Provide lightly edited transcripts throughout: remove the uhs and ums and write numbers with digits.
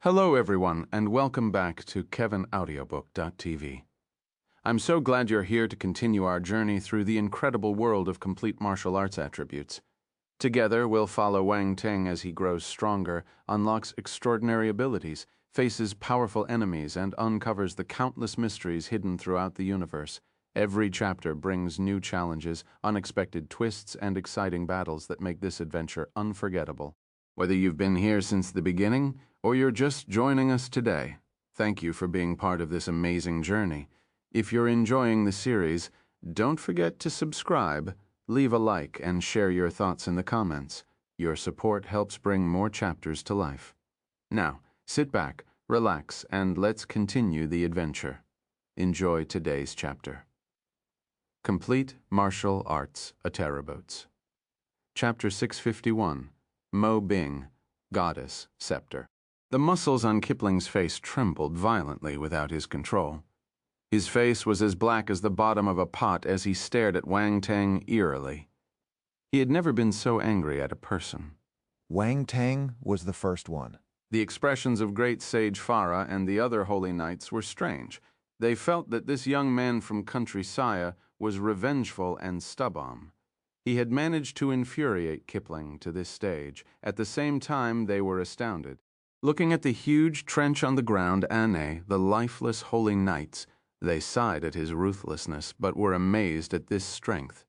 Hello everyone, and welcome back to KevinAudiobook.tv. I'm so glad you're here to continue our journey through the incredible world of complete martial arts attributes. Together, we'll follow Wang Teng as he grows stronger, unlocks extraordinary abilities, faces powerful enemies, and uncovers the countless mysteries hidden throughout the universe. Every chapter brings new challenges, unexpected twists, and exciting battles that make this adventure unforgettable. Whether you've been here since the beginning, or you're just joining us today, thank you for being part of this amazing journey. If you're enjoying the series, don't forget to subscribe, leave a like, and share your thoughts in the comments. Your support helps bring more chapters to life. Now, sit back, relax, and let's continue the adventure. Enjoy today's chapter. Complete Martial Arts Attributes. Chapter 651, Mo Bing, Goddess Scepter. The muscles on Kipling's face trembled violently without his control. His face was as black as the bottom of a pot as he stared at Wang Teng eerily. He had never been so angry at a person. Wang Teng was the first one. The expressions of Great Sage Fara and the other holy knights were strange. They felt that this young man from Country Xia was revengeful and stubbom. He had managed to infuriate Kipling to this stage. At the same time, they were astounded. Looking at the huge trench on the ground, the lifeless holy knights, they sighed at his ruthlessness, but were amazed at this strength.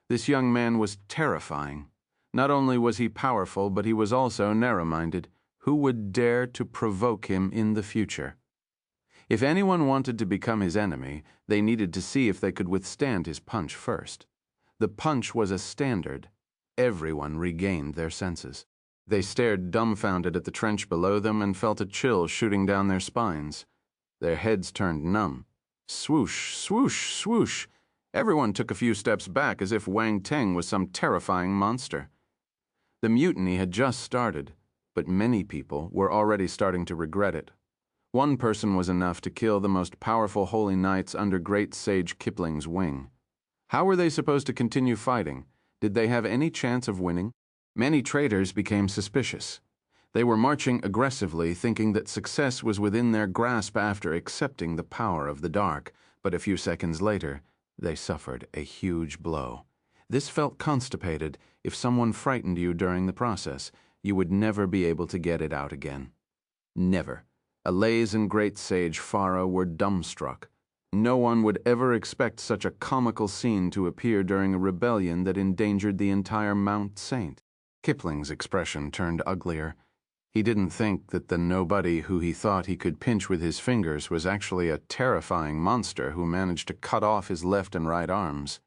This young man was terrifying. Not only was he powerful, but he was also narrow-minded. Who would dare to provoke him in the future? If anyone wanted to become his enemy, they needed to see if they could withstand his punch first. The punch was a standard. Everyone regained their senses. They stared dumbfounded at the trench below them and felt a chill shooting down their spines. Their heads turned numb. Swoosh, swoosh, swoosh. Everyone took a few steps back as if Wang Teng was some terrifying monster. The mutiny had just started, but many people were already starting to regret it. One person was enough to kill the most powerful holy knights under Great Sage Kipling's wing. How were they supposed to continue fighting? Did they have any chance of winning? Many traitors became suspicious. They were marching aggressively, thinking that success was within their grasp after accepting the power of the dark, but a few seconds later, they suffered a huge blow. This felt constipated. If someone frightened you during the process, you would never be able to get it out again. Never. Allays and Great Sage Fara were dumbstruck. No one would ever expect such a comical scene to appear during a rebellion that endangered the entire Mount Saint. Kipling's expression turned uglier. He didn't think that the nobody who he thought he could pinch with his fingers was actually a terrifying monster who managed to cut off his left and right arms.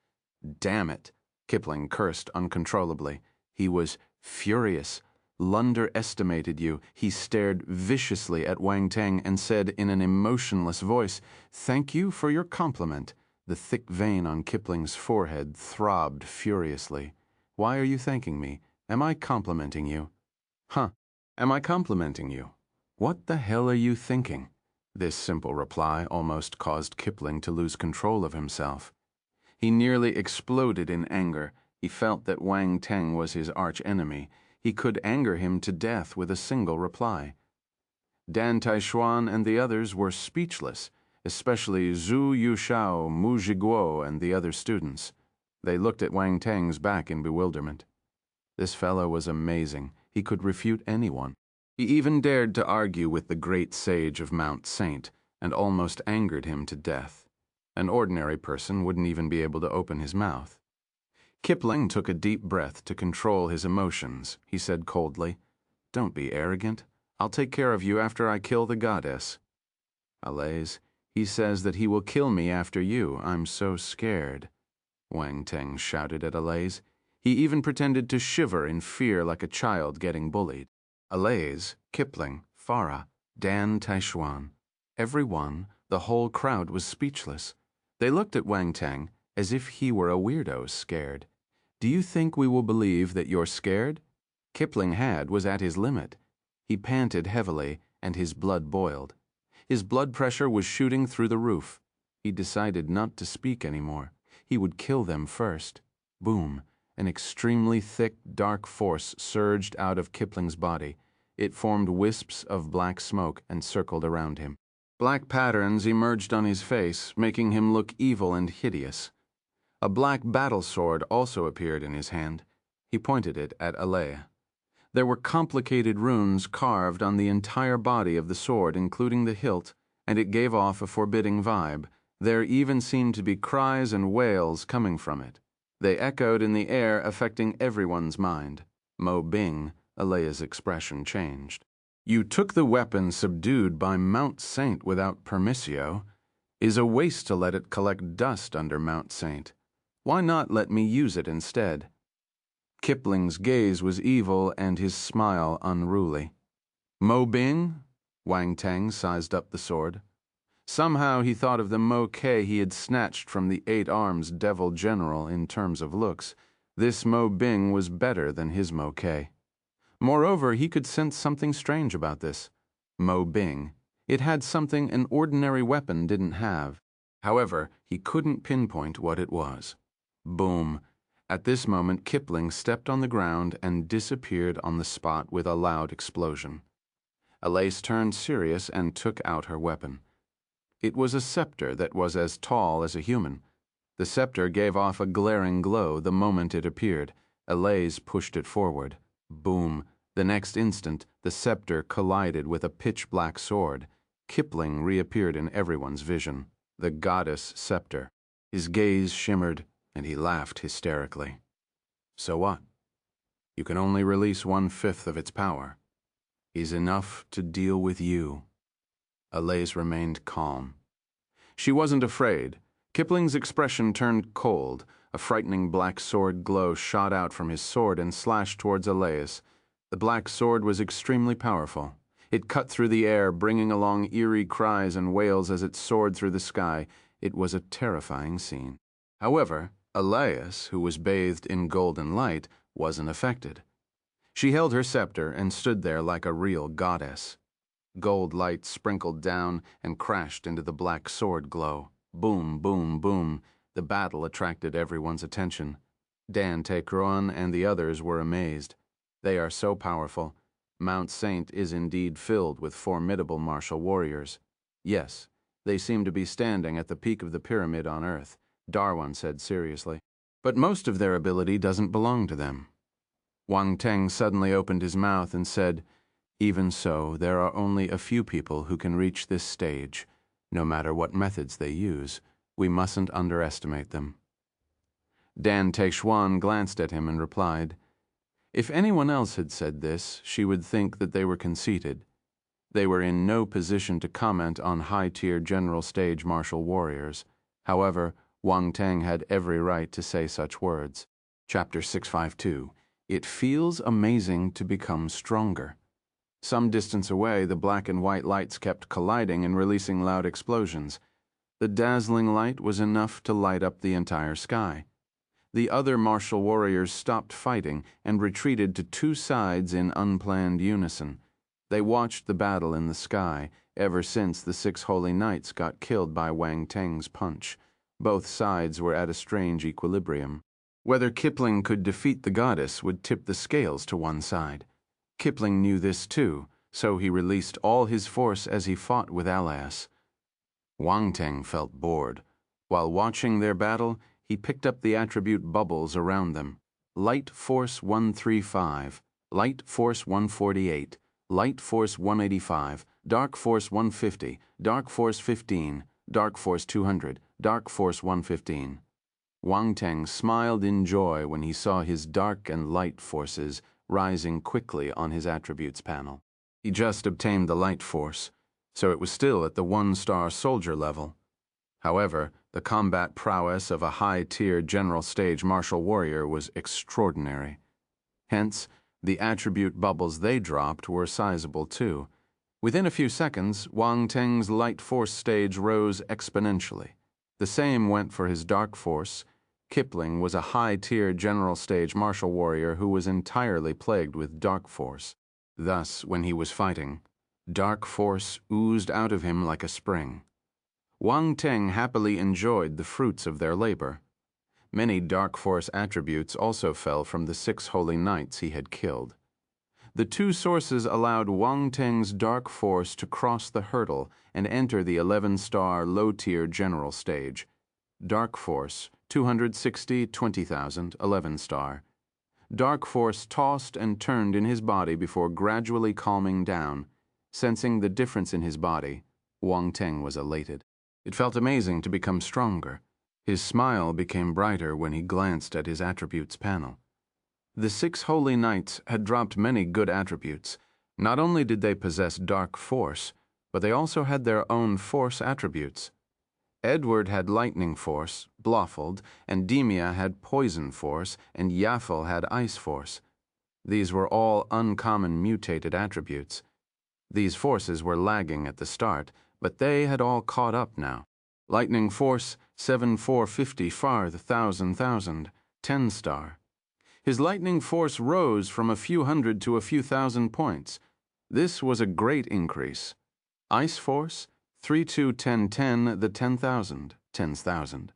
Damn it, Kipling cursed uncontrollably. He was furious. Underestimated you. He stared viciously at Wang Teng and said in an emotionless voice, "Thank you for your compliment." The thick vein on Kipling's forehead throbbed furiously. "Why are you thanking me? Am I complimenting you?" "Huh. Am I complimenting you? What the hell are you thinking?" This simple reply almost caused Kipling to lose control of himself. He nearly exploded in anger. He felt that Wang Teng was his arch-enemy. He could anger him to death with a single reply. Dan Taishuan and the others were speechless, especially Zhu Yushao, Mu Zhiguo, and the other students. They looked at Wang Teng's back in bewilderment. This fellow was amazing. He could refute anyone. He even dared to argue with the great sage of Mount Saint, and almost angered him to death. An ordinary person wouldn't even be able to open his mouth. Kipling took a deep breath to control his emotions. He said coldly, "Don't be arrogant. I'll take care of you after I kill the goddess." "Allays, he says that he will kill me after you. I'm so scared," Wang Teng shouted at Allays. He even pretended to shiver in fear like a child getting bullied. Allays, Kipling, Fara, Dan Taishuan. Everyone, the whole crowd was speechless. They looked at Wang Teng as if he were a weirdo scared. "Do you think we will believe that you're scared?" Kipling was at his limit. He panted heavily, and his blood boiled. His blood pressure was shooting through the roof. He decided not to speak anymore. He would kill them first. Boom. An extremely thick, dark force surged out of Kipling's body. It formed wisps of black smoke and circled around him. Black patterns emerged on his face, making him look evil and hideous. A black battle sword also appeared in his hand. He pointed it at Alea. There were complicated runes carved on the entire body of the sword, including the hilt, and it gave off a forbidding vibe. There even seemed to be cries and wails coming from it. They echoed in the air, affecting everyone's mind. Mo Bing, Alea's expression changed. "You took the weapon subdued by Mount Saint without permissio. Is a waste to let it collect dust under Mount Saint. Why not let me use it instead?" Kipling's gaze was evil and his smile unruly. "Mo Bing?" Wang Teng sized up the sword. Somehow he thought of the Mo Ke he had snatched from the 8 Arms Devil General in terms of looks. This Mo Bing was better than his Mo Ke. Moreover, he could sense something strange about this. Mo Bing. It had something an ordinary weapon didn't have. However, he couldn't pinpoint what it was. Boom. At this moment, Kipling stepped on the ground and disappeared on the spot with a loud explosion. Alea turned serious and took out her weapon. It was a scepter that was as tall as a human. The scepter gave off a glaring glow the moment it appeared. Alea pushed it forward. Boom. The next instant, the scepter collided with a pitch-black sword. Kipling reappeared in everyone's vision. The goddess Scepter. His gaze shimmered, and he laughed hysterically. "So what? You can only release 1/5 of its power. He's enough to deal with you." Alea remained calm. She wasn't afraid. Kipling's expression turned cold. A frightening black sword glow shot out from his sword and slashed towards Alea. The black sword was extremely powerful. It cut through the air, bringing along eerie cries and wails as it soared through the sky. It was a terrifying scene. However, Alea, who was bathed in golden light, wasn't affected. She held her scepter and stood there like a real goddess. Gold light sprinkled down and crashed into the black sword glow. Boom, boom, boom. The battle attracted everyone's attention. Dan Tekruan and the others were amazed. They are so powerful. Mount Saint is indeed filled with formidable martial warriors. Yes, they seem to be standing at the peak of the pyramid on Earth, Darwin said seriously. But most of their ability doesn't belong to them. Wang Teng suddenly opened his mouth and said, "Even so, there are only a few people who can reach this stage. No matter what methods they use, we mustn't underestimate them." Dan Teixuan glanced at him and replied, "If anyone else had said this, she would think that they were conceited." They were in no position to comment on high-tier general stage martial warriors. However, Wang Teng had every right to say such words. Chapter 652. It feels amazing to become stronger. Some distance away, the black and white lights kept colliding and releasing loud explosions. The dazzling light was enough to light up the entire sky. The other martial warriors stopped fighting and retreated to 2 sides in unplanned unison. They watched the battle in the sky ever since the 6 holy knights got killed by Wang Teng's punch. Both sides were at a strange equilibrium. Whether Kipling could defeat the goddess would tip the scales to one side. Kipling knew this too, so he released all his force as he fought with Alea. Wang Teng felt bored. While watching their battle, he picked up the attribute bubbles around them. Light Force 135, Light Force 148, Light Force 185, Dark Force 150, Dark Force 15, Dark Force 200, Dark Force 115. Wang Teng smiled in joy when he saw his dark and light forces rising quickly on his attributes panel. He just obtained the light force, so it was still at the 1-star soldier level. However, the combat prowess of a high-tier general stage martial warrior was extraordinary. Hence, the attribute bubbles they dropped were sizable too. Within a few seconds, Wang Teng's light force stage rose exponentially. The same went for his dark force. Kipling was a high-tier general stage martial warrior who was entirely plagued with dark force. Thus, when he was fighting, dark force oozed out of him like a spring. Wang Teng happily enjoyed the fruits of their labor. Many dark force attributes also fell from the 6 holy knights he had killed. The two sources allowed Wang Teng's dark force to cross the hurdle and enter the 11-star low-tier general stage. Dark force, 260, 20,000, 11-star. Dark force tossed and turned in his body before gradually calming down. Sensing the difference in his body, Wang Teng was elated. It felt amazing to become stronger. His smile became brighter when he glanced at his attributes panel. The 6 holy knights had dropped many good attributes. Not only did they possess dark force, but they also had their own force attributes. Edward had lightning force, Blofeld, and Demia had poison force, and Yaffel had ice force. These were all uncommon mutated attributes. These forces were lagging at the start, but they had all caught up now. Lightning force, 7,450 far the 1,000, 10-star. His lightning force rose from a few hundred to a few thousand points. This was a great increase. Ice force, 3,210, the 10,000.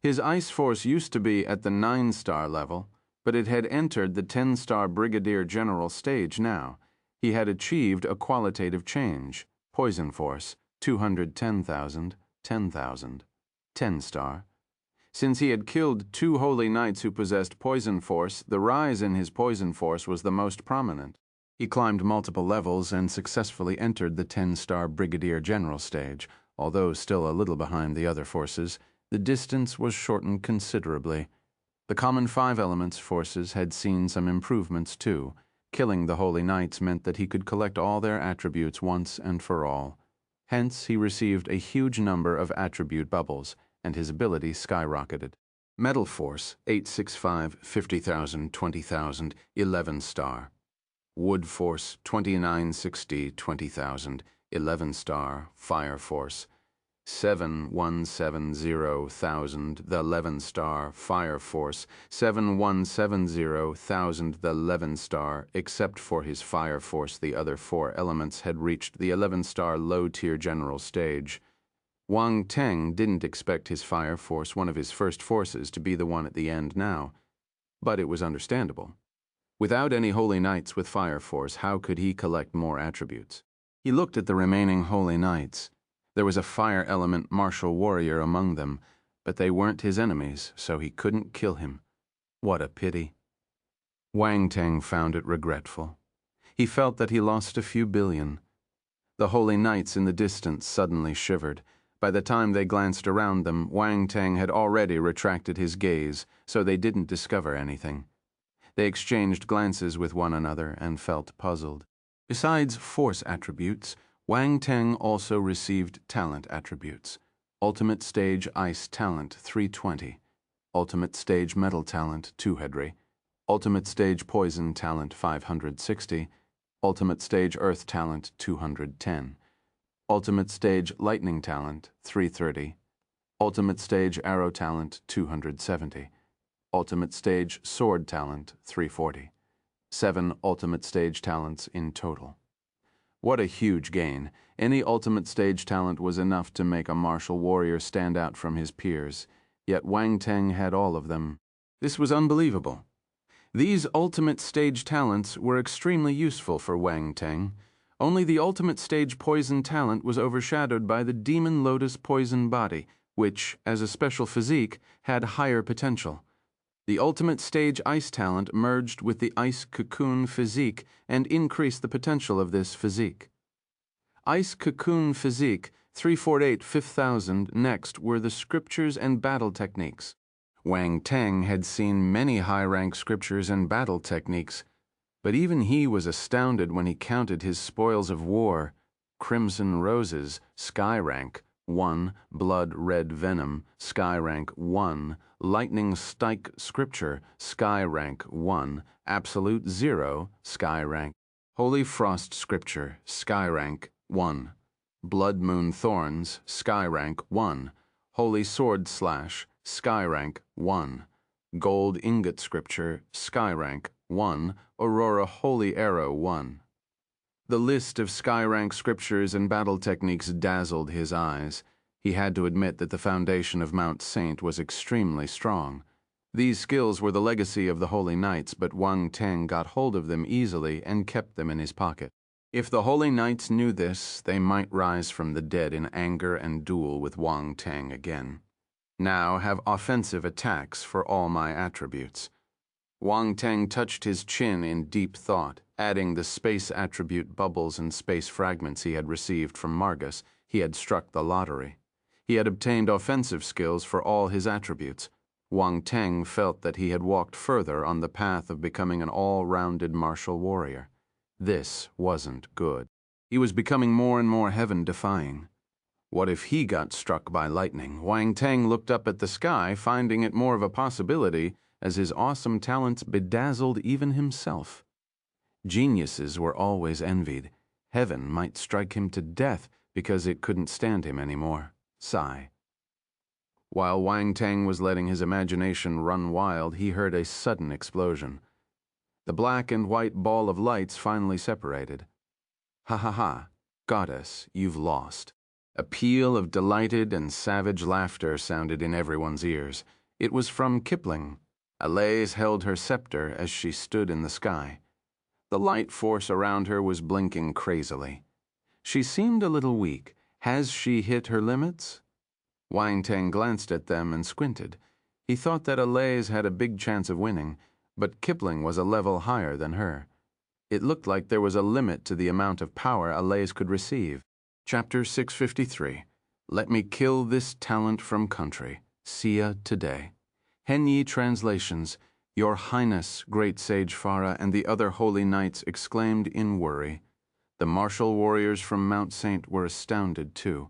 His ice force used to be at the 9-star level, but it had entered the 10-star brigadier general stage now. He had achieved a qualitative change. Poison force, 210,000, 10,000, 10-star. Since he had killed 2 holy knights who possessed poison force, the rise in his poison force was the most prominent. He climbed multiple levels and successfully entered the 10-star brigadier general stage. Although still a little behind the other forces, the distance was shortened considerably. The common 5 elements forces had seen some improvements too. Killing the holy knights meant that he could collect all their attributes once and for all. Hence, he received a huge number of attribute bubbles, and his ability skyrocketed. Metal force, 865, 50,000, 20,000, 11-star. Wood force, 2960, 20,000, 11-star. Fire force, 7,170,000, the 11-star. Fire force, 7,170,000, the 11-star. Except for his fire force, the other 4 elements had reached the 11-star low-tier general stage. Wang Teng didn't expect his fire force, one of his first forces, to be the one at the end now, but it was understandable. Without any holy knights with fire force, how could he collect more attributes? He looked at the remaining holy knights. There was a fire element martial warrior among them, but they weren't his enemies, so he couldn't kill him. What a pity. Wang Teng found it regretful. He felt that he lost a few billion. The holy knights in the distance suddenly shivered. By the time they glanced around them, Wang Teng had already retracted his gaze, so they didn't discover anything. They exchanged glances with one another and felt puzzled. Besides force attributes, Wang Teng also received talent attributes. Ultimate Stage Ice Talent, 320. Ultimate Stage Metal Talent, 200. Ultimate Stage Poison Talent, 560. Ultimate Stage Earth Talent, 210. Ultimate Stage Lightning Talent, 330. Ultimate Stage Arrow Talent, 270. Ultimate Stage Sword Talent, 340. 7 Ultimate Stage Talents in total. What a huge gain. Any Ultimate Stage Talent was enough to make a martial warrior stand out from his peers, yet Wang Teng had all of them. This was unbelievable. These Ultimate Stage Talents were extremely useful for Wang Teng. Only the Ultimate Stage Poison Talent was overshadowed by the Demon Lotus Poison Body, which, as a special physique, had higher potential. The Ultimate Stage Ice Talent merged with the Ice Cocoon Physique and increased the potential of this physique. Ice Cocoon Physique, 348 5000. Next were the scriptures and battle techniques. Wang Teng had seen many high-rank scriptures and battle techniques, but even he was astounded when he counted his spoils of war. Crimson Roses, Sky Rank, 1. Blood Red Venom, Sky Rank 1. Lightning Strike Scripture, Sky Rank 1. Absolute 0, Sky Rank. Holy Frost Scripture, Sky Rank 1. Blood Moon Thorns, Sky Rank 1. Holy Sword Slash, Sky Rank 1. Gold Ingot Scripture, Sky Rank 1. Aurora Holy Arrow 1. The list of Sky Rank scriptures and battle techniques dazzled his eyes. He had to admit that the foundation of Mount Saint was extremely strong. These skills were the legacy of the Holy Knights, but Wang Teng got hold of them easily and kept them in his pocket. If the Holy Knights knew this, they might rise from the dead in anger and duel with Wang Teng again. Now have offensive attacks for all my attributes. Wang Teng touched his chin in deep thought, adding the space attribute bubbles and space fragments he had received from Margus. He had struck the lottery. He had obtained offensive skills for all his attributes. Wang Teng felt that he had walked further on the path of becoming an all-rounded martial warrior. This wasn't good. He was becoming more and more heaven-defying. What if he got struck by lightning? Wang Teng looked up at the sky, finding it more of a possibility as his awesome talents bedazzled even himself. Geniuses were always envied. Heaven might strike him to death because it couldn't stand him anymore. Sigh. While Wang Teng was letting his imagination run wild, he heard a sudden explosion. The black and white ball of lights finally separated. Ha ha ha, goddess, you've lost. A peal of delighted and savage laughter sounded in everyone's ears. It was from Kipling. Alaise held her scepter as she stood in the sky. The light force around her was blinking crazily. She seemed a little weak. Has she hit her limits? Wang Teng glanced at them and squinted. He thought that Alaise had a big chance of winning, but Kipling was a level higher than her. It looked like there was a limit to the amount of power Alaise could receive. Chapter 653. Let me kill this talent from Country Xia today. Henyi translations. Your Highness, Great Sage Fara, and the other holy knights exclaimed in worry. The martial warriors from Mount Saint were astounded too.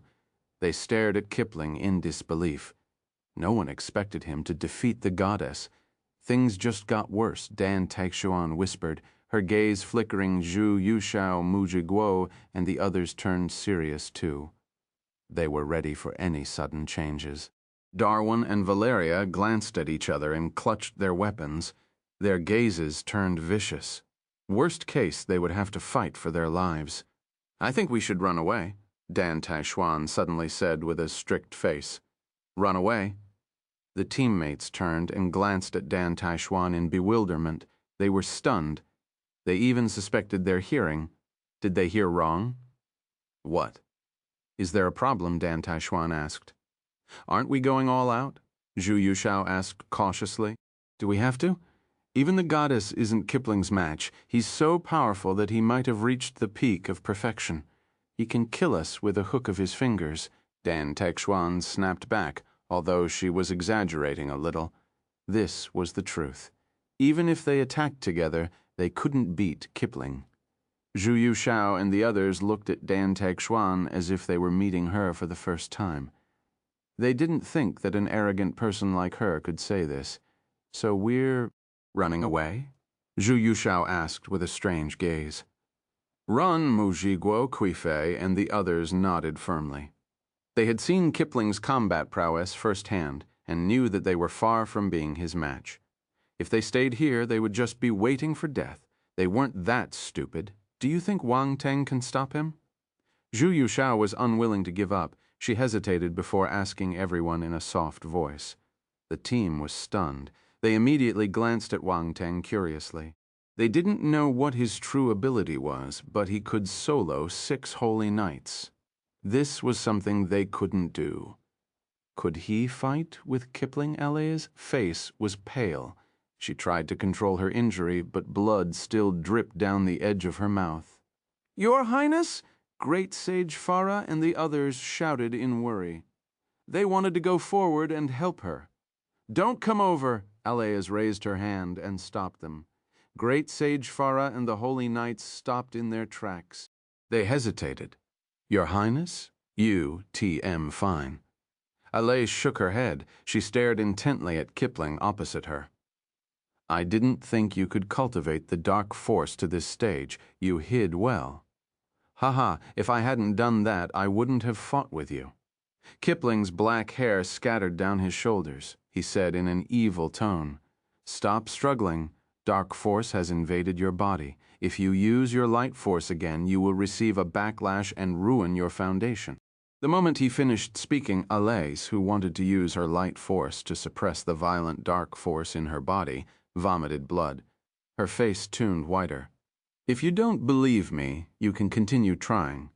They stared at Kipling in disbelief. No one expected him to defeat the goddess. Things just got worse, Dan Taixuan whispered, her gaze flickering. Zhu Yushao, Muji Guo, and the others turned serious too. They were ready for any sudden changes. Darwin and Valeria glanced at each other and clutched their weapons. Their gazes turned vicious. Worst case, they would have to fight for their lives. I think we should run away, Dan Taixuan suddenly said with a strict face. Run away? The teammates turned and glanced at Dan Taixuan in bewilderment. They were stunned. They even suspected their hearing. Did they hear wrong? What? Is there a problem? Dan Taixuan asked. Aren't we going all out? Zhu Yushao asked cautiously. Do we have to? Even the goddess isn't Kipling's match. He's so powerful that he might have reached the peak of perfection. He can kill us with a hook of his fingers. Dan Taixuan snapped back, although she was exaggerating a little. This was the truth. Even if they attacked together, they couldn't beat Kipling. Zhu Yushao and the others looked at Dan Taixuan as if they were meeting her for the first time. They didn't think that an arrogant person like her could say this. So we're running away? Zhu Yushao asked with a strange gaze. Run, Muji Guo, Kuifei, and the others nodded firmly. They had seen Kipling's combat prowess firsthand and knew that they were far from being his match. If they stayed here, they would just be waiting for death. They weren't that stupid. Do you think Wang Teng can stop him? Zhu Yushao was unwilling to give up. She hesitated before asking everyone in a soft voice. The team was stunned. They immediately glanced at Wang Teng curiously. They didn't know what his true ability was, but he could solo 6 holy knights. This was something they couldn't do. Could he fight with Kipling? Alais's face was pale. She tried to control her injury, but blood still dripped down the edge of her mouth. Your Highness? Great Sage Fara and the others shouted in worry. They wanted to go forward and help her. Don't come over! Alais raised her hand and stopped them. Great Sage Fara and the Holy Knights stopped in their tracks. They hesitated. Your Highness? You, T.M. Fine. Alais shook her head. She stared intently at Kipling opposite her. I didn't think you could cultivate the dark force to this stage. You hid well. Haha, if I hadn't done that, I wouldn't have fought with you. Kipling's black hair scattered down his shoulders. He said in an evil tone, Stop struggling. Dark force has invaded your body. If you use your light force again, you will receive a backlash and ruin your foundation. The moment he finished speaking, Alais, who wanted to use her light force to suppress the violent dark force in her body, vomited blood. Her face turned whiter. "If you don't believe me, you can continue trying."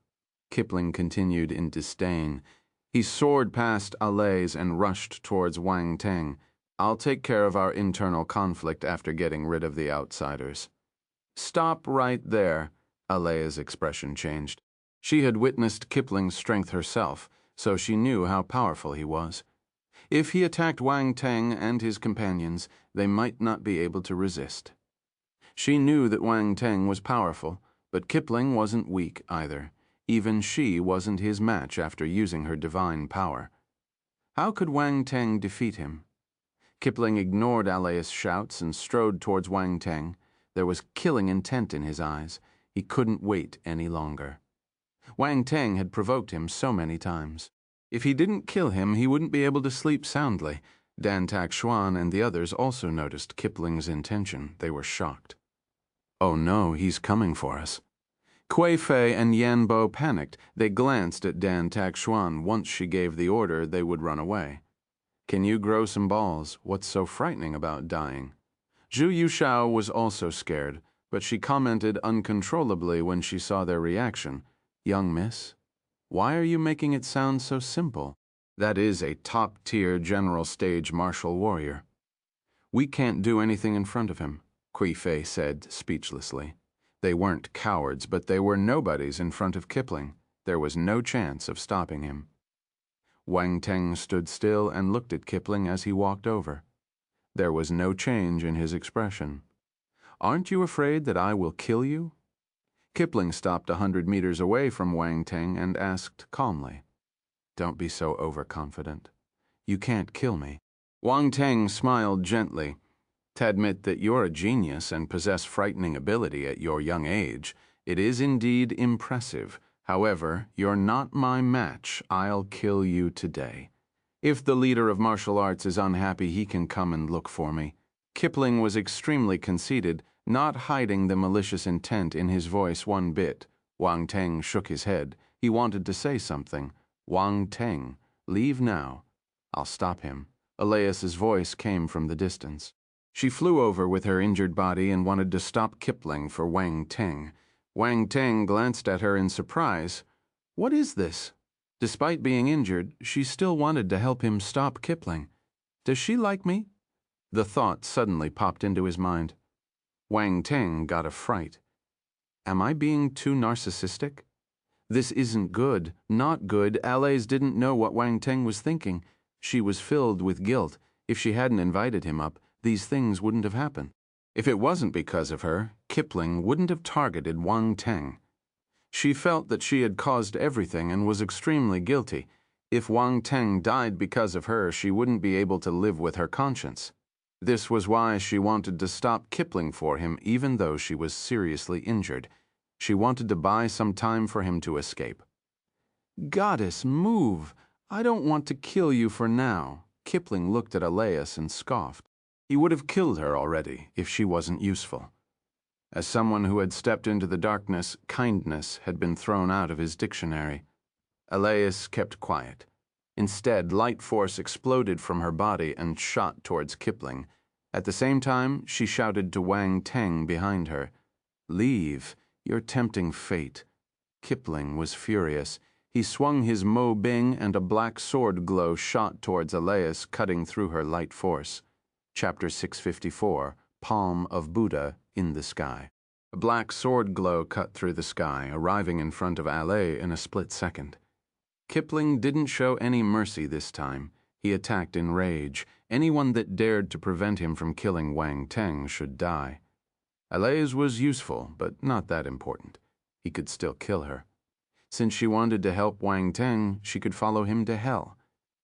Kipling continued in disdain. He soared past Alais and rushed towards Wang Teng. "I'll take care of our internal conflict after getting rid of the outsiders." "Stop right there." Alea's expression changed. She had witnessed Kipling's strength herself, so she knew how powerful he was. If he attacked Wang Teng and his companions, they might not be able to resist. She knew that Wang Teng was powerful, but Kipling wasn't weak either. Even she wasn't his match after using her divine power. How could Wang Teng defeat him? Kipling ignored Alea's shouts and strode towards Wang Teng. There was killing intent in his eyes. He couldn't wait any longer. Wang Teng had provoked him so many times. If he didn't kill him, he wouldn't be able to sleep soundly. Dan Tak Xuan and the others also noticed Kipling's intention. They were shocked. "Oh no, he's coming for us." Kui Fei and Yan Bo panicked. They glanced at Dan Tak Xuan. Once she gave the order, they would run away. "Can you grow some balls? What's so frightening about dying?" Zhu Yushao was also scared, but she commented uncontrollably when she saw their reaction. "Young miss, why are you making it sound so simple? That is a top-tier general stage martial warrior." "We can't do anything in front of him," Kui Fei said speechlessly. They weren't cowards, but they were nobodies in front of Kipling. There was no chance of stopping him. Wang Teng stood still and looked at Kipling as he walked over. There was no change in his expression. "Aren't you afraid that I will kill you?" Kipling stopped 100 meters away from Wang Teng and asked calmly, "Don't be so overconfident. You can't kill me." Wang Teng smiled gently. "To admit that you're a genius and possess frightening ability at your young age, it is indeed impressive. However, you're not my match. I'll kill you today. If the leader of martial arts is unhappy, he can come and look for me." Kipling was extremely conceited, not hiding the malicious intent in his voice one bit. Wang Teng shook his head. He wanted to say something. "Wang Teng, leave now. I'll stop him." Alea's voice came from the distance. She flew over with her injured body and wanted to stop Kipling for Wang Teng. Wang Teng glanced at her in surprise. "What is this?" Despite being injured, she still wanted to help him stop Kipling. "Does she like me?" The thought suddenly popped into his mind. Wang Teng got a fright. Am I being too narcissistic? This isn't good, not good. Alais didn't know what Wang Teng was thinking. She was filled with guilt. If she hadn't invited him up, these things wouldn't have happened. If it wasn't because of her, Kipling wouldn't have targeted Wang Teng. She felt that she had caused everything and was extremely guilty. If Wang Teng died because of her, she wouldn't be able to live with her conscience. This was why she wanted to stop Kipling for him, even though she was seriously injured. She wanted to buy some time for him to escape. "Goddess, move! I don't want to kill you for now." Kipling looked at Alais and scoffed. He would have killed her already if she wasn't useful. As someone who had stepped into the darkness, kindness had been thrown out of his dictionary. Alais kept quiet. Instead, light force exploded from her body and shot towards Kipling. At the same time, she shouted to Wang Teng behind her, "Leave, you're tempting fate." Kipling was furious. He swung his Mo Bing and a black sword glow shot towards Alais, cutting through her light force. Chapter 654, Palm of Buddha in the Sky. A black sword glow cut through the sky, arriving in front of Alais in a split second. Kipling didn't show any mercy this time. He attacked in rage. Anyone that dared to prevent him from killing Wang Teng should die. Alais was useful, but not that important. He could still kill her. Since she wanted to help Wang Teng, she could follow him to hell.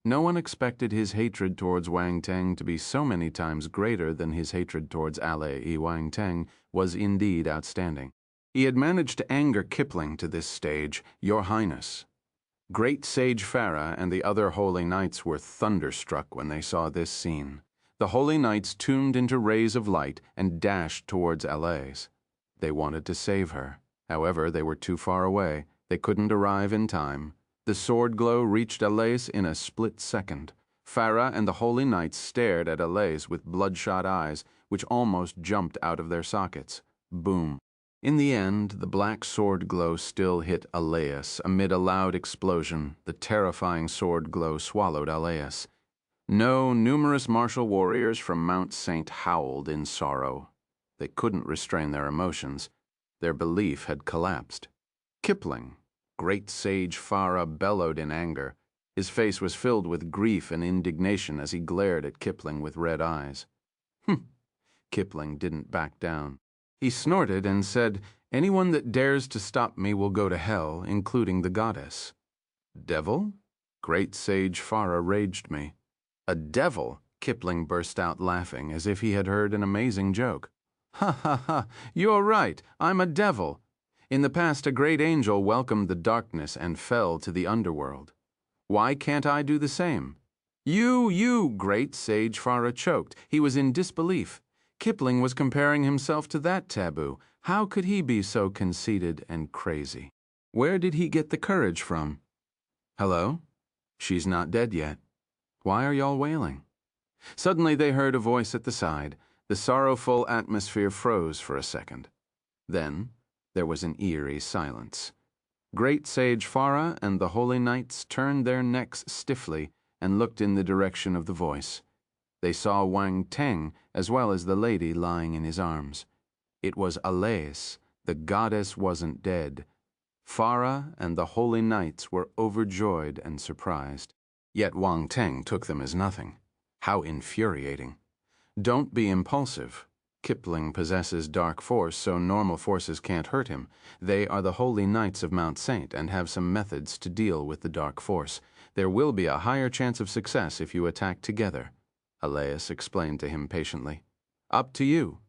No one expected his hatred towards Wang Teng to be so many times greater than his hatred towards Alai. Wang Teng was indeed outstanding. He had managed to anger Kipling to this stage. "Your Highness." Great Sage Fara and the other holy knights were thunderstruck when they saw this scene. The holy knights tuned into rays of light and dashed towards Alais. They wanted to save her. However, they were too far away. They couldn't arrive in time. The sword glow reached Alais in a split second. Fara and the Holy Knights stared at Alais with bloodshot eyes, which almost jumped out of their sockets. Boom. In the end, the black sword glow still hit Alais. Amid a loud explosion, the terrifying sword glow swallowed Alais. No, numerous martial warriors from Mount Saint howled in sorrow. They couldn't restrain their emotions. Their belief had collapsed. Kipling, Great Sage Fara, bellowed in anger. His face was filled with grief and indignation as he glared at Kipling with red eyes. Kipling didn't back down. He snorted and said, "Anyone that dares to stop me will go to hell, including the goddess." "Devil?" Great Sage Fara raged me. "A devil?" Kipling burst out laughing as if he had heard an amazing joke. "Ha ha ha, you're right, I'm a devil. In the past, a great angel welcomed the darkness and fell to the underworld. Why can't I do the same?" You, Great Sage Fara choked. He was in disbelief. Kipling was comparing himself to that taboo. How could he be so conceited and crazy? Where did he get the courage from? "Hello? She's not dead yet. Why are y'all wailing?" Suddenly they heard a voice at the side. The sorrowful atmosphere froze for a second. Then there was an eerie silence. Great Sage Fara and the Holy Knights turned their necks stiffly and looked in the direction of the voice. They saw Wang Teng as well as the lady lying in his arms. It was Alais. The goddess wasn't dead. Fara and the Holy Knights were overjoyed and surprised. Yet Wang Teng took them as nothing. How infuriating. Don't be impulsive. Kipling possesses dark force, so normal forces can't hurt him. They are the Holy Knights of Mount Saint and have some methods to deal with the dark force. There will be a higher chance of success if you attack together, Alais explained to him patiently. Up to you.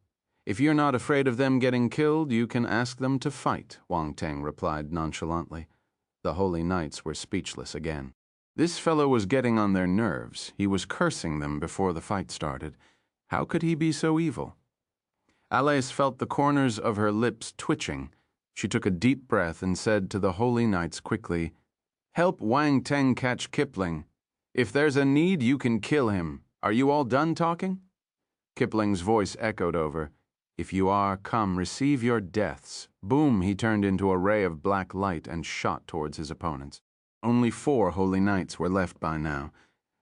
If you're not afraid of them getting killed, you can ask them to fight, Wang Teng replied nonchalantly. The Holy Knights were speechless again. This fellow was getting on their nerves. He was cursing them before the fight started. How could he be so evil? Alais felt the corners of her lips twitching. She took a deep breath and said to the Holy Knights quickly, "Help Wang Teng catch Kipling. If there's a need, you can kill him. Are you all done talking?" Kipling's voice echoed over. "If you are, come, receive your deaths." Boom, he turned into a ray of black light and shot towards his opponents. Only 4 Holy Knights were left by now.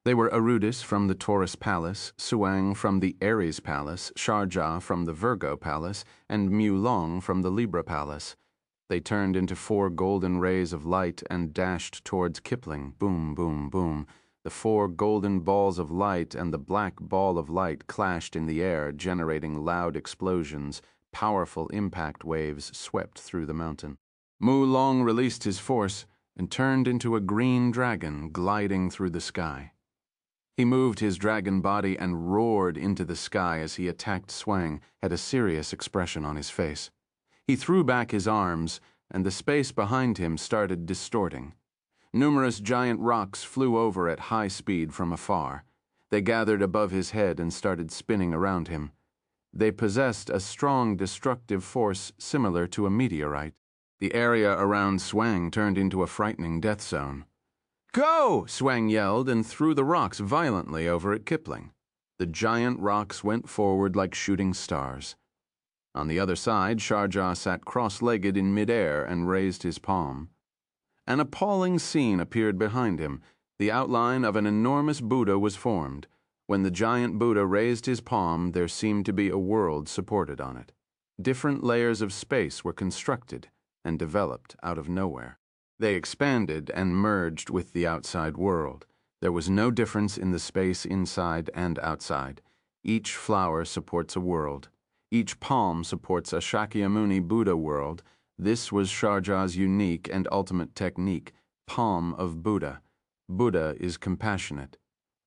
They were Arudis from the Taurus Palace, Suang from the Aries Palace, Sharjah from the Virgo Palace, and Mu Long from the Libra Palace. They turned into 4 golden rays of light and dashed towards Kipling. Boom, boom, boom. The 4 golden balls of light and the black ball of light clashed in the air, generating loud explosions. Powerful impact waves swept through the mountain. Mu Long released his force and turned into a green dragon gliding through the sky. He moved his dragon body and roared into the sky as he attacked Suang, had a serious expression on his face. He threw back his arms, and the space behind him started distorting. Numerous giant rocks flew over at high speed from afar. They gathered above his head and started spinning around him. They possessed a strong destructive force similar to a meteorite. The area around Suang turned into a frightening death zone. "Go!" Suang yelled and threw the rocks violently over at Kipling. The giant rocks went forward like shooting stars. On the other side, Sharjah sat cross-legged in midair and raised his palm. An appalling scene appeared behind him. The outline of an enormous Buddha was formed. When the giant Buddha raised his palm, there seemed to be a world supported on it. Different layers of space were constructed and developed out of nowhere. They expanded and merged with the outside world. There was no difference in the space inside and outside. Each flower supports a world. Each palm supports a Shakyamuni Buddha world. This was Sharjah's unique and ultimate technique, palm of Buddha. Buddha is compassionate.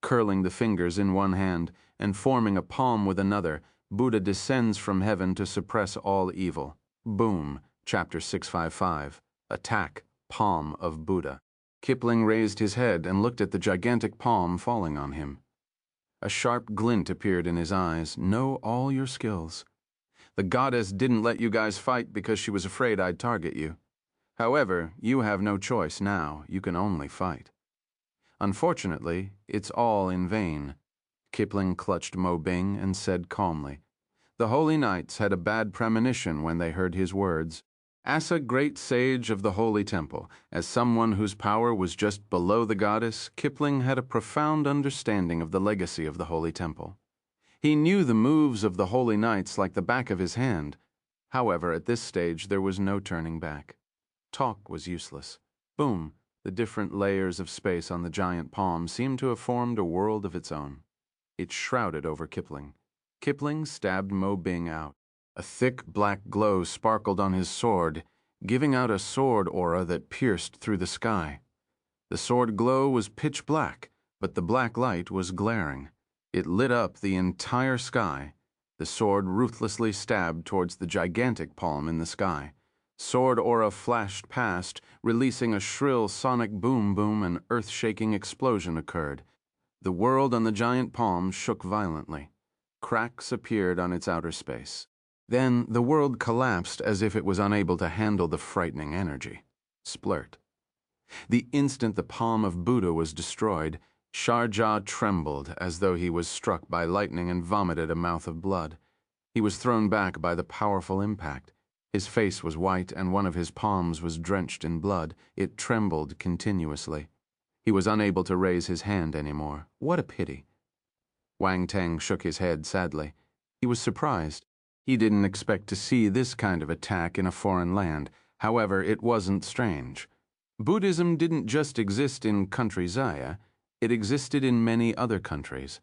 Curling the fingers in one hand and forming a palm with another, Buddha descends from heaven to suppress all evil. Boom, chapter 655. Attack, palm of Buddha. Kipling raised his head and looked at the gigantic palm falling on him. A sharp glint appeared in his eyes. Know all your skills. The goddess didn't let you guys fight because she was afraid I'd target you. However, you have no choice now. You can only fight. Unfortunately, it's all in vain. Kipling clutched Mo Bing and said calmly. The Holy Knights had a bad premonition when they heard his words. As a great sage of the Holy Temple, as someone whose power was just below the goddess, Kipling had a profound understanding of the legacy of the Holy Temple. He knew the moves of the Holy Knights like the back of his hand. However, at this stage there was no turning back. Talk was useless. Boom, the different layers of space on the giant palm seemed to have formed a world of its own. It shrouded over Kipling. Kipling stabbed Mo Bing out. A thick black glow sparkled on his sword, giving out a sword aura that pierced through the sky. The sword glow was pitch black, but the black light was glaring. It lit up the entire sky. The sword ruthlessly stabbed towards the gigantic palm in the sky. Sword aura flashed past, releasing a shrill sonic boom, an earth-shaking explosion occurred. The world on the giant palm shook violently. Cracks appeared on its outer space. Then the world collapsed as if it was unable to handle the frightening energy. Splurt. The instant the palm of Buddha was destroyed, Sharjah trembled as though he was struck by lightning and vomited a mouth of blood. He was thrown back by the powerful impact. His face was white and one of his palms was drenched in blood. It trembled continuously. He was unable to raise his hand anymore. What a pity. Wang Teng shook his head sadly. He was surprised. He didn't expect to see this kind of attack in a foreign land. However, it wasn't strange. Buddhism didn't just exist in Country Xia, it existed in many other countries.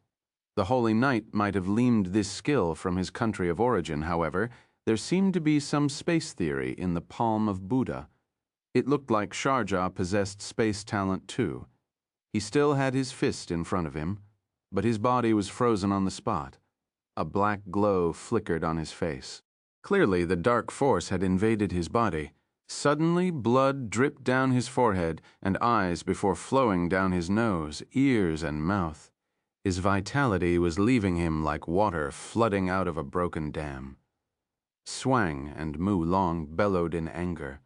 The Holy Knight might have leaned this skill from his country of origin, however, there seemed to be some space theory in the palm of Buddha. It looked like Sharjah possessed space talent too. He still had his fist in front of him, but his body was frozen on the spot. A black glow flickered on his face. Clearly, the dark force had invaded his body. Suddenly, blood dripped down his forehead and eyes before flowing down his nose, ears, and mouth. His vitality was leaving him like water flooding out of a broken dam. Swang and Mu Long bellowed in anger.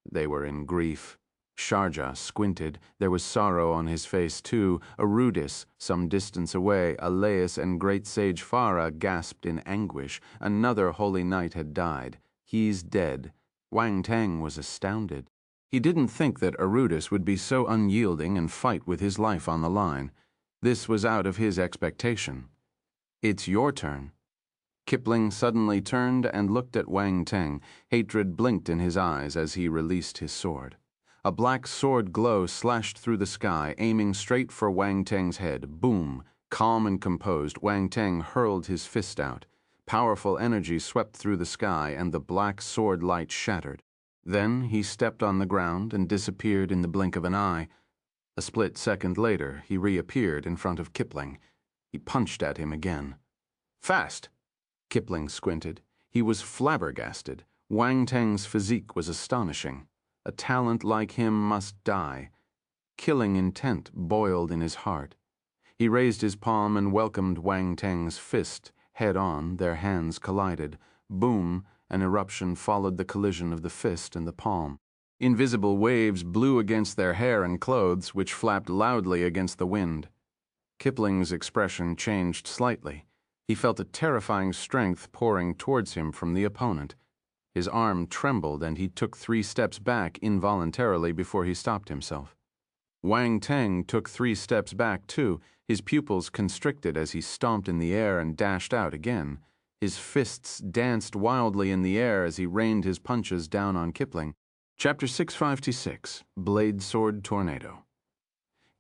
They were in grief. Sharjah squinted. There was sorrow on his face, too. Arudis, some distance away, Aleus and Great Sage Fara gasped in anguish. Another holy knight had died. He's dead. Wang Teng was astounded. He didn't think that Arudis would be so unyielding and fight with his life on the line. This was out of his expectation. It's your turn. Kipling suddenly turned and looked at Wang Teng. Hatred blinked in his eyes as he released his sword. A black sword glow slashed through the sky, aiming straight for Wang Teng's head. Boom! Calm and composed, Wang Teng hurled his fist out. Powerful energy swept through the sky, and the black sword light shattered. Then he stepped on the ground and disappeared in the blink of an eye. A split second later, he reappeared in front of Kipling. He punched at him again. Fast! Kipling squinted. He was flabbergasted. Wang Teng's physique was astonishing. A talent like him must die. Killing intent boiled in his heart. He raised his palm and welcomed Wang Teng's fist. Head on, their hands collided. Boom, an eruption followed the collision of the fist and the palm. Invisible waves blew against their hair and clothes, which flapped loudly against the wind. Kipling's expression changed slightly. He felt a terrifying strength pouring towards him from the opponent. His arm trembled and he took 3 steps back involuntarily before he stopped himself. Wang Teng took 3 steps back too, his pupils constricted as he stomped in the air and dashed out again. His fists danced wildly in the air as he rained his punches down on Kipling. Chapter 656, Blade Sword Tornado.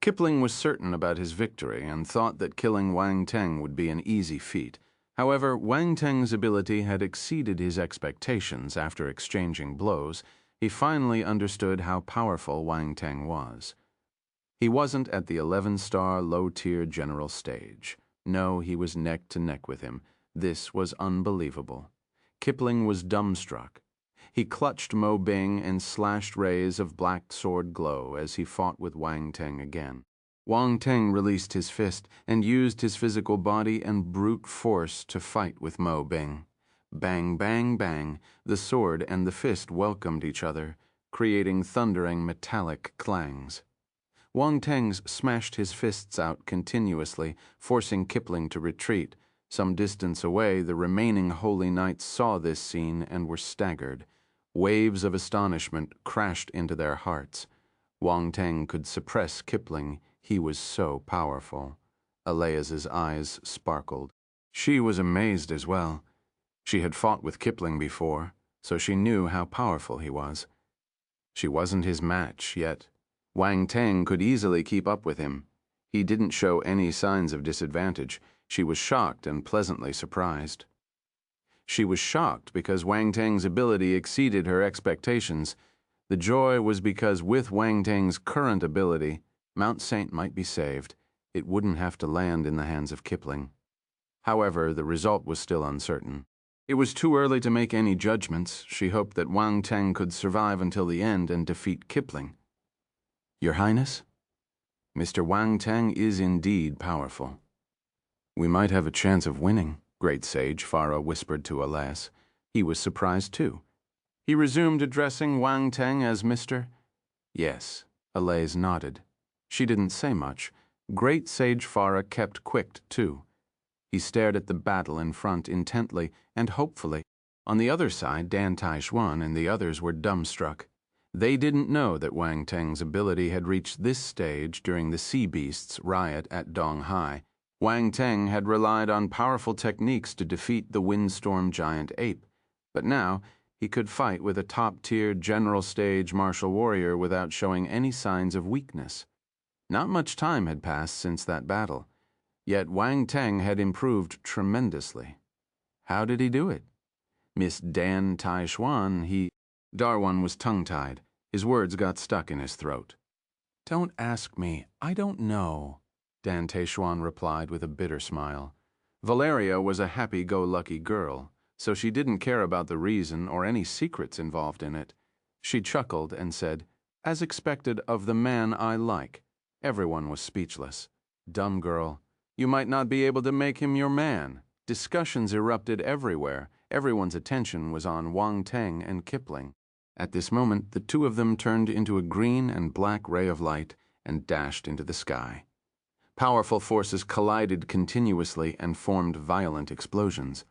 Kipling was certain about his victory and thought that killing Wang Teng would be an easy feat. However, Wang Teng's ability had exceeded his expectations after exchanging blows. He finally understood how powerful Wang Teng was. He wasn't at the 11-star low-tier general stage. No, he was neck to neck with him. This was unbelievable. Kipling was dumbstruck. He clutched Mo Bing and slashed rays of black sword glow as he fought with Wang Teng again. Wang Teng released his fist and used his physical body and brute force to fight with Mo Bing. Bang, bang, bang, the sword and the fist welcomed each other. creating thundering metallic clangs. Wang Teng smashed his fists out continuously, forcing Kipling to retreat. Some distance away, the remaining holy knights saw this scene and were staggered. Waves of astonishment crashed into their hearts. Wang Teng could suppress Kipling. He was so powerful. Alea's eyes sparkled. She was amazed as well. She had fought with Kipling before, so she knew how powerful he was. She wasn't his match yet. Wang Teng could easily keep up with him. He didn't show any signs of disadvantage. She was shocked and pleasantly surprised. She was shocked because Wang Teng's ability exceeded her expectations. The joy was because with Wang Teng's current ability, Mount Saint might be saved. It wouldn't have to land in the hands of Kipling. However, the result was still uncertain. It was too early to make any judgments. She hoped that Wang Teng could survive until the end and defeat Kipling. Your Highness? Mr. Wang Teng is indeed powerful. We might have a chance of winning, Great Sage Fara whispered to Alas. He was surprised too. He resumed addressing Wang Teng as Mr. Yes, Alas nodded. She didn't say much. Great Sage Fara kept quick too. He stared at the battle in front intently and hopefully. On the other side, Dan Taishuan and the others were dumbstruck. They didn't know that Wang Teng's ability had reached this stage during the Sea Beasts riot at Donghai. Wang Teng had relied on powerful techniques to defeat the windstorm giant ape, but now he could fight with a top-tier general stage martial warrior without showing any signs of weakness. Not much time had passed since that battle, yet Wang Teng had improved tremendously. How did he do it? Miss Dan Taishuan, Darwan was tongue-tied. His words got stuck in his throat. Don't ask me. I don't know, Dan Taishuan replied with a bitter smile. Valeria was a happy-go-lucky girl, so she didn't care about the reason or any secrets involved in it. She chuckled and said, as expected of the man I like. Everyone was speechless. Dumb girl. You might not be able to make him your man. Discussions erupted everywhere. Everyone's attention was on Wang Teng and Kipling. At this moment, the two of them turned into a green and black ray of light and dashed into the sky. Powerful forces collided continuously and formed violent explosions.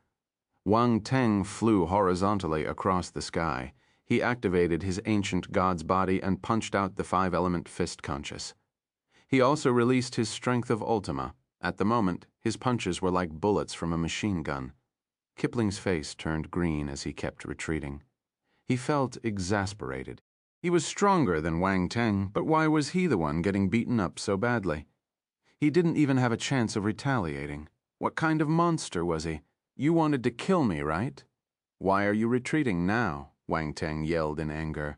Wang Teng flew horizontally across the sky. He activated his ancient god's body and punched out the five-element fist conscious. He also released his strength of Ultima. At the moment, his punches were like bullets from a machine gun. Kipling's face turned green as he kept retreating. He felt exasperated. He was stronger than Wang Teng, but why was he the one getting beaten up so badly? He didn't even have a chance of retaliating. What kind of monster was he? You wanted to kill me, right? Why are you retreating now? Wang Teng yelled in anger.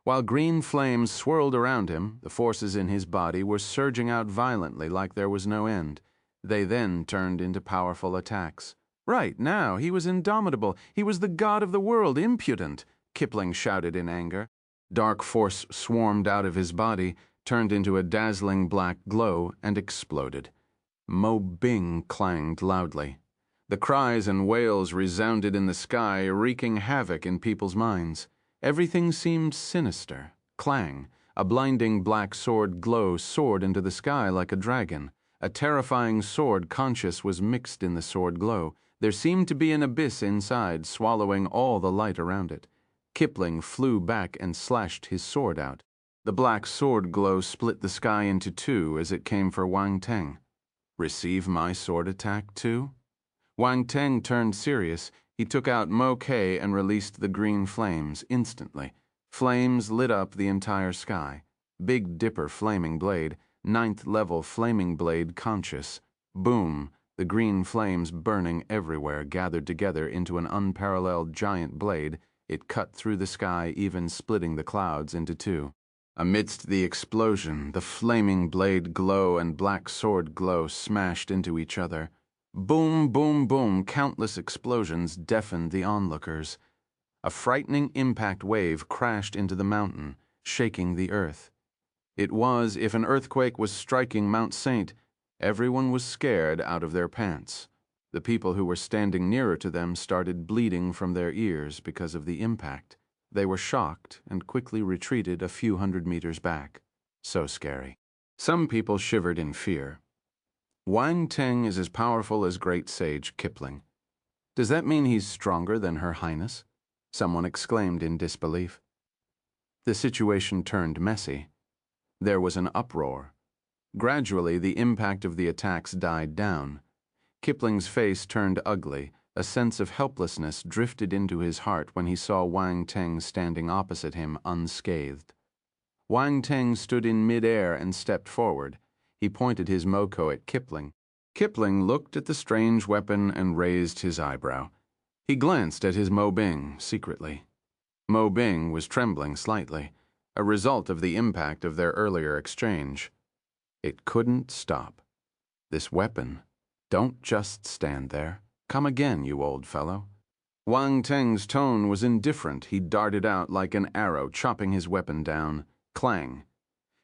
While green flames swirled around him, the forces in his body were surging out violently like there was no end. They then turned into powerful attacks. Right, now, he was indomitable. He was the god of the world, impudent, Kipling shouted in anger. Dark force swarmed out of his body, turned into a dazzling black glow, and exploded. Mo Bing clanged loudly. The cries and wails resounded in the sky, wreaking havoc in people's minds. Everything seemed sinister. Clang. A blinding black sword glow soared into the sky like a dragon. A terrifying sword conscious was mixed in the sword glow. There seemed to be an abyss inside, swallowing all the light around it. Kipling flew back and slashed his sword out. The black sword glow split the sky into two as it came for Wang Teng. Receive my sword attack too? Wang Teng turned serious. He took out Mo Kei and released the green flames instantly. Flames lit up the entire sky. Big Dipper flaming blade, 9th level flaming blade conscious. Boom, the green flames burning everywhere gathered together into an unparalleled giant blade. It cut through the sky, even splitting the clouds into two. Amidst the explosion, the flaming blade glow and black sword glow smashed into each other. Boom, boom, boom, countless explosions deafened the onlookers. A frightening impact wave crashed into the mountain, shaking the earth. It was, if an earthquake was striking Mount Saint, everyone was scared out of their pants. The people who were standing nearer to them started bleeding from their ears because of the impact. They were shocked and quickly retreated a few hundred meters back. So scary. Some people shivered in fear. Wang Teng is as powerful as Great Sage Kipling. Does that mean he's stronger than Her Highness? Someone exclaimed in disbelief. The situation turned messy. There was an uproar. Gradually, the impact of the attacks died down. Kipling's face turned ugly. A sense of helplessness drifted into his heart when he saw Wang Teng standing opposite him unscathed. Wang Teng stood in midair and stepped forward. He pointed his moko at Kipling. Kipling looked at the strange weapon and raised his eyebrow. He glanced at his Mo Bing secretly. Mo Bing was trembling slightly, a result of the impact of their earlier exchange. It couldn't stop. This weapon. Don't just stand there. Come again, you old fellow. Wang Teng's tone was indifferent. He darted out like an arrow, chopping his weapon down. Clang.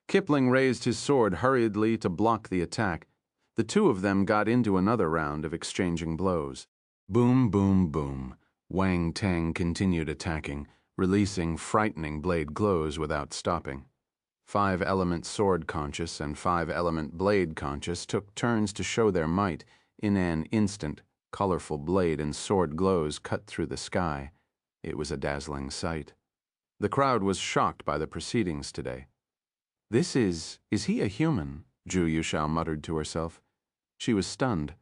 Kipling raised his sword hurriedly to block the attack. The two of them got into another round of exchanging blows. Boom, boom, boom. Wang Teng continued attacking, releasing frightening blade glows without stopping. 5-element sword conscious and 5-element blade conscious took turns to show their might. In an instant, colorful blade and sword glows cut through the sky. It was a dazzling sight. The crowd was shocked by the proceedings today. Is he a human? Zhu Yushao muttered to herself. She was stunned.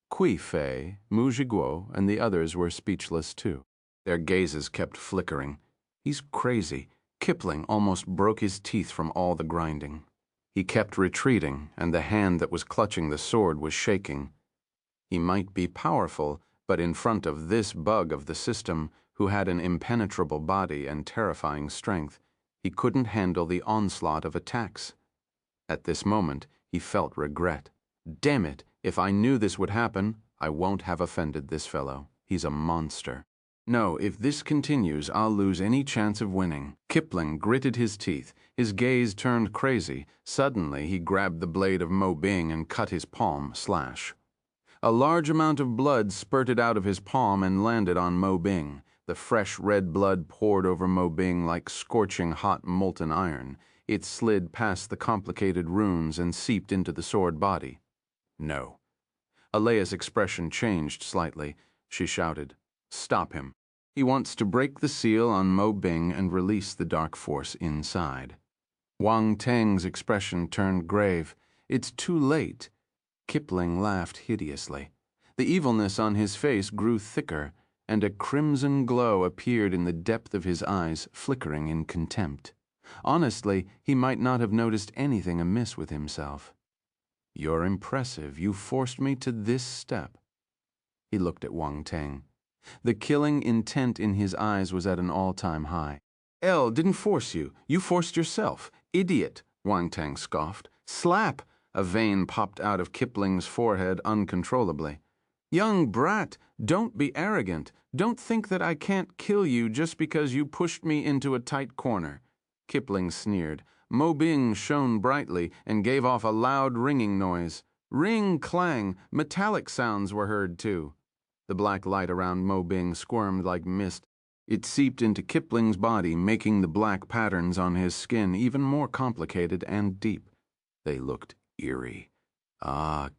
Kui Fei, Mu Zhiguo, and the others were speechless too. Their gazes kept flickering. He's crazy. Kipling almost broke his teeth from all the grinding. He kept retreating, and the hand that was clutching the sword was shaking. He might be powerful, but in front of this bug of the system, who had an impenetrable body and terrifying strength, he couldn't handle the onslaught of attacks. At this moment, he felt regret. Damn it, if I knew this would happen, I won't have offended this fellow. He's a monster. No, if this continues, I'll lose any chance of winning. Kipling gritted his teeth. His gaze turned crazy. Suddenly, he grabbed the blade of Mo Bing and cut his palm slash. A large amount of blood spurted out of his palm and landed on Mo Bing. The fresh red blood poured over Mo Bing like scorching hot molten iron. It slid past the complicated runes and seeped into the sword body. No. Alea's expression changed slightly. She shouted, "Stop him. He wants to break the seal on Mo Bing and release the dark force inside." Wang Teng's expression turned grave. "It's too late." Kipling laughed hideously. The evilness on his face grew thicker, and a crimson glow appeared in the depth of his eyes, flickering in contempt. Honestly, he might not have noticed anything amiss with himself. "You're impressive. You forced me to this step." He looked at Wang Teng. The killing intent in his eyes was at an all-time high. "Elle didn't force you. You forced yourself. Idiot," Wang Teng scoffed. "Slap!" A vein popped out of Kipling's forehead uncontrollably. "Young brat, don't be arrogant. Don't think that I can't kill you just because you pushed me into a tight corner." Kipling sneered. Mo Bing shone brightly and gave off a loud ringing noise. Ring, clang, metallic sounds were heard too. The black light around Mo Bing squirmed like mist. It seeped into Kipling's body, making the black patterns on his skin even more complicated and deep. They looked eerie.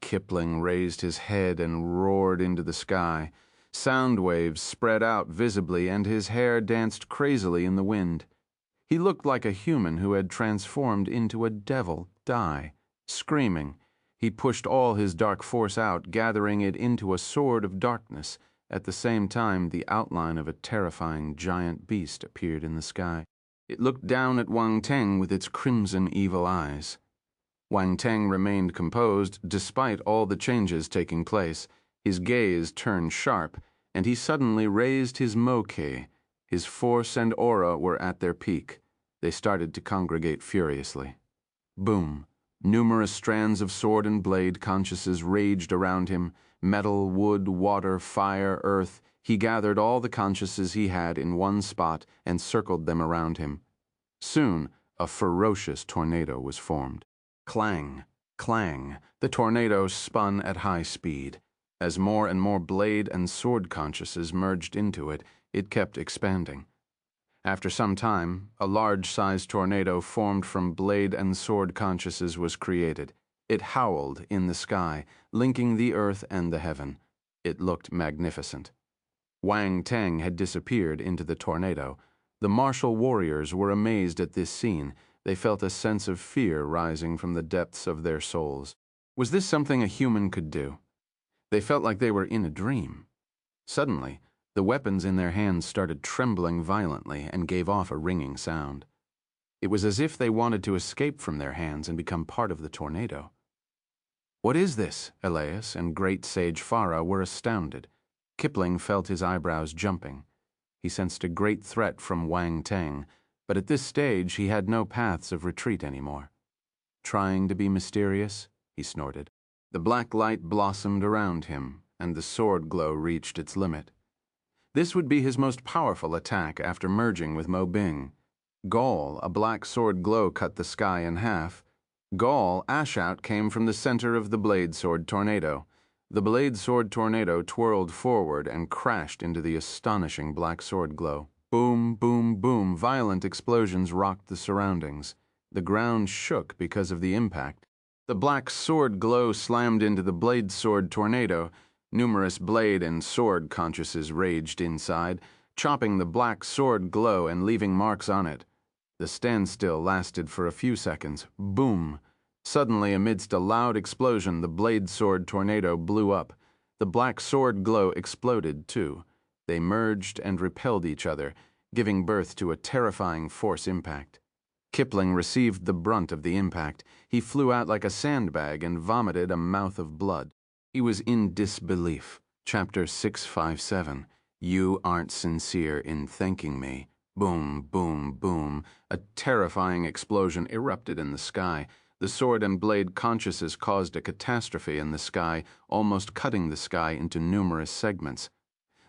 Kipling raised his head and roared into the sky. Sound waves spread out visibly, and his hair danced crazily in the wind. He looked like a human who had transformed into a devil. Die. Screaming, he pushed all his dark force out, gathering it into a sword of darkness. At the same time, the outline of a terrifying giant beast appeared in the sky. It looked down at Wang Teng with its crimson evil eyes. Wang Teng remained composed despite all the changes taking place. His gaze turned sharp, and he suddenly raised his moke. His force and aura were at their peak. They started to congregate furiously. Boom. Numerous strands of sword and blade consciousness raged around him. Metal, wood, water, fire, earth. He gathered all the consciousness he had in one spot and circled them around him. Soon, a ferocious tornado was formed. Clang, clang. The tornado spun at high speed. As more and more blade and sword consciousness merged into it, it kept expanding. After some time, a large-sized tornado formed from blade and sword consciousness was created. It howled in the sky, linking the earth and the heaven. It looked magnificent. Wang Teng had disappeared into the tornado. The martial warriors were amazed at this scene. They felt a sense of fear rising from the depths of their souls. Was this something a human could do? They felt like they were in a dream. Suddenly, the weapons in their hands started trembling violently and gave off a ringing sound. It was as if they wanted to escape from their hands and become part of the tornado. "What is this?" Elias and Great Sage Fara were astounded. Kipling felt his eyebrows jumping. He sensed a great threat from Wang Teng, but at this stage he had no paths of retreat anymore. "Trying to be mysterious?" he snorted. The black light blossomed around him, and the sword glow reached its limit. This would be his most powerful attack after merging with Mo Bing. Gaul, a black sword glow cut the sky in half. Gaul, ash-out, came from the center of the blade sword tornado. The blade sword tornado twirled forward and crashed into the astonishing black sword glow. Boom, boom, boom, violent explosions rocked the surroundings. The ground shook because of the impact. The black sword glow slammed into the blade sword tornado. Numerous blade and sword consciousnesses raged inside, chopping the black sword glow and leaving marks on it. The standstill lasted for a few seconds. Boom! Suddenly, amidst a loud explosion, the blade sword tornado blew up. The black sword glow exploded, too. They merged and repelled each other, giving birth to a terrifying force impact. Kipling received the brunt of the impact. He flew out like a sandbag and vomited a mouth of blood. He was in disbelief. Chapter 657. You aren't sincere in thanking me. Boom, boom, boom. A terrifying explosion erupted in the sky. The sword and blade consciousness caused a catastrophe in the sky, almost cutting the sky into numerous segments.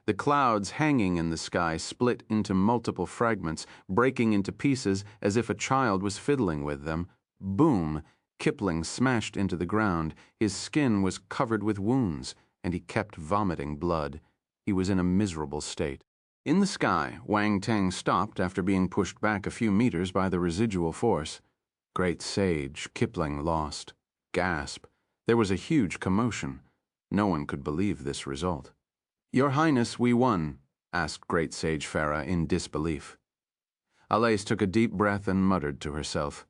The clouds hanging in the sky split into multiple fragments, breaking into pieces as if a child was fiddling with them. Boom! Kipling smashed into the ground. His skin was covered with wounds, and he kept vomiting blood. He was in a miserable state. In the sky, Wang Teng stopped after being pushed back a few meters by the residual force. Great Sage, Kipling lost. Gasp. There was a huge commotion. No one could believe this result. "Your Highness, we won," asked Great Sage Fara in disbelief. Alais took a deep breath and muttered to herself.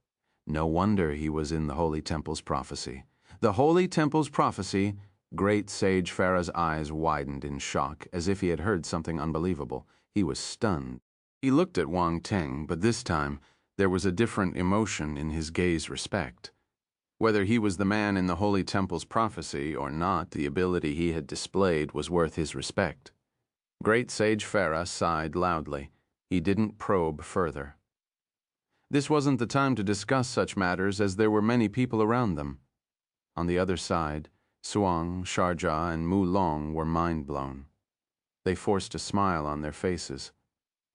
No wonder he was in the Holy Temple's prophecy. The Holy Temple's prophecy? Great Sage Fara's eyes widened in shock, as if he had heard something unbelievable. He was stunned. He looked at Wang Teng, but this time there was a different emotion in his gaze respect. Whether he was the man in the Holy Temple's prophecy or not, the ability he had displayed was worth his respect. Great Sage Fara sighed loudly. He didn't probe further. This wasn't the time to discuss such matters, as there were many people around them. On the other side, Suang, Sharjah, and Mulong were mind-blown. They forced a smile on their faces.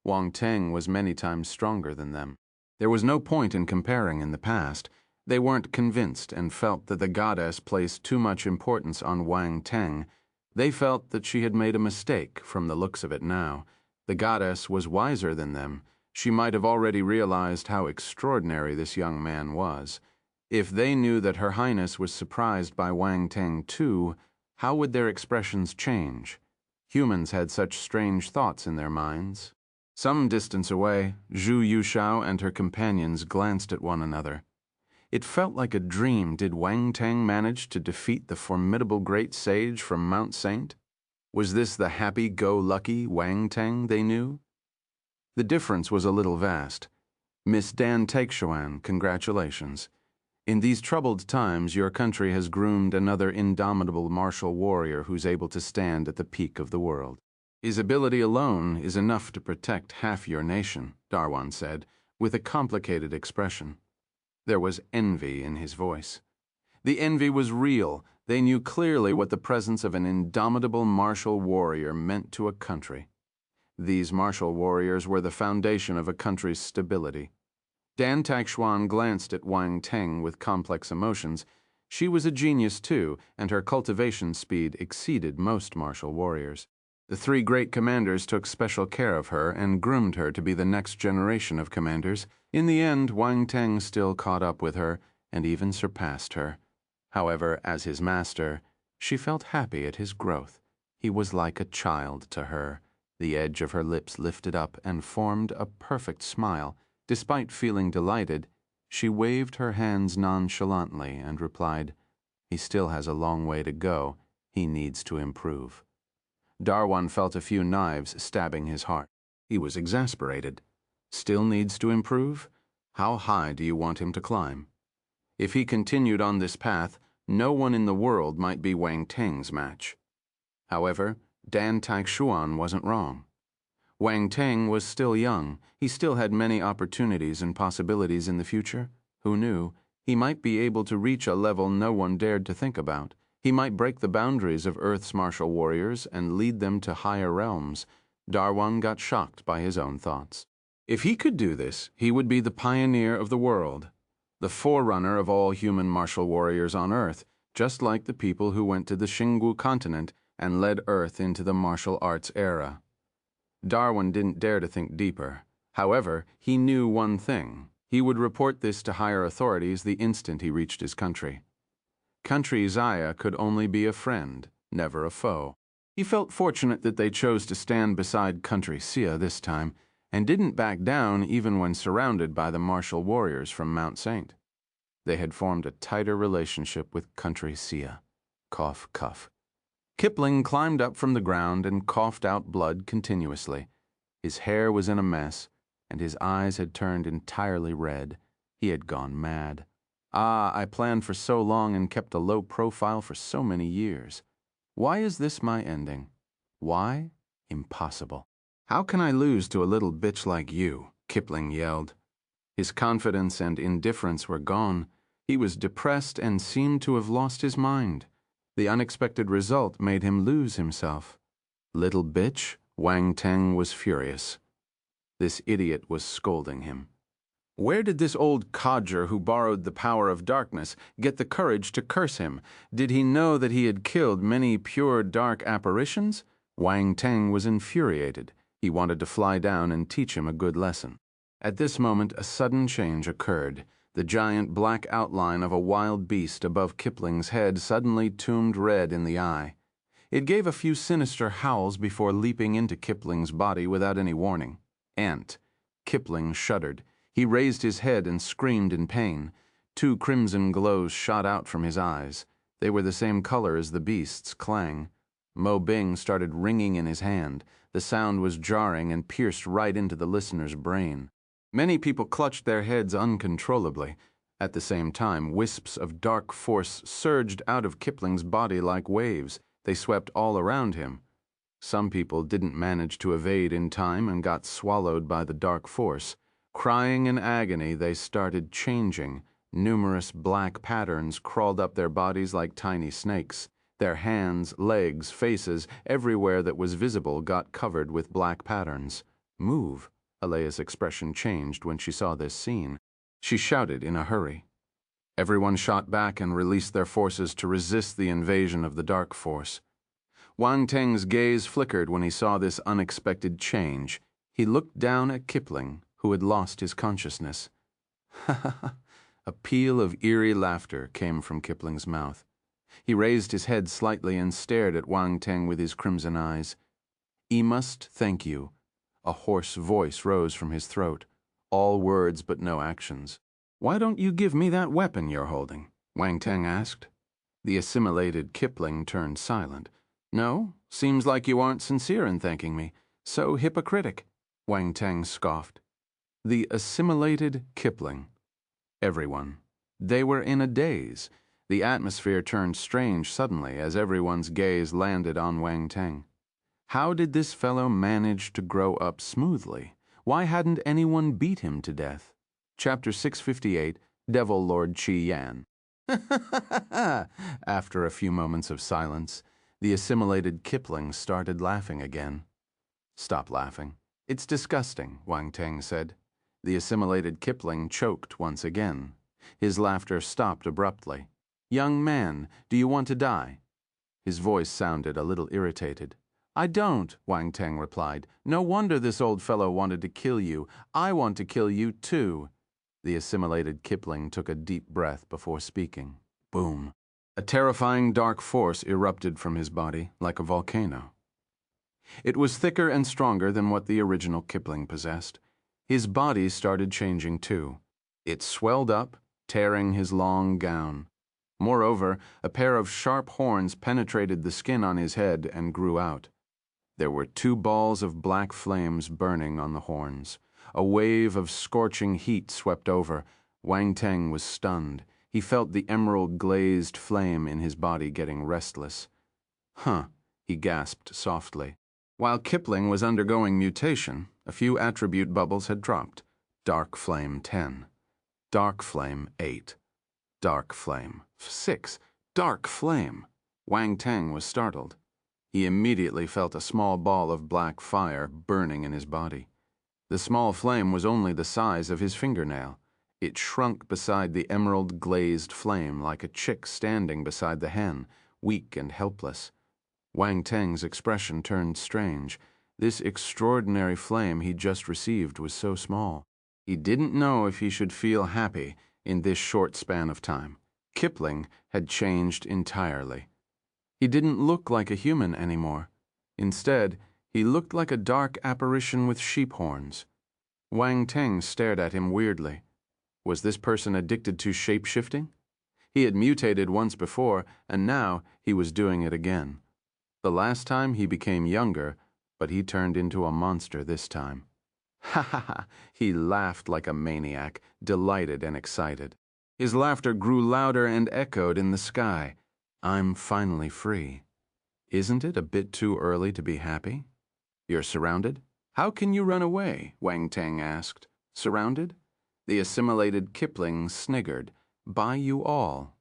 Wang Teng was many times stronger than them. There was no point in comparing in the past. They weren't convinced and felt that the goddess placed too much importance on Wang Teng. They felt that she had made a mistake from the looks of it now. The goddess was wiser than them. She might have already realized how extraordinary this young man was. If they knew that Her Highness was surprised by Wang Teng too, how would their expressions change? Humans had such strange thoughts in their minds. Some distance away, Zhu Yushao and her companions glanced at one another. It felt like a dream. Did Wang Teng manage to defeat the formidable great sage from Mount Saint? Was this the happy-go-lucky Wang Teng they knew? The difference was a little vast. Miss Dan Teixuan, congratulations. In these troubled times, your country has groomed another indomitable martial warrior who's able to stand at the peak of the world. His ability alone is enough to protect half your nation, Darwan said, with a complicated expression. There was envy in his voice. The envy was real. They knew clearly what the presence of an indomitable martial warrior meant to a country. These martial warriors were the foundation of a country's stability. Dan Teixuan glanced at Wang Teng with complex emotions. She was a genius too, and her cultivation speed exceeded most martial warriors. The three great commanders took special care of her and groomed her to be the next generation of commanders. In the end, Wang Teng still caught up with her and even surpassed her. However, as his master, she felt happy at his growth. He was like a child to her. The edge of her lips lifted up and formed a perfect smile. Despite feeling delighted, she waved her hands nonchalantly and replied, "He still has a long way to go. He needs to improve." Darwan felt a few knives stabbing his heart. He was exasperated. Still needs to improve? How high do you want him to climb? If he continued on this path, no one in the world might be Wang Teng's match. However, Dan Taixuan wasn't wrong. Wang Teng was still young. He still had many opportunities and possibilities in the future. Who knew? He might be able to reach a level no one dared to think about. He might break the boundaries of Earth's martial warriors and lead them to higher realms. Darwan got shocked by his own thoughts. If he could do this, he would be the pioneer of the world, the forerunner of all human martial warriors on Earth, just like the people who went to the Xingu continent and led Earth into the martial arts era. Darwan didn't dare to think deeper. However, he knew one thing. He would report this to higher authorities the instant he reached his country. Country Xia could only be a friend, never a foe. He felt fortunate that they chose to stand beside Country Xia this time, and didn't back down even when surrounded by the martial warriors from Mount Saint. They had formed a tighter relationship with Country Xia. Cough, cough. Kipling climbed up from the ground and coughed out blood continuously. His hair was in a mess, and his eyes had turned entirely red. He had gone mad. Ah, I planned for so long and kept a low profile for so many years. Why is this my ending? Why? Impossible. How can I lose to a little bitch like you? Kipling yelled. His confidence and indifference were gone. He was depressed and seemed to have lost his mind. The unexpected result made him lose himself. Little bitch? Wang Teng was furious. This idiot was scolding him. Where did this old codger who borrowed the power of darkness get the courage to curse him? Did he know that he had killed many pure dark apparitions? Wang Teng was infuriated. He wanted to fly down and teach him a good lesson. At this moment, a sudden change occurred. The giant black outline of a wild beast above Kipling's head suddenly tuned red in the eye. It gave a few sinister howls before leaping into Kipling's body without any warning. Ant. Kipling shuddered. He raised his head and screamed in pain. Two crimson glows shot out from his eyes. They were the same color as the beast's clang. Mo Bing started ringing in his hand. The sound was jarring and pierced right into the listener's brain. Many people clutched their heads uncontrollably. At the same time, wisps of dark force surged out of Kipling's body like waves. They swept all around him. Some people didn't manage to evade in time and got swallowed by the dark force. Crying in agony, they started changing. Numerous black patterns crawled up their bodies like tiny snakes. Their hands, legs, faces, everywhere that was visible got covered with black patterns. Move. Alea's expression changed when she saw this scene. She shouted in a hurry. Everyone shot back and released their forces to resist the invasion of the dark force. Wang Teng's gaze flickered when he saw this unexpected change. He looked down at Kipling, who had lost his consciousness. Ha ha ha! A peal of eerie laughter came from Kipling's mouth. He raised his head slightly and stared at Wang Teng with his crimson eyes. "I must thank you." A hoarse voice rose from his throat. All words but no actions. "Why don't you give me that weapon you're holding?" Wang Teng asked. The assimilated Kipling turned silent. "No? Seems like you aren't sincere in thanking me. So hypocritic." Wang Teng scoffed. The assimilated Kipling. Everyone. They were in a daze. The atmosphere turned strange suddenly as everyone's gaze landed on Wang Teng. How did this fellow manage to grow up smoothly? Why hadn't anyone beat him to death? Chapter 658, Devil Lord Qi Yan. After a few moments of silence, the assimilated Kipling started laughing again. "Stop laughing. It's disgusting," Wang Teng said. The assimilated Kipling choked once again. His laughter stopped abruptly. "Young man, do you want to die?" His voice sounded a little irritated. I don't, Wang Teng replied. No wonder this old fellow wanted to kill you. I want to kill you too. The assimilated Kipling took a deep breath before speaking. Boom. A terrifying dark force erupted from his body like a volcano. It was thicker and stronger than what the original Kipling possessed. His body started changing too. It swelled up, tearing his long gown. Moreover, a pair of sharp horns penetrated the skin on his head and grew out. There were 2 balls of black flames burning on the horns. A wave of scorching heat swept over. Wang Teng was stunned. He felt the emerald-glazed flame in his body getting restless. Huh, he gasped softly. While Kipling was undergoing mutation, a few attribute bubbles had dropped. Dark Flame 10. Dark Flame 8. Dark Flame 6. Dark Flame! Wang Teng was startled. He immediately felt a small ball of black fire burning in his body. The small flame was only the size of his fingernail. It shrunk beside the emerald-glazed flame like a chick standing beside the hen, weak and helpless. Wang Teng's expression turned strange. This extraordinary flame he'd just received was so small. He didn't know if he should feel happy in this short span of time. Kipling had changed entirely. He didn't look like a human anymore. Instead, he looked like a dark apparition with sheep horns. Wang Teng stared at him weirdly. Was this person addicted to shape-shifting? He had mutated once before, and now he was doing it again. The last time he became younger, but he turned into a monster this time. Ha ha ha! He laughed like a maniac, delighted and excited. His laughter grew louder and echoed in the sky. I'm finally free. Isn't it a bit too early to be happy? You're surrounded? How can you run away? Wang Teng asked. Surrounded? The assimilated Kipling sniggered. By you all.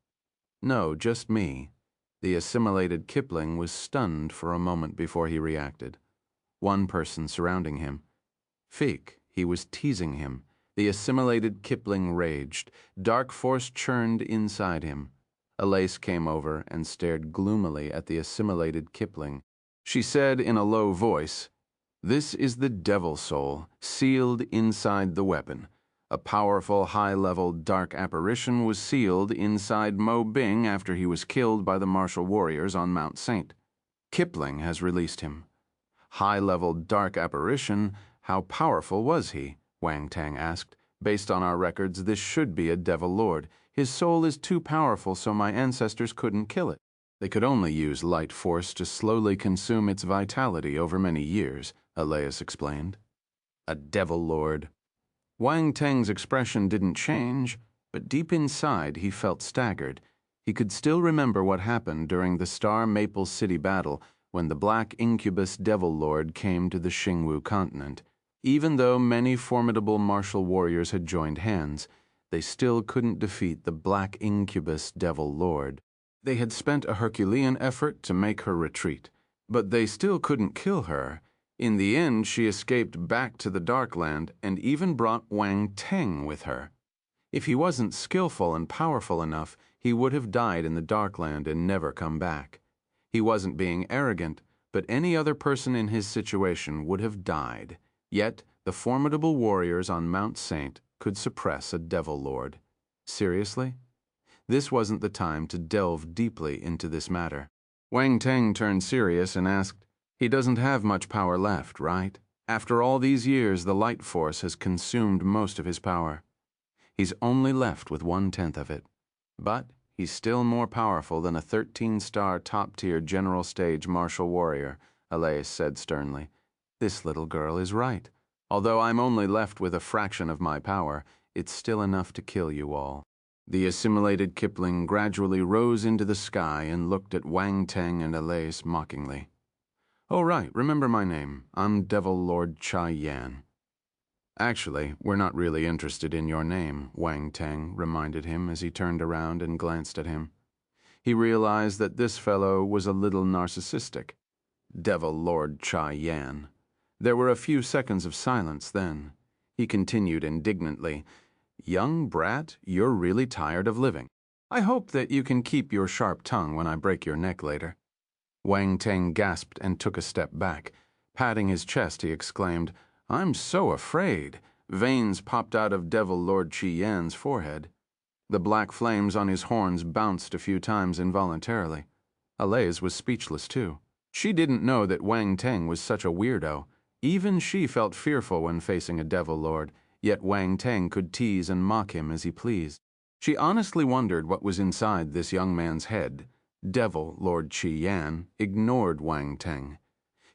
No, just me. The assimilated Kipling was stunned for a moment before he reacted. One person surrounding him. Fake, he was teasing him. The assimilated Kipling raged. Dark force churned inside him. Elise came over and stared gloomily at the assimilated Kipling. She said in a low voice, "This is the devil soul, sealed inside the weapon. A powerful, high-level dark apparition was sealed inside Mo Bing after he was killed by the martial warriors on Mount Saint. Kipling has released him." High-level dark apparition, how powerful was he? Wang Teng asked. Based on our records, this should be a devil lord. His soul is too powerful, so my ancestors couldn't kill it. They could only use light force to slowly consume its vitality over many years, Elias explained. A devil lord. Wang Teng's expression didn't change, but deep inside he felt staggered. He could still remember what happened during the Star Maple City battle when the Black Incubus Devil Lord came to the Xingwu continent. Even though many formidable martial warriors had joined hands, they still couldn't defeat the Black Incubus Devil Lord. They had spent a Herculean effort to make her retreat, but they still couldn't kill her. In the end, she escaped back to the Darkland and even brought Wang Teng with her. If he wasn't skillful and powerful enough, he would have died in the Darkland and never come back. He wasn't being arrogant, but any other person in his situation would have died. Yet, the formidable warriors on Mount Saint could suppress a devil lord. Seriously? This wasn't the time to delve deeply into this matter. Wang Teng turned serious and asked, "He doesn't have much power left, right? After all these years, the light force has consumed most of his power. He's only left with 1/10 of it. But he's still more powerful than a 13-star top-tier general stage martial warrior," Elias said sternly. "This little girl is right. Although I'm only left with a fraction of my power, it's still enough to kill you all." The assimilated Kipling gradually rose into the sky and looked at Wang Teng and Elias mockingly. "Oh, right, remember my name. I'm Devil Lord Chai Yan." "Actually, we're not really interested in your name," Wang Teng reminded him as he turned around and glanced at him. He realized that this fellow was a little narcissistic. Devil Lord Chai Yan. There were a few seconds of silence then. He continued indignantly, "Young brat, you're really tired of living. I hope that you can keep your sharp tongue when I break your neck later." Wang Teng gasped and took a step back. Patting his chest, he exclaimed, "I'm so afraid." Veins popped out of Devil Lord Chi Yan's forehead. The black flames on his horns bounced a few times involuntarily. Alais was speechless too. She didn't know that Wang Teng was such a weirdo. Even she felt fearful when facing a Devil Lord, yet Wang Teng could tease and mock him as he pleased. She honestly wondered what was inside this young man's head. Devil Lord Chi Yan ignored Wang Teng.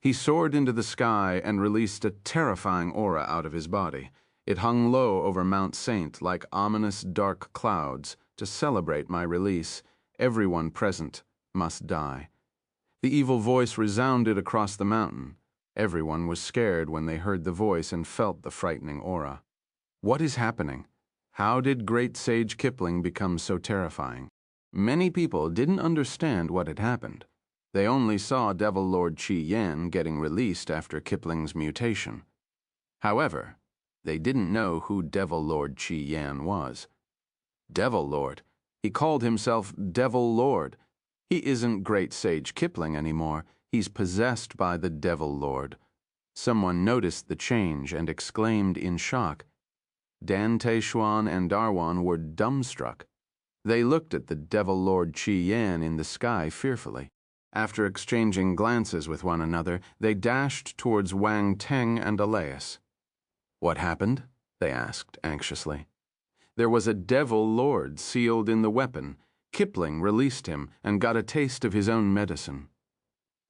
He soared into the sky and released a terrifying aura out of his body. It hung low over Mount Saint like ominous dark clouds. To celebrate my release, everyone present must die. The evil voice resounded across the mountain. Everyone was scared when they heard the voice and felt the frightening aura. What is happening? How did Great Sage Kipling become so terrifying? Many people didn't understand what had happened. They only saw Devil Lord Chi Yan getting released after Kipling's mutation. However, they didn't know who Devil Lord Chi Yan was. Devil Lord. He called himself Devil Lord. He isn't Great Sage Kipling anymore. He's possessed by the Devil Lord. Someone noticed the change and exclaimed in shock. Dan Teishuan and Darwan were dumbstruck. They looked at the Devil Lord Chi Yan in the sky fearfully. After exchanging glances with one another, they dashed towards Wang Teng and Alais. "What happened?" they asked anxiously. "There was a Devil Lord sealed in the weapon. Kipling released him and got a taste of his own medicine."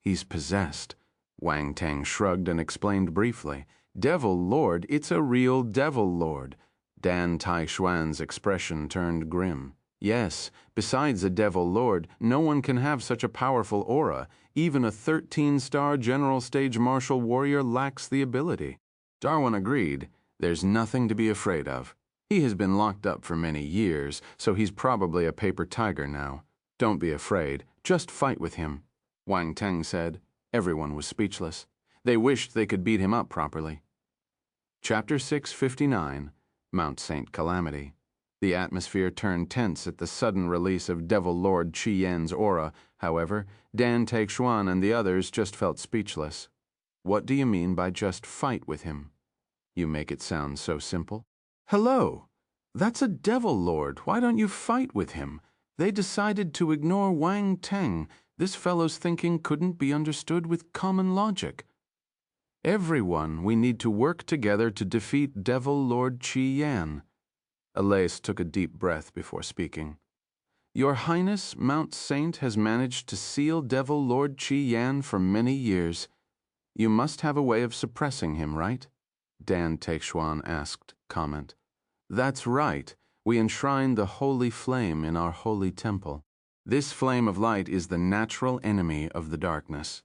"He's possessed." Wang Teng shrugged and explained briefly. "Devil Lord, it's a real Devil Lord." Dan Taishuan's expression turned grim. "Yes, besides a Devil Lord, no one can have such a powerful aura. Even a 13-star General Stage Martial Warrior lacks the ability." Darwin agreed. "There's nothing to be afraid of. He has been locked up for many years, so he's probably a paper tiger now. Don't be afraid. Just fight with him," Wang Teng said. Everyone was speechless. They wished they could beat him up properly. Chapter 659, Mount Saint Calamity. The atmosphere turned tense at the sudden release of Devil Lord Chi Yan's aura. However, Dan Teixuan and the others just felt speechless. "What do you mean by just fight with him? You make it sound so simple." "Hello! That's a Devil Lord. Why don't you fight with him?" They decided to ignore Wang Teng. This fellow's thinking couldn't be understood with common logic. "Everyone, we need to work together to defeat Devil Lord Chi Yan." Alais took a deep breath before speaking. "Your Highness, Mount Saint has managed to seal Devil Lord Chi Yan for many years. You must have a way of suppressing him, right?" Dan Teixuan asked, comment. "That's right. We enshrine the holy flame in our holy temple. This flame of light is the natural enemy of the darkness.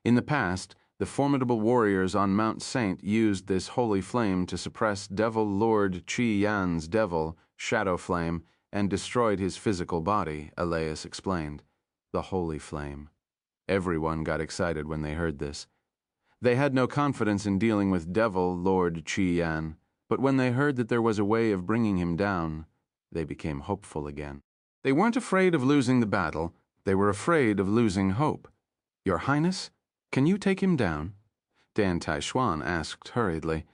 In the past, the formidable warriors on Mount Saint used this holy flame to suppress Devil Lord Chi Yan's devil, Shadow Flame, and destroyed his physical body," Alais explained. The holy flame. Everyone got excited when they heard this. They had no confidence in dealing with Devil Lord Chi Yan, but when they heard that there was a way of bringing him down, they became hopeful again. They weren't afraid of losing the battle, they were afraid of losing hope. "Your Highness, can you take him down?" Dan Taishuan asked hurriedly.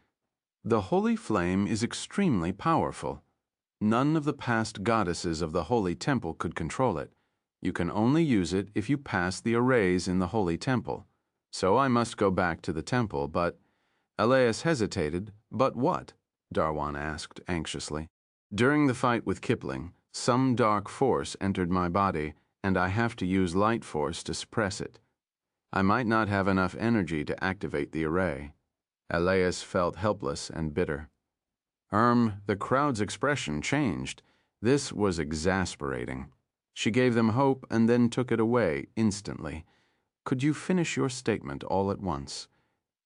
"The holy flame is extremely powerful. None of the past goddesses of the holy temple could control it. You can only use it if you pass the arrays in the holy temple. So I must go back to the temple, but—" Alais hesitated. "But what?" Darwan asked anxiously. "During the fight with Kipling, some dark force entered my body, and I have to use light force to suppress it. I might not have enough energy to activate the array." Alais felt helpless and bitter. The crowd's expression changed. This was exasperating. She gave them hope and then took it away instantly. "Could you finish your statement all at once?"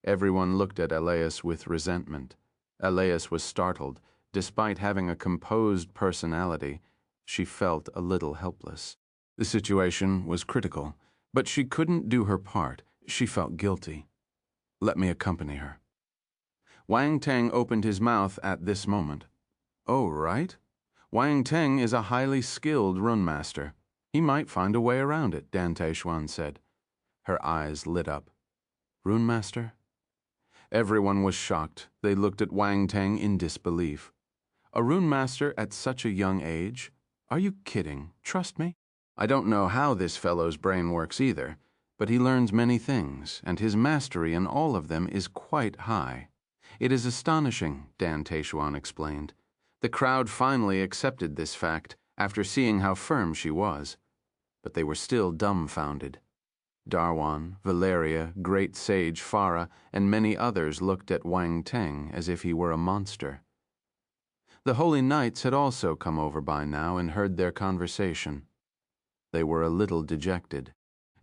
Everyone looked at Alais with resentment. Alais was startled. Despite having a composed personality, she felt a little helpless. The situation was critical, but she couldn't do her part. She felt guilty. "Let me accompany her." Wang Teng opened his mouth at this moment. "Oh, right. Wang Teng is a highly skilled rune master. He might find a way around it," Dan Teishuan said. Her eyes lit up. Rune Master? Everyone was shocked. They looked at Wang Teng in disbelief. A Rune Master at such a young age? Are you kidding? Trust me. I don't know how this fellow's brain works either, but he learns many things, and his mastery in all of them is quite high. It is astonishing, Dan Teishuan explained. The crowd finally accepted this fact after seeing how firm she was, but they were still dumbfounded. Darwan, Valeria, Great Sage Fara, and many others looked at Wang Teng as if he were a monster. The Holy Knights had also come over by now and heard their conversation. They were a little dejected.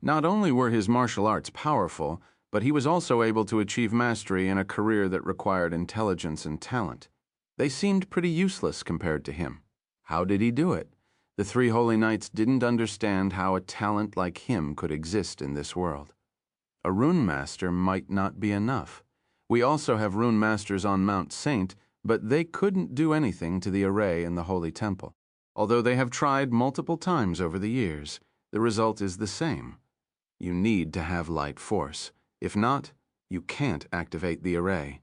Not only were his martial arts powerful, but he was also able to achieve mastery in a career that required intelligence and talent. They seemed pretty useless compared to him. How did he do it? The three Holy Knights didn't understand how a talent like him could exist in this world. A Rune Master might not be enough. We also have Rune Masters on Mount Saint, but they couldn't do anything to the array in the Holy Temple. Although they have tried multiple times over the years, the result is the same. You need to have light force. If not, you can't activate the array.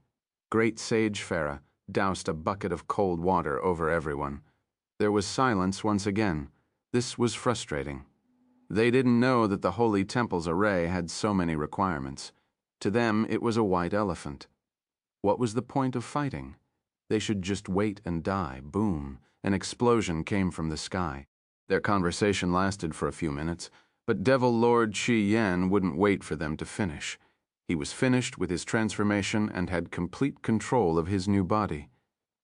Great Sage Fara doused a bucket of cold water over everyone. There was silence once again. This was frustrating. They didn't know that the Holy Temple's array had so many requirements. To them, it was a white elephant. What was the point of fighting? They should just wait and die. Boom. An explosion came from the sky. Their conversation lasted for a few minutes, but Devil Lord Qi Yan wouldn't wait for them to finish. He was finished with his transformation and had complete control of his new body.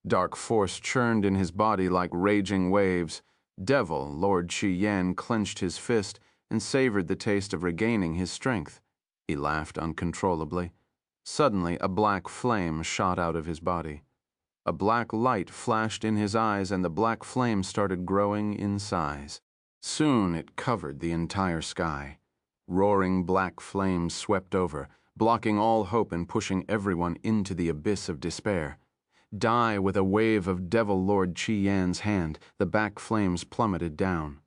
Dark force churned in his body like raging waves. Devil Lord Qi Yan clenched his fist and savored the taste of regaining his strength. He laughed uncontrollably. Suddenly, a black flame shot out of his body. A black light flashed in his eyes, and the black flame started growing in size. Soon it covered the entire sky. Roaring black flames swept over, blocking all hope and pushing everyone into the abyss of despair. Die with a wave of Devil Lord Qi Yan's hand, the back flames plummeted down.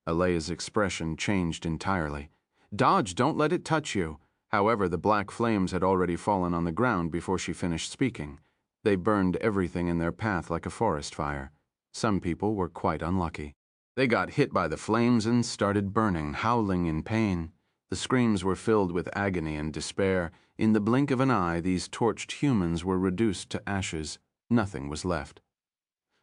Alea's expression changed entirely. Dodge, don't let it touch you. However, the black flames had already fallen on the ground before she finished speaking. They burned everything in their path like a forest fire. Some people were quite unlucky. They got hit by the flames and started burning, howling in pain. The screams were filled with agony and despair. In the blink of an eye, these torched humans were reduced to ashes. Nothing was left.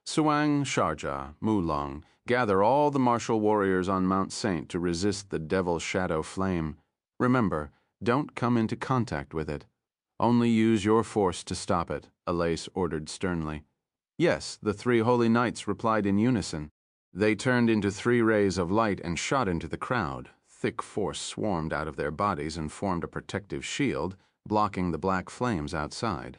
Suang, Sharjah, Mulong, gather all the martial warriors on Mount Saint to resist the Devil's shadow flame. Remember, don't come into contact with it. Only use your force to stop it, Alais ordered sternly. Yes, the three Holy Knights replied in unison. They turned into 3 rays of light and shot into the crowd. Thick force swarmed out of their bodies and formed a protective shield, blocking the black flames outside.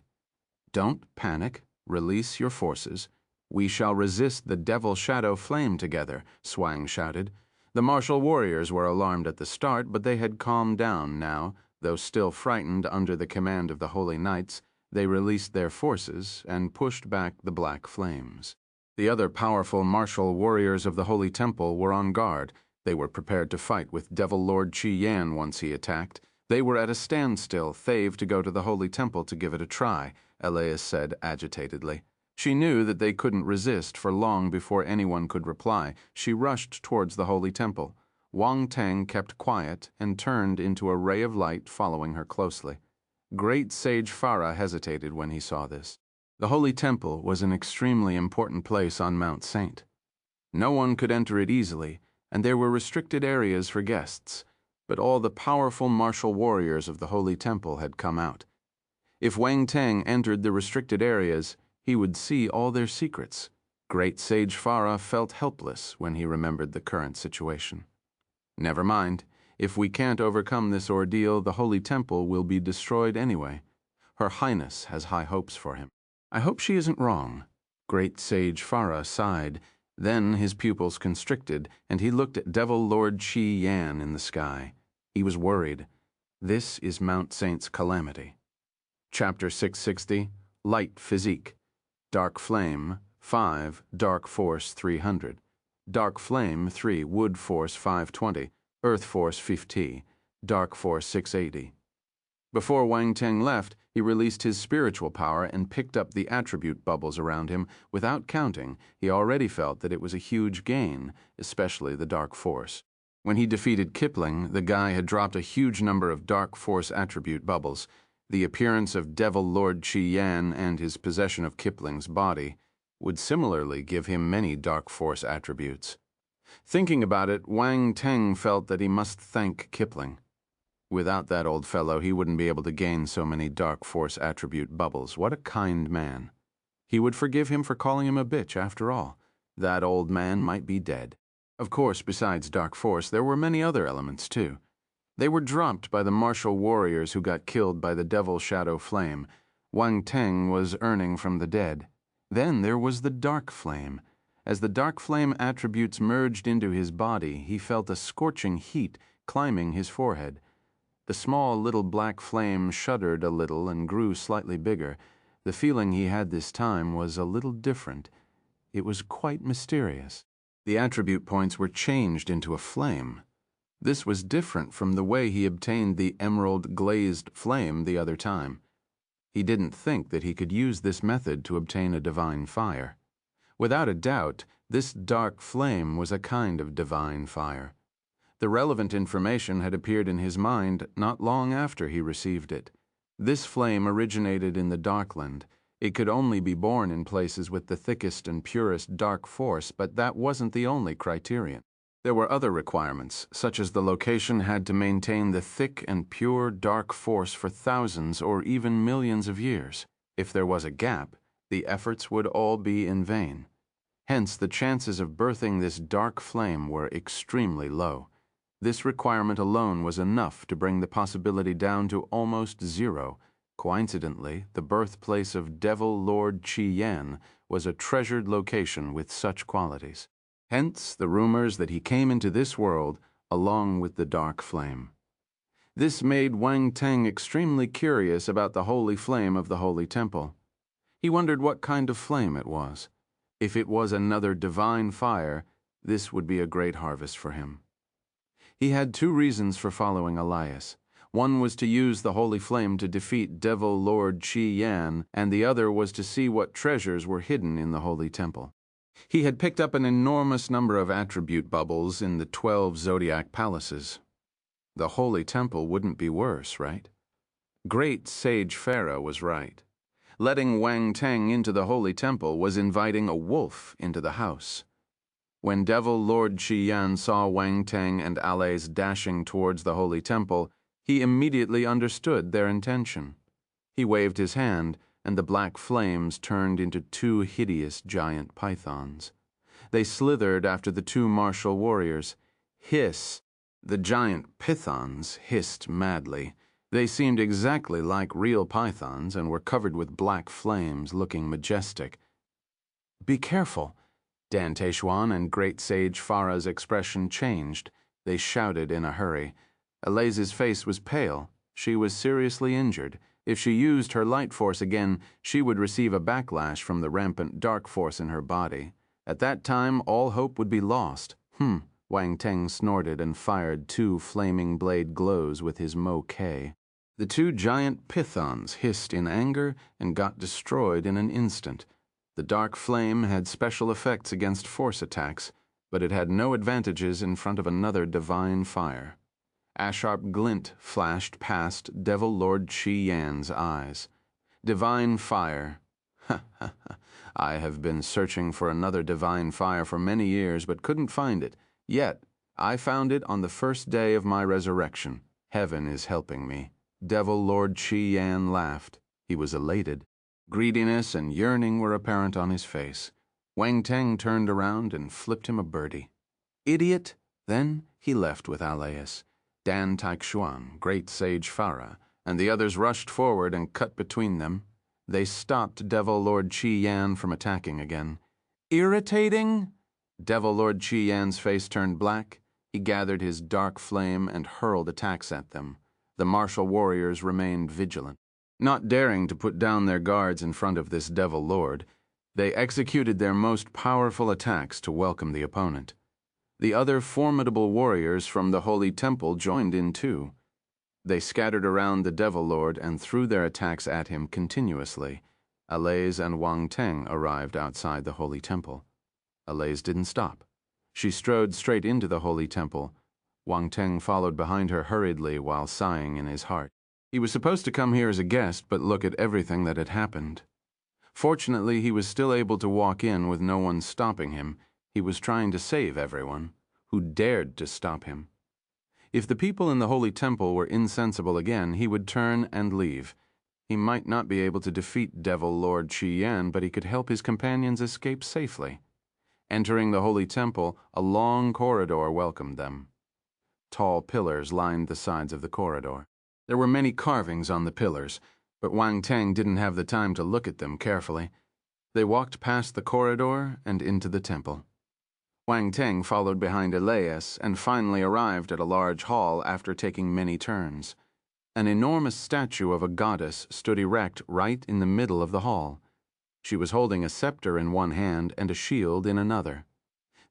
Don't panic. Release your forces. We shall resist the Devil Shadow Flame together, Swang shouted. The martial warriors were alarmed at the start, but they had calmed down now. Though still frightened under the command of the Holy Knights, they released their forces and pushed back the black flames. The other powerful martial warriors of the Holy Temple were on guard. They were prepared to fight with Devil Lord Qi Yan once he attacked. They were at a standstill, thave to go to the Holy Temple to give it a try, Elias said agitatedly. She knew that they couldn't resist, for long before anyone could reply, she rushed towards the Holy Temple. Wang Teng kept quiet and turned into a ray of light following her closely. Great Sage Fara hesitated when he saw this. The Holy Temple was an extremely important place on Mount Saint. No one could enter it easily, and there were restricted areas for guests, but all the powerful martial warriors of the Holy Temple had come out. If Wang Teng entered the restricted areas, he would see all their secrets. Great Sage Fara felt helpless when he remembered the current situation. Never mind. If we can't overcome this ordeal, the Holy Temple will be destroyed anyway. Her Highness has high hopes for him. I hope she isn't wrong. Great Sage Fara sighed. Then his pupils constricted, and he looked at Devil Lord Qi Yan in the sky. He was worried. This is Mount Saint's calamity. Chapter 660, Light Physique. Dark Flame, 5, Dark Force 300. Dark Flame, 3, Wood Force 520, Earth Force 50, Dark Force 680. Before Wang Teng left, he released his spiritual power and picked up the attribute bubbles around him. Without counting, he already felt that it was a huge gain, especially the Dark Force. When he defeated Kipling, the guy had dropped a huge number of Dark Force attribute bubbles. The appearance of Devil Lord Qian and his possession of Kipling's body would similarly give him many Dark Force attributes. Thinking about it, Wang Teng felt that he must thank Kipling. Without that old fellow, he wouldn't be able to gain so many Dark Force attribute bubbles. What a kind man. He would forgive him for calling him a bitch, after all. That old man might be dead. Of course, besides Dark Force, there were many other elements, too. They were dropped by the martial warriors who got killed by the Devil Shadow Flame. Wang Teng was earning from the dead. Then there was the Dark Flame. As the Dark Flame attributes merged into his body, he felt a scorching heat climbing his forehead. The small little black flame shuddered a little and grew slightly bigger. The feeling he had this time was a little different. It was quite mysterious. The attribute points were changed into a flame. This was different from the way he obtained the emerald glazed flame the other time. He didn't think that he could use this method to obtain a divine fire. Without a doubt, this dark flame was a kind of divine fire. The relevant information had appeared in his mind not long after he received it. This flame originated in the Darkland. It could only be born in places with the thickest and purest dark force, but that wasn't the only criterion. There were other requirements, such as the location had to maintain the thick and pure dark force for thousands or even millions of years. If there was a gap, the efforts would all be in vain. Hence, the chances of birthing this dark flame were extremely low. This requirement alone was enough to bring the possibility down to almost zero. Coincidentally, the birthplace of Devil Lord Qian was a treasured location with such qualities. Hence, the rumors that he came into this world along with the dark flame. This made Wang Teng extremely curious about the holy flame of the holy temple. He wondered what kind of flame it was. If it was another divine fire, this would be a great harvest for him. He had two reasons for following Elias. One was to use the holy flame to defeat Devil Lord Qian, and the other was to see what treasures were hidden in the holy temple. He had picked up an enormous number of attribute bubbles in the 12 zodiac palaces. The holy temple wouldn't be worse, right? Great Sage Fara was right. Letting Wang Teng into the holy temple was inviting a wolf into the house. When Devil Lord Qian saw Wang Teng and allies dashing towards the holy temple, he immediately understood their intention. He waved his hand, and the black flames turned into two hideous giant pythons. They slithered after the two martial warriors. Hiss! The giant pythons hissed madly. They seemed exactly like real pythons and were covered with black flames, looking majestic. "Be careful!" Dan Teishuan and Great Sage Fara's expression changed. They shouted in a hurry. Alaise's face was pale. She was seriously injured. If she used her light force again, she would receive a backlash from the rampant dark force in her body. At that time, all hope would be lost. Wang Teng snorted and fired two flaming blade glows with his Mo K. The two giant pythons hissed in anger and got destroyed in an instant. The dark flame had special effects against force attacks, but it had no advantages in front of another divine fire. A sharp glint flashed past Devil Lord Qian's eyes. Divine fire. I have been searching for another divine fire for many years, but couldn't find it. Yet, I found it on the first day of my resurrection. Heaven is helping me. Devil Lord Qian laughed. He was elated. Greediness and yearning were apparent on his face. Wang Teng turned around and flipped him a birdie. Idiot! Then he left with Alias. Dan Taixuan, Great Sage Fara, and the others rushed forward and cut between them. They stopped Devil Lord Qian from attacking again. Irritating? Devil Lord Qian's face turned black. He gathered his dark flame and hurled attacks at them. The martial warriors remained vigilant. Not daring to put down their guards in front of this Devil Lord, they executed their most powerful attacks to welcome the opponent. The other formidable warriors from the Holy Temple joined in too. They scattered around the Devil Lord and threw their attacks at him continuously. Alaise and Wang Teng arrived outside the Holy Temple. Alaise didn't stop. She strode straight into the Holy Temple. Wang Teng followed behind her hurriedly while sighing in his heart. He was supposed to come here as a guest, but look at everything that had happened. Fortunately, he was still able to walk in with no one stopping him. He was trying to save everyone. Who dared to stop him? If the people in the Holy Temple were insensible again, he would turn and leave. He might not be able to defeat Devil Lord Qian, but he could help his companions escape safely. Entering the Holy Temple, a long corridor welcomed them. Tall pillars lined the sides of the corridor. There were many carvings on the pillars, but Wang Teng didn't have the time to look at them carefully. They walked past the corridor and into the temple. Wang Teng followed behind Elias and finally arrived at a large hall after taking many turns. An enormous statue of a goddess stood erect right in the middle of the hall. She was holding a scepter in one hand and a shield in another.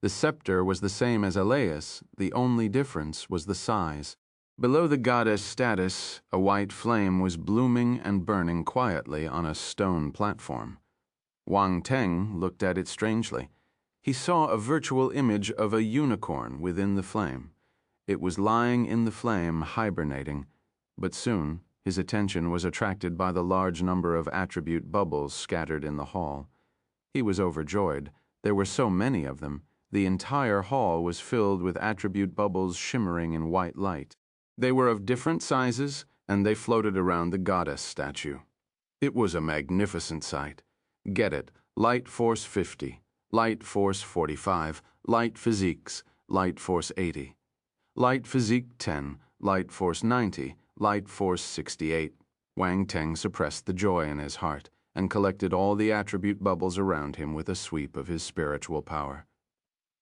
The scepter was the same as Elias, the only difference was the size. Below the goddess status, a white flame was blooming and burning quietly on a stone platform. Wang Teng looked at it strangely. He saw a virtual image of a unicorn within the flame. It was lying in the flame, hibernating, but soon his attention was attracted by the large number of attribute bubbles scattered in the hall. He was overjoyed. There were so many of them. The entire hall was filled with attribute bubbles shimmering in white light. They were of different sizes, and they floated around the goddess statue. It was a magnificent sight. Get it, light force 50. Light force 45, light physiques, light force 80. Light physique 10, light force 90, light force 68. Wang Teng suppressed the joy in his heart and collected all the attribute bubbles around him with a sweep of his spiritual power.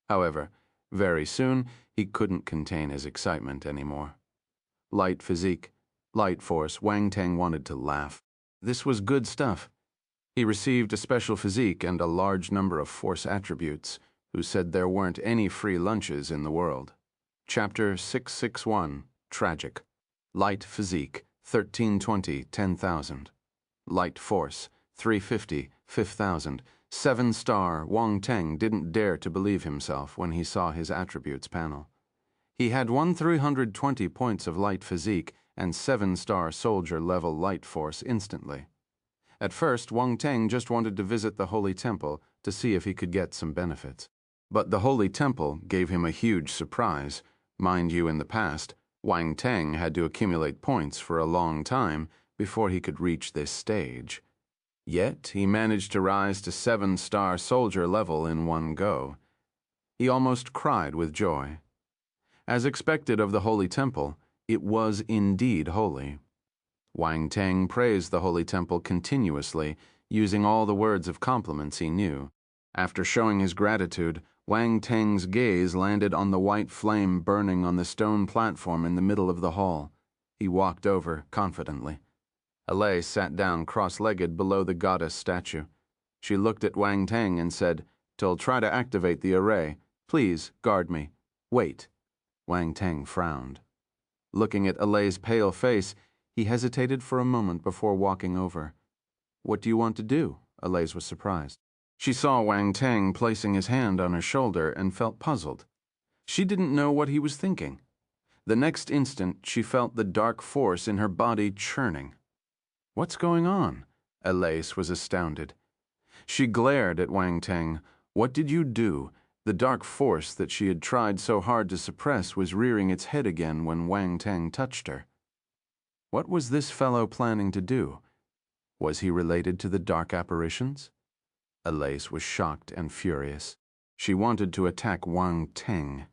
However, very soon he couldn't contain his excitement anymore. Light physique, light force, Wang Teng wanted to laugh. This was good stuff. He received a special physique and a large number of force attributes, who said there weren't any free lunches in the world. Chapter 661, Tragic. Light physique, 1320, 10,000. Light force, 350, 5,000. 7-star, Wang Teng didn't dare to believe himself when he saw his attributes panel. He had 1,320 points of light physique and 7-star soldier level light force instantly. At first, Wang Teng just wanted to visit the Holy Temple to see if he could get some benefits. But the Holy Temple gave him a huge surprise. Mind you, in the past, Wang Teng had to accumulate points for a long time before he could reach this stage. Yet, he managed to rise to 7-star soldier level in one go. He almost cried with joy. As expected of the Holy Temple, it was indeed holy. Wang Teng praised the Holy Temple continuously, using all the words of compliments he knew. After showing his gratitude, Wang Teng's gaze landed on the white flame burning on the stone platform in the middle of the hall. He walked over confidently. Alei sat down cross-legged below the goddess statue. She looked at Wang Teng and said, "Till try to activate the array. Please, guard me. Wait." Wang Teng frowned. Looking at Alei's pale face, he hesitated for a moment before walking over. "What do you want to do?" Alei was surprised. She saw Wang Teng placing his hand on her shoulder and felt puzzled. She didn't know what he was thinking. The next instant, she felt the dark force in her body churning. "What's going on?" Alei was astounded. She glared at Wang Teng. What did you do? The dark force that she had tried so hard to suppress was rearing its head again when Wang Teng touched her. What was this fellow planning to do? Was he related to the dark apparitions? Alei was shocked and furious. She wanted to attack Wang Teng.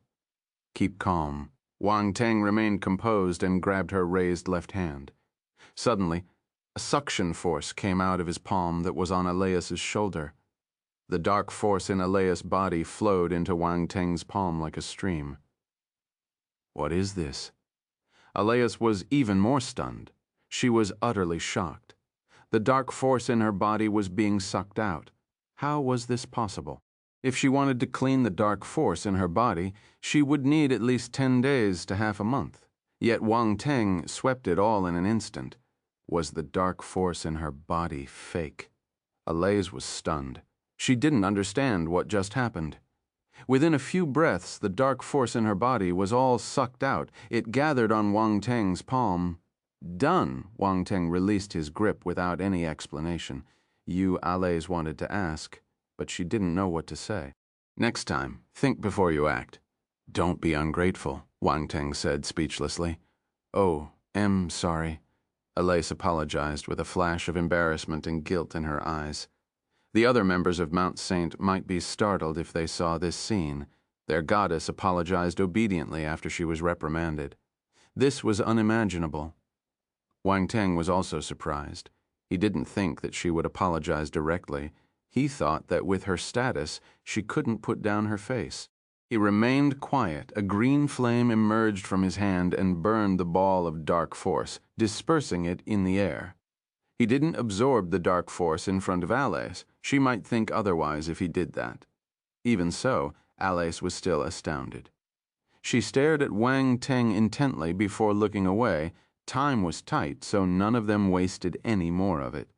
"Keep calm." Wang Teng remained composed and grabbed her raised left hand. Suddenly, a suction force came out of his palm that was on Aleis's shoulder. The dark force in Aleis's body flowed into Wang Teng's palm like a stream. What is this? Aleis was even more stunned. She was utterly shocked. The dark force in her body was being sucked out. How was this possible? If she wanted to clean the dark force in her body, she would need at least 10 days to half a month. Yet Wang Teng swept it all in an instant. Was the dark force in her body fake? Alaise was stunned. She didn't understand what just happened. Within a few breaths, the dark force in her body was all sucked out. It gathered on Wang Teng's palm. Done. Wang Teng released his grip without any explanation. Alaise wanted to ask, but she didn't know what to say. Next time, think before you act. Don't be ungrateful, Wang Teng said speechlessly. Oh, sorry. Alaise apologized with a flash of embarrassment and guilt in her eyes. The other members of Mount Saint might be startled if they saw this scene. Their goddess apologized obediently after she was reprimanded. This was unimaginable. Wang Teng was also surprised. He didn't think that she would apologize directly. He thought that with her status, she couldn't put down her face. He remained quiet. A green flame emerged from his hand and burned the ball of dark force, dispersing it in the air. He didn't absorb the dark force in front of Alaise. She might think otherwise if he did that. Even so, Alaise was still astounded. She stared at Wang Teng intently before looking away. Time was tight, so none of them wasted any more of it.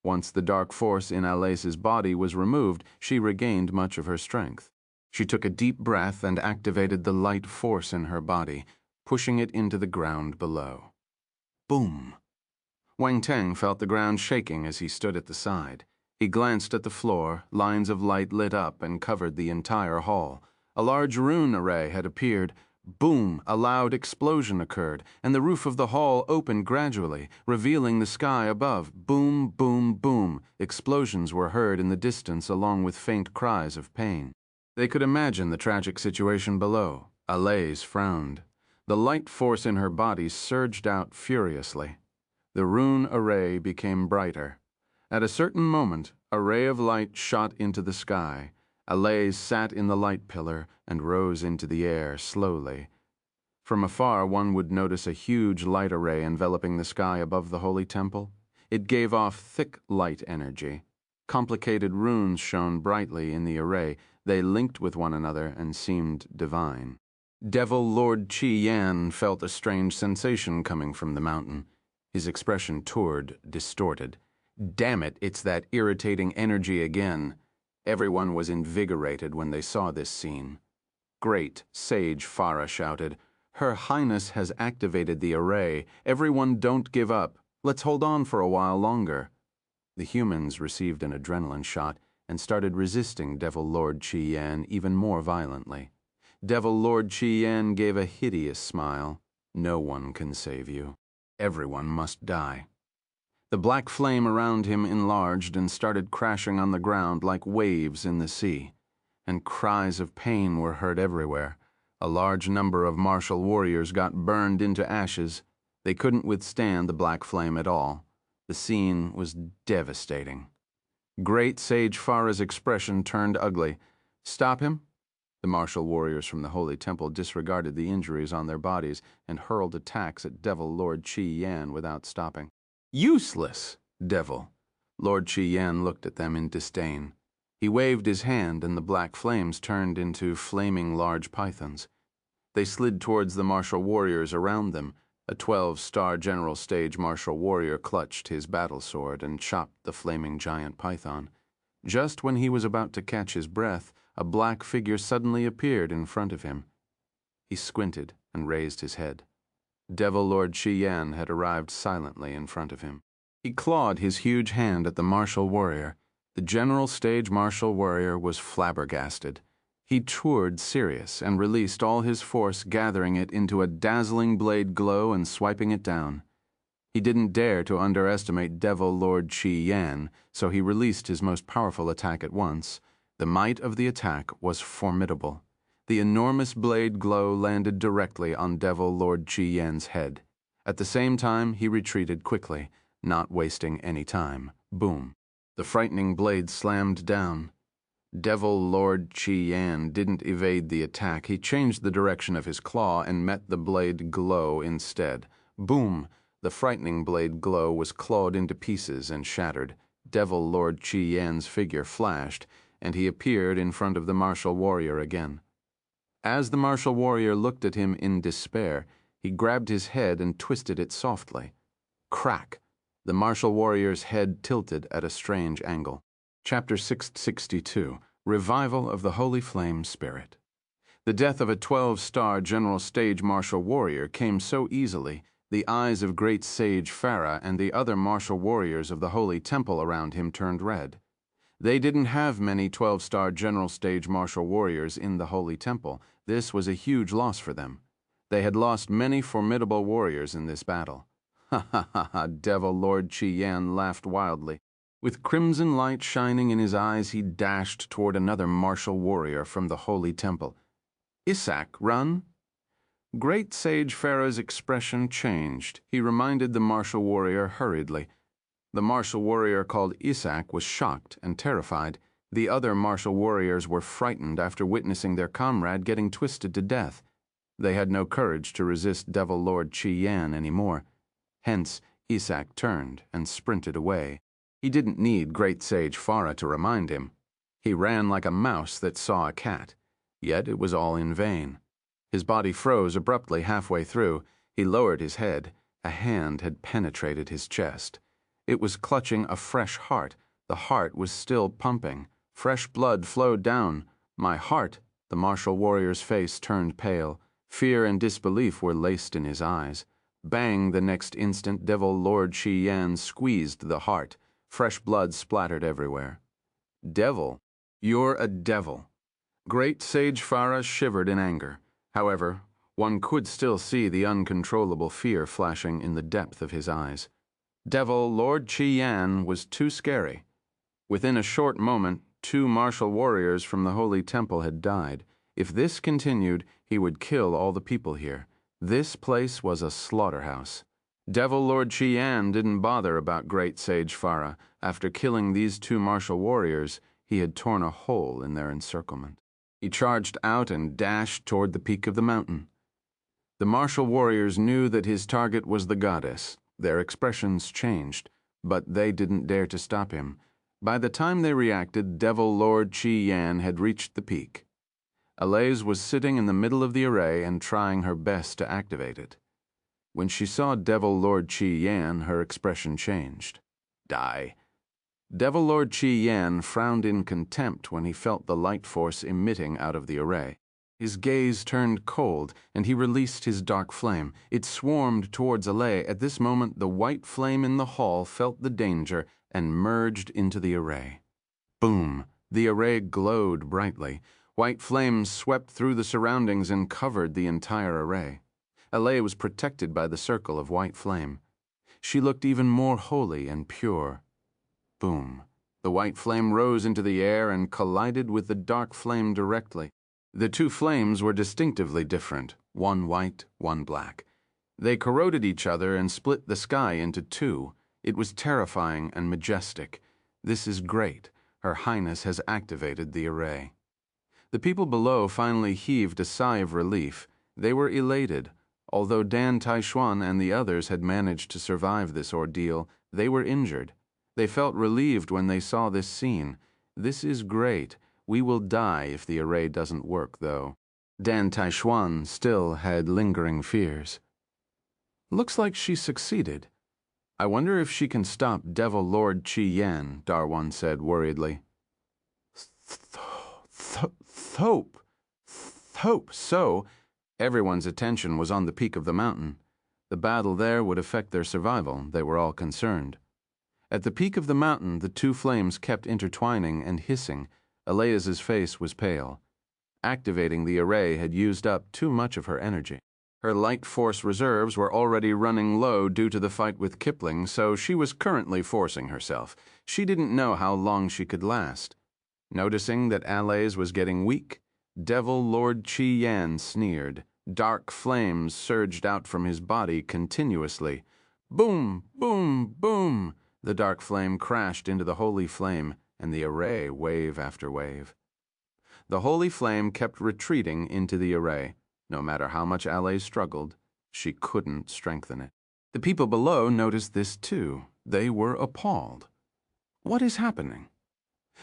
Once the dark force in Alaise's body was removed, she regained much of her strength. She took a deep breath and activated the light force in her body, pushing it into the ground below. Boom! Wang Teng felt the ground shaking as he stood at the side. He glanced at the floor. Lines of light lit up and covered the entire hall. A large rune array had appeared. Boom! A loud explosion occurred, and the roof of the hall opened gradually, revealing the sky above. Boom, boom, boom. Explosions were heard in the distance along with faint cries of pain. They could imagine the tragic situation below. Alaise frowned. The light force in her body surged out furiously. The rune array became brighter. At a certain moment, a ray of light shot into the sky. Alaise sat in the light pillar and rose into the air slowly. From afar, one would notice a huge light array enveloping the sky above the holy temple. It gave off thick light energy. Complicated runes shone brightly in the array. They linked with one another and seemed divine. Devil Lord Qi Yan felt a strange sensation coming from the mountain. His expression toured, distorted. Damn it, it's that irritating energy again. Everyone was invigorated when they saw this scene. Great Sage Fara shouted, "Her Highness has activated the array. Everyone don't give up. Let's hold on for a while longer." The humans received an adrenaline shot and started resisting Devil Lord Qi Yan even more violently. Devil Lord Qi Yan gave a hideous smile. No one can save you. Everyone must die. The black flame around him enlarged and started crashing on the ground like waves in the sea, and cries of pain were heard everywhere. A large number of martial warriors got burned into ashes. They couldn't withstand the black flame at all. The scene was devastating. Great Sage Fara's expression turned ugly. Stop him? The martial warriors from the Holy Temple disregarded the injuries on their bodies and hurled attacks at Devil Lord Qi Yan without stopping. Useless, Devil! Lord Qi Yan looked at them in disdain. He waved his hand and the black flames turned into flaming large pythons. They slid towards the martial warriors around them. A 12-star general stage martial warrior clutched his battle sword and chopped the flaming giant python. Just when he was about to catch his breath, a black figure suddenly appeared in front of him. He squinted and raised his head. Devil Lord Qi Yan had arrived silently in front of him. He clawed his huge hand at the martial warrior. The general stage martial warrior was flabbergasted. He toured serious and released all his force, gathering it into a dazzling blade glow and swiping it down. He didn't dare to underestimate Devil Lord Qi Yan, so he released his most powerful attack at once. The might of the attack was formidable. The enormous blade glow landed directly on Devil Lord Qi Yan's head. At the same time, he retreated quickly, not wasting any time. Boom. The frightening blade slammed down. Devil Lord Qi Yan didn't evade the attack. He changed the direction of his claw and met the blade glow instead. Boom! The frightening blade glow was clawed into pieces and shattered. Devil Lord Qi Yan's figure flashed, and he appeared in front of the martial warrior again. As the martial warrior looked at him in despair, He grabbed his head and twisted it softly. Crack! The martial warrior's head tilted at a strange angle. Chapter 662, Revival of the Holy Flame Spirit. The death of a 12-star general stage martial warrior came so easily, the eyes of Great Sage Fara and the other martial warriors of the Holy Temple around him turned red. They didn't have many 12-star general stage martial warriors in the Holy Temple. This was a huge loss for them. They had lost many formidable warriors in this battle. Ha ha ha ha, Devil Lord Qian laughed wildly. With crimson light shining in his eyes, he dashed toward another martial warrior from the Holy Temple. Isaac, run! Great Sage Fara's expression changed. He reminded the martial warrior hurriedly. The martial warrior called Isaac was shocked and terrified. The other martial warriors were frightened after witnessing their comrade getting twisted to death. They had no courage to resist Devil Lord Qian anymore. Hence, Isaac turned and sprinted away. He didn't need Great Sage Fara to remind him. He ran like a mouse that saw a cat. Yet it was all in vain. His body froze abruptly halfway through. He lowered his head. A hand had penetrated his chest. It was clutching a fresh heart. The heart was still pumping. Fresh blood flowed down. My heart! The martial warrior's face turned pale. Fear and disbelief were laced in his eyes. Bang! The next instant, Devil Lord Qian squeezed the heart. Fresh blood splattered everywhere. Devil! You're a devil! Great Sage Fara shivered in anger. However, one could still see the uncontrollable fear flashing in the depth of his eyes. Devil Lord Qian was too scary. Within a short moment, 2 martial warriors from the Holy Temple had died. If this continued, he would kill all the people here. This place was a slaughterhouse. Devil Lord Qian didn't bother about Great Sage Fara. After killing these 2 martial warriors, he had torn a hole in their encirclement. He charged out and dashed toward the peak of the mountain. The martial warriors knew that his target was the goddess. Their expressions changed, but they didn't dare to stop him. By the time they reacted, Devil Lord Qian had reached the peak. Alaise was sitting in the middle of the array and trying her best to activate it. When she saw Devil Lord Qian, her expression changed. Die. Devil Lord Qian frowned in contempt when he felt the light force emitting out of the array. His gaze turned cold, and he released his dark flame. It swarmed towards Alaise. At this moment, the white flame in the hall felt the danger and merged into the array. Boom! The array glowed brightly. White flames swept through the surroundings and covered the entire array. Alaise was protected by the circle of white flame. She looked even more holy and pure. Boom! The white flame rose into the air and collided with the dark flame directly. The 2 flames were distinctively different, one white, one black. They corroded each other and split the sky into 2. It was terrifying and majestic. This is great. Her Highness has activated the array. The people below finally heaved a sigh of relief. They were elated. Although Dan Taishuan and the others had managed to survive this ordeal, they were injured. They felt relieved when they saw this scene. This is great. We will die if the array doesn't work, though. Dan Taishuan still had lingering fears. Looks like she succeeded. I wonder if she can stop Devil Lord Qian, Darwan said worriedly. Thope. So, everyone's attention was on the peak of the mountain. The battle there would affect their survival, they were all concerned. At the peak of the mountain, the 2 flames kept intertwining and hissing. Alaise's face was pale. Activating the array had used up too much of her energy. Her light force reserves were already running low due to the fight with Kipling, so she was currently forcing herself. She didn't know how long she could last. Noticing that Alaise was getting weak, Devil Lord Qian sneered. Dark flames surged out from his body continuously. Boom, boom, boom! The dark flame crashed into the holy flame, and the array wave after wave. The holy flame kept retreating into the array. No matter how much Alaise struggled, she couldn't strengthen it. The people below noticed this too. They were appalled. What is happening?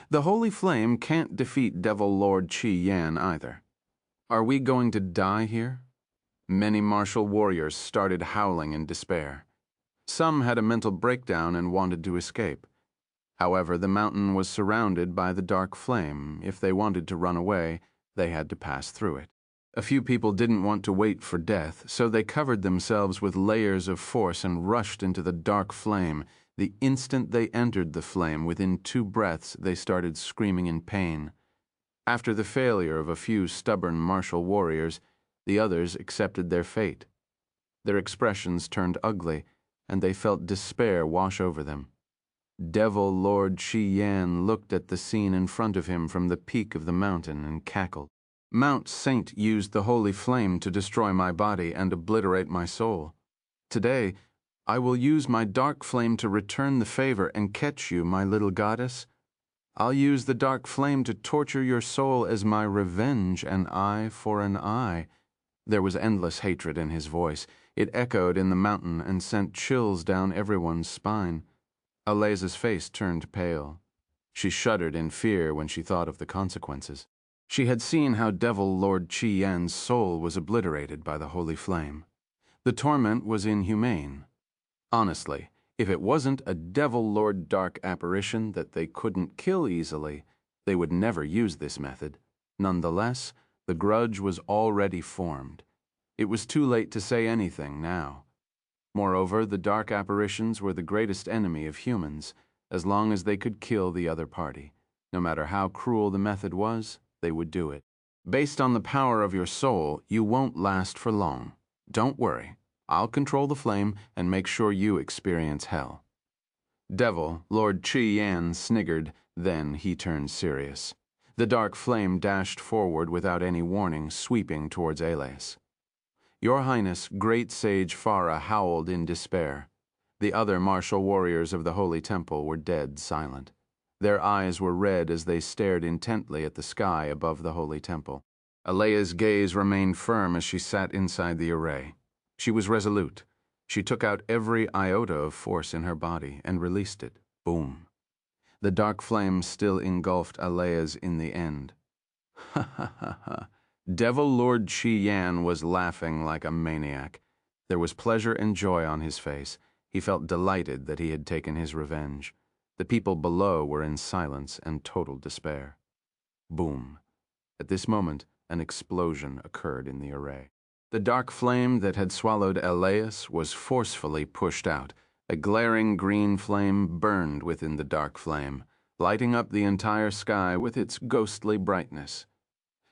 The holy flame can't defeat Devil Lord Qian either. Are we going to die here? Many martial warriors started howling in despair. Some had a mental breakdown and wanted to escape. However, the mountain was surrounded by the dark flame. If they wanted to run away, they had to pass through it. A few people didn't want to wait for death, so they covered themselves with layers of force and rushed into the dark flame. The instant they entered the flame, within 2 breaths, they started screaming in pain. After the failure of a few stubborn martial warriors, the others accepted their fate. Their expressions turned ugly, and they felt despair wash over them. Devil Lord Xia looked at the scene in front of him from the peak of the mountain and cackled. Mount Saint used the holy flame to destroy my body and obliterate my soul. Today, I will use my dark flame to return the favor and catch you, my little goddess. I'll use the dark flame to torture your soul as my revenge, an eye for an eye. There was endless hatred in his voice. It echoed in the mountain and sent chills down everyone's spine. Alea's face turned pale. She shuddered in fear when she thought of the consequences. She had seen how Devil Lord Qian's soul was obliterated by the holy flame. The torment was inhumane. Honestly, if it wasn't a Devil Lord dark apparition that they couldn't kill easily, they would never use this method. Nonetheless, the grudge was already formed. It was too late to say anything now. Moreover, the dark apparitions were the greatest enemy of humans, as long as they could kill the other party. No matter how cruel the method was, they would do it. Based on the power of your soul, you won't last for long. Don't worry. I'll control the flame and make sure you experience hell. Devil Lord Qian sniggered, then he turned serious. The dark flame dashed forward without any warning, sweeping towards Alas. Your Highness, Great Sage Fara howled in despair. The other martial warriors of the Holy Temple were dead silent. Their eyes were red as they stared intently at the sky above the Holy Temple. Alea's gaze remained firm as she sat inside the array. She was resolute. She took out every iota of force in her body and released it. Boom. The dark flame still engulfed Alea's in the end. Ha ha ha ha. Devil Lord Qian was laughing like a maniac. There was pleasure and joy on his face. He felt delighted that he had taken his revenge. The people below were in silence and total despair. Boom. At this moment, an explosion occurred in the array. The dark flame that had swallowed Elias was forcefully pushed out. A glaring green flame burned within the dark flame, lighting up the entire sky with its ghostly brightness.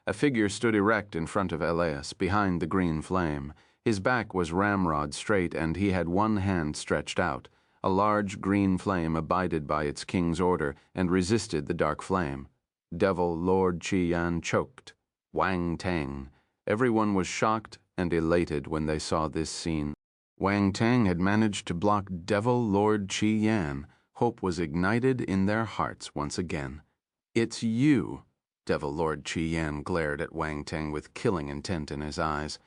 A figure stood erect in front of Elias, behind the green flame. His back was ramrod straight, and he had one hand stretched out. A large green flame abided by its king's order and resisted the dark flame. Devil Lord Qian choked. Wang Teng. Everyone was shocked and elated when they saw this scene. Wang Teng had managed to block Devil Lord Qian. Hope was ignited in their hearts once again. It's you. Devil Lord Qian glared at Wang Teng with killing intent in his eyes.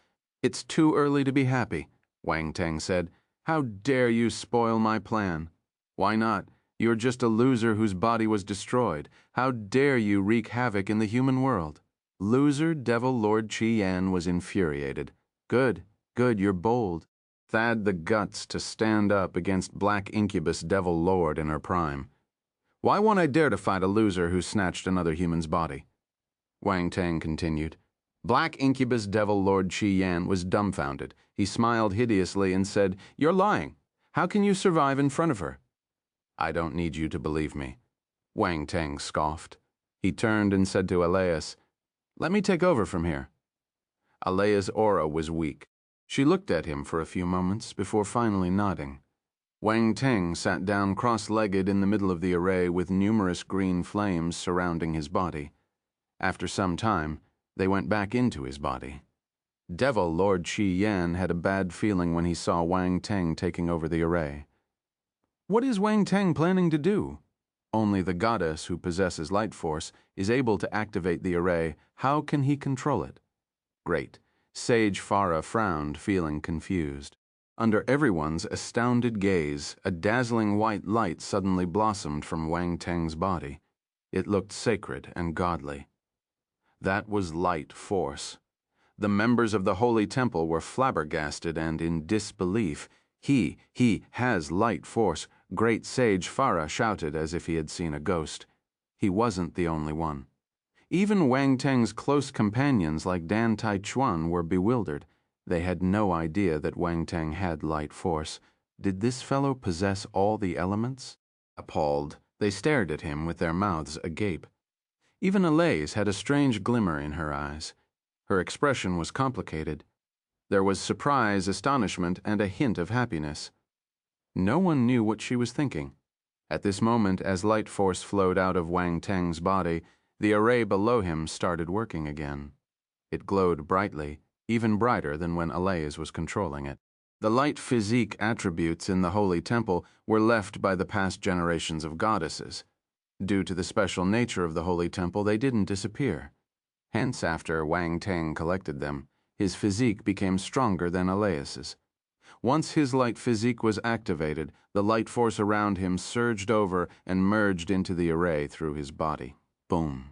It's too early to be happy, Wang Teng said. How dare you spoil my plan? Why not? You're just a loser whose body was destroyed. How dare you wreak havoc in the human world? Loser Devil Lord Qian was infuriated. Good, you're bold. Thad the guts to stand up against Black Incubus Devil Lord in her prime. Why won't I dare to fight a loser who snatched another human's body? Wang Teng continued. Black Incubus Devil Lord Qian was dumbfounded. He smiled hideously and said, You're lying. How can you survive in front of her? I don't need you to believe me. Wang Teng scoffed. He turned and said to Elias, Let me take over from here. Alea's aura was weak. She looked at him for a few moments before finally nodding. Wang Teng sat down cross-legged in the middle of the array with numerous green flames surrounding his body. After some time, they went back into his body. Devil Lord Qian had a bad feeling when he saw Wang Teng taking over the array. What is Wang Teng planning to do? Only the goddess who possesses light force is able to activate the array. How can he control it? Great Sage Fara frowned, feeling confused. Under everyone's astounded gaze, a dazzling white light suddenly blossomed from Wang Teng's body. It looked sacred and godly. That was light force. The members of the Holy Temple were flabbergasted and in disbelief. He has light force, Great Sage Fara shouted as if he had seen a ghost. He wasn't the only one. Even Wang Teng's close companions like Dan Taichuan were bewildered. They had no idea that Wang Teng had light force. Did this fellow possess all the elements? Appalled, they stared at him with their mouths agape. Even Alaise had a strange glimmer in her eyes. Her expression was complicated. There was surprise, astonishment, and a hint of happiness. No one knew what she was thinking. At this moment, as light force flowed out of Wang Teng's body, the array below him started working again. It glowed brightly, even brighter than when Alaise was controlling it. The light physique attributes in the Holy Temple were left by the past generations of goddesses. Due to the special nature of the Holy Temple, they didn't disappear. Hence, after Wang Teng collected them, his physique became stronger than Alaise's. Once his light physique was activated, the light force around him surged over and merged into the array through his body. Boom.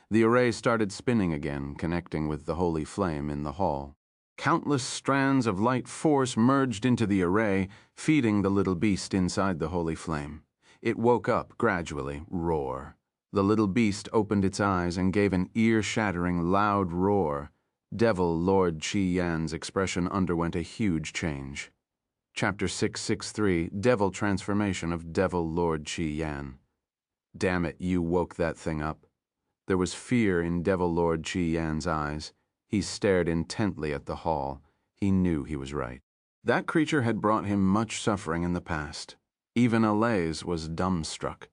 The array started spinning again, connecting with the holy flame in the hall. Countless strands of light force merged into the array, feeding the little beast inside the holy flame. It woke up gradually, roar. The little beast opened its eyes and gave an ear-shattering, loud roar. Devil Lord Qi Yan's expression underwent a huge change. Chapter 663, Devil Transformation of Devil Lord Qi Yan. Damn it, you woke that thing up. There was fear in Devil Lord Qi Yan's eyes. He stared intently at the hall. He knew he was right. That creature had brought him much suffering in the past. Even Alaise was dumbstruck.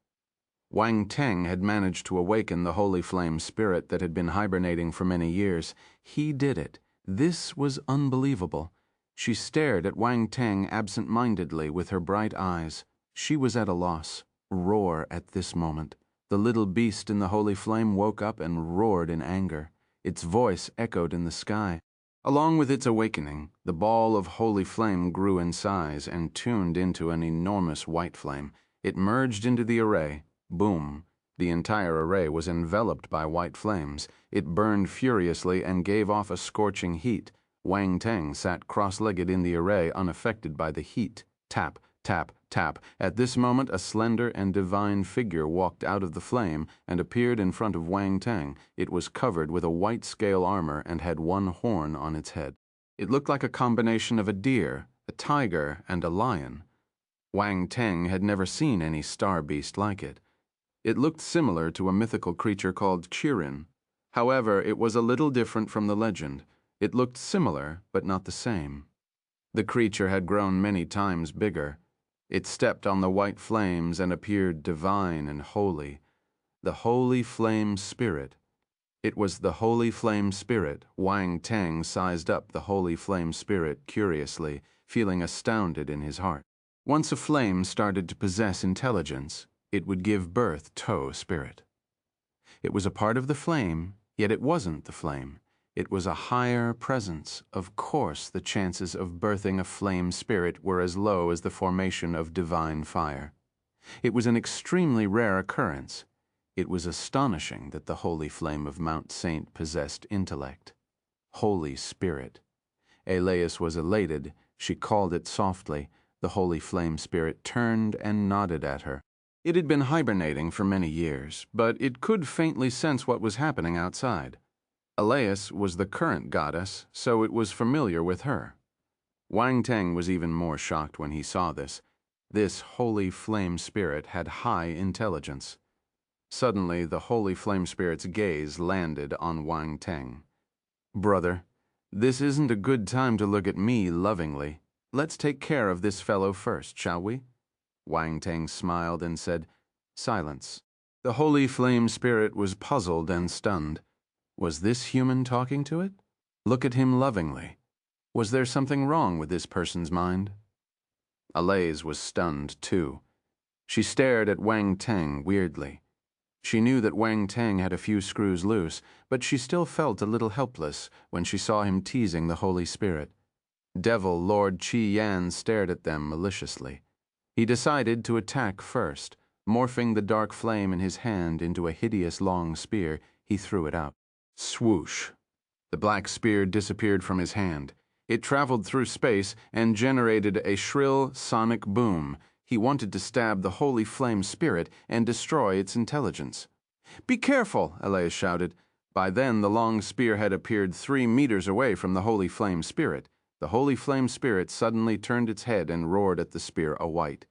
Wang Teng had managed to awaken the holy flame spirit that had been hibernating for many years. He did it. This was unbelievable. She stared at Wang Teng absent-mindedly with her bright eyes. She was at a loss. Roar at this moment. The little beast in the holy flame woke up and roared in anger. Its voice echoed in the sky. Along with its awakening, the ball of holy flame grew in size and tuned into an enormous white flame. It merged into the array. Boom. The entire array was enveloped by white flames. It burned furiously and gave off a scorching heat. Wang Teng sat cross-legged in the array, unaffected by the heat. Tap, tap, tap. At this moment, a slender and divine figure walked out of the flame and appeared in front of Wang Teng. It was covered with a white scale armor and had one horn on its head. It looked like a combination of a deer, a tiger, and a lion. Wang Teng had never seen any star beast like it. It looked similar to a mythical creature called Kirin. However, it was a little different from the legend. It looked similar, but not the same. The creature had grown many times bigger. It stepped on the white flames and appeared divine and holy. The holy flame spirit. It was the holy flame spirit. Wang Teng sized up the holy flame spirit curiously, feeling astounded in his heart. Once a flame started to possess intelligence, it would give birth to spirit. It was a part of the flame, yet it wasn't the flame. It was a higher presence. Of course, the chances of birthing a flame spirit were as low as the formation of divine fire. It was an extremely rare occurrence. It was astonishing that the holy flame of Mount Saint possessed intellect. Holy Spirit. Alaise was elated. She called it softly. The holy flame spirit turned and nodded at her. It had been hibernating for many years, but it could faintly sense what was happening outside. Alaise was the current goddess, so it was familiar with her. Wang Teng was even more shocked when he saw this. This holy flame spirit had high intelligence. Suddenly, the holy flame spirit's gaze landed on Wang Teng. "Brother, this isn't a good time to look at me lovingly. Let's take care of this fellow first, shall we?" Wang Teng smiled and said, "Silence." The holy flame spirit was puzzled and stunned. Was this human talking to it? Look at him lovingly. Was there something wrong with this person's mind? Alaise was stunned, too. She stared at Wang Teng weirdly. She knew that Wang Teng had a few screws loose, but she still felt a little helpless when she saw him teasing the Holy Spirit. Devil Lord Qi Yan stared at them maliciously. He decided to attack first. Morphing the dark flame in his hand into a hideous long spear, he threw it out. Swoosh! The black spear disappeared from his hand. It traveled through space and generated a shrill sonic boom. He wanted to stab the holy flame spirit and destroy its intelligence. "Be careful!" Elias shouted. By then, the long spear had appeared 3 meters away from the holy flame spirit. The holy flame spirit suddenly turned its head and roared at the spear awhite.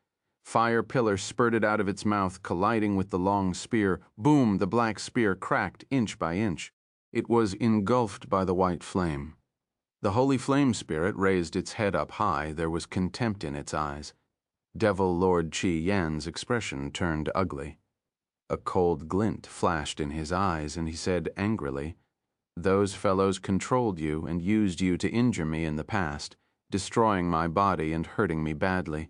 Fire pillars spurted out of its mouth, colliding with the long spear. Boom! The black spear cracked inch by inch. It was engulfed by the white flame. The holy flame spirit raised its head up high. There was contempt in its eyes. Devil Lord Qi Yan's expression turned ugly. A cold glint flashed in his eyes, and he said angrily, "Those fellows controlled you and used you to injure me in the past, destroying my body and hurting me badly.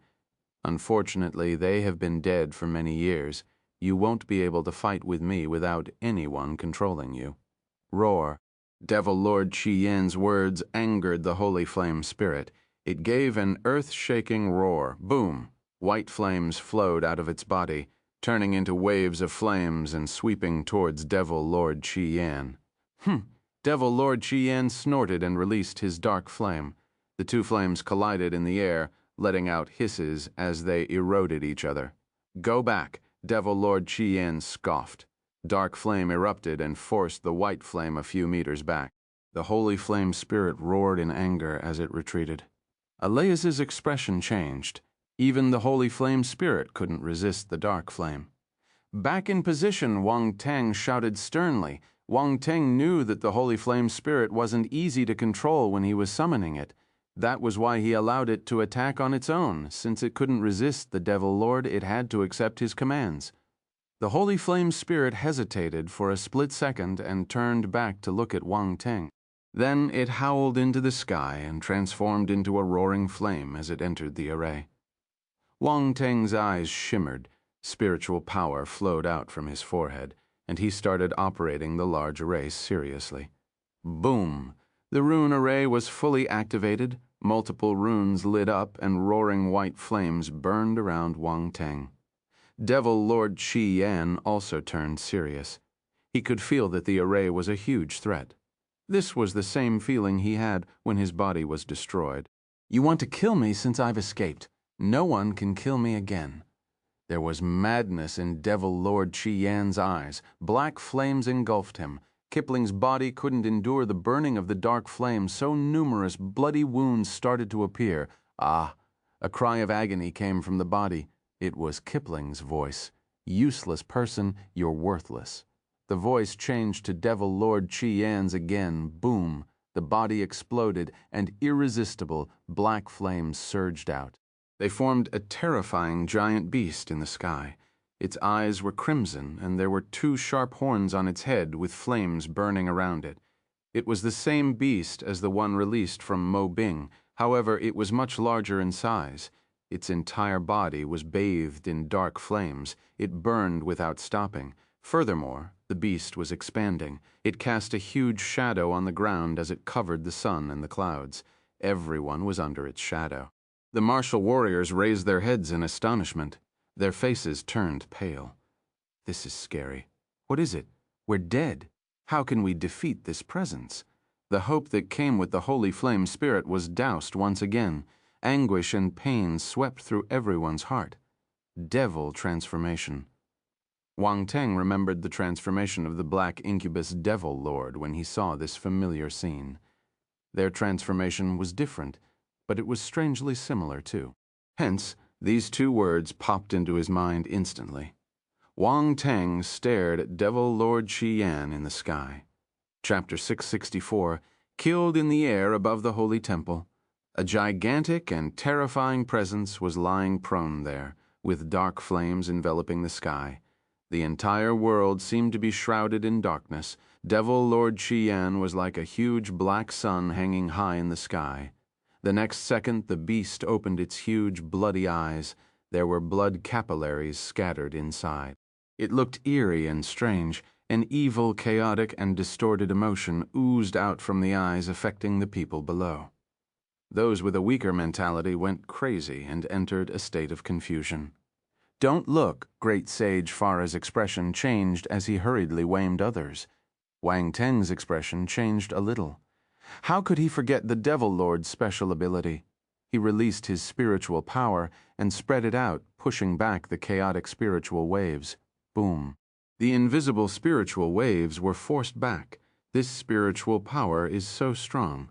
Unfortunately, they have been dead for many years. You won't be able to fight with me without anyone controlling you." Roar. Devil Lord Qi Yan's words angered the holy flame spirit. It gave an earth-shaking roar. Boom! White flames flowed out of its body, turning into waves of flames and sweeping towards Devil Lord Qi Yan. Devil Lord Qi Yan snorted and released his dark flame. The two flames collided in the air, letting out hisses as they eroded each other. "Go back," Devil Lord Qi Yan scoffed. Dark flame erupted and forced the white flame a few meters back. The holy flame spirit roared in anger as it retreated. Elias's expression changed. Even the holy flame spirit couldn't resist the dark flame. "Back in position," Wang Teng shouted sternly. Wang Teng knew that the holy flame spirit wasn't easy to control when he was summoning it. That was why he allowed it to attack on its own. Since it couldn't resist the Devil Lord, it had to accept his commands. The holy flame spirit hesitated for a split second and turned back to look at Wang Teng. Then it howled into the sky and transformed into a roaring flame as it entered the array. Wang Teng's eyes shimmered. Spiritual power flowed out from his forehead, and he started operating the large array seriously. Boom! The rune array was fully activated. Multiple runes lit up, and roaring white flames burned around Wang Teng. Devil Lord Qi Yan also turned serious. He could feel that the array was a huge threat. This was the same feeling he had when his body was destroyed. "You want to kill me since I've escaped. No one can kill me again." There was madness in Devil Lord Qi Yan's eyes. Black flames engulfed him. Kipling's body couldn't endure the burning of the dark flame. So numerous bloody wounds started to appear. Ah! A cry of agony came from the body. It was Kipling's voice. "Useless person, you're worthless." The voice changed to Devil Lord Qi Yan's again. Boom! The body exploded, and irresistible black flames surged out. They formed a terrifying giant beast in the sky. Its eyes were crimson, and there were 2 sharp horns on its head with flames burning around it. It was the same beast as the one released from Mo Bing. However, it was much larger in size. Its entire body was bathed in dark flames. It burned without stopping. Furthermore, the beast was expanding. It cast a huge shadow on the ground as it covered the sun and the clouds. Everyone was under its shadow. The martial warriors raised their heads in astonishment. Their faces turned pale. "This is scary. What is it? We're dead. How can we defeat this presence?" The hope that came with the holy flame spirit was doused once again. Anguish and pain swept through everyone's heart. Devil transformation. Wang Teng remembered the transformation of the black incubus Devil Lord when he saw this familiar scene. Their transformation was different, but it was strangely similar too. Hence, these 2 words popped into his mind instantly. Wang Teng stared at Devil Lord Qi Yan in the sky. Chapter 664, Killed in the air above the holy temple. A gigantic and terrifying presence was lying prone there, with dark flames enveloping the sky. The entire world seemed to be shrouded in darkness. Devil Lord Qi Yan was like a huge black sun hanging high in the sky. The next second, the beast opened its huge, bloody eyes. There were blood capillaries scattered inside. It looked eerie and strange. An evil, chaotic, and distorted emotion oozed out from the eyes, affecting the people below. Those with a weaker mentality went crazy and entered a state of confusion. "Don't look," Great Sage Fara's expression changed as he hurriedly wamed others. Wang Teng's expression changed a little. How could he forget the Devil Lord's special ability? He released his spiritual power and spread it out, pushing back the chaotic spiritual waves. Boom. The invisible spiritual waves were forced back. This spiritual power is so strong.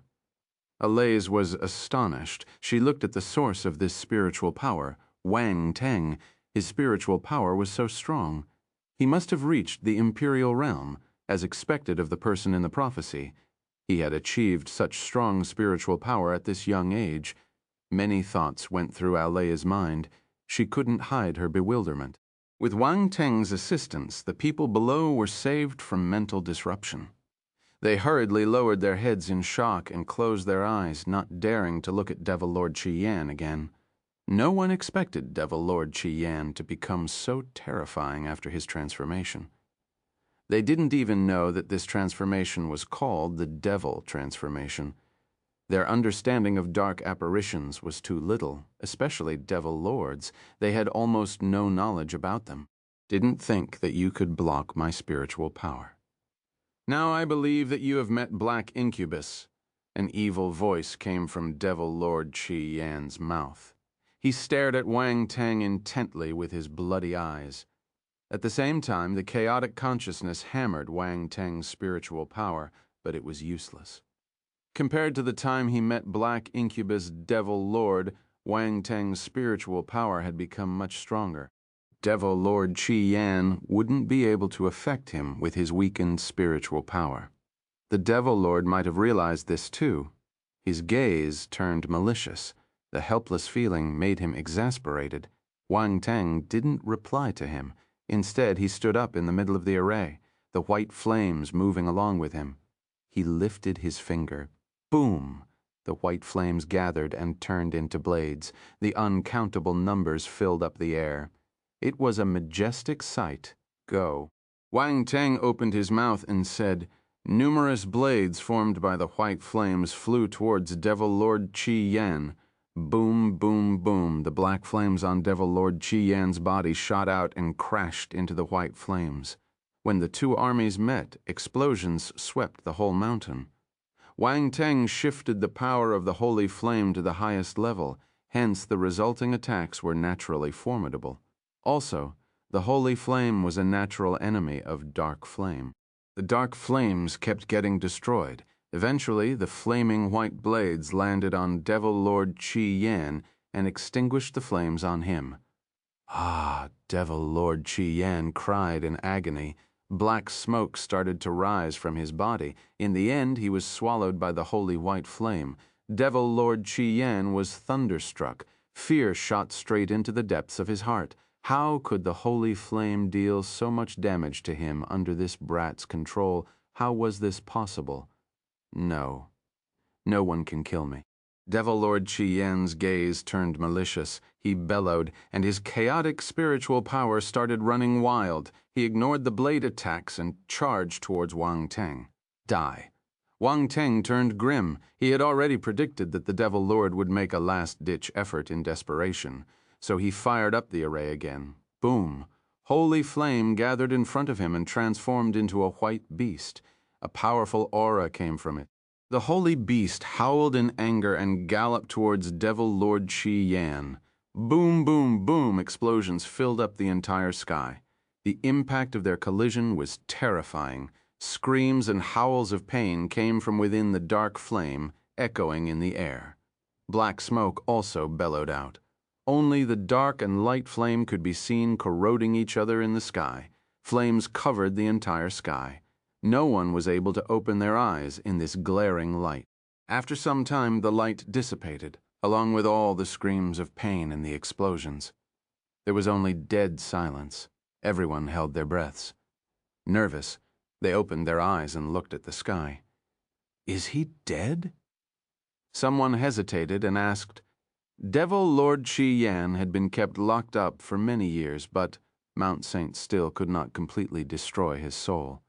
Alaise was astonished. She looked at the source of this spiritual power, Wang Teng. His spiritual power was so strong. He must have reached the imperial realm, as expected of the person in the prophecy. He had achieved such strong spiritual power at this young age. Many thoughts went through Alaia's mind. She couldn't hide her bewilderment. With Wang Teng's assistance, the people below were saved from mental disruption. They hurriedly lowered their heads in shock and closed their eyes, not daring to look at Devil Lord Qian again. No one expected Devil Lord Qian to become so terrifying after his transformation. They didn't even know that this transformation was called the Devil transformation. Their understanding of dark apparitions was too little, especially Devil Lords. They had almost no knowledge about them. Didn't think that you could block my spiritual power. Now I believe that you have met Black Incubus. An evil voice came from Devil Lord Qi Yan's mouth. He stared at Wang Teng intently with his bloody eyes. At the same time, the chaotic consciousness hammered Wang Teng's spiritual power, but it was useless. Compared to the time he met Black Incubus Devil Lord, Wang Teng's spiritual power had become much stronger. Devil Lord Qi Yan wouldn't be able to affect him with his weakened spiritual power. The Devil Lord might have realized this too. His gaze turned malicious. The helpless feeling made him exasperated. Wang Teng didn't reply to him. Instead, he stood up in the middle of the array, the white flames moving along with him. He lifted his finger. Boom! The white flames gathered and turned into blades. The uncountable numbers filled up the air. It was a majestic sight. Go. Wang Teng opened his mouth and said, numerous blades formed by the white flames flew towards Devil Lord Qi Yan. Boom, boom, boom. The black flames on Devil Lord Qi Yan's body shot out and crashed into the white flames. When the two armies met, explosions swept the whole mountain. Wang Teng shifted the power of the holy flame to the highest level, hence the resulting attacks were naturally formidable. Also, the holy flame was a natural enemy of dark flame. The dark flames kept getting destroyed. Eventually, the flaming white blades landed on Devil Lord Qi Yan and extinguished the flames on him. Ah, Devil Lord Qi Yan cried in agony. Black smoke started to rise from his body. In the end, he was swallowed by the holy white flame. Devil Lord Qi Yan was thunderstruck. Fear shot straight into the depths of his heart. How could the holy flame deal so much damage to him under this brat's control? How was this possible? No. No one can kill me. Devil Lord Qi Yan's gaze turned malicious. He bellowed, and his chaotic spiritual power started running wild. He ignored the blade attacks and charged towards Wang Teng. Die. Wang Teng turned grim. He had already predicted that the Devil Lord would make a last-ditch effort in desperation. So he fired up the array again. Boom! Holy flame gathered in front of him and transformed into a white beast. A powerful aura came from it. The holy beast howled in anger and galloped towards Devil Lord Qi Yan. Boom, boom, boom! Explosions filled up the entire sky. The impact of their collision was terrifying. Screams and howls of pain came from within the dark flame, echoing in the air. Black smoke also bellowed out. Only the dark and light flame could be seen corroding each other in the sky. Flames covered the entire sky. No one was able to open their eyes in this glaring light. After some time, the light dissipated, along with all the screams of pain and the explosions. There was only dead silence. Everyone held their breaths. Nervous, they opened their eyes and looked at the sky. Is he dead? Someone hesitated and asked, Devil Lord Qi Yan had been kept locked up for many years, but Mount Saint still could not completely destroy his soul.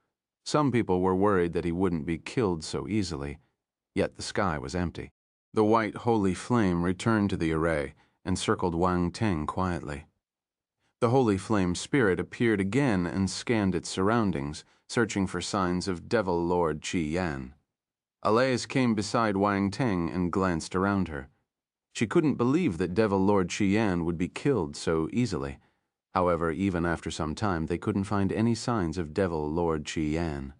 Some people were worried that he wouldn't be killed so easily, yet the sky was empty. The white holy flame returned to the array and circled Wang Teng quietly. The holy flame spirit appeared again and scanned its surroundings. searching for signs of Devil Lord Qi Yan. Alais came beside Wang Teng and glanced around her. She couldn't believe that Devil Lord Qi Yan would be killed so easily. However, even after some time, they couldn't find any signs of Devil Lord Qi Yan.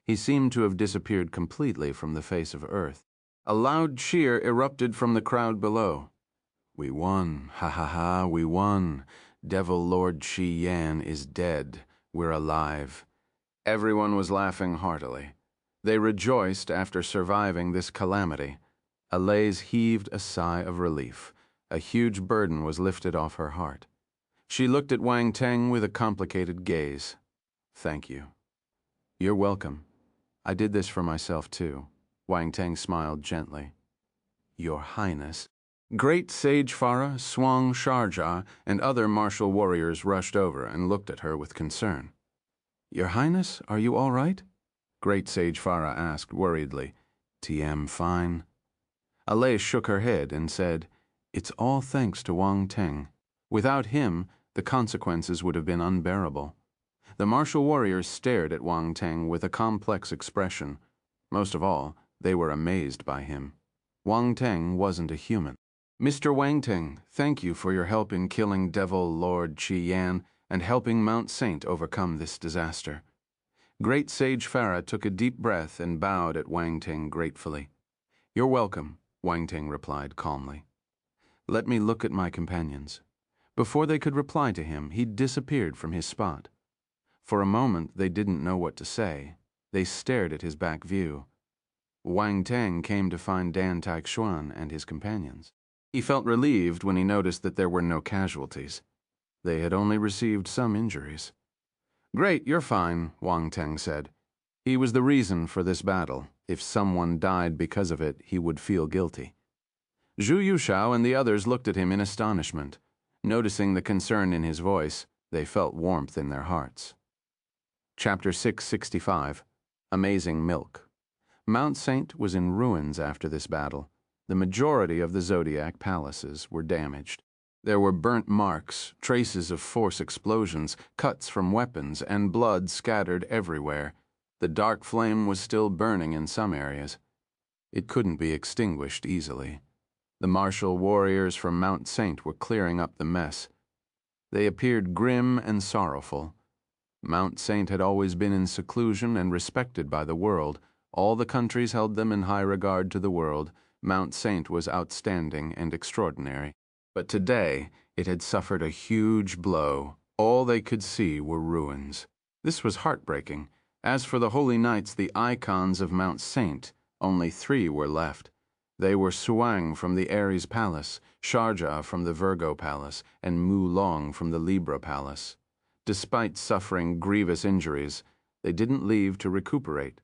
He seemed to have disappeared completely from the face of earth. A loud cheer erupted from the crowd below. "We won, ha ha ha, we won. Devil Lord Qi Yan is dead. We're alive." Everyone was laughing heartily. They rejoiced after surviving this calamity. Alais heaved a sigh of relief. A huge burden was lifted off her heart. She looked at Wang Teng with a complicated gaze. "Thank you." "You're welcome. I did this for myself too." Wang Teng smiled gently. "Your Highness." Great Sage Fara, Swang Sharjah, and other martial warriors rushed over and looked at her with concern. "Your Highness, are you all right?" Great Sage Fara asked worriedly. "TM fine." Alais shook her head and said, "It's all thanks to Wang Teng. Without him, the consequences would have been unbearable." The martial warriors stared at Wang Teng with a complex expression. Most of all, they were amazed by him. Wang Teng wasn't a human. "Mr. Wang Teng, thank you for your help in killing Devil Lord Qi Yan and helping Mount Saint overcome this disaster." Great Sage Fara took a deep breath and bowed at Wang Teng gratefully. "You're welcome," Wang Teng replied calmly. "Let me look at my companions." Before they could reply to him, he'd disappeared from his spot. For a moment, they didn't know what to say. They stared at his back view. Wang Teng came to find Dan Taixuan and his companions. He felt relieved when he noticed that there were no casualties. They had only received some injuries. "Great, you're fine," Wang Teng said. He was the reason for this battle. If someone died because of it, he would feel guilty. Zhu Yushao and the others looked at him in astonishment. Noticing the concern in his voice, they felt warmth in their hearts. Chapter 665, Amazing Milk. Mount Saint was in ruins after this battle. The majority of the Zodiac palaces were damaged. There were burnt marks, traces of force explosions, cuts from weapons, and blood scattered everywhere. The dark flame was still burning in some areas. It couldn't be extinguished easily. The martial warriors from Mount Saint were clearing up the mess. They appeared grim and sorrowful. Mount Saint had always been in seclusion and respected by the world. All the countries held them in high regard to the world. Mount Saint was outstanding and extraordinary. But today, it had suffered a huge blow. All they could see were ruins. This was heartbreaking. As for the holy knights, the icons of Mount Saint, only 3 were left. They were Suang from the Aries Palace, Sharjah from the Virgo Palace, and Mu Long from the Libra Palace. Despite suffering grievous injuries, they didn't leave to recuperate.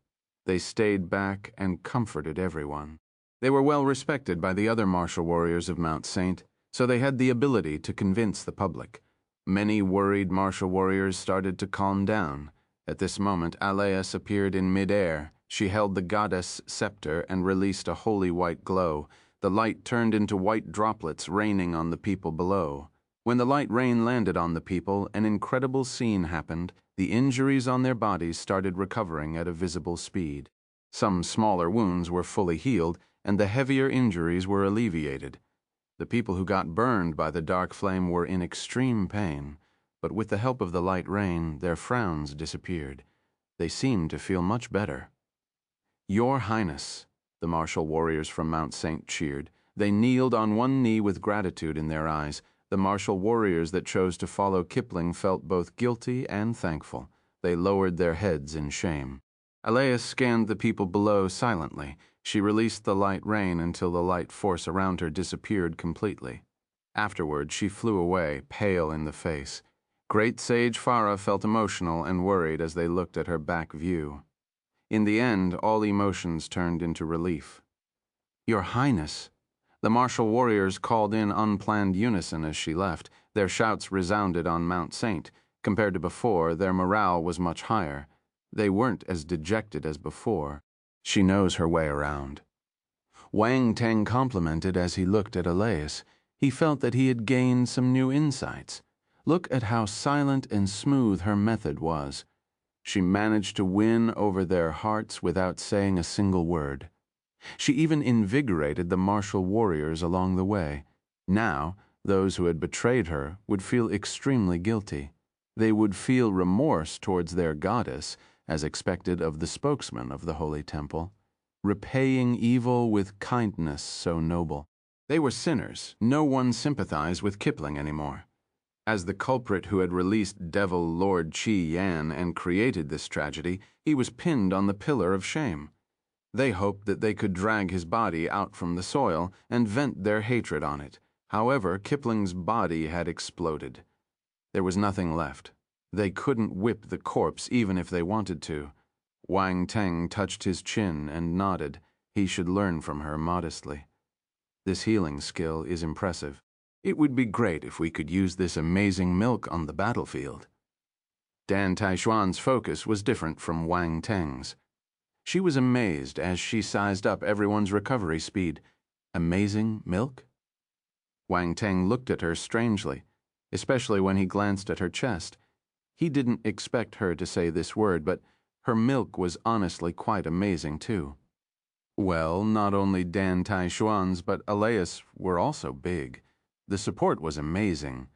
They stayed back and comforted everyone. They were well respected by the other martial warriors of Mount Saint, so they had the ability to convince the public. Many worried martial warriors started to calm down. At this moment, Alais appeared in mid-air. She held the goddess Scepter and released a holy white glow. The light turned into white droplets raining on the people below. When the light rain landed on the people, an incredible scene happened. The injuries on their bodies started recovering at a visible speed. Some smaller wounds were fully healed, and the heavier injuries were alleviated. The people who got burned by the dark flame were in extreme pain, but with the help of the light rain, their frowns disappeared. They seemed to feel much better. "Your Highness," the martial warriors from Mount Saint cheered. They kneeled on one knee with gratitude in their eyes. The martial warriors that chose to follow Kipling felt both guilty and thankful. They lowered their heads in shame. Alais scanned the people below silently. She released the light rain until the light force around her disappeared completely. Afterward, she flew away, pale in the face. Great Sage Fara felt emotional and worried as they looked at her back view. In the end, all emotions turned into relief. "Your Highness!" The martial warriors called in unplanned unison as she left. Their shouts resounded on Mount Saint. Compared to before, their morale was much higher. They weren't as dejected as before. She knows her way around. Wang Teng complimented as he looked at Alais. He felt that he had gained some new insights. Look at how silent and smooth her method was. She managed to win over their hearts without saying a single word. She even invigorated the martial warriors along the way. Now, those who had betrayed her would feel extremely guilty. They would feel remorse towards their goddess, as expected of the spokesman of the holy temple, repaying evil with kindness so noble. They were sinners. No one sympathized with Kipling anymore. As the culprit who had released Devil Lord Qi Yan and created this tragedy, he was pinned on the pillar of shame. They hoped that they could drag his body out from the soil and vent their hatred on it. However, Kipling's body had exploded. There was nothing left. They couldn't whip the corpse even if they wanted to. Wang Teng touched his chin and nodded. He should learn from her modestly. This healing skill is impressive. It would be great if we could use this amazing milk on the battlefield. Dan Taishuan's focus was different from Wang Teng's. She was amazed as she sized up everyone's recovery speed. Amazing milk? Wang Teng looked at her strangely, especially when he glanced at her chest. He didn't expect her to say this word, but her milk was honestly quite amazing too. Well, not only Dan Taishuan's, but Elias were also big. The support was amazing.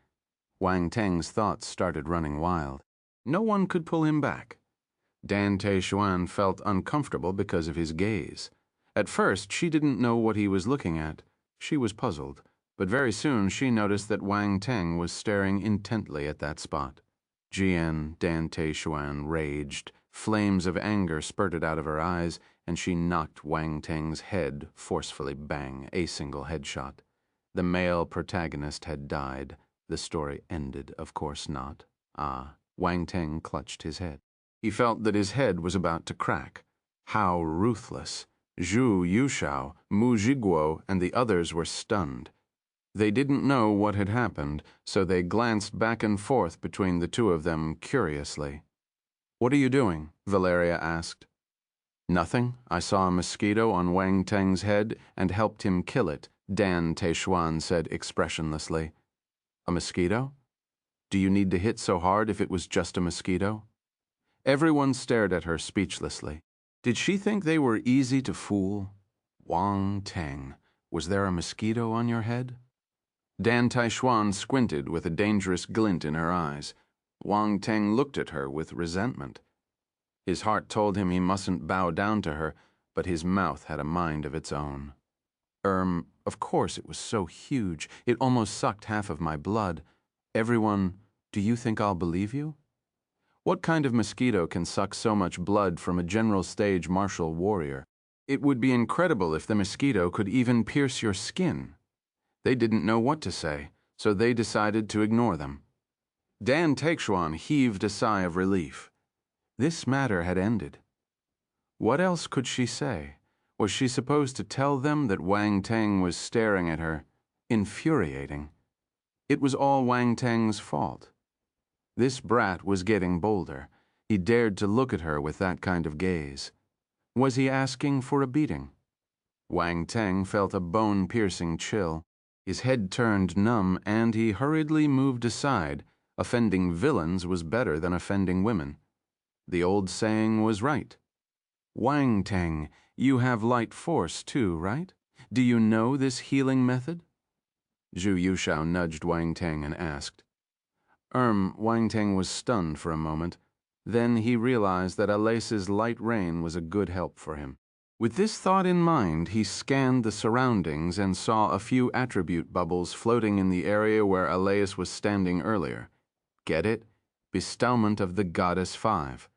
Wang Teng's thoughts started running wild. No one could pull him back. Dan Taishuan felt uncomfortable because of his gaze. At first, she didn't know what he was looking at. She was puzzled, but very soon she noticed that Wang Teng was staring intently at that spot. Dan Taishuan raged. Flames of anger spurted out of her eyes, and she knocked Wang Teng's head forcefully bang, a single headshot. The male protagonist had died. The story ended, of course not. Wang Teng clutched his head. He felt that his head was about to crack. How ruthless! Zhu Yushao, Mu Zhiguo, and the others were stunned. They didn't know what had happened, so they glanced back and forth between the two of them curiously. "What are you doing?" Valeria asked. "Nothing. I saw a mosquito on Wang Teng's head and helped him kill it," Dan Taishuan said expressionlessly. "A mosquito? Do you need to hit so hard if it was just a mosquito?" Everyone stared at her speechlessly. Did she think they were easy to fool? Wang Teng, was there a mosquito on your head? Dan Taishuan squinted with a dangerous glint in her eyes. Wang Teng looked at her with resentment. His heart told him he mustn't bow down to her, but his mouth had a mind of its own. Of course it was so huge. It almost sucked half of my blood. Everyone, do you think I'll believe you? What kind of mosquito can suck so much blood from a general stage martial warrior? It would be incredible if the mosquito could even pierce your skin. They didn't know what to say, so they decided to ignore them. Dan Taishuan heaved a sigh of relief. This matter had ended. What else could she say? Was she supposed to tell them that Wang Teng was staring at her, infuriating? It was all Wang Teng's fault. This brat was getting bolder. He dared to look at her with that kind of gaze. Was he asking for a beating? Wang Teng felt a bone-piercing chill. His head turned numb, and he hurriedly moved aside. Offending villains was better than offending women. The old saying was right. Wang Teng, you have light force too, right? Do you know this healing method? Zhu Yushao nudged Wang Teng and asked. Wang Teng was stunned for a moment. Then he realized that Alace's light rain was a good help for him. With this thought in mind, he scanned the surroundings and saw a few attribute bubbles floating in the area where Alace was standing earlier. Get it? Bestowment of the Goddess 5.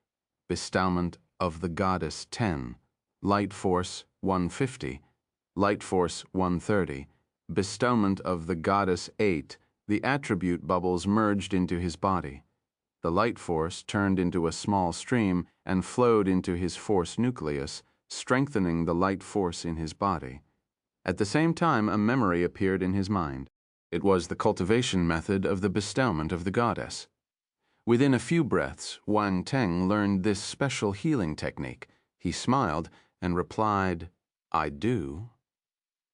Bestowment of the Goddess 10. Light Force 150. Light Force 130. Bestowment of the Goddess 8. The attribute bubbles merged into his body. The light force turned into a small stream and flowed into his force nucleus, strengthening the light force in his body. At the same time, a memory appeared in his mind. It was the cultivation method of the bestowment of the goddess. Within a few breaths, Wang Teng learned this special healing technique. He smiled and replied, "I do."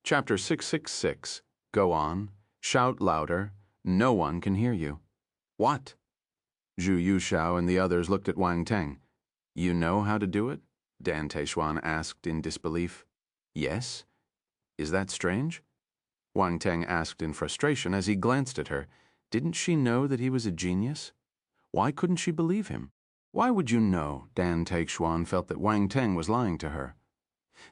Chapter 666. Go on. Shout louder. No one can hear you. What? Zhu Yushao and the others looked at Wang Teng. You know how to do it? Dan Taishuan asked in disbelief. Yes? Is that strange? Wang Teng asked in frustration as he glanced at her. Didn't she know that he was a genius? Why couldn't she believe him? Why would you know? Dan Taishuan felt that Wang Teng was lying to her.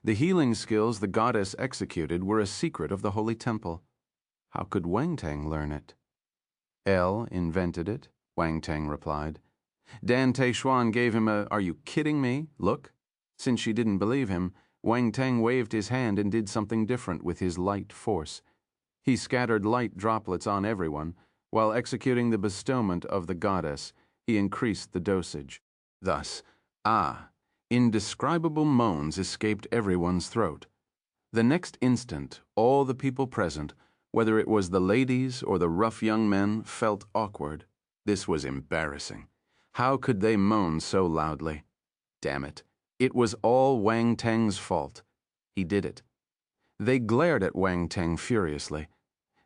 The healing skills the goddess executed were a secret of the holy temple. How could Wang Teng learn it? El invented it, Wang Teng replied. Dan Taishuan gave him a "Are you kidding me?" look. Since she didn't believe him, Wang Teng waved his hand and did something different with his light force. He scattered light droplets on everyone. While executing the bestowment of the goddess, he increased the dosage. Thus, indescribable moans escaped everyone's throat. The next instant, all the people present, whether it was the ladies or the rough young men, felt awkward. This was embarrassing. How could they moan so loudly? Damn it. It was all Wang Teng's fault. He did it. They glared at Wang Teng furiously.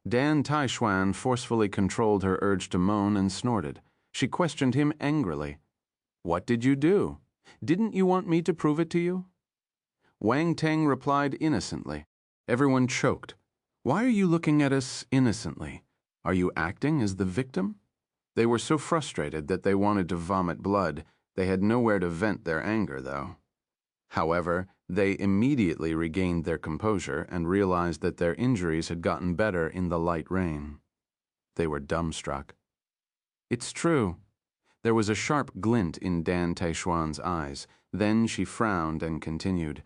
Dan Taishuan forcefully controlled her urge to moan and snorted. She questioned him angrily. What did you do? Didn't you want me to prove it to you? Wang Teng replied innocently. Everyone choked. Why are you looking at us innocently? Are you acting as the victim? They were so frustrated that they wanted to vomit blood. They had nowhere to vent their anger, though. However, they immediately regained their composure and realized that their injuries had gotten better in the light rain. They were dumbstruck. It's true. There was a sharp glint in Dan Taishuan's eyes. Then she frowned and continued.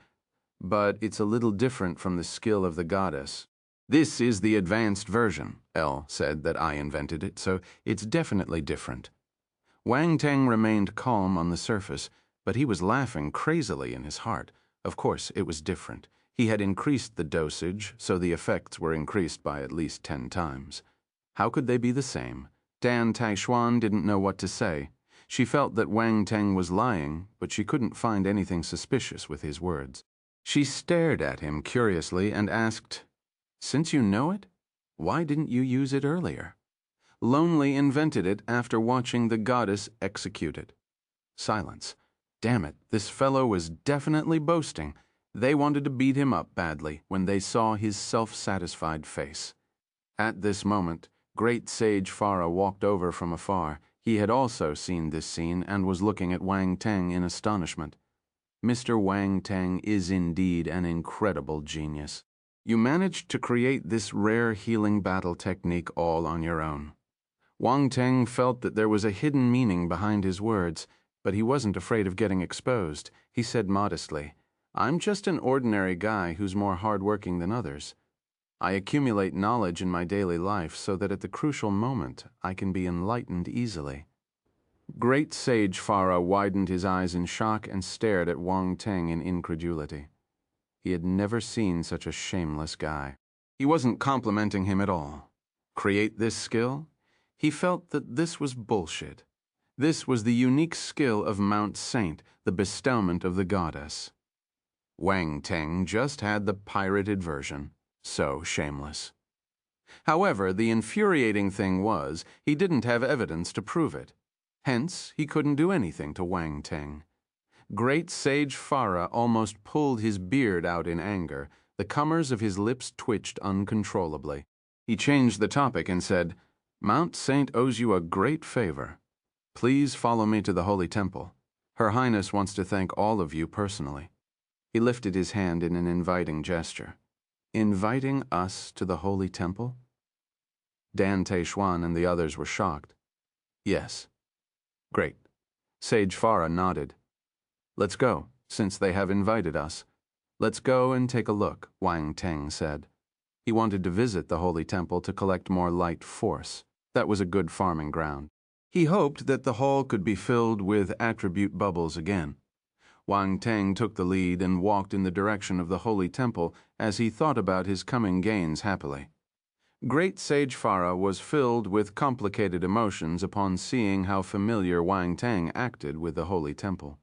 But it's a little different from the skill of the goddess. This is the advanced version, El said, that I invented it, so it's definitely different. Wang Teng remained calm on the surface, but he was laughing crazily in his heart. Of course, it was different. He had increased the dosage, so the effects were increased by at least 10 times. How could they be the same? Dan Taishuan didn't know what to say. She felt that Wang Teng was lying, but she couldn't find anything suspicious with his words. She stared at him curiously and asked, Since you know it, why didn't you use it earlier? Lonely invented it after watching the goddess execute it. Silence. Damn it, this fellow was definitely boasting. They wanted to beat him up badly when they saw his self-satisfied face. At this moment, Great Sage Fara walked over from afar. He had also seen this scene and was looking at Wang Teng in astonishment. Mr. Wang Teng is indeed an incredible genius. You managed to create this rare healing battle technique all on your own. Wang Teng felt that there was a hidden meaning behind his words, but he wasn't afraid of getting exposed. He said modestly, I'm just an ordinary guy who's more hardworking than others. I accumulate knowledge in my daily life so that at the crucial moment I can be enlightened easily. Great Sage Fara widened his eyes in shock and stared at Wang Teng in incredulity. He had never seen such a shameless guy. He wasn't complimenting him at all. Create this skill? He felt that this was bullshit. This was the unique skill of Mount Saint, the bestowment of the goddess. Wang Teng just had the pirated version, so shameless. However, the infuriating thing was, he didn't have evidence to prove it. Hence, he couldn't do anything to Wang Teng. Great Sage Fara almost pulled his beard out in anger. The comers of his lips twitched uncontrollably. He changed the topic and said, Mount Saint owes you a great favor. Please follow me to the Holy Temple. Her Highness wants to thank all of you personally. He lifted his hand in an inviting gesture. Inviting us to the Holy Temple? Dan Taishuan and the others were shocked. Yes. Great. Sage Fara nodded. Let's go, since they have invited us. Let's go and take a look, Wang Teng said. He wanted to visit the Holy Temple to collect more light force. That was a good farming ground. He hoped that the hall could be filled with attribute bubbles again. Wang Teng took the lead and walked in the direction of the Holy Temple as he thought about his coming gains happily. Great Sage Fara was filled with complicated emotions upon seeing how familiar Wang Teng acted with the Holy Temple.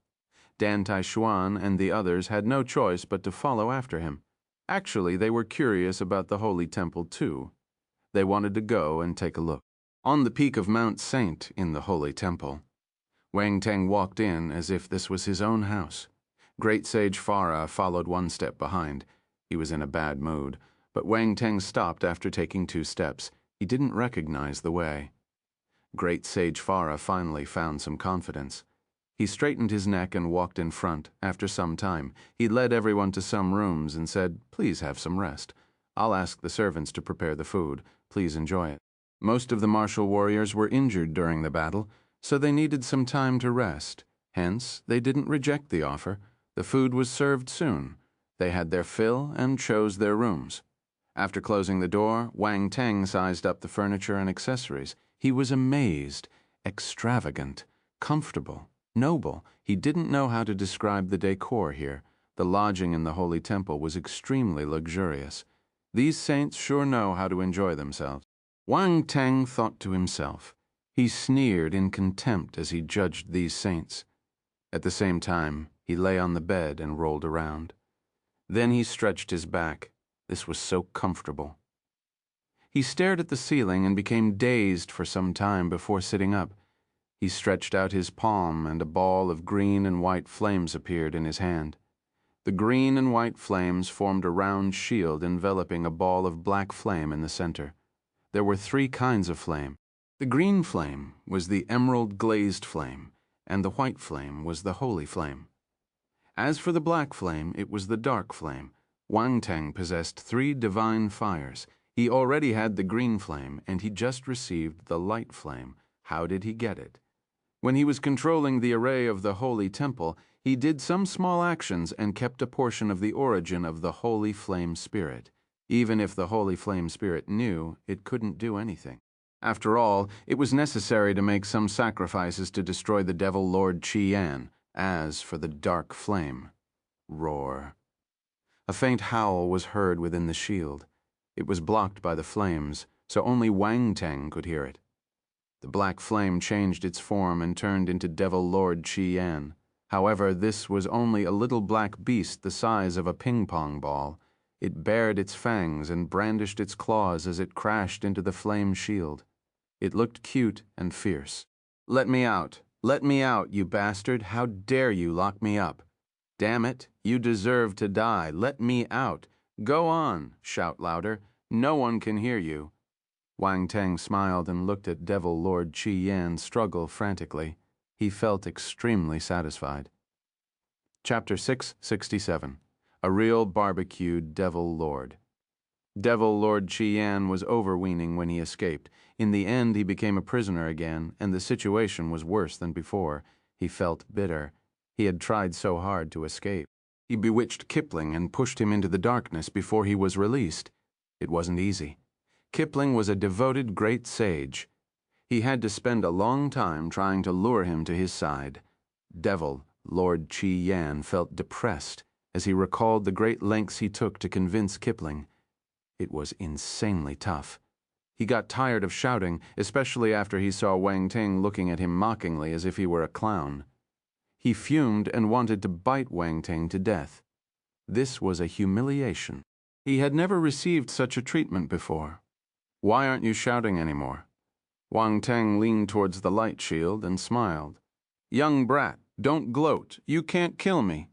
Dan Taishuan and the others had no choice but to follow after him. Actually, they were curious about the Holy Temple too. They wanted to go and take a look. On the peak of Mount Saint in the Holy Temple, Wang Teng walked in as if this was his own house. Great Sage Fara followed one step behind. He was in a bad mood, but Wang Teng stopped after taking 2 steps. He didn't recognize the way. Great Sage Fara finally found some confidence. He straightened his neck and walked in front. After some time, he led everyone to some rooms and said, "Please have some rest. I'll ask the servants to prepare the food. Please enjoy it." Most of the martial warriors were injured during the battle, so they needed some time to rest. Hence, they didn't reject the offer. The food was served soon. They had their fill and chose their rooms. After closing the door, Wang Teng sized up the furniture and accessories. He was amazed, extravagant, comfortable, noble. He didn't know how to describe the decor here. The lodging in the Holy Temple was extremely luxurious. These saints sure know how to enjoy themselves. Wang Teng thought to himself. He sneered in contempt as he judged these saints. At the same time, he lay on the bed and rolled around. Then he stretched his back. This was so comfortable. He stared at the ceiling and became dazed for some time before sitting up. He stretched out his palm and a ball of green and white flames appeared in his hand. The green and white flames formed a round shield enveloping a ball of black flame in the center. There were 3 kinds of flame. The green flame was the emerald glazed flame, and the white flame was the holy flame. As for the black flame, it was the dark flame. Wang Teng possessed 3 divine fires. He already had the green flame, and he just received the light flame. How did he get it? When he was controlling the array of the Holy Temple, he did some small actions and kept a portion of the origin of the Holy Flame Spirit. Even if the Holy Flame Spirit knew, it couldn't do anything. After all, it was necessary to make some sacrifices to destroy the devil Lord Qian. As for the dark flame, roar. A faint howl was heard within the shield. It was blocked by the flames, so only Wang Teng could hear it. The black flame changed its form and turned into Devil Lord Qian. However, this was only a little black beast the size of a ping-pong ball. It bared its fangs and brandished its claws as it crashed into the flame shield. It looked cute and fierce. "Let me out! Let me out, you bastard! How dare you lock me up? Damn it, you deserve to die. Let me out! Go on! Shout louder! No one can hear you!" Wang Teng smiled and looked at Devil Lord Qian struggle frantically. He felt extremely satisfied. Chapter 667. A Real Barbecued Devil Lord. Devil Lord Qian was overweening when he escaped. In the end, he became a prisoner again, and the situation was worse than before. He felt bitter. He had tried so hard to escape. He bewitched Kipling and pushed him into the darkness before he was released. It wasn't easy. Kipling was a devoted great sage. He had to spend a long time trying to lure him to his side. Devil Lord Qian felt depressed as he recalled the great lengths he took to convince Kipling. It was insanely tough. He got tired of shouting, especially after he saw Wang Teng looking at him mockingly as if he were a clown. He fumed and wanted to bite Wang Teng to death. This was a humiliation. He had never received such a treatment before. "Why aren't you shouting anymore?" Wang Teng leaned towards the light shield and smiled. "Young brat, don't gloat. You can't kill me."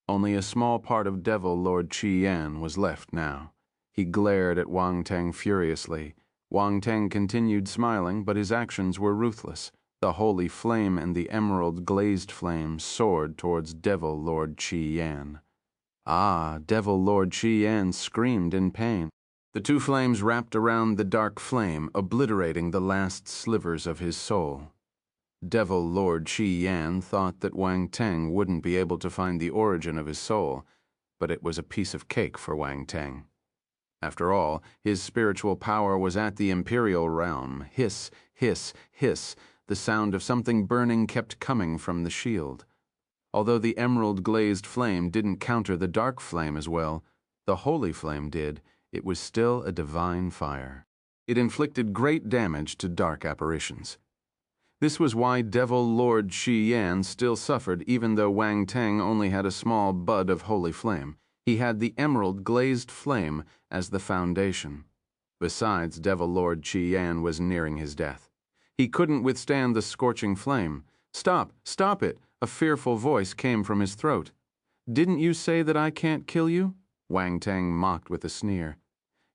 Only a small part of Devil Lord Qian was left now. He glared at Wang Teng furiously. Wang Teng continued smiling, but his actions were ruthless. The holy flame and the emerald glazed flame soared towards Devil Lord Qian. Ah, Devil Lord Qian screamed in pain. The 2 flames wrapped around the dark flame, obliterating the last slivers of his soul. Devil Lord Qian thought that Wang Teng wouldn't be able to find the origin of his soul, but it was a piece of cake for Wang Teng. After all, his spiritual power was at the imperial realm. Hiss, hiss, hiss. The sound of something burning kept coming from the shield. Although the emerald glazed flame didn't counter the dark flame as well, the holy flame did. It was still a divine fire. It inflicted great damage to dark apparitions. This was why Devil Lord Qian still suffered even though Wang Teng only had a small bud of holy flame. He had the emerald glazed flame as the foundation. Besides, Devil Lord Qian was nearing his death. He couldn't withstand the scorching flame. "Stop! Stop it!" A fearful voice came from his throat. "Didn't you say that I can't kill you?" Wang Teng mocked with a sneer.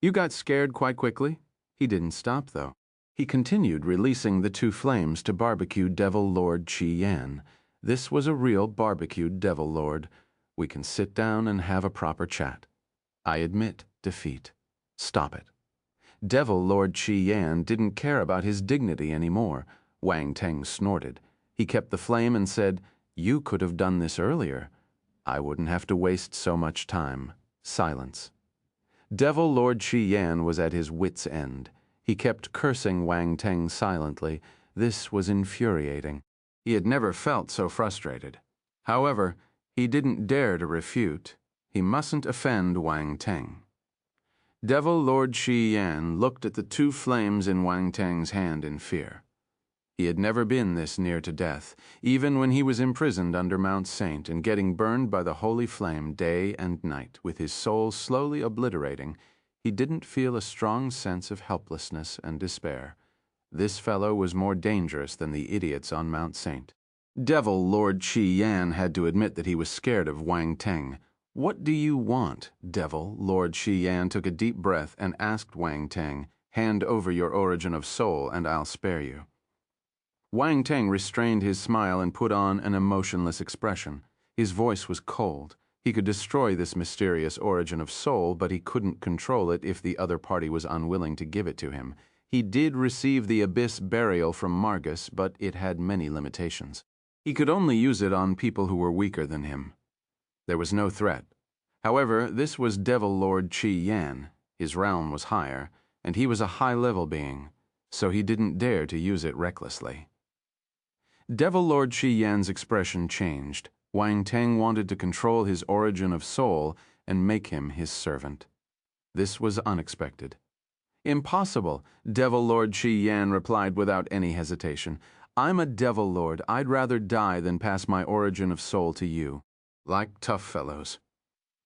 "You got scared quite quickly?" He didn't stop, though. He continued releasing the two flames to barbecue Devil Lord Qi Yan. This was a real barbecued Devil Lord. We can sit down and have a proper chat. I admit defeat. Stop it. Devil Lord Qi Yan didn't care about his dignity anymore. Wang Teng snorted. He kept the flame and said, "You could have done this earlier. I wouldn't have to waste so much time." Silence. Devil Lord Qi Yan was at his wit's end. He kept cursing Wang Teng silently. This was infuriating. He had never felt so frustrated. However, he didn't dare to refute. He mustn't offend Wang Teng. Devil Lord Qi Yan looked at the two flames in Wang Teng's hand in fear. He had never been this near to death, even when he was imprisoned under Mount Saint and getting burned by the holy flame day and night, with his soul slowly obliterating. He didn't feel a strong sense of helplessness and despair. This fellow was more dangerous than the idiots on Mount Saint. Devil Lord Qi Yan had to admit that he was scared of Wang Teng. "What do you want, Devil?" Lord Qi Yan took a deep breath and asked Wang Teng, "Hand over your origin of soul and I'll spare you." Wang Teng restrained his smile and put on an emotionless expression. His voice was cold. He could destroy this mysterious origin of soul, but he couldn't control it if the other party was unwilling to give it to him. He did receive the abyss burial from Margus, but it had many limitations. He could only use it on people who were weaker than him. There was no threat. However, this was Devil Lord Qi Yan. His realm was higher, and he was a high-level being, so he didn't dare to use it recklessly. Devil Lord Qi Yan's expression changed. Wang Teng wanted to control his origin of soul and make him his servant. This was unexpected. "Impossible," Devil Lord Qi Yan replied without any hesitation. "I'm a Devil Lord. I'd rather die than pass my origin of soul to you." "Like tough fellows."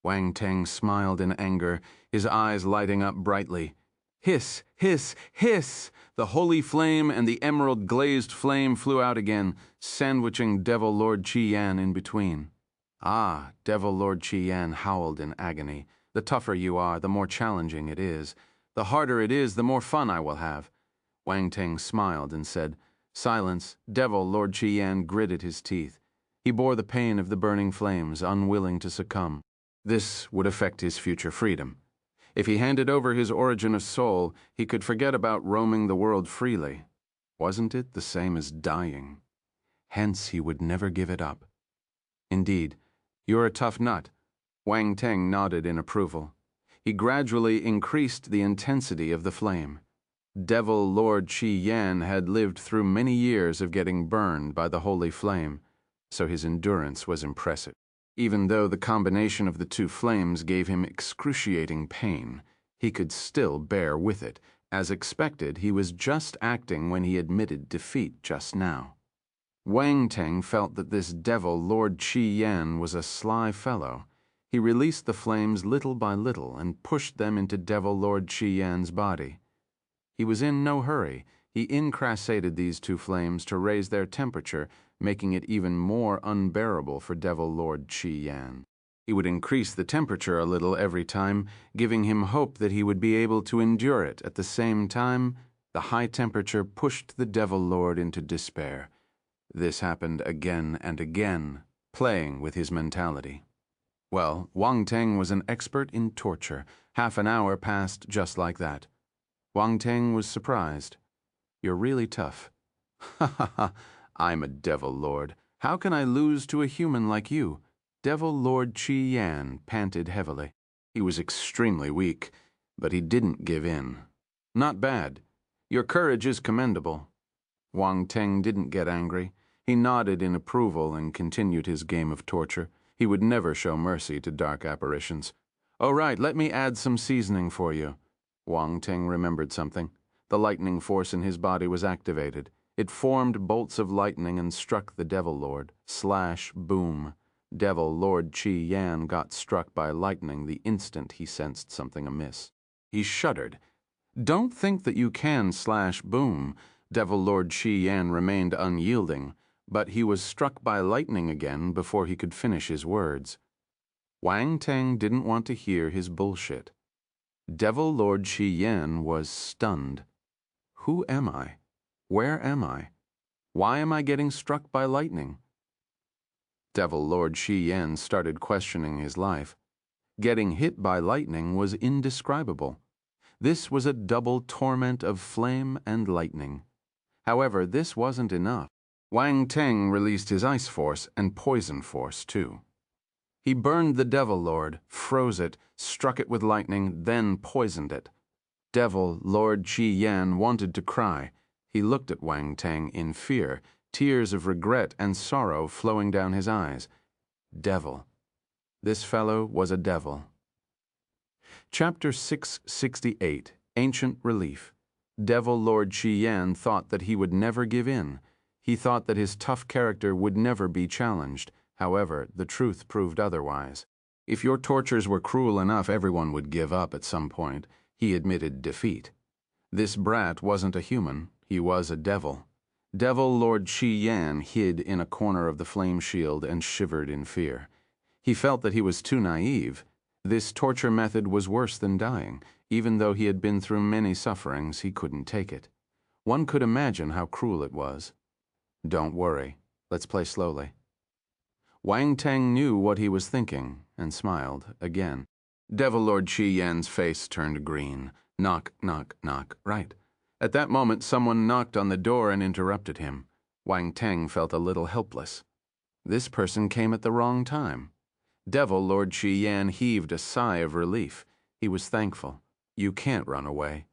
Wang Teng smiled in anger, his eyes lighting up brightly. Hiss, hiss, hiss! The holy flame and the emerald glazed flame flew out again, sandwiching Devil Lord Qi Yan in between. "Ah," Devil Lord Qi Yan howled in agony. "The tougher you are, the more challenging it is. The harder it is, the more fun I will have." Wang Teng smiled and said, "Silence." Devil Lord Qi Yan gritted his teeth. He bore the pain of the burning flames, unwilling to succumb. This would affect his future freedom. If he handed over his origin of soul, he could forget about roaming the world freely. Wasn't it the same as dying? Hence he would never give it up. "Indeed, you're a tough nut." Wang Teng nodded in approval. He gradually increased the intensity of the flame. Devil Lord Qi Yan had lived through many years of getting burned by the holy flame, so his endurance was impressive. Even though the combination of the two flames gave him excruciating pain, he could still bear with it. As expected, he was just acting when he admitted defeat just now. Wang Teng felt that this Devil Lord Qi Yan was a sly fellow. He released the flames little by little and pushed them into Devil Lord Qi Yan's body. He was in no hurry. He incrassated these two flames to raise their temperature, making it even more unbearable for Devil Lord Qi Yan. He would increase the temperature a little every time, giving him hope that he would be able to endure it. At the same time, the high temperature pushed the Devil Lord into despair. This happened again and again, playing with his mentality. Well, Wang Teng was an expert in torture. Half an hour passed just like that. Wang Teng was surprised. "You're really tough." "Ha ha ha, I'm a Devil Lord. How can I lose to a human like you?" Devil Lord Qi Yan panted heavily. He was extremely weak, but he didn't give in. "Not bad. Your courage is commendable." Wang Teng didn't get angry. He nodded in approval and continued his game of torture. He would never show mercy to dark apparitions. "Oh, right, let me add some seasoning for you." Wang Teng remembered something. The lightning force in his body was activated. It formed bolts of lightning and struck the Devil Lord. Slash, boom. Devil Lord Qi Yan got struck by lightning the instant he sensed something amiss. He shuddered. "Don't think that you can slash boom." Devil Lord Qi Yan remained unyielding. but he was struck by lightning again before he could finish his words. Wang Teng didn't want to hear his bullshit. Devil Lord Xi was stunned. Who am I? Where am I? Why am I getting struck by lightning? Devil Lord Xi started questioning his life. Getting hit by lightning was indescribable. This was a double torment of flame and lightning. However, this wasn't enough. Wang Teng released his ice force and poison force, too. He burned the Devil Lord, froze it, struck it with lightning, then poisoned it. Devil Lord Qi Yan wanted to cry. He looked at Wang Teng in fear, tears of regret and sorrow flowing down his eyes. Devil. This fellow was a devil. Chapter 668, Ancient Relief. Devil Lord Qi Yan thought that he would never give in. He thought that his tough character would never be challenged. However, the truth proved otherwise. If your tortures were cruel enough, everyone would give up at some point. He admitted defeat. This brat wasn't a human. He was a devil. Devil Lord Qi Yan hid in a corner of the flame shield and shivered in fear. He felt that he was too naive. This torture method was worse than dying. Even though he had been through many sufferings, he couldn't take it. One could imagine how cruel it was. Don't worry. Let's play slowly. Wang Teng knew what he was thinking and smiled again. Devil Lord Qi Yan's face turned green. Knock, knock, knock. Right. At that moment, someone knocked on the door and interrupted him. Wang Teng felt a little helpless. This person came at the wrong time. Devil Lord Qi Yan heaved a sigh of relief. He was thankful. You can't run away.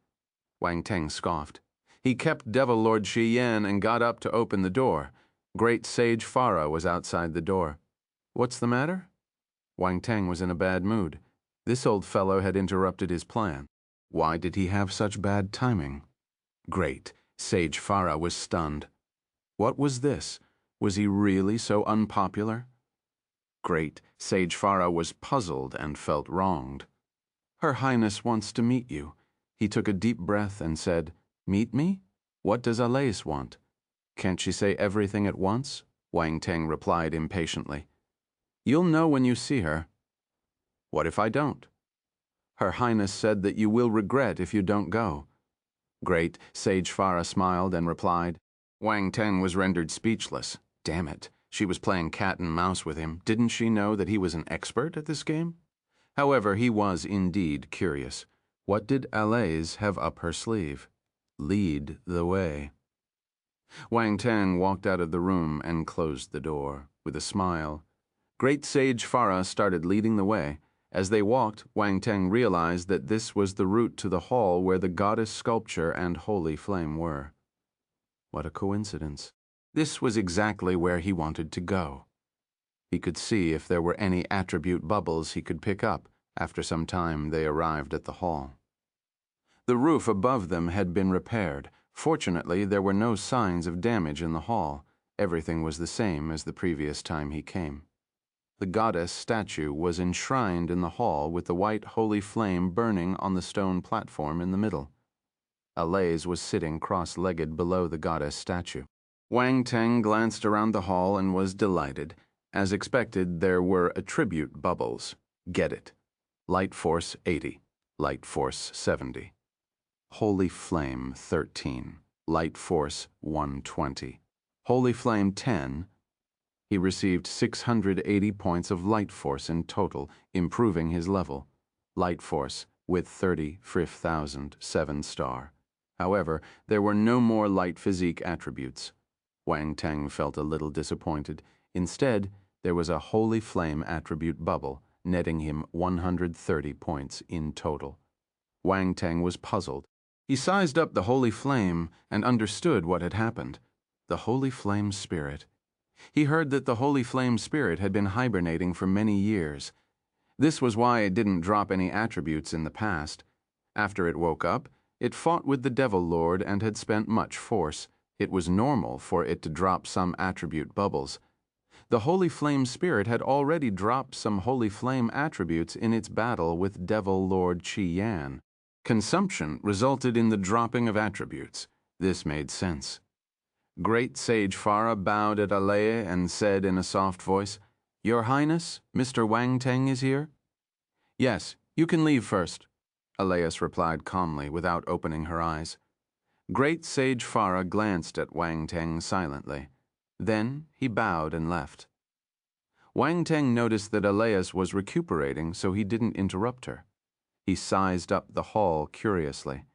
Wang Teng scoffed. He kept Devil Lord Qi Yan and got up to open the door. Great Sage Fara was outside the door. What's the matter? Wang Teng was in a bad mood. This old fellow had interrupted his plan. Why did he have such bad timing? Great Sage Fara was stunned. What was this? Was he really so unpopular? Great Sage Fara was puzzled and felt wronged. Her Highness wants to meet you. He took a deep breath and said, Meet me? What does Alais want? Can't she say everything at once? Wang Teng replied impatiently. You'll know when you see her. What if I don't? Her Highness said that you will regret if you don't go. Great Sage Fara smiled and replied. Wang Teng was rendered speechless. Damn it, she was playing cat and mouse with him. Didn't she know that he was an expert at this game? However, he was indeed curious. What did Alais have up her sleeve? Lead the way. Wang Teng walked out of the room and closed the door, with a smile. Great Sage Fara started leading the way. As they walked, Wang Teng realized that this was the route to the hall where the goddess sculpture and holy flame were. What a coincidence. This was exactly where he wanted to go. He could see if there were any attribute bubbles he could pick up. After some time, they arrived at the hall. The roof above them had been repaired. Fortunately, there were no signs of damage in the hall. Everything was the same as the previous time he came. The goddess statue was enshrined in the hall with the white holy flame burning on the stone platform in the middle. Alais was sitting cross-legged below the goddess statue. Wang Teng glanced around the hall and was delighted. As expected, there were attribute bubbles. Get it. Light Force 80, Light Force 70. Holy Flame 13, Light Force 120. Holy Flame 10. He received 680 points of Light Force in total, improving his level. Light Force with 30,000, 7-star. However, there were no more light physique attributes. Wang Teng felt a little disappointed. Instead, there was a Holy Flame attribute bubble, netting him 130 points in total. Wang Teng was puzzled. He sized up the Holy Flame and understood what had happened. The Holy Flame Spirit. He heard that the Holy Flame Spirit had been hibernating for many years. This was why it didn't drop any attributes in the past. After it woke up, it fought with the Devil Lord and had spent much force. It was normal for it to drop some attribute bubbles. The Holy Flame Spirit had already dropped some Holy Flame attributes in its battle with Devil Lord Qi Yan. Consumption resulted in the dropping of attributes. This made sense. Great Sage Fara bowed at Alea and said in a soft voice, "Your Highness, Mr. Wang Teng is here?" "Yes, you can leave first," Aleas replied calmly without opening her eyes. Great Sage Fara glanced at Wang Teng silently. Then he bowed and left. Wang Teng noticed that Aleas was recuperating, so he didn't interrupt her. He sized up the hall curiously.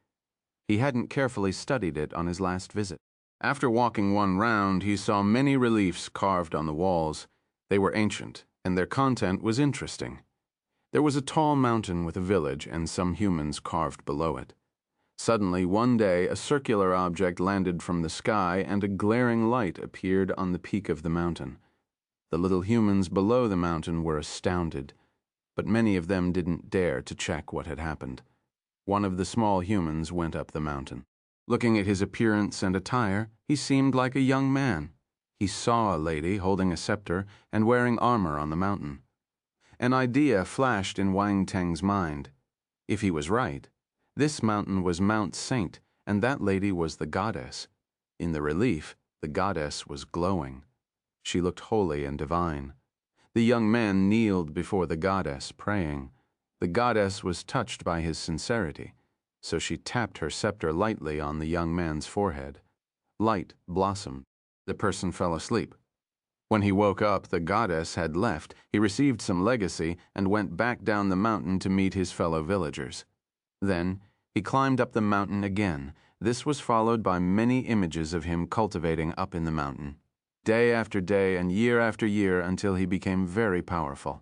He hadn't carefully studied it on his last visit. After walking one round, he saw many reliefs carved on the walls. They were ancient, and their content was interesting. There was a tall mountain with a village and some humans carved below it. Suddenly, one day, a circular object landed from the sky and a glaring light appeared on the peak of the mountain. The little humans below the mountain were astounded, but many of them didn't dare to check what had happened. One of the small humans went up the mountain. Looking at his appearance and attire, he seemed like a young man. He saw a lady holding a scepter and wearing armor on the mountain. An idea flashed in Wang Teng's mind. If he was right, this mountain was Mount Saint, and that lady was the goddess. In the relief, the goddess was glowing. She looked holy and divine. The young man kneeled before the goddess, praying. The goddess was touched by his sincerity, so she tapped her scepter lightly on the young man's forehead. Light blossomed. The person fell asleep. When he woke up, the goddess had left. He received some legacy and went back down the mountain to meet his fellow villagers. Then he climbed up the mountain again. This was followed by many images of him cultivating up in the mountain, day after day and year after year, until he became very powerful.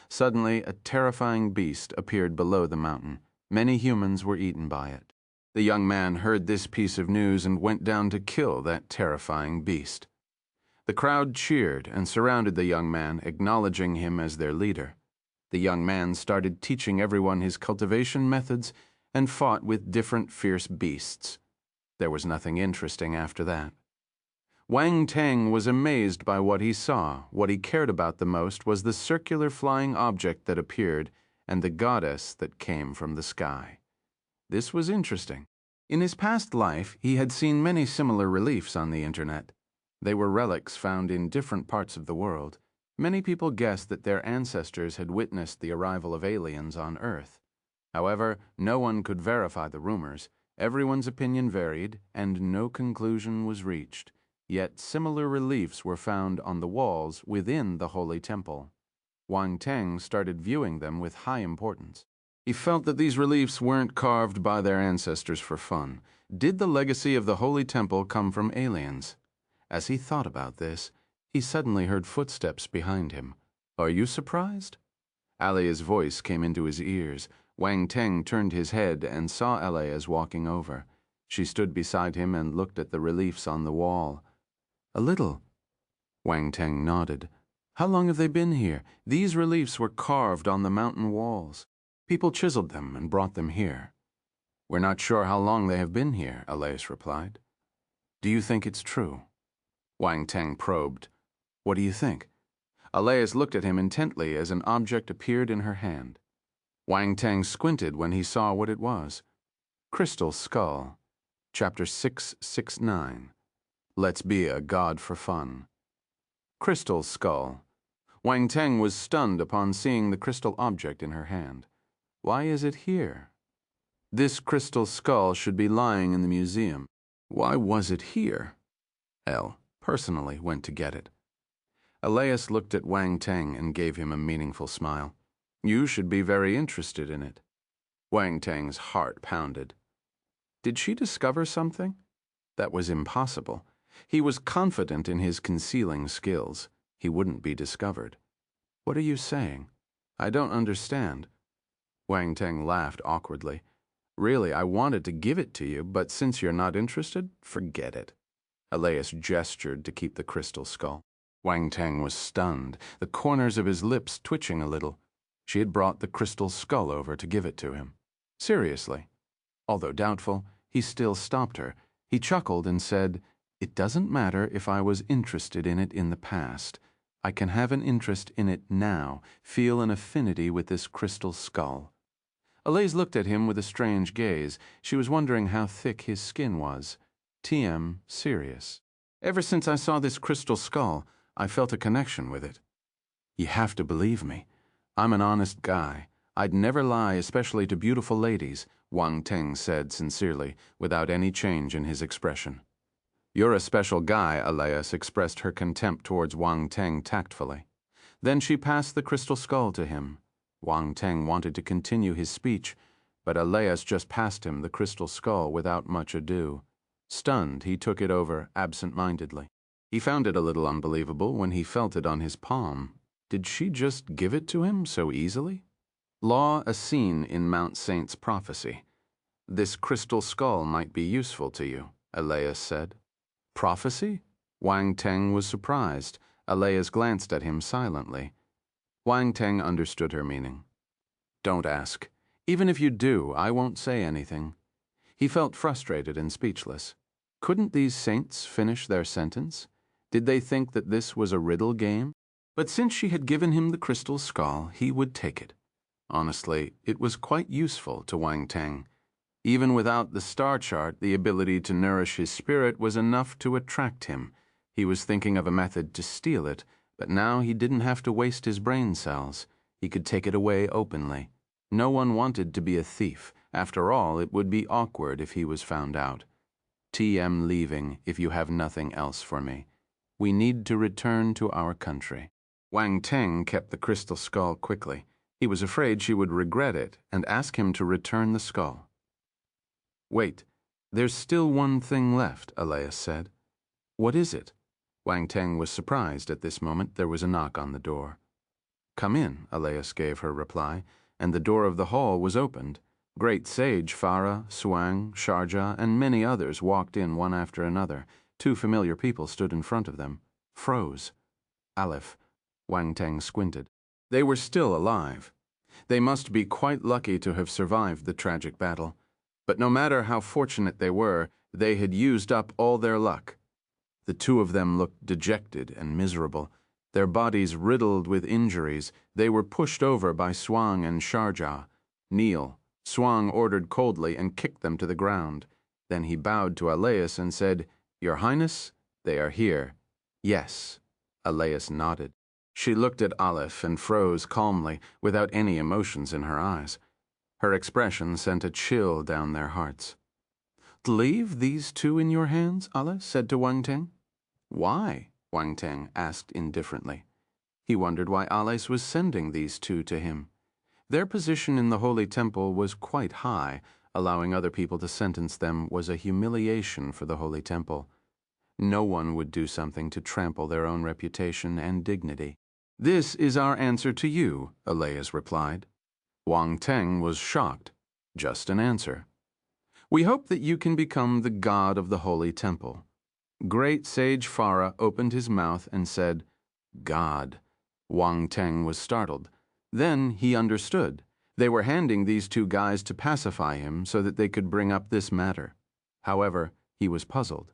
Suddenly, a terrifying beast appeared below the mountain. Many humans were eaten by it. The young man heard this piece of news and went down to kill that terrifying beast. The crowd cheered and surrounded the young man, acknowledging him as their leader. The young man started teaching everyone his cultivation methods and fought with different fierce beasts. There was nothing interesting after that. Wang Teng was amazed by what he saw. What he cared about the most was the circular flying object that appeared and the goddess that came from the sky. This was interesting. In his past life, he had seen many similar reliefs on the internet. They were relics found in different parts of the world. Many people guessed that their ancestors had witnessed the arrival of aliens on Earth. However, no one could verify the rumors. Everyone's opinion varied, and no conclusion was reached. Yet similar reliefs were found on the walls within the holy temple. Wang Teng started viewing them with high importance. He felt that these reliefs weren't carved by their ancestors for fun. Did the legacy of the holy temple come from aliens? As he thought about this, he suddenly heard footsteps behind him. "Are you surprised?" Alea's voice came into his ears. Wang Teng turned his head and saw Alea's walking over. She stood beside him and looked at the reliefs on the wall. "A little." Wang Teng nodded. "How long have they been here?" "These reliefs were carved on the mountain walls. People chiseled them and brought them here." "We're not sure how long they have been here," Aleas replied. "Do you think it's true?" Wang Teng probed. "What do you think?" Aleas looked at him intently as an object appeared in her hand. Wang Teng squinted when he saw what it was. Crystal Skull, Chapter 669. Let's be a god for fun. Crystal Skull. Wang Teng was stunned upon seeing the crystal object in her hand. Why is it here? This crystal skull should be lying in the museum. Why was it here? L personally went to get it. Aleas looked at Wang Teng and gave him a meaningful smile. "You should be very interested in it." Wang Teng's heart pounded. Did she discover something? That was impossible. He was confident in his concealing skills. He wouldn't be discovered. "What are you saying? I don't understand." Wang Teng laughed awkwardly. "Really, I wanted to give it to you, but since you're not interested, forget it." Aleas gestured to keep the crystal skull. Wang Teng was stunned, the corners of his lips twitching a little. She had brought the crystal skull over to give it to him. Seriously. Although doubtful, he still stopped her. He chuckled and said, "It doesn't matter if I was interested in it in the past. I can have an interest in it now, feel an affinity with this crystal skull." Aleas looked at him with a strange gaze. She was wondering how thick his skin was. TM serious. Ever since I saw this crystal skull, I felt a connection with it. You have to believe me. I'm an honest guy. I'd never lie, especially to beautiful ladies, Wang Teng said sincerely, without any change in his expression. You're a special guy, Elias expressed her contempt towards Wang Teng tactfully. Then she passed the crystal skull to him. Wang Teng wanted to continue his speech, but Elias just passed him the crystal skull without much ado. Stunned, he took it over absent-mindedly. He found it a little unbelievable when he felt it on his palm. Did she just give it to him so easily? Law a scene in Mount Saint's prophecy. This crystal skull might be useful to you, Elias said. Prophecy? Wang Teng was surprised. Elias glanced at him silently. Wang Teng understood her meaning. Don't ask. Even if you do, I won't say anything. He felt frustrated and speechless. Couldn't these saints finish their sentence? Did they think that this was a riddle game? But since she had given him the crystal skull, he would take it. Honestly, it was quite useful to Wang Teng. Even without the star chart, the ability to nourish his spirit was enough to attract him. He was thinking of a method to steal it, but now he didn't have to waste his brain cells. He could take it away openly. No one wanted to be a thief. After all, it would be awkward if he was found out. TM leaving if you have nothing else for me. We need to return to our country. Wang Teng kept the crystal skull quickly. He was afraid she would regret it and ask him to return the skull. Wait, there's still one thing left, Elias said. What is it? Wang Teng was surprised at this moment. There was a knock on the door. Come in, Elias gave her reply, and the door of the hall was opened. Great Sage Fara, Swang, Sharjah, and many others walked in one after another. Two familiar people stood in front of them. Froze. Aleph. Wang Teng squinted. They were still alive. They must be quite lucky to have survived the tragic battle. But no matter how fortunate they were, they had used up all their luck. The two of them looked dejected and miserable. Their bodies riddled with injuries, they were pushed over by Swang and Sharjah. Kneel. Swang ordered coldly and kicked them to the ground. Then he bowed to Elias and said, Your Highness, they are here. Yes. Elias nodded. She looked at Aleph and froze calmly, without any emotions in her eyes. Her expression sent a chill down their hearts. Leave these two in your hands, Aleph said to Wang Teng. Why? Wang Teng asked indifferently. He wondered why Aleph was sending these two to him. Their position in the Holy Temple was quite high. Allowing other people to sentence them was a humiliation for the Holy Temple. No one would do something to trample their own reputation and dignity. This is our answer to you, Elias replied. Wang Teng was shocked. Just an answer. We hope that you can become the god of the Holy Temple. Great Sage Fara opened his mouth and said, God. Wang Teng was startled. Then he understood. They were handing these two guys to pacify him so that they could bring up this matter. However, he was puzzled.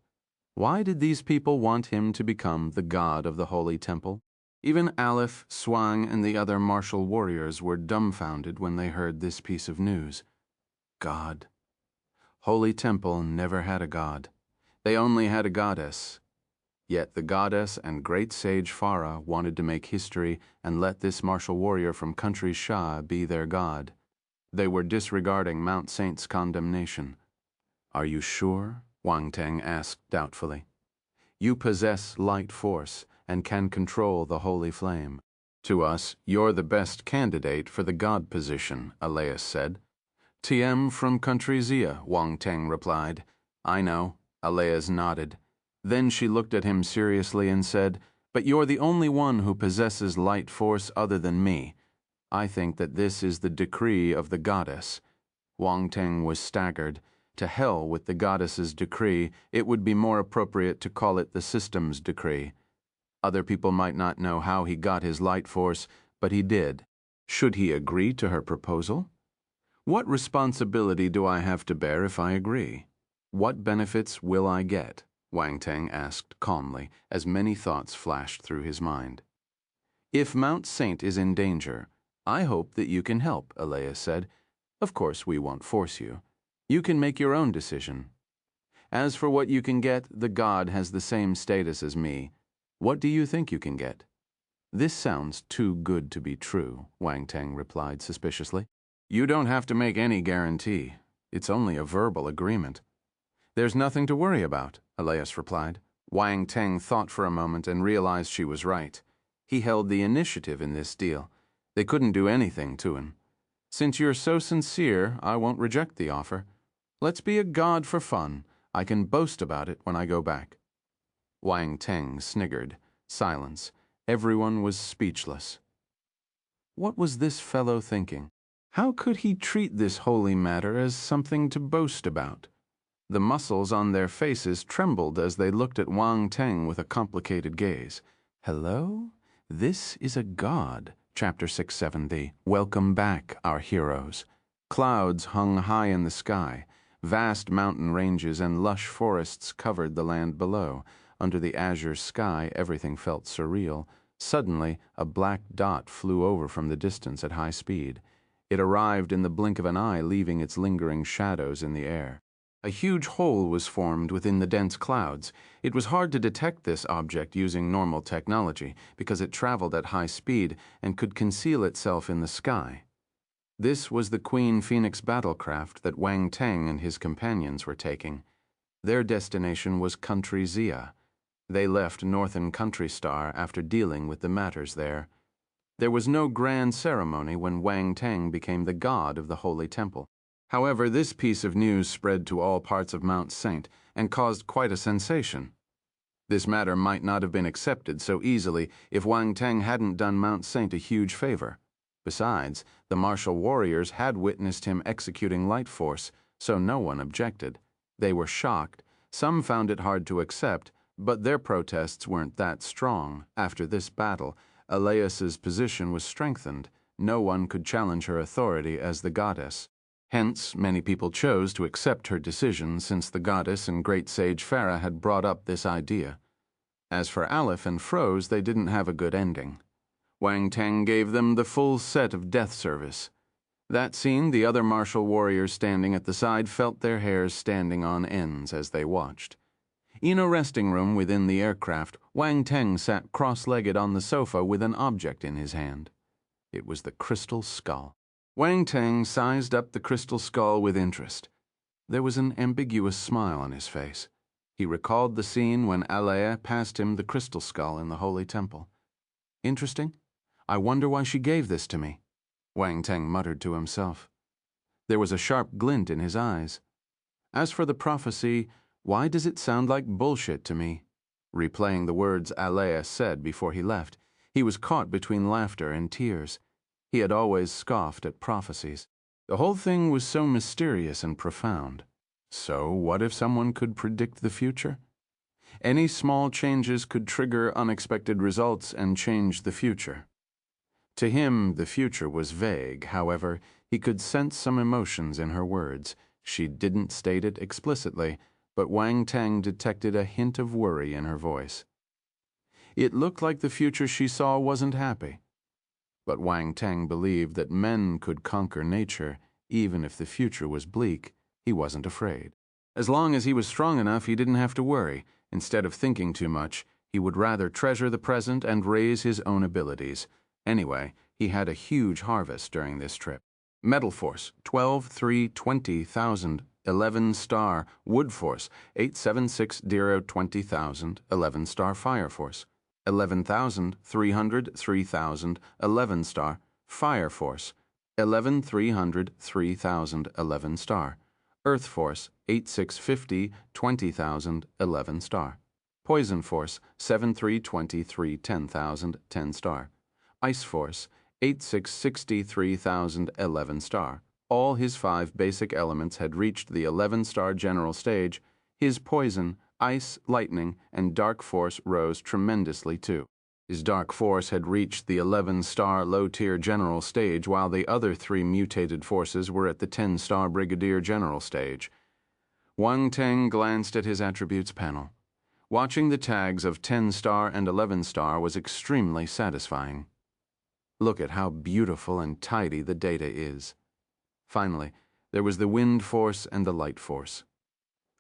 Why did these people want him to become the god of the Holy Temple? Even Aleph, Swang, and the other martial warriors were dumbfounded when they heard this piece of news. God. Holy Temple never had a god. They only had a goddess. Yet the goddess and Great Sage Fara wanted to make history and let this martial warrior from Country Xia be their god. They were disregarding Mount Saint's condemnation. Are you sure? Wang Teng asked doubtfully. You possess light force and can control the holy flame. To us, you're the best candidate for the god position, Elias said. TM from Country Xia, Wang Teng replied. I know, Elias nodded. Then she looked at him seriously and said, But you're the only one who possesses light force other than me. I think that this is the decree of the goddess. Wang Teng was staggered. To hell with the goddess's decree, it would be more appropriate to call it the system's decree. Other people might not know how he got his light force, but he did. Should he agree to her proposal? What responsibility do I have to bear if I agree? What benefits will I get? Wang Teng asked calmly, as many thoughts flashed through his mind. If Mount Saint is in danger, I hope that you can help, Elias said. Of course, we won't force you. You can make your own decision. As for what you can get, the god has the same status as me. What do you think you can get? This sounds too good to be true, Wang Teng replied suspiciously. You don't have to make any guarantee. It's only a verbal agreement. There's nothing to worry about, Elias replied. Wang Teng thought for a moment and realized she was right. He held the initiative in this deal. They couldn't do anything to him. Since you're so sincere, I won't reject the offer. Let's be a god for fun. I can boast about it when I go back. Wang Teng sniggered. Silence. Everyone was speechless. What was this fellow thinking? How could he treat this holy matter as something to boast about? The muscles on their faces trembled as they looked at Wang Teng with a complicated gaze. Hello? This is a god. Chapter 670. Welcome back, our heroes. Clouds hung high in the sky. Vast mountain ranges and lush forests covered the land below. Under the azure sky, everything felt surreal. Suddenly, a black dot flew over from the distance at high speed. It arrived in the blink of an eye, leaving its lingering shadows in the air. A huge hole was formed within the dense clouds. It was hard to detect this object using normal technology because it traveled at high speed and could conceal itself in the sky. This was the Queen Phoenix battlecraft that Wang Teng and his companions were taking. Their destination was Country Xia. They left Northern Country Star after dealing with the matters there. There was no grand ceremony when Wang Teng became the god of the Holy Temple. However, this piece of news spread to all parts of Mount Saint and caused quite a sensation. This matter might not have been accepted so easily if Wang Teng hadn't done Mount Saint a huge favor. Besides, the martial warriors had witnessed him executing light force, so no one objected. They were shocked. Some found it hard to accept, but their protests weren't that strong. After this battle, Elias's position was strengthened. No one could challenge her authority as the goddess. Hence, many people chose to accept her decision since the goddess and Great Sage Fara had brought up this idea. As for Aleph and Froze, they didn't have a good ending. Wang Teng gave them the full set of death service. That seen, the other martial warriors standing at the side felt their hairs standing on ends as they watched. In a resting room within the aircraft, Wang Teng sat cross-legged on the sofa with an object in his hand. It was the crystal skull. Wang Teng sized up the crystal skull with interest. There was an ambiguous smile on his face. He recalled the scene when Alea passed him the crystal skull in the Holy Temple. Interesting. I wonder why she gave this to me, Wang Teng muttered to himself. There was a sharp glint in his eyes. As for the prophecy, why does it sound like bullshit to me? Replaying the words Alea said before he left, he was caught between laughter and tears. He had always scoffed at prophecies. The whole thing was so mysterious and profound. So what if someone could predict the future? Any small changes could trigger unexpected results and change the future. To him, the future was vague. However, he could sense some emotions in her words. She didn't state it explicitly, but Wang Teng detected a hint of worry in her voice. It looked like the future she saw wasn't happy. But Wang Teng believed that men could conquer nature, even if the future was bleak. He wasn't afraid. As long as he was strong enough, he didn't have to worry. Instead of thinking too much, he would rather treasure the present and raise his own abilities. Anyway, he had a huge harvest during this trip. Metal Force, 12,320,000, 11 star. Wood Force, 876,020,000, 11 star. Fire Force, 11,300, 3,000, 11 star. Fire Force, 11,300, 3,000, 11 star. Earth Force, 8,650, 20,000, 11 star. Poison Force, 7,323, 10,000, 10 star. Ice Force, 8,663,000, 11 star. All his 5 basic elements had reached the 11 star general stage. His poison, ice, lightning, and dark force rose tremendously too. His dark force had reached the 11 star low-tier general stage, while the other 3 mutated forces were at the 10 star brigadier general stage. Wang Teng glanced at his attributes panel. Watching the tags of 10 star and 11 star was extremely satisfying. Look at how beautiful and tidy the data is. Finally, there was the wind force and the light force.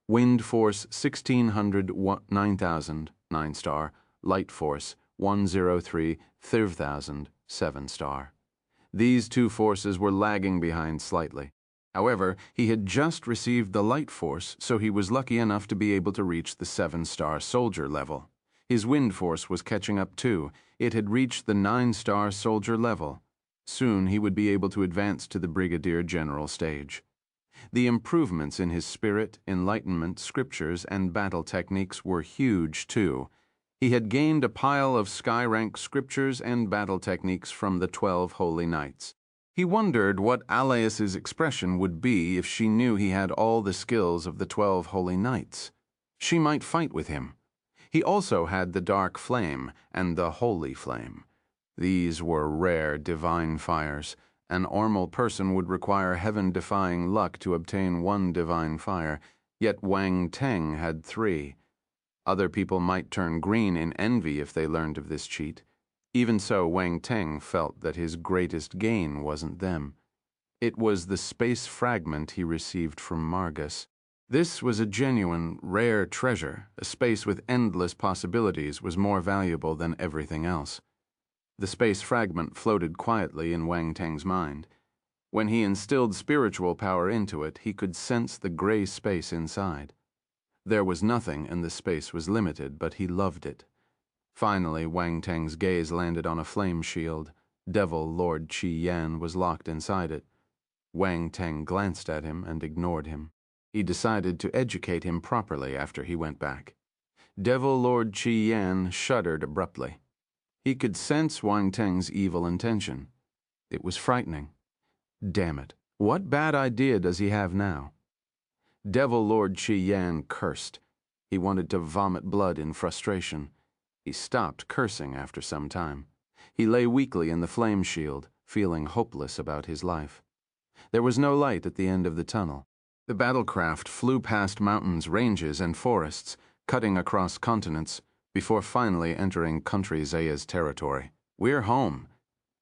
Wind force 1600 9000, 9 star. Light force 103 3000, 7 star. These two forces were lagging behind slightly. However, he had just received the light force, so he was lucky enough to be able to reach the 7-star soldier level. His wind force was catching up too. It had reached the 9-star soldier level. Soon he would be able to advance to the brigadier general stage. The improvements in his spirit, enlightenment, scriptures, and battle techniques were huge too. He had gained a pile of sky-rank scriptures and battle techniques from the 12 holy knights. He wondered what Alais's expression would be if she knew he had all the skills of the 12 holy knights. She might fight with him. He also had the dark flame and the holy flame. These were rare divine fires. An normal person would require heaven-defying luck to obtain one divine fire, yet Wang Teng had 3. Other people might turn green in envy if they learned of this cheat. Even so, Wang Teng felt that his greatest gain wasn't them. It was the space fragment he received from Margus. This was a genuine, rare treasure. A space with endless possibilities was more valuable than everything else. The space fragment floated quietly in Wang Teng's mind. When he instilled spiritual power into it, he could sense the gray space inside. There was nothing and the space was limited, but he loved it. Finally, Wang Teng's gaze landed on a flame shield. Devil Lord Qi Yan was locked inside it. Wang Teng glanced at him and ignored him. He decided to educate him properly after he went back. Devil Lord Qi Yan shuddered abruptly. He could sense Wang Teng's evil intention. It was frightening. Damn it, what bad idea does he have now? Devil Lord Qi Yan cursed. He wanted to vomit blood in frustration. He stopped cursing after some time. He lay weakly in the flame shield, feeling hopeless about his life. There was no light at the end of the tunnel. The battlecraft flew past mountains, ranges, and forests, cutting across continents, before finally entering Country Xia's territory. "We're home."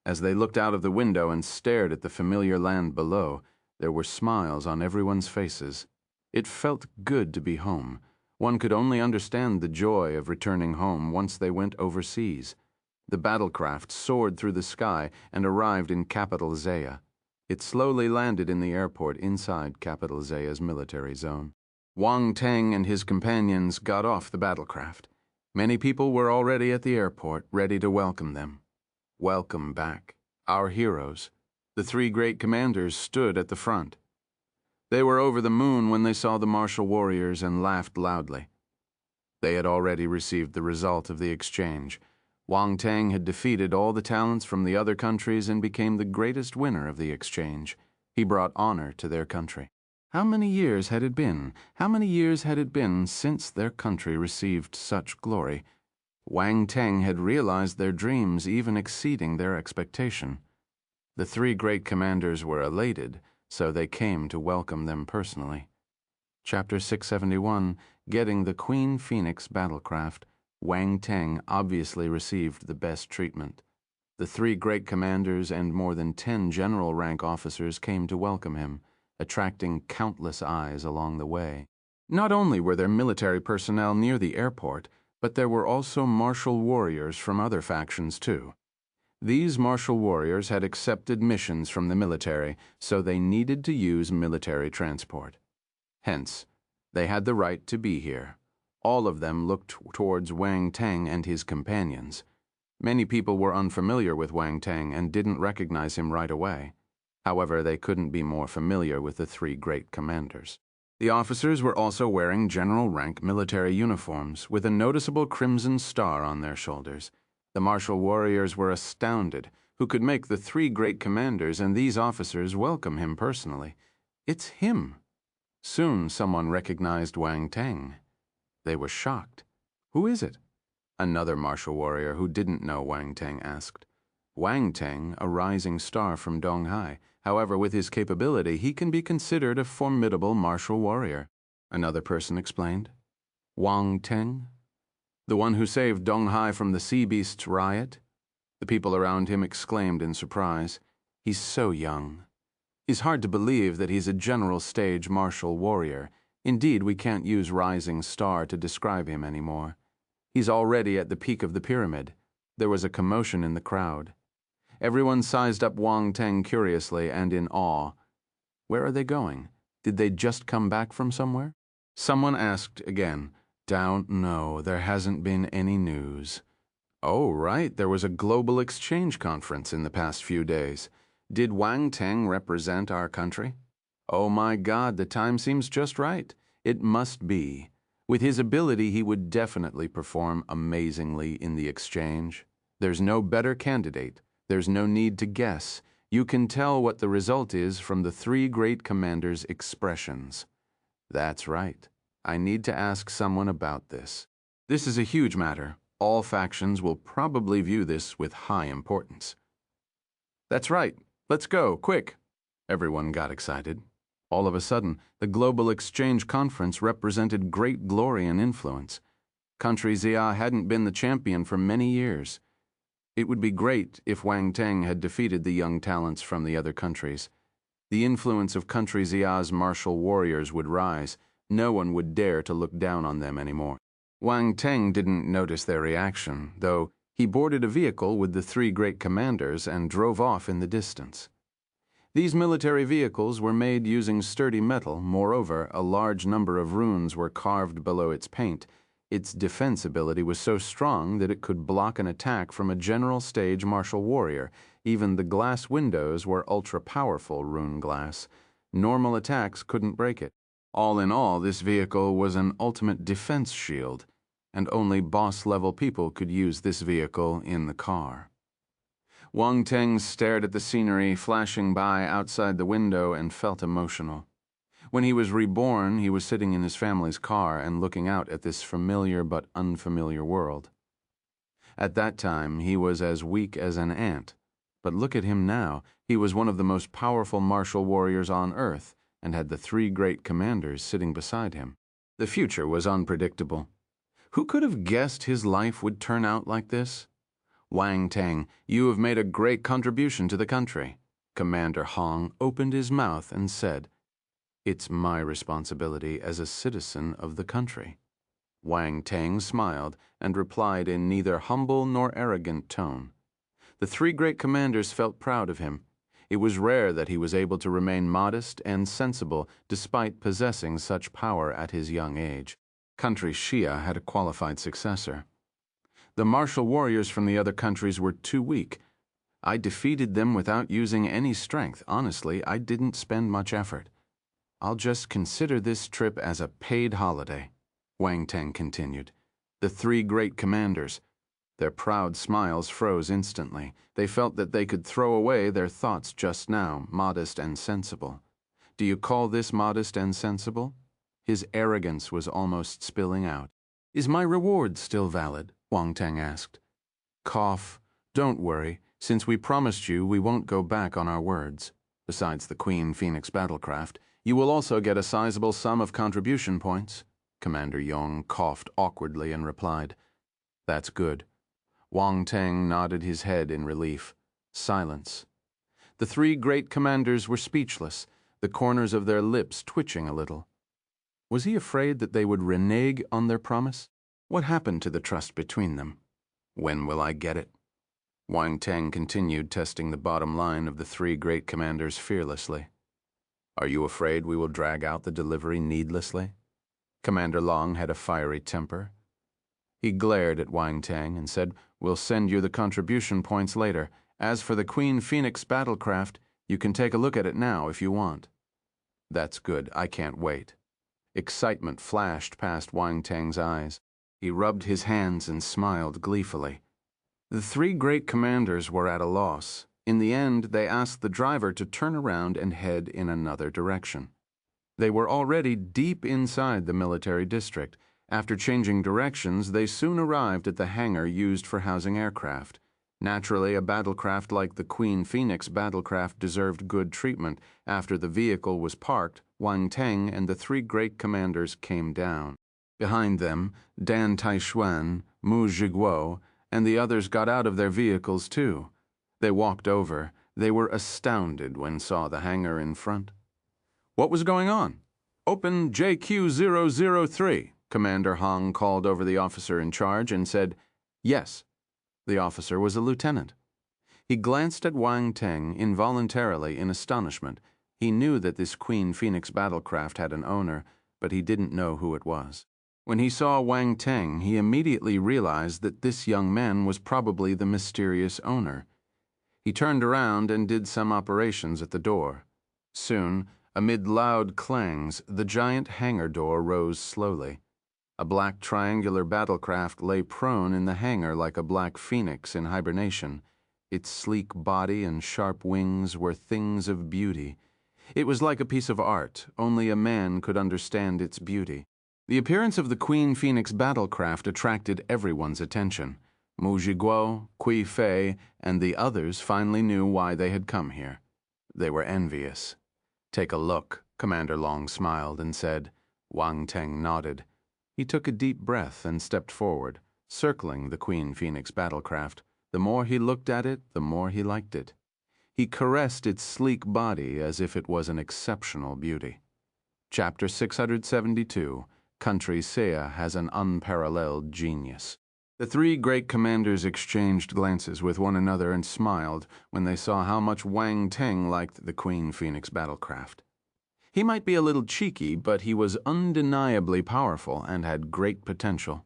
As they looked out of the window and stared at the familiar land below, there were smiles on everyone's faces. It felt good to be home. One could only understand the joy of returning home once they went overseas. The battlecraft soared through the sky and arrived in capital Xia. It slowly landed in the airport inside capital Xia's military zone. Wang Teng and his companions got off the battlecraft. Many people were already at the airport, ready to welcome them. Welcome back, our heroes. The 3 great commanders stood at the front. They were over the moon when they saw the martial warriors and laughed loudly. They had already received the result of the exchange. Wang Teng had defeated all the talents from the other countries and became the greatest winner of the exchange. He brought honor to their country. How many years had it been? How many years had it been since their country received such glory? Wang Teng had realized their dreams, even exceeding their expectation. The 3 great commanders were elated, so they came to welcome them personally. Chapter 671, Getting the Queen Phoenix Battlecraft. Wang Teng obviously received the best treatment. The 3 great commanders and more than 10 general-rank officers came to welcome him, attracting countless eyes along the way. Not only were there military personnel near the airport, but there were also martial warriors from other factions too. These martial warriors had accepted missions from the military, so they needed to use military transport. Hence, they had the right to be here. All of them looked towards Wang Teng and his companions. Many people were unfamiliar with Wang Teng and didn't recognize him right away. However, they couldn't be more familiar with the 3 great commanders. The officers were also wearing general-rank military uniforms with a noticeable crimson star on their shoulders. The martial warriors were astounded, who could make the 3 great commanders and these officers welcome him personally. It's him. Soon someone recognized Wang Teng. They were shocked. "Who is it?" Another martial warrior who didn't know Wang Teng asked. Wang Teng, a rising star from Donghai. However, with his capability, he can be considered a formidable martial warrior, another person explained. Wang Teng? The one who saved Donghai from the sea beast's riot? The people around him exclaimed in surprise. He's so young. It's hard to believe that he's a general stage martial warrior. Indeed, we can't use rising star to describe him anymore. He's already at the peak of the pyramid. There was a commotion in the crowd. Everyone sized up Wang Teng curiously and in awe. Where are they going? Did they just come back from somewhere? Someone asked again. Don't know. There hasn't been any news. Oh, right. There was a global exchange conference in the past few days. Did Wang Teng represent our country? Oh my God, the time seems just right. It must be. With his ability, he would definitely perform amazingly in the exchange. There's no better candidate. There's no need to guess. You can tell what the result is from the three great commanders' expressions. That's right. I need to ask someone about this. This is a huge matter. All factions will probably view this with high importance. That's right. Let's go, quick. Everyone got excited. All of a sudden, the Global Exchange Conference represented great glory and influence. Country Xia hadn't been the champion for many years. It would be great if Wang Teng had defeated the young talents from the other countries. The influence of Country Xia's martial warriors would rise. No one would dare to look down on them anymore. Wang Teng didn't notice their reaction, though he boarded a vehicle with the three great commanders and drove off in the distance. These military vehicles were made using sturdy metal. Moreover, a large number of runes were carved below its paint. Its defense ability was so strong that it could block an attack from a general stage martial warrior. Even the glass windows were ultra-powerful rune glass. Normal attacks couldn't break it. All in all, this vehicle was an ultimate defense shield, and only boss-level people could use this vehicle in the car. Wang Teng stared at the scenery flashing by outside the window and felt emotional. When he was reborn, he was sitting in his family's car and looking out at this familiar but unfamiliar world. At that time, he was as weak as an ant. But look at him now. He was one of the most powerful martial warriors on Earth and had the three great commanders sitting beside him. The future was unpredictable. Who could have guessed his life would turn out like this? Wang Teng, you have made a great contribution to the country. Commander Hong opened his mouth and said, It's my responsibility as a citizen of the country. Wang Teng smiled and replied in neither humble nor arrogant tone. The three great commanders felt proud of him. It was rare that he was able to remain modest and sensible despite possessing such power at his young age. Country Xia had a qualified successor. The martial warriors from the other countries were too weak. I defeated them without using any strength. Honestly, I didn't spend much effort. I'll just consider this trip as a paid holiday, Wang Teng continued. The three great commanders. Their proud smiles froze instantly. They felt that they could throw away their thoughts just now, modest and sensible. Do you call this modest and sensible? His arrogance was almost spilling out. Is my reward still valid? Wang Teng asked. Cough. Don't worry. Since we promised you, we won't go back on our words. Besides the Queen Phoenix battlecraft, you will also get a sizable sum of contribution points. Commander Yong coughed awkwardly and replied, That's good. Wang Teng nodded his head in relief. Silence. The three great commanders were speechless, the corners of their lips twitching a little. Was he afraid that they would renege on their promise? What happened to the trust between them? When will I get it? Wang Teng continued testing the bottom line of the three great commanders fearlessly. Are you afraid we will drag out the delivery needlessly? Commander Long had a fiery temper. He glared at Wang Teng and said, We'll send you the contribution points later. As for the Queen Phoenix battlecraft, you can take a look at it now if you want. That's good. I can't wait. Excitement flashed past Wang Teng's eyes. He rubbed his hands and smiled gleefully. The three great commanders were at a loss. In the end, they asked the driver to turn around and head in another direction. They were already deep inside the military district. After changing directions, they soon arrived at the hangar used for housing aircraft. Naturally, a battlecraft like the Queen Phoenix battlecraft deserved good treatment. After the vehicle was parked, Wang Teng and the three great commanders came down. Behind them, Dan Taishuan, Mu Zhiguo, and the others got out of their vehicles too. They walked over. They were astounded when saw the hangar in front. What was going on? "Open JQ-003, Commander Hong called over the officer in charge and said, "Yes." The officer was a lieutenant. He glanced at Wang Teng involuntarily in astonishment. He knew that this Queen Phoenix battlecraft had an owner, but he didn't know who it was. When he saw Wang Teng, he immediately realized that this young man was probably the mysterious owner. He turned around and did some operations at the door. Soon, amid loud clangs, the giant hangar door rose slowly. A black triangular battlecraft lay prone in the hangar like a black phoenix in hibernation. Its sleek body and sharp wings were things of beauty. It was like a piece of art, only a man could understand its beauty. The appearance of the Queen Phoenix battlecraft attracted everyone's attention. Mu Zhiguo, Kui Fei, and the others finally knew why they had come here. They were envious. "Take a look," Commander Long smiled and said. Wang Teng nodded. He took a deep breath and stepped forward, circling the Queen Phoenix battlecraft. The more he looked at it, the more he liked it. He caressed its sleek body as if it was an exceptional beauty. Chapter 672, Country Xia has an unparalleled genius. The three great commanders exchanged glances with one another and smiled when they saw how much Wang Teng liked the Queen Phoenix battlecraft. He might be a little cheeky, but he was undeniably powerful and had great potential.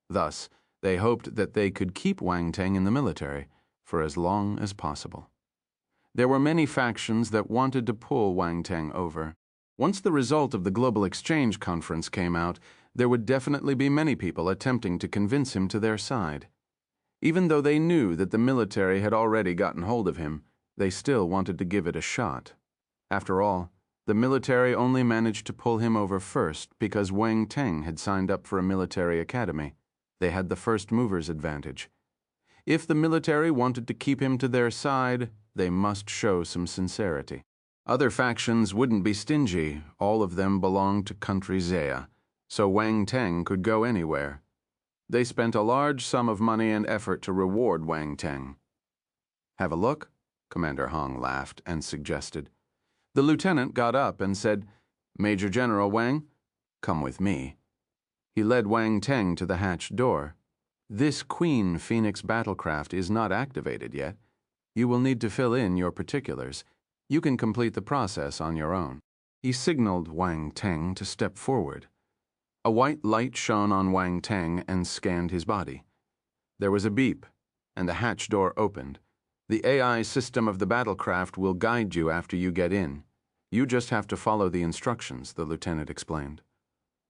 Thus, they hoped that they could keep Wang Teng in the military for as long as possible. There were many factions that wanted to pull Wang Teng over. Once the result of the Global Exchange Conference came out, there would definitely be many people attempting to convince him to their side. Even though they knew that the military had already gotten hold of him, they still wanted to give it a shot. After all, the military only managed to pull him over first because Wang Teng had signed up for a military academy. They had the first mover's advantage. If the military wanted to keep him to their side, they must show some sincerity. Other factions wouldn't be stingy. All of them belonged to Country Xia, so Wang Teng could go anywhere. They spent a large sum of money and effort to reward Wang Teng. "Have a look?" Commander Hong laughed and suggested. The lieutenant got up and said, "Major General Wang, come with me." He led Wang Teng to the hatch door. "This Queen Phoenix battlecraft is not activated yet. You will need to fill in your particulars. You can complete the process on your own." He signaled Wang Teng to step forward. A white light shone on Wang Teng and scanned his body. There was a beep, and the hatch door opened. "The AI system of the battlecraft will guide you after you get in. You just have to follow the instructions," the lieutenant explained.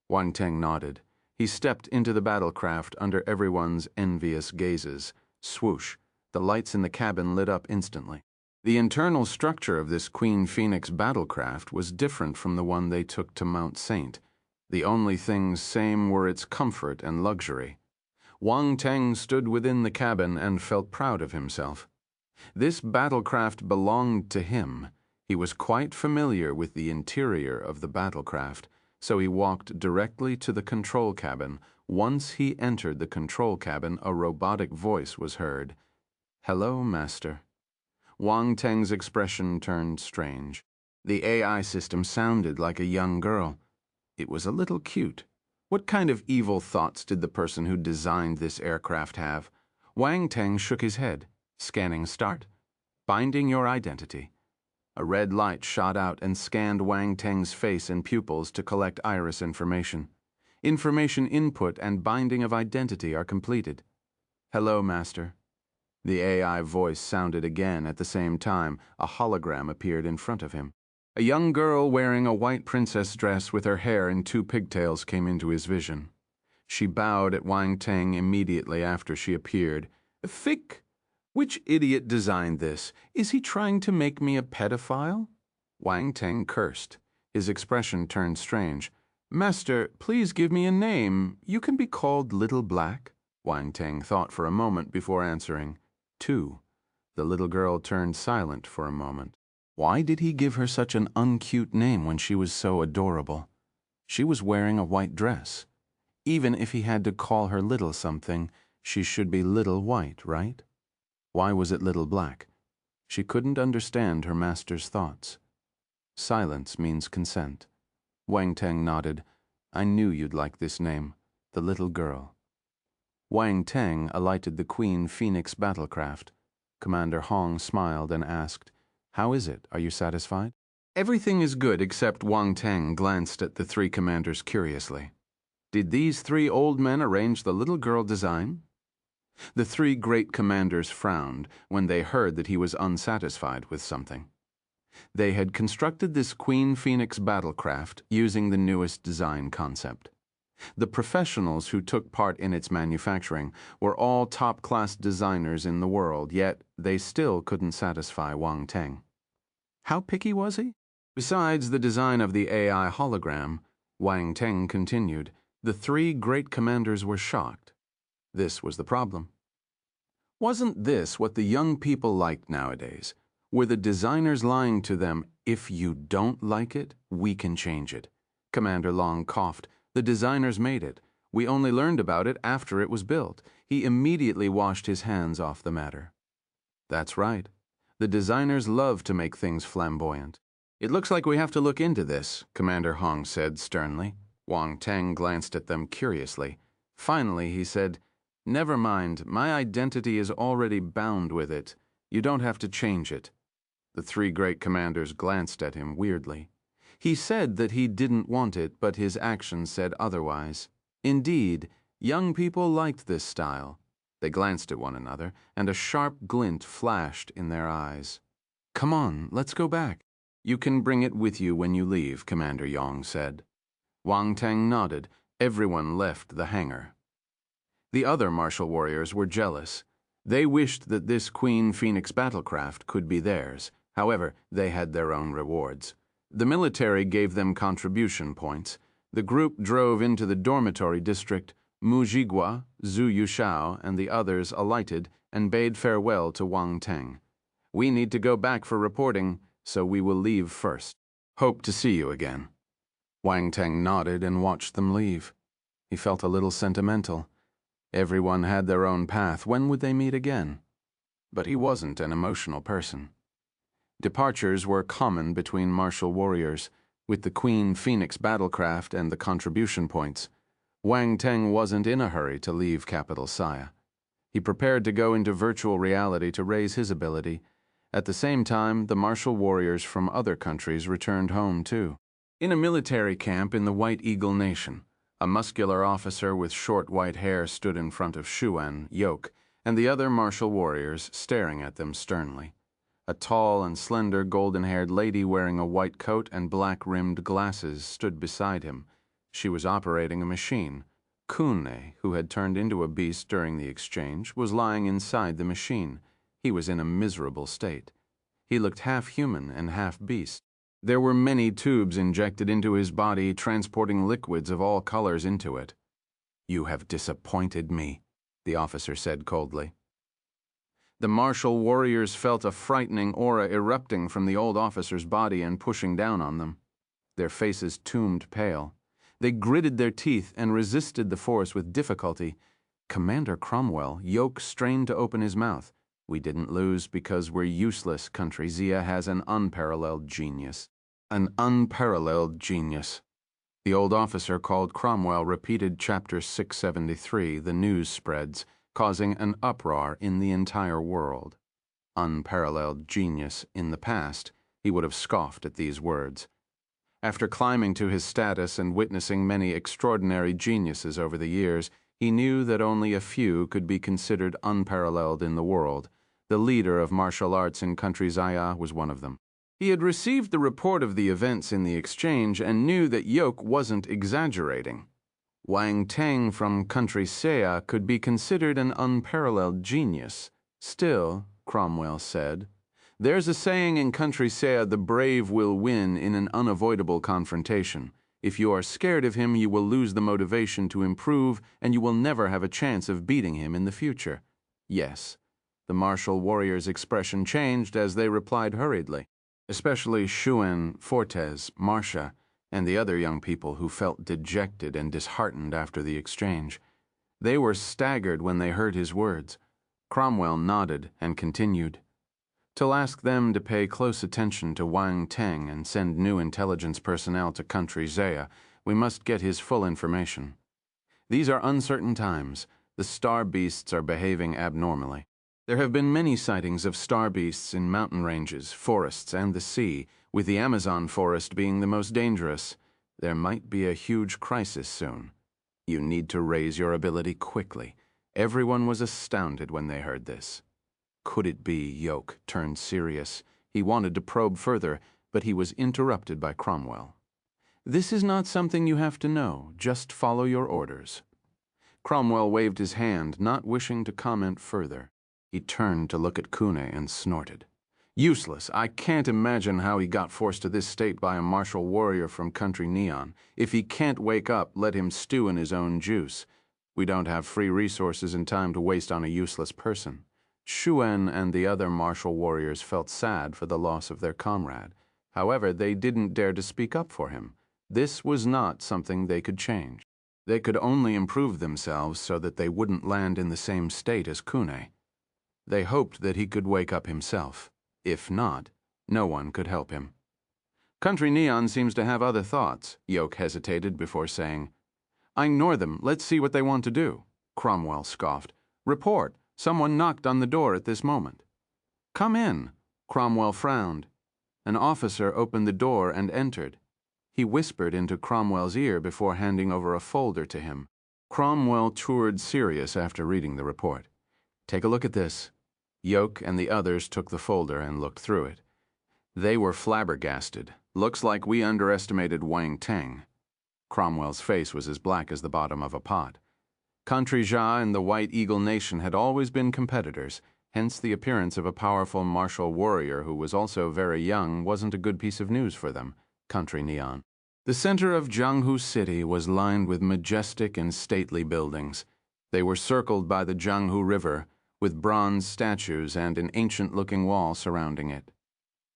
Wang Teng nodded. He stepped into the battlecraft under everyone's envious gazes. Swoosh, the lights in the cabin lit up instantly. The internal structure of this Queen Phoenix battlecraft was different from the one they took to Mount Saint. The only things same were its comfort and luxury. Wang Teng stood within the cabin and felt proud of himself. This battlecraft belonged to him. He was quite familiar with the interior of the battlecraft, so he walked directly to the control cabin. Once he entered the control cabin, a robotic voice was heard. "Hello, Master." Wang Teng's expression turned strange. The AI system sounded like a young girl. It was a little cute. What kind of evil thoughts did the person who designed this aircraft have? Wang Teng shook his head. Scanning start. Binding your identity. A red light shot out and scanned Wang Teng's face and pupils to collect iris information. Information input and binding of identity are completed. "Hello, Master." The AI voice sounded again at the same time. A hologram appeared in front of him. A young girl wearing a white princess dress with her hair in two pigtails came into his vision. She bowed at Wang Teng immediately after she appeared. "Fick! Which idiot designed this? Is he trying to make me a pedophile?" Wang Teng cursed. His expression turned strange. "Master, please give me a name. You can be called Little Black." Wang Teng thought for a moment before answering. "Two." The little girl turned silent for a moment. Why did he give her such an uncute name when she was so adorable? She was wearing a white dress. Even if he had to call her Little something, she should be Little White, right? Why was it Little Black? She couldn't understand her master's thoughts. Silence means consent. Wang Teng nodded. I knew you'd like this name, the little girl. Wang Teng alighted the Queen Phoenix battlecraft. Commander Hong smiled and asked, How is it? Are you satisfied? Everything is good except Wang Teng glanced at the three commanders curiously. Did these three old men arrange the little girl design? The three great commanders frowned when they heard that he was unsatisfied with something. They had constructed this Queen Phoenix battlecraft using the newest design concept. The professionals who took part in its manufacturing were all top-class designers in the world, yet they still couldn't satisfy Wang Teng. How picky was he? Besides the design of the AI hologram, Wang Teng continued, the three great commanders were shocked. This was the problem. Wasn't this what the young people liked nowadays? Were the designers lying to them, if you don't like it, we can change it? Commander Long coughed. The designers made it. We only learned about it after it was built. He immediately washed his hands off the matter. That's right. The designers love to make things flamboyant. It looks like we have to look into this, Commander Hong said sternly. Wang Teng glanced at them curiously. Finally, he said, Never mind, my identity is already bound with it. You don't have to change it. The three great commanders glanced at him weirdly. He said that he didn't want it, but his actions said otherwise. Indeed, young people liked this style. They glanced at one another, and a sharp glint flashed in their eyes. Come on, let's go back. You can bring it with you when you leave, Commander Yong said. Wang Teng nodded. Everyone left the hangar. The other martial warriors were jealous. They wished that this Queen Phoenix battlecraft could be theirs. However, they had their own rewards. The military gave them contribution points. The group drove into the dormitory district. Mu Jigua, Zhu Yushao, and the others alighted and bade farewell to Wang Teng. We need to go back for reporting, so we will leave first. Hope to see you again. Wang Teng nodded and watched them leave. He felt a little sentimental. Everyone had their own path. When would they meet again? But he wasn't an emotional person. Departures were common between martial warriors. With the Queen Phoenix battlecraft and the contribution points, Wang Teng wasn't in a hurry to leave capital Xia. He prepared to go into virtual reality to raise his ability. At the same time, the martial warriors from other countries returned home too. In a military camp in the White Eagle Nation, a muscular officer with short white hair stood in front of Xuan, Yoke, and the other martial warriors staring at them sternly. A tall and slender golden-haired lady wearing a white coat and black-rimmed glasses stood beside him. She was operating a machine. Kunle, who had turned into a beast during the exchange, was lying inside the machine. He was in a miserable state. He looked half human and half beast. There were many tubes injected into his body, transporting liquids of all colors into it. You have disappointed me, the officer said coldly. The martial warriors felt a frightening aura erupting from the old officer's body and pushing down on them. Their faces tombed pale. They gritted their teeth and resisted the force with difficulty. Commander Cromwell, Yoke strained to open his mouth. We didn't lose because we're useless. Country Xia has an unparalleled genius. An unparalleled genius. The old officer called Cromwell repeated Chapter 673, the news spreads, causing an uproar in the entire world. Unparalleled genius in the past, he would have scoffed at these words. After climbing to his status and witnessing many extraordinary geniuses over the years, he knew that only a few could be considered unparalleled in the world. The leader of martial arts in Country Xia was one of them. He had received the report of the events in the exchange and knew that Yoke wasn't exaggerating. Wang Teng from Country Xia could be considered an unparalleled genius. Still, Cromwell said, there's a saying in Country Xia, the brave will win in an unavoidable confrontation. If you are scared of him, you will lose the motivation to improve, and you will never have a chance of beating him in the future. Yes. The martial warrior's expression changed as they replied hurriedly, especially Xuan, Fortes, Marcia, and the other young people who felt dejected and disheartened after the exchange. They were staggered when they heard his words. Cromwell nodded and continued. To ask them to pay close attention to Wang Teng and send new intelligence personnel to Country Xia, we must get his full information. These are uncertain times. The star beasts are behaving abnormally. There have been many sightings of star beasts in mountain ranges, forests, and the sea, with the Amazon forest being the most dangerous. There might be a huge crisis soon. You need to raise your ability quickly. Everyone was astounded when they heard this. Could it be Yoke turned serious? He wanted to probe further, but he was interrupted by Cromwell. This is not something you have to know. Just follow your orders. Cromwell waved his hand, not wishing to comment further. He turned to look at Kune and snorted. Useless. I can't imagine how he got forced to this state by a martial warrior from Country Neon. If he can't wake up, let him stew in his own juice. We don't have free resources and time to waste on a useless person. Xuen and the other martial warriors felt sad for the loss of their comrade. However, they didn't dare to speak up for him. This was not something they could change. They could only improve themselves so that they wouldn't land in the same state as Kune. They hoped that he could wake up himself. If not, no one could help him. Country Neon seems to have other thoughts, Yoke hesitated before saying. Ignore them. Let's see what they want to do. Cromwell scoffed. Report. Someone knocked on the door at this moment. Come in. Cromwell frowned. An officer opened the door and entered. He whispered into Cromwell's ear before handing over a folder to him. Cromwell toured serious after reading the report. Take a look at this. Yoke and the others took the folder and looked through it. They were flabbergasted. Looks like we underestimated Wang Teng. Cromwell's face was as black as the bottom of a pot. Country Xia and the White Eagle Nation had always been competitors, hence the appearance of a powerful martial warrior who was also very young wasn't a good piece of news for them, Country Neon. The center of Jianghu City was lined with majestic and stately buildings. They were circled by the Jianghu River, with bronze statues and an ancient-looking wall surrounding it.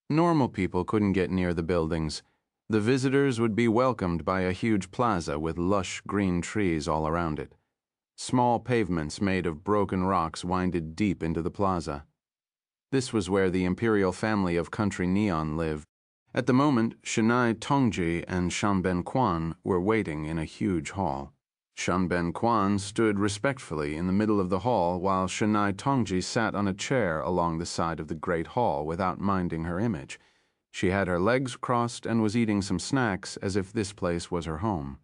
Normal people couldn't get near the buildings. The visitors would be welcomed by a huge plaza with lush green trees all around it. Small pavements made of broken rocks winded deep into the plaza. This was where the imperial family of Country Neon lived. At the moment, Shenai Tongji and Shanben Quan were waiting in a huge hall. Shanben Quan stood respectfully in the middle of the hall while Shenai Tongji sat on a chair along the side of the great hall without minding her image. She had her legs crossed and was eating some snacks as if this place was her home.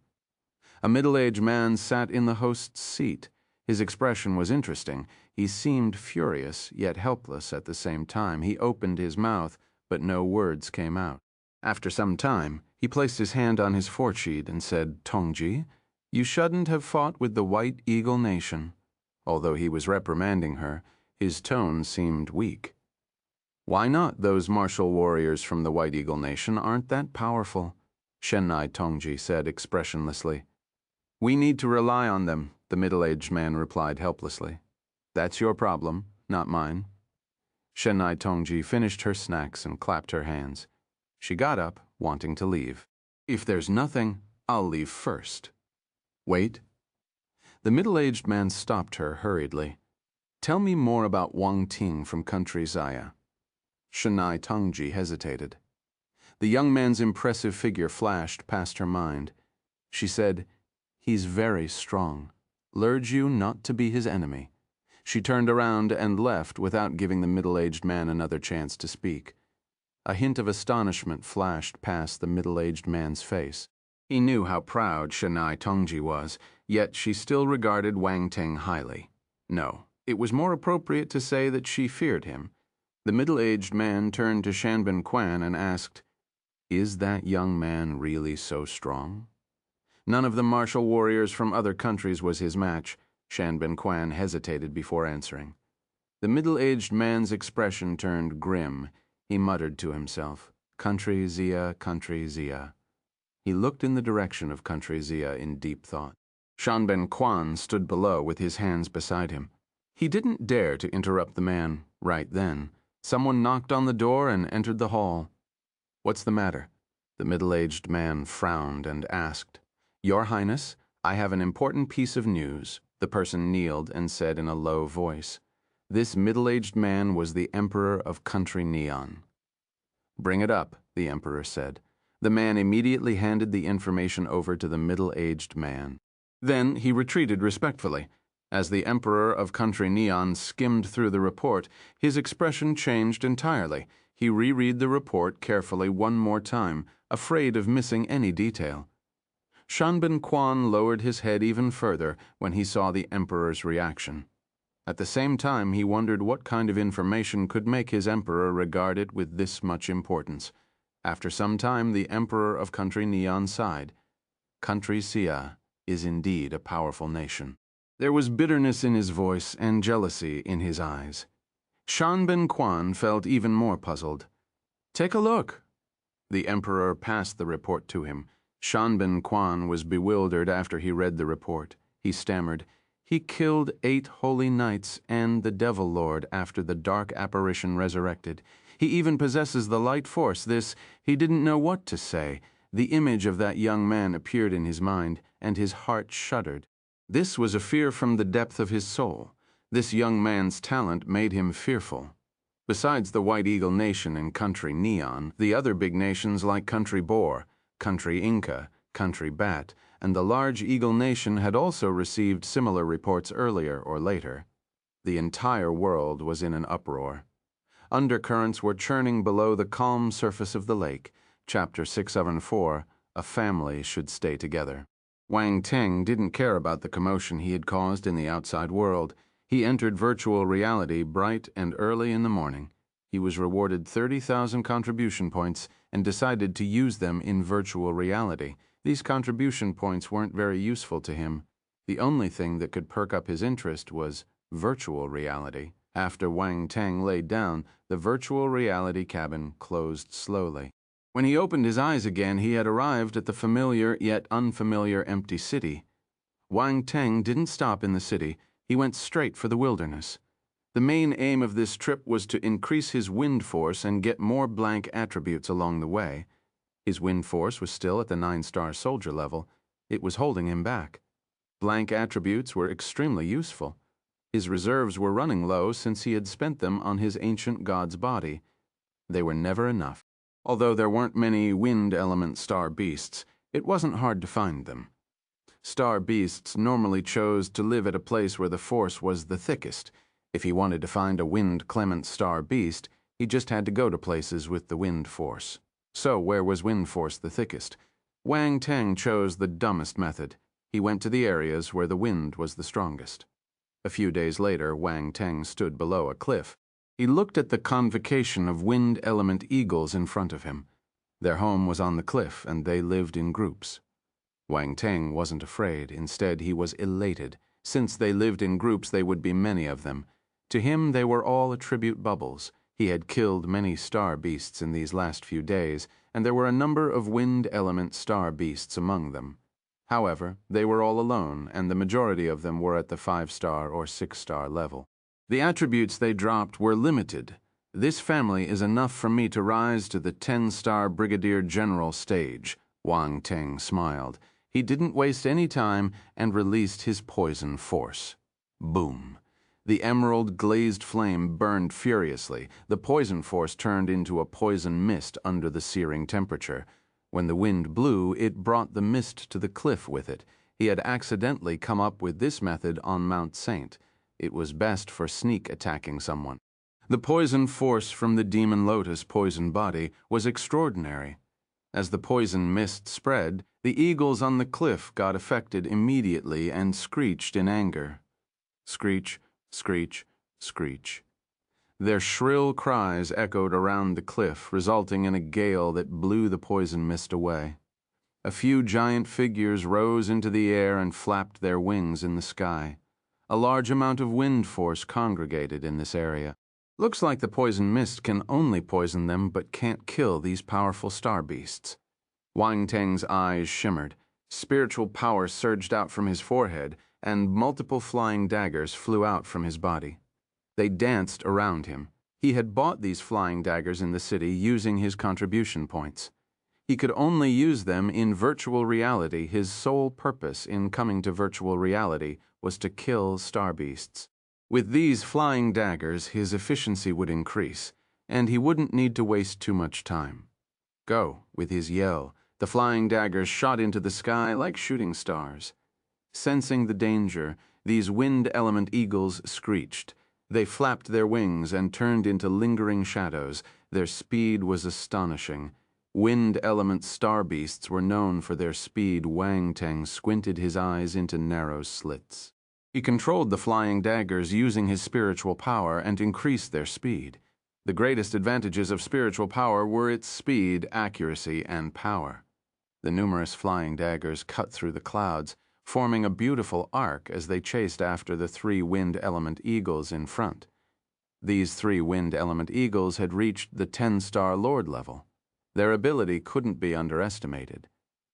A middle-aged man sat in the host's seat. His expression was interesting. He seemed furious, yet helpless at the same time. He opened his mouth, but no words came out. After some time, he placed his hand on his foresheet and said, Tongji, you shouldn't have fought with the White Eagle Nation. Although he was reprimanding her, his tone seemed weak. Why not? Those martial warriors from the White Eagle Nation aren't that powerful, Shenai Tongji said expressionlessly. We need to rely on them, the middle-aged man replied helplessly. That's your problem, not mine. Shenai Tongji finished her snacks and clapped her hands. She got up, wanting to leave. If there's nothing, I'll leave first. Wait. The middle-aged man stopped her hurriedly. Tell me more about Wang Teng from Country Xia. Shenai Tongji hesitated. The young man's impressive figure flashed past her mind. She said, He's very strong. Urge you not to be his enemy. She turned around and left without giving the middle-aged man another chance to speak. A hint of astonishment flashed past the middle-aged man's face. He knew how proud Shenai Tongji was, yet she still regarded Wang Teng highly. No, it was more appropriate to say that she feared him. The middle-aged man turned to Shanben Quan and asked, Is that young man really so strong? None of the martial warriors from other countries was his match. Shanben Quan hesitated before answering. The middle-aged man's expression turned grim. He muttered to himself, Country Xia, Country Xia. He looked in the direction of Country Xia in deep thought. Shanben Quan stood below with his hands beside him. He didn't dare to interrupt the man right then. Someone knocked on the door and entered the hall. What's the matter? The middle-aged man frowned and asked. Your Highness, I have an important piece of news. The person kneeled and said in a low voice. This middle-aged man was the Emperor of Country Xia. "Bring it up," the Emperor said. The man immediately handed the information over to the middle-aged man. Then he retreated respectfully. As the Emperor of Country Xia skimmed through the report, his expression changed entirely. He reread the report carefully one more time, afraid of missing any detail. Shanben Quan lowered his head even further when he saw the Emperor's reaction. At the same time, he wondered what kind of information could make his emperor regard it with this much importance. After some time, the Emperor of Country Xia sighed. Country Xia is indeed a powerful nation. There was bitterness in his voice and jealousy in his eyes. Shanben Quan felt even more puzzled. "Take a look." The Emperor passed the report to him. Shanben Quan was bewildered after he read the report. He stammered, "He killed 8 holy knights and the Devil Lord after the dark apparition resurrected. He even possesses the light force. He didn't know what to say. The image of that young man appeared in his mind, and his heart shuddered. This was a fear from the depth of his soul. This young man's talent made him fearful. Besides the White Eagle Nation and Country Xia, the other big nations like Country Boar, Country Inca, Country Bat, and the large Eagle Nation had also received similar reports earlier or later. The entire world was in an uproar. Undercurrents were churning below the calm surface of the lake. Chapter 674, A Family Should Stay Together. Wang Teng didn't care about the commotion he had caused in the outside world. He entered virtual reality bright and early in the morning. He was rewarded 30,000 contribution points and decided to use them in virtual reality. These contribution points weren't very useful to him. The only thing that could perk up his interest was virtual reality. After Wang Teng laid down, the virtual reality cabin closed slowly. When he opened his eyes again, he had arrived at the familiar yet unfamiliar empty city. Wang Teng didn't stop in the city. He went straight for the wilderness. The main aim of this trip was to increase his wind force and get more blank attributes along the way. His wind force was still at the 9-star soldier level. It was holding him back. Blank attributes were extremely useful. His reserves were running low since he had spent them on his ancient god's body. They were never enough. Although there weren't many wind element star beasts, it wasn't hard to find them. Star beasts normally chose to live at a place where the force was the thickest. If he wanted to find a wind-clement star beast, he just had to go to places with the wind force. So where was wind force the thickest? Wang Teng chose the dumbest method. He went to the areas where the wind was the strongest. A few days later, Wang Teng stood below a cliff. He looked at the convocation of wind element eagles in front of him. Their home was on the cliff, and they lived in groups. Wang Teng wasn't afraid. Instead, he was elated. Since they lived in groups, they would be many of them. To him, they were all attribute bubbles. He had killed many star beasts in these last few days, and there were a number of wind element star beasts among them. However, they were all alone, and the majority of them were at the 5-star or 6-star level. The attributes they dropped were limited. This family is enough for me to rise to the 10-star Brigadier General stage, Wang Teng smiled. He didn't waste any time and released his poison force. Boom. The emerald glazed flame burned furiously. The poison force turned into a poison mist under the searing temperature. When the wind blew, it brought the mist to the cliff with it. He had accidentally come up with this method on Mount Saint. It was best for sneak attacking someone. The poison force from the demon lotus poison body was extraordinary. As the poison mist spread, the eagles on the cliff got affected immediately and screeched in anger. Screech, screech, screech. Their shrill cries echoed around the cliff, resulting in a gale that blew the poison mist away. A few giant figures rose into the air and flapped their wings in the sky. A large amount of wind force congregated in this area. Looks like the poison mist can only poison them but can't kill these powerful star beasts. Wang Teng's eyes shimmered. Spiritual power surged out from his forehead, and multiple flying daggers flew out from his body. They danced around him. He had bought these flying daggers in the city using his contribution points. He could only use them in virtual reality. His sole purpose in coming to virtual reality was to kill star beasts. With these flying daggers, his efficiency would increase, and he wouldn't need to waste too much time. Go, with his yell, the flying daggers shot into the sky like shooting stars. Sensing the danger, these wind element eagles screeched. They flapped their wings and turned into lingering shadows. Their speed was astonishing. Wind element star beasts were known for their speed. Wang Teng squinted his eyes into narrow slits. He controlled the flying daggers using his spiritual power and increased their speed. The greatest advantages of spiritual power were its speed, accuracy, and power. The numerous flying daggers cut through the clouds, forming a beautiful arc as they chased after the 3 wind element eagles in front. These 3 wind element eagles had reached the 10-star Lord level. Their ability couldn't be underestimated.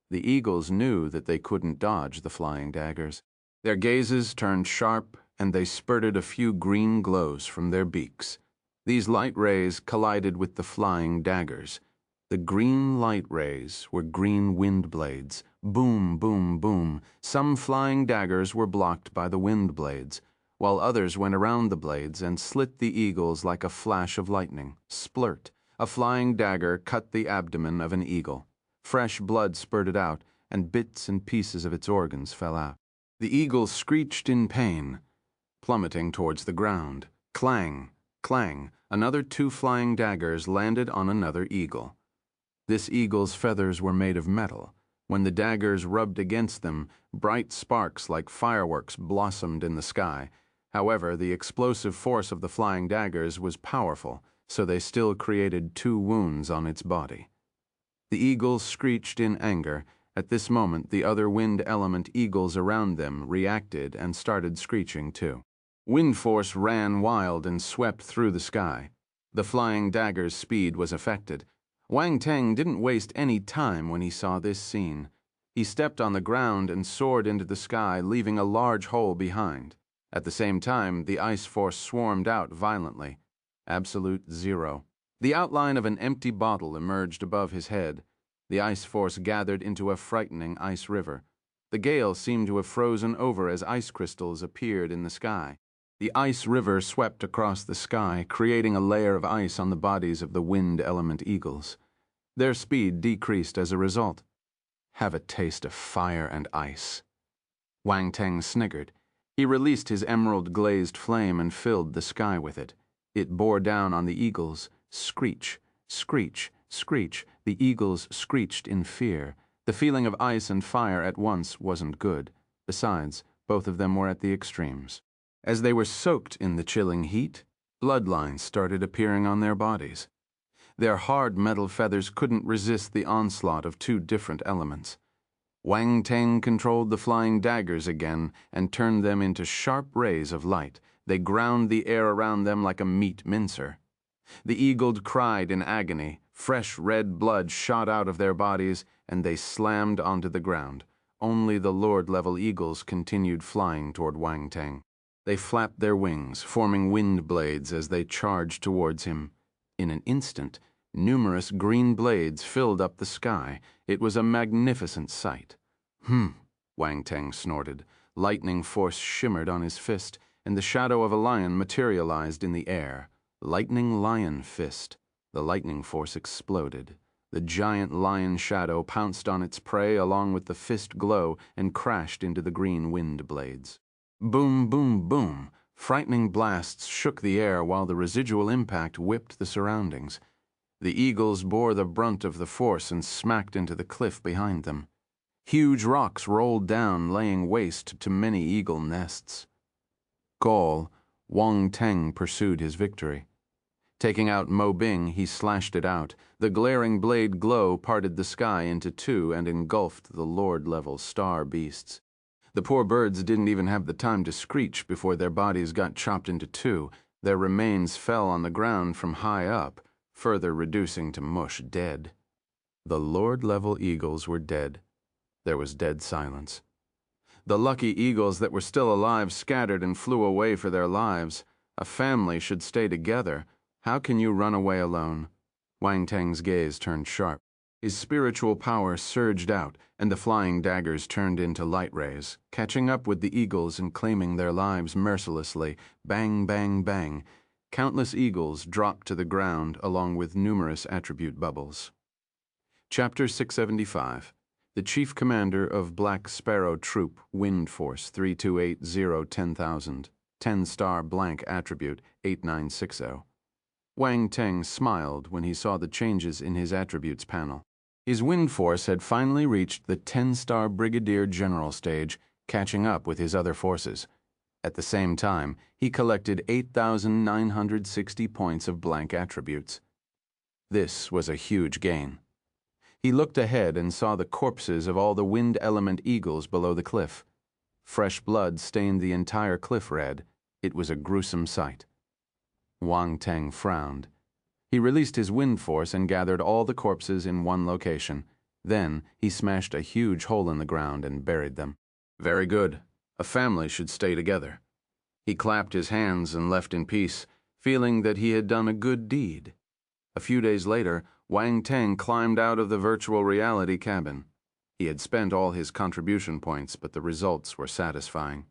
The eagles knew that they couldn't dodge the flying daggers. Their gazes turned sharp, and they spurted a few green glows from their beaks. These light rays collided with the flying daggers. The green light rays were green wind blades. Boom, boom, boom. Some flying daggers were blocked by the wind blades, while others went around the blades and slit the eagles like a flash of lightning. Splurt. A flying dagger cut the abdomen of an eagle. Fresh blood spurted out, and bits and pieces of its organs fell out. The eagle screeched in pain, plummeting towards the ground. Clang, clang. Another 2 flying daggers landed on another eagle. This eagle's feathers were made of metal. When the daggers rubbed against them, bright sparks like fireworks blossomed in the sky. However, the explosive force of the flying daggers was powerful, so they still created 2 wounds on its body. The eagle screeched in anger. At this moment, the other wind element eagles around them reacted and started screeching too. Wind force ran wild and swept through the sky. The flying dagger's speed was affected. Wang Teng didn't waste any time when he saw this scene. He stepped on the ground and soared into the sky, leaving a large hole behind. At the same time, the ice force swarmed out violently. Absolute zero. The outline of an empty bottle emerged above his head. The ice force gathered into a frightening ice river. The gale seemed to have frozen over as ice crystals appeared in the sky. The ice river swept across the sky, creating a layer of ice on the bodies of the wind element eagles. Their speed decreased as a result. Have a taste of fire and ice. Wang Teng sniggered. He released his emerald-glazed flame and filled the sky with it. It bore down on the eagles. Screech, screech, screech. The eagles screeched in fear. The feeling of ice and fire at once wasn't good. Besides, both of them were at the extremes. As they were soaked in the chilling heat, bloodlines started appearing on their bodies. Their hard metal feathers couldn't resist the onslaught of 2 different elements. Wang Teng controlled the flying daggers again and turned them into sharp rays of light. They ground the air around them like a meat mincer. The eagle cried in agony. Fresh red blood shot out of their bodies, and they slammed onto the ground. Only the Lord-level eagles continued flying toward Wang Teng. They flapped their wings, forming wind blades as they charged towards him. In an instant, numerous green blades filled up the sky. It was a magnificent sight. Wang Teng snorted. Lightning force shimmered on his fist, and the shadow of a lion materialized in the air. Lightning lion fist. The lightning force exploded. The giant lion shadow pounced on its prey along with the fist glow and crashed into the green wind blades. Boom, boom, boom. Frightening blasts shook the air while the residual impact whipped the surroundings. The eagles bore the brunt of the force and smacked into the cliff behind them. Huge rocks rolled down, laying waste to many eagle nests. Gall, Wang Teng pursued his victory. Taking out Mo Bing, he slashed it out. The glaring blade glow parted the sky into 2 and engulfed the Lord-level star beasts. The poor birds didn't even have the time to screech before their bodies got chopped into 2. Their remains fell on the ground from high up, further reducing to mush dead. The Lord-level eagles were dead. There was dead silence. The lucky eagles that were still alive scattered and flew away for their lives. A family should stay together. How can you run away alone? Wang Teng's gaze turned sharp. His spiritual power surged out, and the flying daggers turned into light rays, catching up with the eagles and claiming their lives mercilessly. Bang, bang, bang. Countless eagles dropped to the ground along with numerous attribute bubbles. Chapter 675. The Chief Commander of Black Sparrow Troop, Wind Force 3280-10,000, 10-star blank attribute 8960. Wang Teng smiled when he saw the changes in his attributes panel. His wind force had finally reached the 10-star Brigadier General stage, catching up with his other forces. At the same time, he collected 8,960 points of blank attributes. This was a huge gain. He looked ahead and saw the corpses of all the wind element eagles below the cliff. Fresh blood stained the entire cliff red. It was a gruesome sight. Wang Teng frowned. He released his wind force and gathered all the corpses in one location. Then he smashed a huge hole in the ground and buried them. Very good. A family should stay together. He clapped his hands and left in peace, feeling that he had done a good deed. A few days later, Wang Teng climbed out of the virtual reality cabin. He had spent all his contribution points, but the results were satisfying.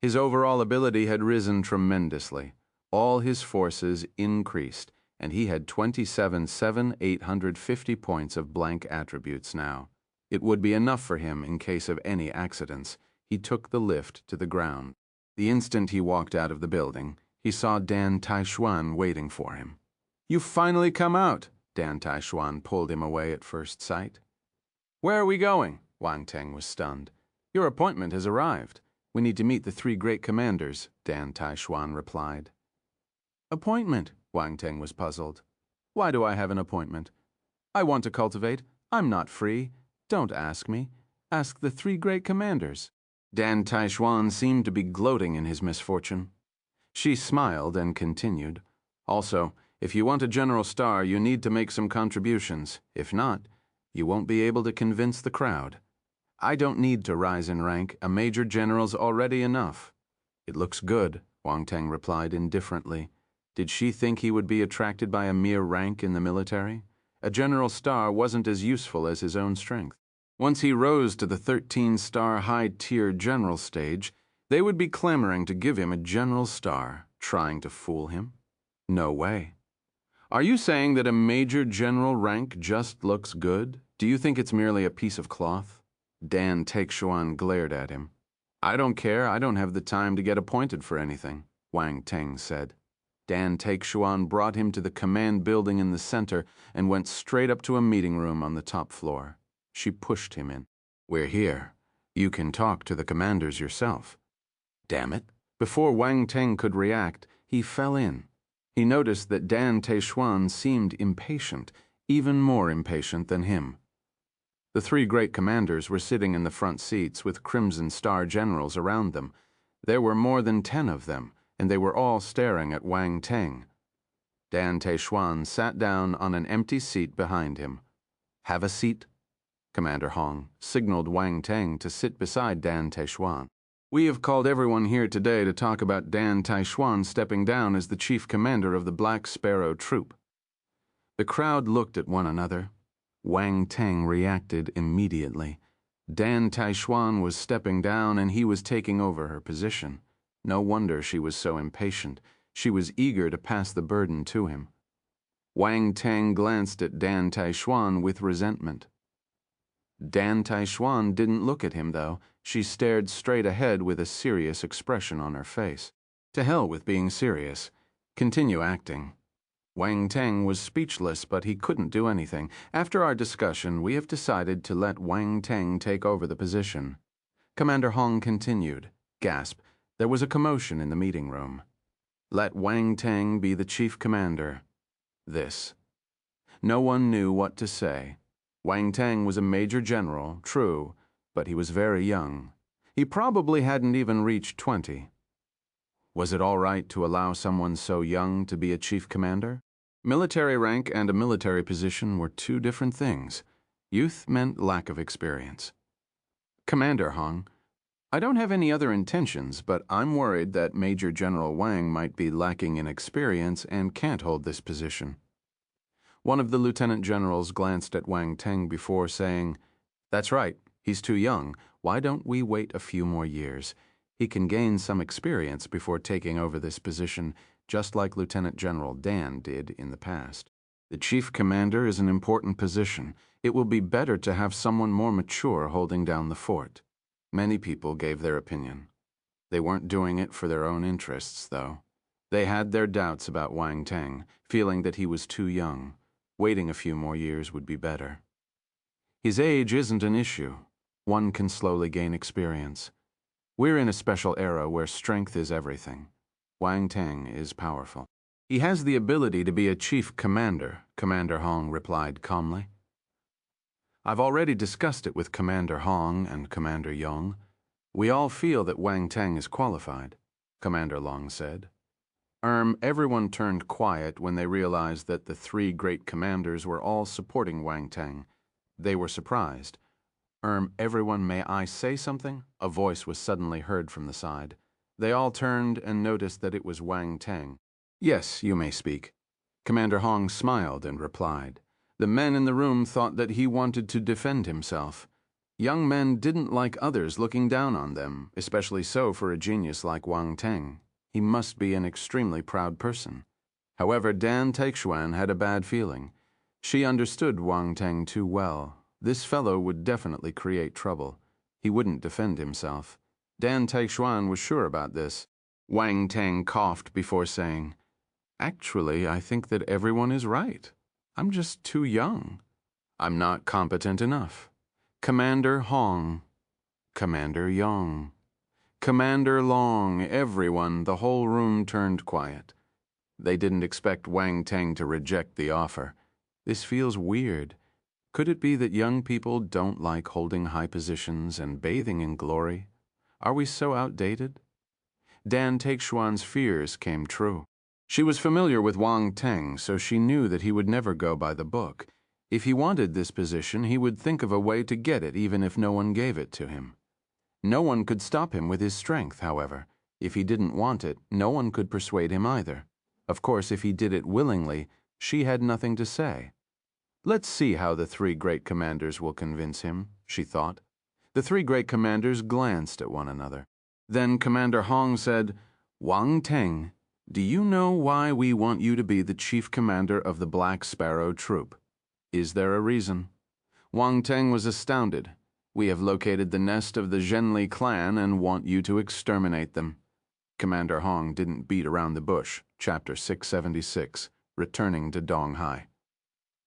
His overall ability had risen tremendously. All his forces increased, and he had 27,850 points of blank attributes now. It would be enough for him in case of any accidents. He took the lift to the ground. The instant he walked out of the building, he saw Dan Taishuan waiting for him. "You've finally come out," Dan Taishuan pulled him away at first sight. "Where are we going?" Wang Teng was stunned. "Your appointment has arrived. We need to meet the 3 great commanders," Dan Taishuan replied. "Appointment?" Wang Teng was puzzled. "Why do I have an appointment? I want to cultivate. I'm not free. Don't ask me. Ask the 3 great commanders." Dan Taishuan seemed to be gloating in his misfortune. She smiled and continued. "Also, if you want a general star, you need to make some contributions. If not, you won't be able to convince the crowd. I don't need to rise in rank. A major general's already enough." "It looks good," Wang Teng replied indifferently. Did she think he would be attracted by a mere rank in the military? A general star wasn't as useful as his own strength. Once he rose to the 13-star high-tier general stage, they would be clamoring to give him a general star, trying to fool him. No way. "Are you saying that a major general rank just looks good? Do you think it's merely a piece of cloth?" Dan Taishuan glared at him. "I don't care. I don't have the time to get appointed for anything," Wang Teng said. Dan Taishuan brought him to the command building in the center and went straight up to a meeting room on the top floor. She pushed him in. "We're here. You can talk to the commanders yourself." Damn it. Before Wang Teng could react, he fell in. He noticed that Dan Taishuan seemed impatient, even more impatient than him. The 3 great commanders were sitting in the front seats with Crimson Star generals around them. There were more than 10 of them, and they were all staring at Wang Teng. Dan Taishuan sat down on an empty seat behind him. "Have a seat." Commander Hong signaled Wang Teng to sit beside Dan Taishuan. "We have called everyone here today to talk about Dan Taishuan stepping down as the chief commander of the Black Sparrow Troop." The crowd looked at one another. Wang Teng reacted immediately. Dan Taishuan was stepping down and he was taking over her position. No wonder she was so impatient. She was eager to pass the burden to him. Wang Teng glanced at Dan Taishuan with resentment. Dan Taishuan didn't look at him, though. She stared straight ahead with a serious expression on her face. To hell with being serious. Continue acting. Wang Teng was speechless, but he couldn't do anything. "After our discussion, we have decided to let Wang Teng take over the position." Commander Hong continued. Gasp. There was a commotion in the meeting room. "Let Wang Teng be the chief commander." This. No one knew what to say. Wang Teng was a major general, true, but he was very young. He probably hadn't even reached 20. Was it all right to allow someone so young to be a chief commander? Military rank and a military position were 2 different things. Youth meant lack of experience. "Commander Hong, I don't have any other intentions, but I'm worried that Major General Wang might be lacking in experience and can't hold this position." One of the lieutenant generals glanced at Wang Teng before saying, "That's right, he's too young. Why don't we wait a few more years? He can gain some experience before taking over this position, just like Lieutenant General Dan did in the past. The chief commander is an important position. It will be better to have someone more mature holding down the fort." Many people gave their opinion. They weren't doing it for their own interests, though. They had their doubts about Wang Teng, feeling that he was too young. Waiting a few more years would be better. His age isn't an issue. One can slowly gain experience. We're in a special era where strength is everything. Wang Teng is powerful. "He has the ability to be a chief commander," Commander Hong replied calmly. "I've already discussed it with Commander Hong and Commander Yong. We all feel that Wang Teng is qualified," Commander Long said. Everyone turned quiet when they realized that the three great commanders were all supporting Wang Teng. They were surprised. "Everyone, may I say something?" A voice was suddenly heard from the side. They all turned and noticed that it was Wang Teng. "Yes, you may speak." Commander Hong smiled and replied. The men in the room thought that he wanted to defend himself. Young men didn't like others looking down on them, especially so for a genius like Wang Teng. He must be an extremely proud person. However, Dan Teixuan had a bad feeling. She understood Wang Teng too well. This fellow would definitely create trouble. He wouldn't defend himself. Dan Teixuan was sure about this. Wang Teng coughed before saying, "Actually, I think that everyone is right. I'm just too young. I'm not competent enough." Commander Hong, Commander Yong, Commander Long, everyone, the whole room turned quiet. They didn't expect Wang Teng to reject the offer. This feels weird. Could it be that young people don't like holding high positions and bathing in glory? Are we so outdated? Dan Teixuan's fears came true. She was familiar with Wang Teng, so she knew that he would never go by the book. If he wanted this position, he would think of a way to get it even if no one gave it to him. No one could stop him with his strength, however. If he didn't want it, no one could persuade him either. Of course, if he did it willingly, she had nothing to say. "Let's see how the three great commanders will convince him," she thought. The three great commanders glanced at one another. Then Commander Hong said, "Wang Teng, do you know why we want you to be the chief commander of the Black Sparrow troop? Is there a reason?" Wang Teng was astounded. "We have located the nest of the Zhenli clan and want you to exterminate them." Commander Hong didn't beat around the bush. Chapter 676, Returning to Donghai.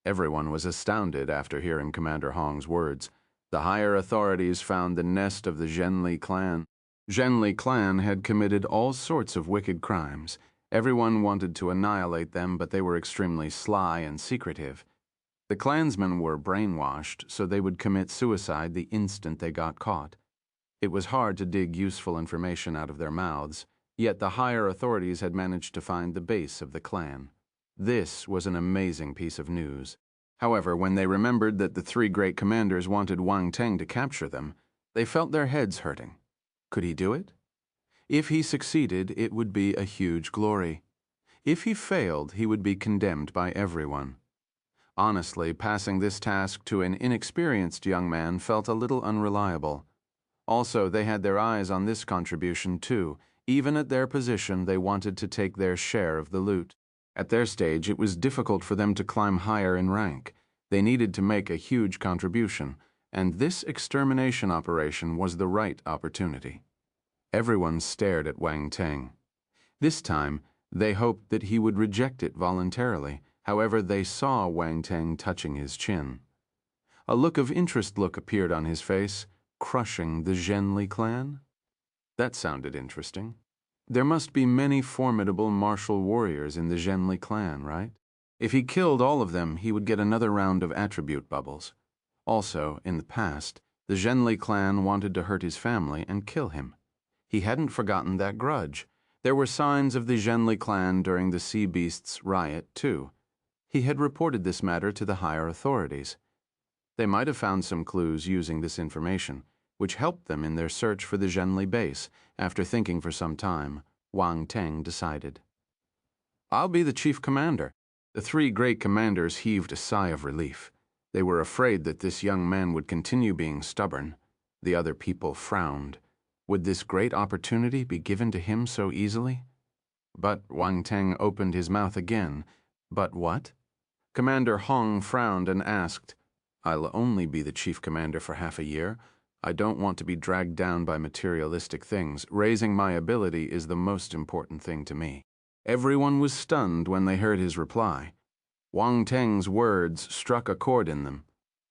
Everyone was astounded after hearing Commander Hong's words. The higher authorities found the nest of the Zhenli clan. Zhenli clan had committed all sorts of wicked crimes. Everyone wanted to annihilate them, but they were extremely sly and secretive. The clansmen were brainwashed, so they would commit suicide the instant they got caught. It was hard to dig useful information out of their mouths, yet the higher authorities had managed to find the base of the clan. This was an amazing piece of news. However, when they remembered that the three great commanders wanted Wang Teng to capture them, they felt their heads hurting. Could he do it? If he succeeded, it would be a huge glory. If he failed, he would be condemned by everyone. Honestly, passing this task to an inexperienced young man felt a little unreliable. Also, they had their eyes on this contribution too. Even at their position, they wanted to take their share of the loot. At their stage, it was difficult for them to climb higher in rank. They needed to make a huge contribution, and this extermination operation was the right opportunity. Everyone stared at Wang Teng. This time, they hoped that he would reject it voluntarily. However, they saw Wang Teng touching his chin. A look of interest appeared on his face. Crushing the Zhenli clan? That sounded interesting. There must be many formidable martial warriors in the Zhenli clan, right? If he killed all of them, he would get another round of attribute bubbles. Also, in the past, the Zhenli clan wanted to hurt his family and kill him. He hadn't forgotten that grudge. There were signs of the Zhenli clan during the Sea Beasts riot, too. He had reported this matter to the higher authorities. They might have found some clues using this information, which helped them in their search for the Zhenli base. After thinking for some time, Wang Teng decided. "I'll be the chief commander. The three great commanders heaved a sigh of relief. They were afraid that this young man would continue being stubborn. The other people frowned. Would this great opportunity be given to him so easily? But Wang Teng opened his mouth again. But what? Commander Hong frowned and asked, "I'll only be the chief commander for half a year. I don't want to be dragged down by materialistic things. Raising my ability is the most important thing to me." Everyone was stunned when they heard his reply. Wang Teng's words struck a chord in them.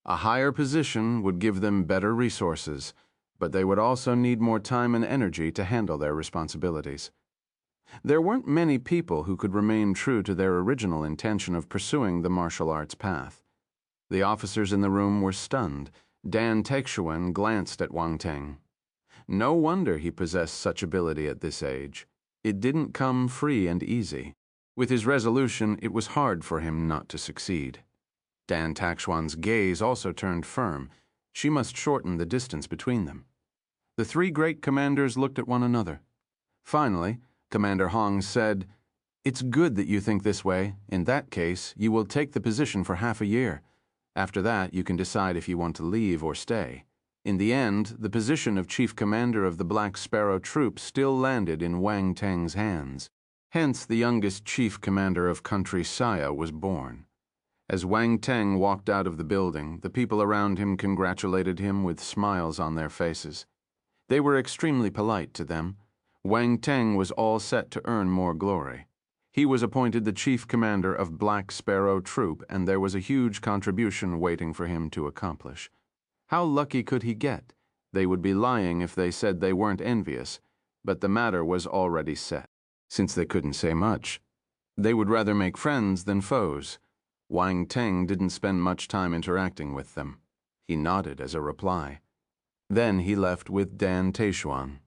A higher position would give them better resources, but they would also need more time and energy to handle their responsibilities. There weren't many people who could remain true to their original intention of pursuing the martial arts path. The officers in the room were stunned. Dan Teixuan glanced at Wang Teng. No wonder he possessed such ability at this age. It didn't come free and easy. With his resolution, it was hard for him not to succeed. Dan Teixuan's gaze also turned firm. She must shorten the distance between them. The three great commanders looked at one another. Finally, Commander Hong said, "It's good that you think this way. In that case, you will take the position for half a year. After that, you can decide if you want to leave or stay." In the end, the position of Chief Commander of the Black Sparrow Troop still landed in Wang Teng's hands. Hence, the youngest Chief Commander of Country Xia was born. As Wang Teng walked out of the building, the people around him congratulated him with smiles on their faces. They were extremely polite to them. Wang Teng was all set to earn more glory. He was appointed the Chief Commander of Black Sparrow Troop, and there was a huge contribution waiting for him to accomplish. How lucky could he get? They would be lying if they said they weren't envious, but the matter was already set. Since they couldn't say much, they would rather make friends than foes. Wang Teng didn't spend much time interacting with them. He nodded as a reply. Then he left with Dan Teixuan.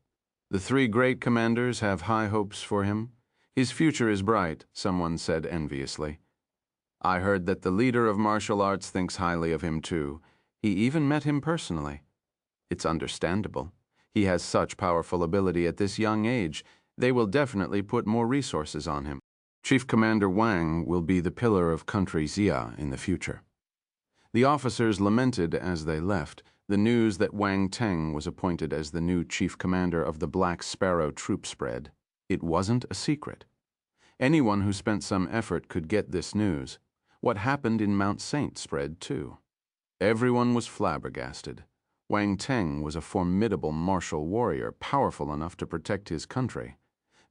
The three great commanders have high hopes for him. His future is bright, someone said enviously. I heard that the leader of martial arts thinks highly of him too. He even met him personally. It's understandable. He has such powerful ability at this young age. They will definitely put more resources on him. Chief Commander Wang will be the pillar of Country Xia in the future. The officers lamented as they left the news that Wang Teng was appointed as the new chief commander of the Black Sparrow Troop spread. It wasn't a secret. Anyone who spent some effort could get this news. What happened in Mount Saint spread too. Everyone was flabbergasted. Wang Teng was a formidable martial warrior, powerful enough to protect his country.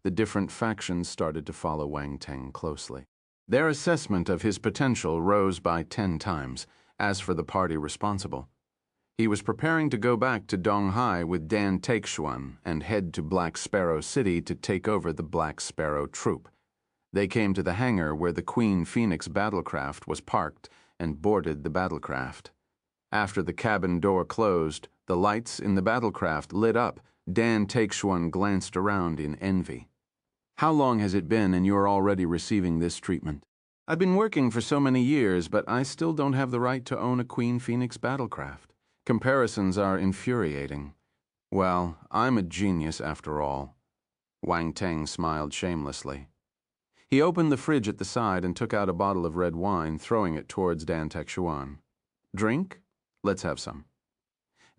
The different factions started to follow Wang Teng closely. Their assessment of his potential rose by 10 times. As for the party responsible, he was preparing to go back to Donghai with Dan Teixuan and head to Black Sparrow City to take over the Black Sparrow Troop. They came to the hangar where the Queen Phoenix battlecraft was parked and boarded the battlecraft. After the cabin door closed, the lights in the battlecraft lit up. Dan Teixuan glanced around in envy. How long has it been and you're already receiving this treatment? I've been working for so many years, but I still don't have the right to own a Queen Phoenix battlecraft. Comparisons are infuriating. Well, I'm a genius after all. Wang Teng smiled shamelessly. He opened the fridge at the side and took out a bottle of red wine, throwing it towards Dan Teixuan. Drink? Let's have some.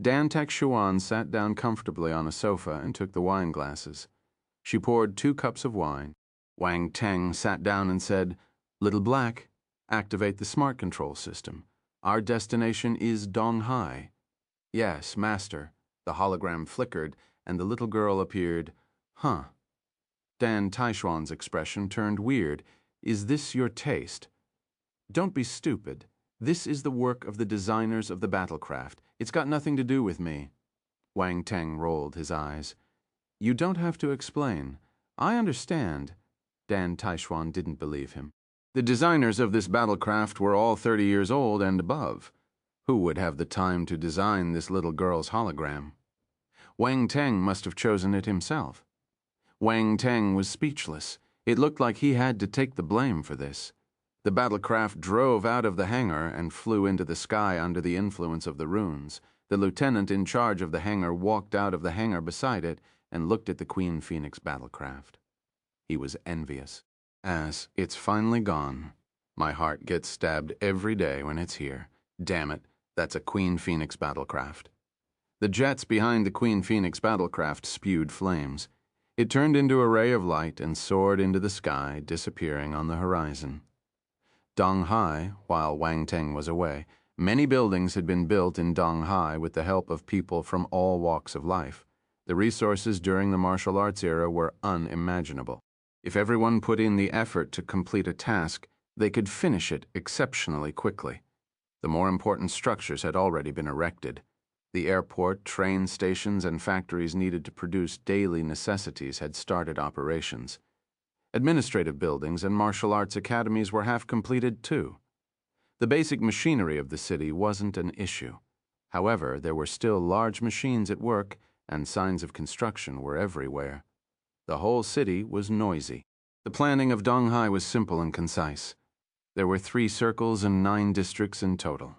Dan Teixuan sat down comfortably on a sofa and took the wine glasses. She poured 2 cups of wine. Wang Teng sat down and said, "Little Black, activate the smart control system. Our destination is Donghai." "Yes, master." The hologram flickered, and the little girl appeared. "Huh." Dan Teixuan's expression turned weird. "Is this your taste?" "Don't be stupid. This is the work of the designers of the battlecraft. It's got nothing to do with me." Wang Teng rolled his eyes. "You don't have to explain. I understand." Dan Teixuan didn't believe him. The designers of this battlecraft were all 30 years old and above. Who would have the time to design this little girl's hologram? Wang Teng must have chosen it himself. Wang Teng was speechless. It looked like he had to take the blame for this. The battlecraft drove out of the hangar and flew into the sky under the influence of the runes. The lieutenant in charge of the hangar walked out of the hangar beside it and looked at the Queen Phoenix battlecraft. He was envious. As it's finally gone. My heart gets stabbed every day when it's here. Damn it, that's a Queen Phoenix battlecraft. The jets behind the Queen Phoenix battlecraft spewed flames. It turned into a ray of light and soared into the sky, disappearing on the horizon. Donghai, while Wang Teng was away, many buildings had been built in Donghai with the help of people from all walks of life. The resources during the martial arts era were unimaginable. If everyone put in the effort to complete a task, they could finish it exceptionally quickly. The more important structures had already been erected. The airport, train stations, and factories needed to produce daily necessities had started operations. Administrative buildings and martial arts academies were half completed too. The basic machinery of the city wasn't an issue. However, there were still large machines at work, and signs of construction were everywhere. The whole city was noisy. The planning of Donghai was simple and concise. There were 3 circles and 9 districts in total.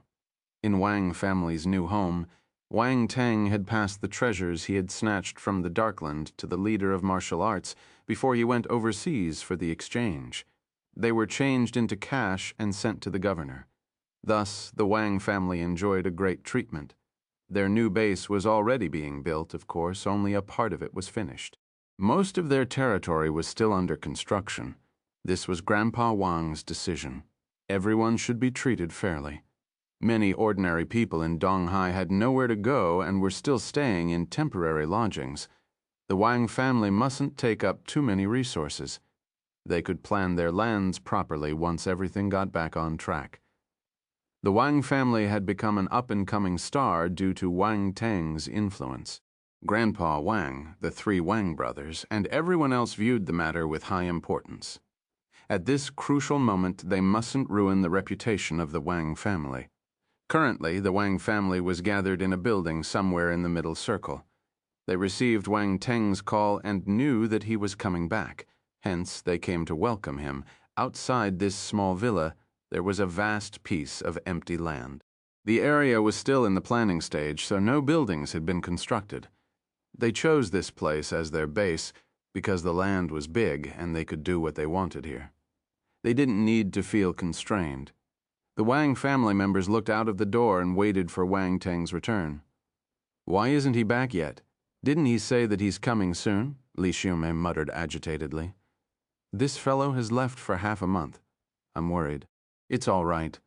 In Wang family's new home, Wang Teng had passed the treasures he had snatched from the Darkland to the leader of martial arts before he went overseas for the exchange. They were changed into cash and sent to the governor. Thus, the Wang family enjoyed a great treatment. Their new base was already being built, of course, only a part of it was finished. Most of their territory was still under construction. This was Grandpa Wang's decision. Everyone should be treated fairly. Many ordinary people in Donghai had nowhere to go and were still staying in temporary lodgings. The Wang family mustn't take up too many resources. They could plan their lands properly once everything got back on track. The Wang family had become an up-and-coming star due to Wang Teng's influence. Grandpa Wang, the 3 Wang brothers, and everyone else viewed the matter with high importance. At this crucial moment, they mustn't ruin the reputation of the Wang family. Currently, the Wang family was gathered in a building somewhere in the middle circle. They received Wang Teng's call and knew that he was coming back. Hence, they came to welcome him. Outside this small villa, there was a vast piece of empty land. The area was still in the planning stage, so no buildings had been constructed. They chose this place as their base because the land was big and they could do what they wanted here. They didn't need to feel constrained. The Wang family members looked out of the door and waited for Wang Teng's return. "Why isn't he back yet? Didn't he say that he's coming soon?" Li Xiumei muttered agitatedly. "This fellow has left for half a month. I'm worried." "It's all right.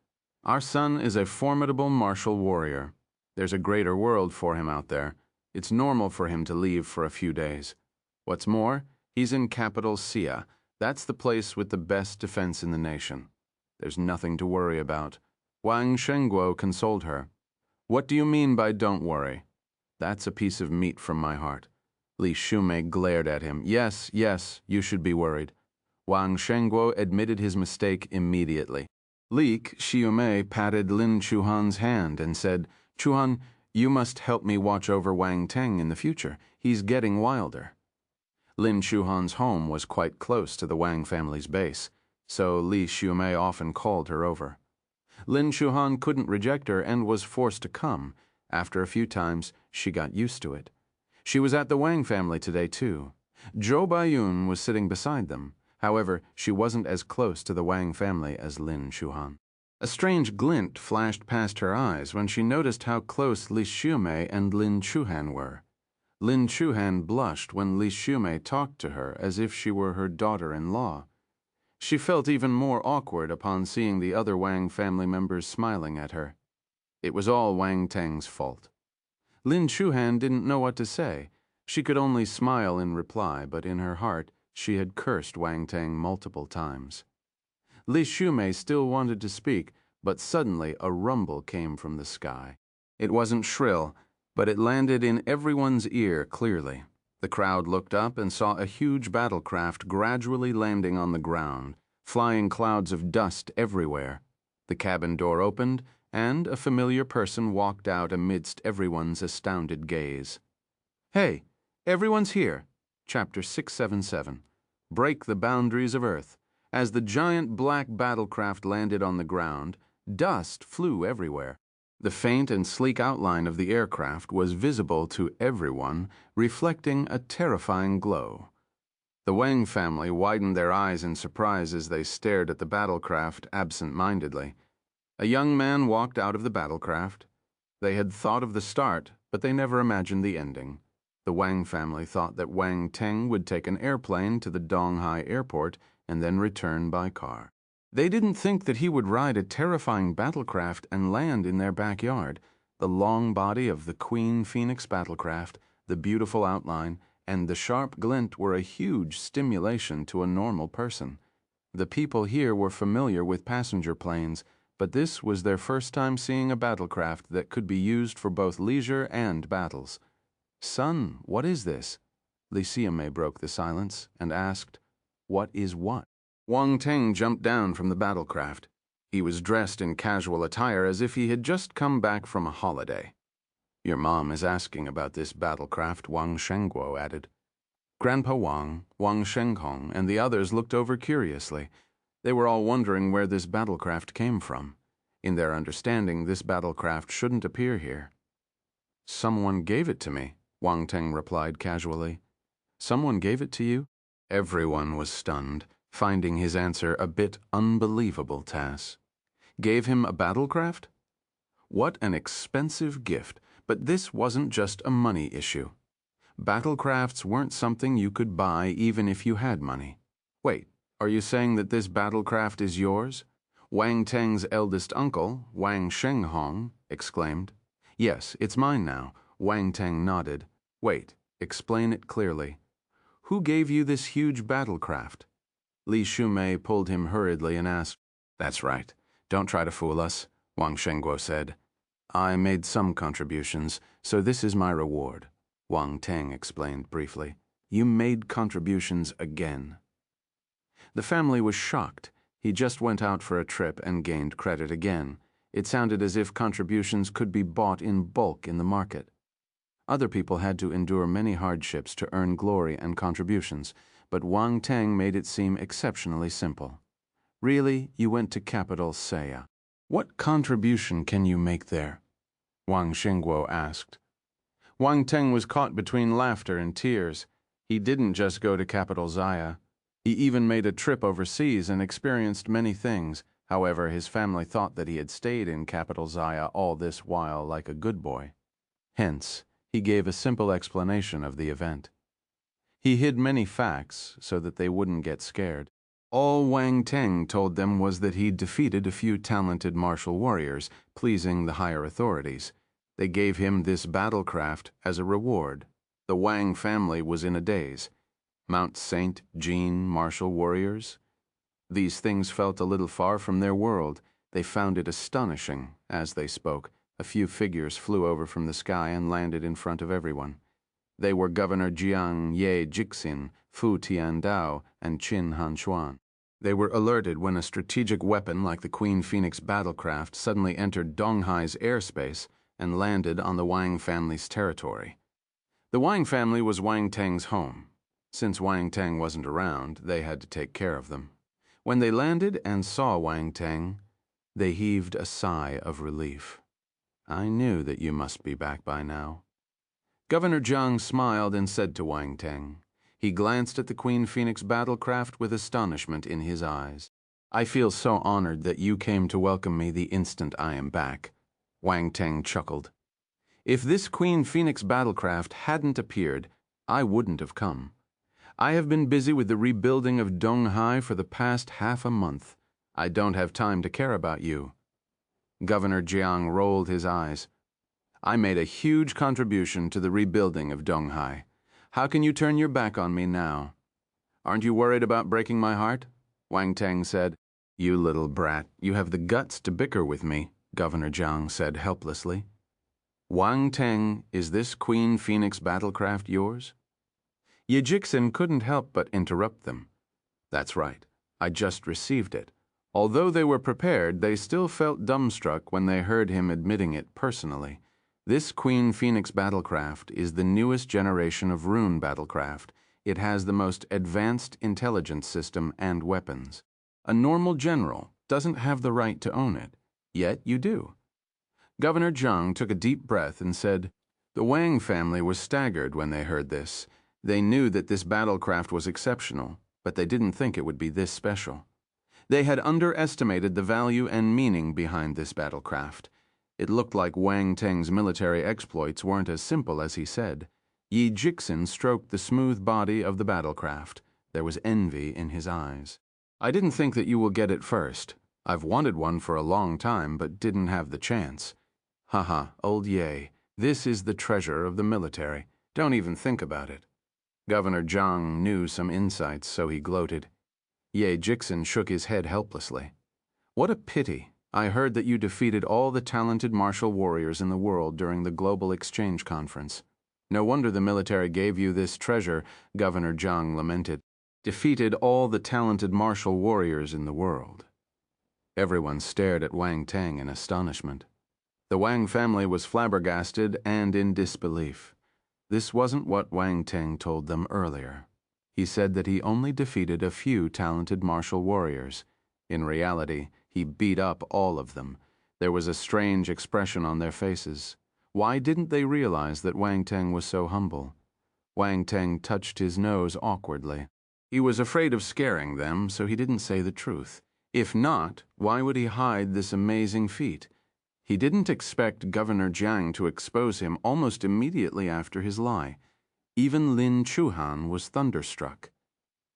Our son is a formidable martial warrior. There's a greater world for him out there. It's normal for him to leave for a few days. What's more, he's in capital Xia. That's the place with the best defense in the nation. There's nothing to worry about." Wang Shengguo consoled her. "What do you mean by don't worry?" "That's a piece of meat from my heart." Li Xiumei glared at him. Yes, you should be worried." Wang Shengguo admitted his mistake immediately. Li Xiumei patted Lin Chuhan's hand and said, "Chuhan, you must help me watch over Wang Teng in the future. He's getting wilder." Lin Chuhan's home was quite close to the Wang family's base, so Li Xiumei often called her over. Lin Chuhan couldn't reject her and was forced to come. After a few times, she got used to it. She was at the Wang family today, too. Zhou Baiyun was sitting beside them. However, she wasn't as close to the Wang family as Lin Chuhan. A strange glint flashed past her eyes when she noticed how close Li Xiumei and Lin Chuhan were. Lin Chuhan blushed when Li Xiumei talked to her as if she were her daughter-in-law. She felt even more awkward upon seeing the other Wang family members smiling at her. It was all Wang Teng's fault. Lin Chuhan didn't know what to say. She could only smile in reply, but in her heart, she had cursed Wang Teng multiple times. Li Xiumei still wanted to speak, but suddenly a rumble came from the sky. It wasn't shrill, but it landed in everyone's ear clearly. The crowd looked up and saw a huge battlecraft gradually landing on the ground, flying clouds of dust everywhere. The cabin door opened, and a familiar person walked out amidst everyone's astounded gaze. "Hey, everyone's here." Chapter 677. Break the Boundaries of Earth. As the giant black battlecraft landed on the ground, dust flew everywhere. The faint and sleek outline of the aircraft was visible to everyone, reflecting a terrifying glow. The Wang family widened their eyes in surprise as they stared at the battlecraft absent-mindedly. A young man walked out of the battlecraft. They had thought of the start, but they never imagined the ending. The Wang family thought that Wang Teng would take an airplane to the Donghai airport and then return by car. They didn't think that he would ride a terrifying battlecraft and land in their backyard. The long body of the Queen Phoenix battlecraft, the beautiful outline, and the sharp glint were a huge stimulation to a normal person. The people here were familiar with passenger planes, but this was their first time seeing a battlecraft that could be used for both leisure and battles. "Son, what is this?" Li Xiaomei broke the silence and asked, "What is what?" Wang Teng jumped down from the battlecraft. He was dressed in casual attire as if he had just come back from a holiday. "Your mom is asking about this battlecraft," Wang Shengguo added. Grandpa Wang, Wang Shenghong, and the others looked over curiously. They were all wondering where this battlecraft came from. In their understanding, this battlecraft shouldn't appear here. "Someone gave it to me," Wang Teng replied casually. "Someone gave it to you?" Everyone was stunned, finding his answer a bit unbelievable. Tass gave him a battlecraft? What an expensive gift, but this wasn't just a money issue. Battlecrafts weren't something you could buy even if you had money. "Wait, are you saying that this battlecraft is yours?" Wang Teng's eldest uncle, Wang Shenghong, exclaimed. "Yes, it's mine now," Wang Teng nodded. "Wait, explain it clearly. Who gave you this huge battlecraft?" Li Xiaomei pulled him hurriedly and asked. "That's right. Don't try to fool us," Wang Shengguo said. "I made some contributions, so this is my reward," Wang Teng explained briefly. "You made contributions again." The family was shocked. He just went out for a trip and gained credit again. It sounded as if contributions could be bought in bulk in the market. Other people had to endure many hardships to earn glory and contributions, but Wang Teng made it seem exceptionally simple. "Really, you went to capital Xia. What contribution can you make there?" Wang Shengguo asked. Wang Teng was caught between laughter and tears. He didn't just go to capital Xia. He even made a trip overseas and experienced many things. However, his family thought that he had stayed in capital Xia all this while like a good boy. Hence, he gave a simple explanation of the event. He hid many facts so that they wouldn't get scared. All Wang Teng told them was that he'd defeated a few talented martial warriors, pleasing the higher authorities. They gave him this battlecraft as a reward. The Wang family was in a daze. Mount Saint Jean martial warriors? These things felt a little far from their world. They found it astonishing. As they spoke, a few figures flew over from the sky and landed in front of everyone. They were Governor Jiang Ye Jixin, Fu Tiandao, and Qin Hanxuan. They were alerted when a strategic weapon like the Queen Phoenix battlecraft suddenly entered Donghai's airspace and landed on the Wang family's territory. The Wang family was Wang Teng's home. Since Wang Teng wasn't around, they had to take care of them. When they landed and saw Wang Teng, they heaved a sigh of relief. "I knew that you must be back by now." Governor Jiang smiled and said to Wang Teng. He glanced at the Queen Phoenix battlecraft with astonishment in his eyes. "I feel so honored that you came to welcome me the instant I am back." Wang Teng chuckled. "If this Queen Phoenix battlecraft hadn't appeared, I wouldn't have come. I have been busy with the rebuilding of Donghai for the past half a month. I don't have time to care about you." Governor Jiang rolled his eyes. "I made a huge contribution to the rebuilding of Donghai. How can you turn your back on me now?" "Aren't you worried about breaking my heart?" Wang Teng said. "You little brat, you have the guts to bicker with me," Governor Jiang said helplessly. "Wang Teng, is this Queen Phoenix battlecraft yours?" Ye Jixin couldn't help but interrupt them. "That's right. I just received it." Although they were prepared, they still felt dumbstruck when they heard him admitting it personally. This Queen Phoenix battlecraft is the newest generation of Rune battlecraft. It has the most advanced intelligence system and weapons. A normal general doesn't have the right to own it, yet you do. Governor Jiang took a deep breath and said, "The Wang family was staggered when they heard this. They knew that this battlecraft was exceptional, but they didn't think it would be this special. They had underestimated the value and meaning behind this battlecraft. It looked like Wang Teng's military exploits weren't as simple as he said. Yi Jixin stroked the smooth body of the battlecraft. There was envy in his eyes. I didn't think that you will get it first. I've wanted one for a long time, but didn't have the chance. Haha, old Ye, this is the treasure of the military. Don't even think about it. Governor Zhang knew some insights, so he gloated. Ye Jixin shook his head helplessly. What a pity. I heard that you defeated all the talented martial warriors in the world during the Global Exchange Conference. No wonder the military gave you this treasure, Governor Zhang lamented. Defeated all the talented martial warriors in the world. Everyone stared at Wang Teng in astonishment. The Wang family was flabbergasted and in disbelief. This wasn't what Wang Teng told them earlier. He said that he only defeated a few talented martial warriors. In reality, he beat up all of them. There was a strange expression on their faces. Why didn't they realize that Wang Teng was so humble? Wang Teng touched his nose awkwardly. He was afraid of scaring them, so he didn't say the truth. If not, why would he hide this amazing feat? He didn't expect Governor Jiang to expose him almost immediately after his lie. Even Lin Chuhan was thunderstruck.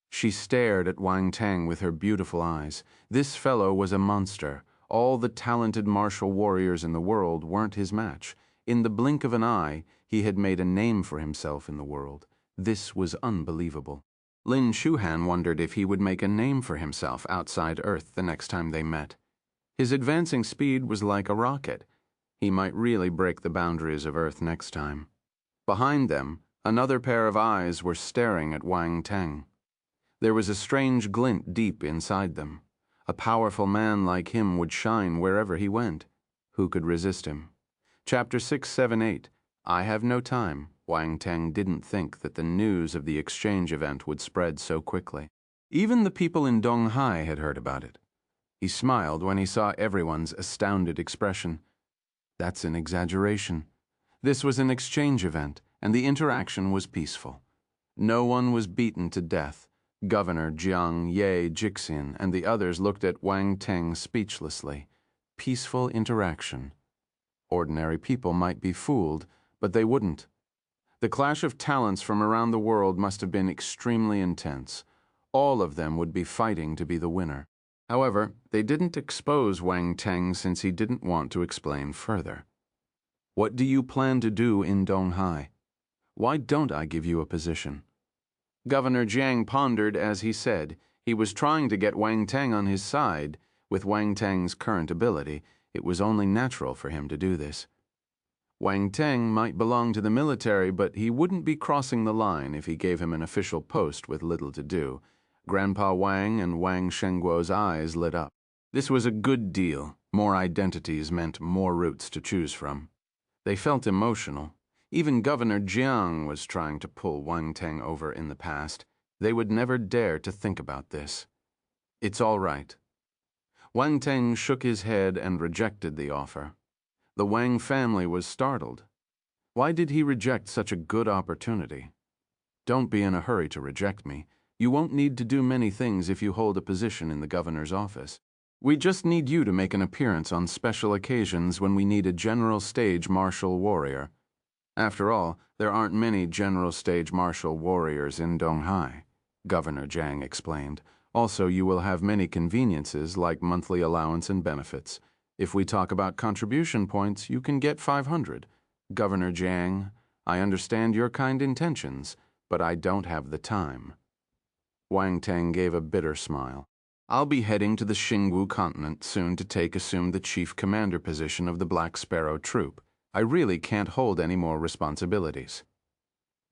She stared at Wang Teng with her beautiful eyes. This fellow was a monster. All the talented martial warriors in the world weren't his match. In the blink of an eye, he had made a name for himself in the world. This was unbelievable. Lin Chuhan wondered if he would make a name for himself outside Earth the next time they met. His advancing speed was like a rocket. He might really break the boundaries of Earth next time. Behind them, another pair of eyes were staring at Wang Teng. There was a strange glint deep inside them. A powerful man like him would shine wherever he went. Who could resist him? Chapter 678. I Have No Time. Wang Teng didn't think that the news of the exchange event would spread so quickly. Even the people in Donghai had heard about it. He smiled when he saw everyone's astounded expression. That's an exaggeration. This was an exchange event, and the interaction was peaceful. No one was beaten to death. Governor Jiang, Ye Jixin, and the others looked at Wang Teng speechlessly. Peaceful interaction. Ordinary people might be fooled, but they wouldn't. The clash of talents from around the world must have been extremely intense. All of them would be fighting to be the winner. However, they didn't expose Wang Teng since he didn't want to explain further. What do you plan to do in Donghai? Why don't I give you a position? Governor Jiang pondered as he said. He was trying to get Wang Teng on his side. With Wang Teng's current ability, it was only natural for him to do this. Wang Teng might belong to the military, but he wouldn't be crossing the line if he gave him an official post with little to do. Grandpa Wang and Wang Shengguo's eyes lit up. This was a good deal. More identities meant more routes to choose from. They felt emotional. Even Governor Jiang was trying to pull Wang Teng over in the past. They would never dare to think about this. It's all right. Wang Teng shook his head and rejected the offer. The Wang family was startled. Why did he reject such a good opportunity? Don't be in a hurry to reject me. You won't need to do many things if you hold a position in the governor's office. We just need you to make an appearance on special occasions when we need a general stage martial warrior. After all, there aren't many general stage martial warriors in Donghai, Governor Jiang explained. Also, you will have many conveniences like monthly allowance and benefits. If we talk about contribution points, you can get 500. Governor Jiang, I understand your kind intentions, but I don't have the time. Wang Teng gave a bitter smile. I'll be heading to the Xingwu continent soon to assume the chief commander position of the Black Sparrow troop. I really can't hold any more responsibilities.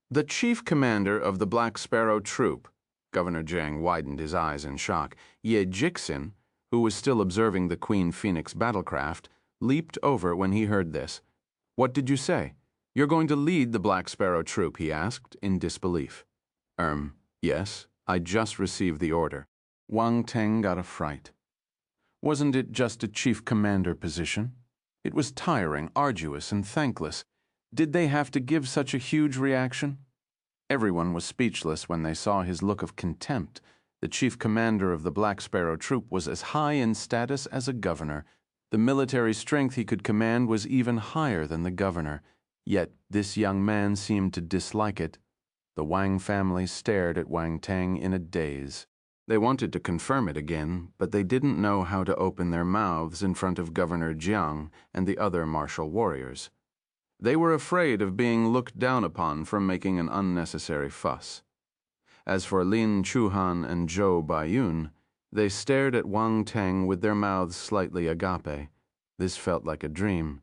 The chief commander of the Black Sparrow troop, Governor Jiang widened his eyes in shock. Ye Jixin, who was still observing the Queen Phoenix battlecraft, leaped over when he heard this. What did you say? You're going to lead the Black Sparrow troop, he asked, in disbelief. Yes, I just received the order. Wang Teng got a fright. Wasn't it just a chief commander position? It was tiring, arduous, and thankless. Did they have to give such a huge reaction? Everyone was speechless when they saw his look of contempt. The chief commander of the Black Sparrow troop was as high in status as a governor. The military strength he could command was even higher than the governor. Yet this young man seemed to dislike it. The Wang family stared at Wang Teng in a daze. They wanted to confirm it again, but they didn't know how to open their mouths in front of Governor Jiang and the other martial warriors. They were afraid of being looked down upon for making an unnecessary fuss. As for Lin Chuhan and Zhou Baiyun, they stared at Wang Teng with their mouths slightly agape. This felt like a dream.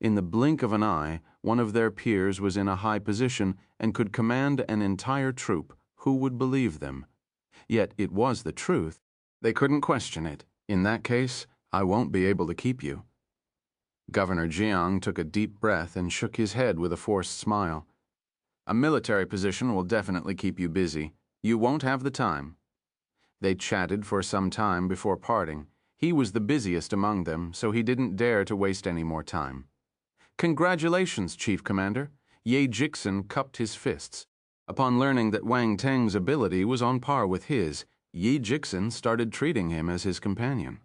In the blink of an eye, one of their peers was in a high position and could command an entire troop. Who would believe them? Yet it was the truth. They couldn't question it. In that case, I won't be able to keep you. Governor Jiang took a deep breath and shook his head with a forced smile. A military position will definitely keep you busy. You won't have the time. They chatted for some time before parting. He was the busiest among them, so he didn't dare to waste any more time. Congratulations, Chief Commander. Ye Jixin cupped his fists. Upon learning that Wang Teng's ability was on par with his, Ye Jixin started treating him as his companion.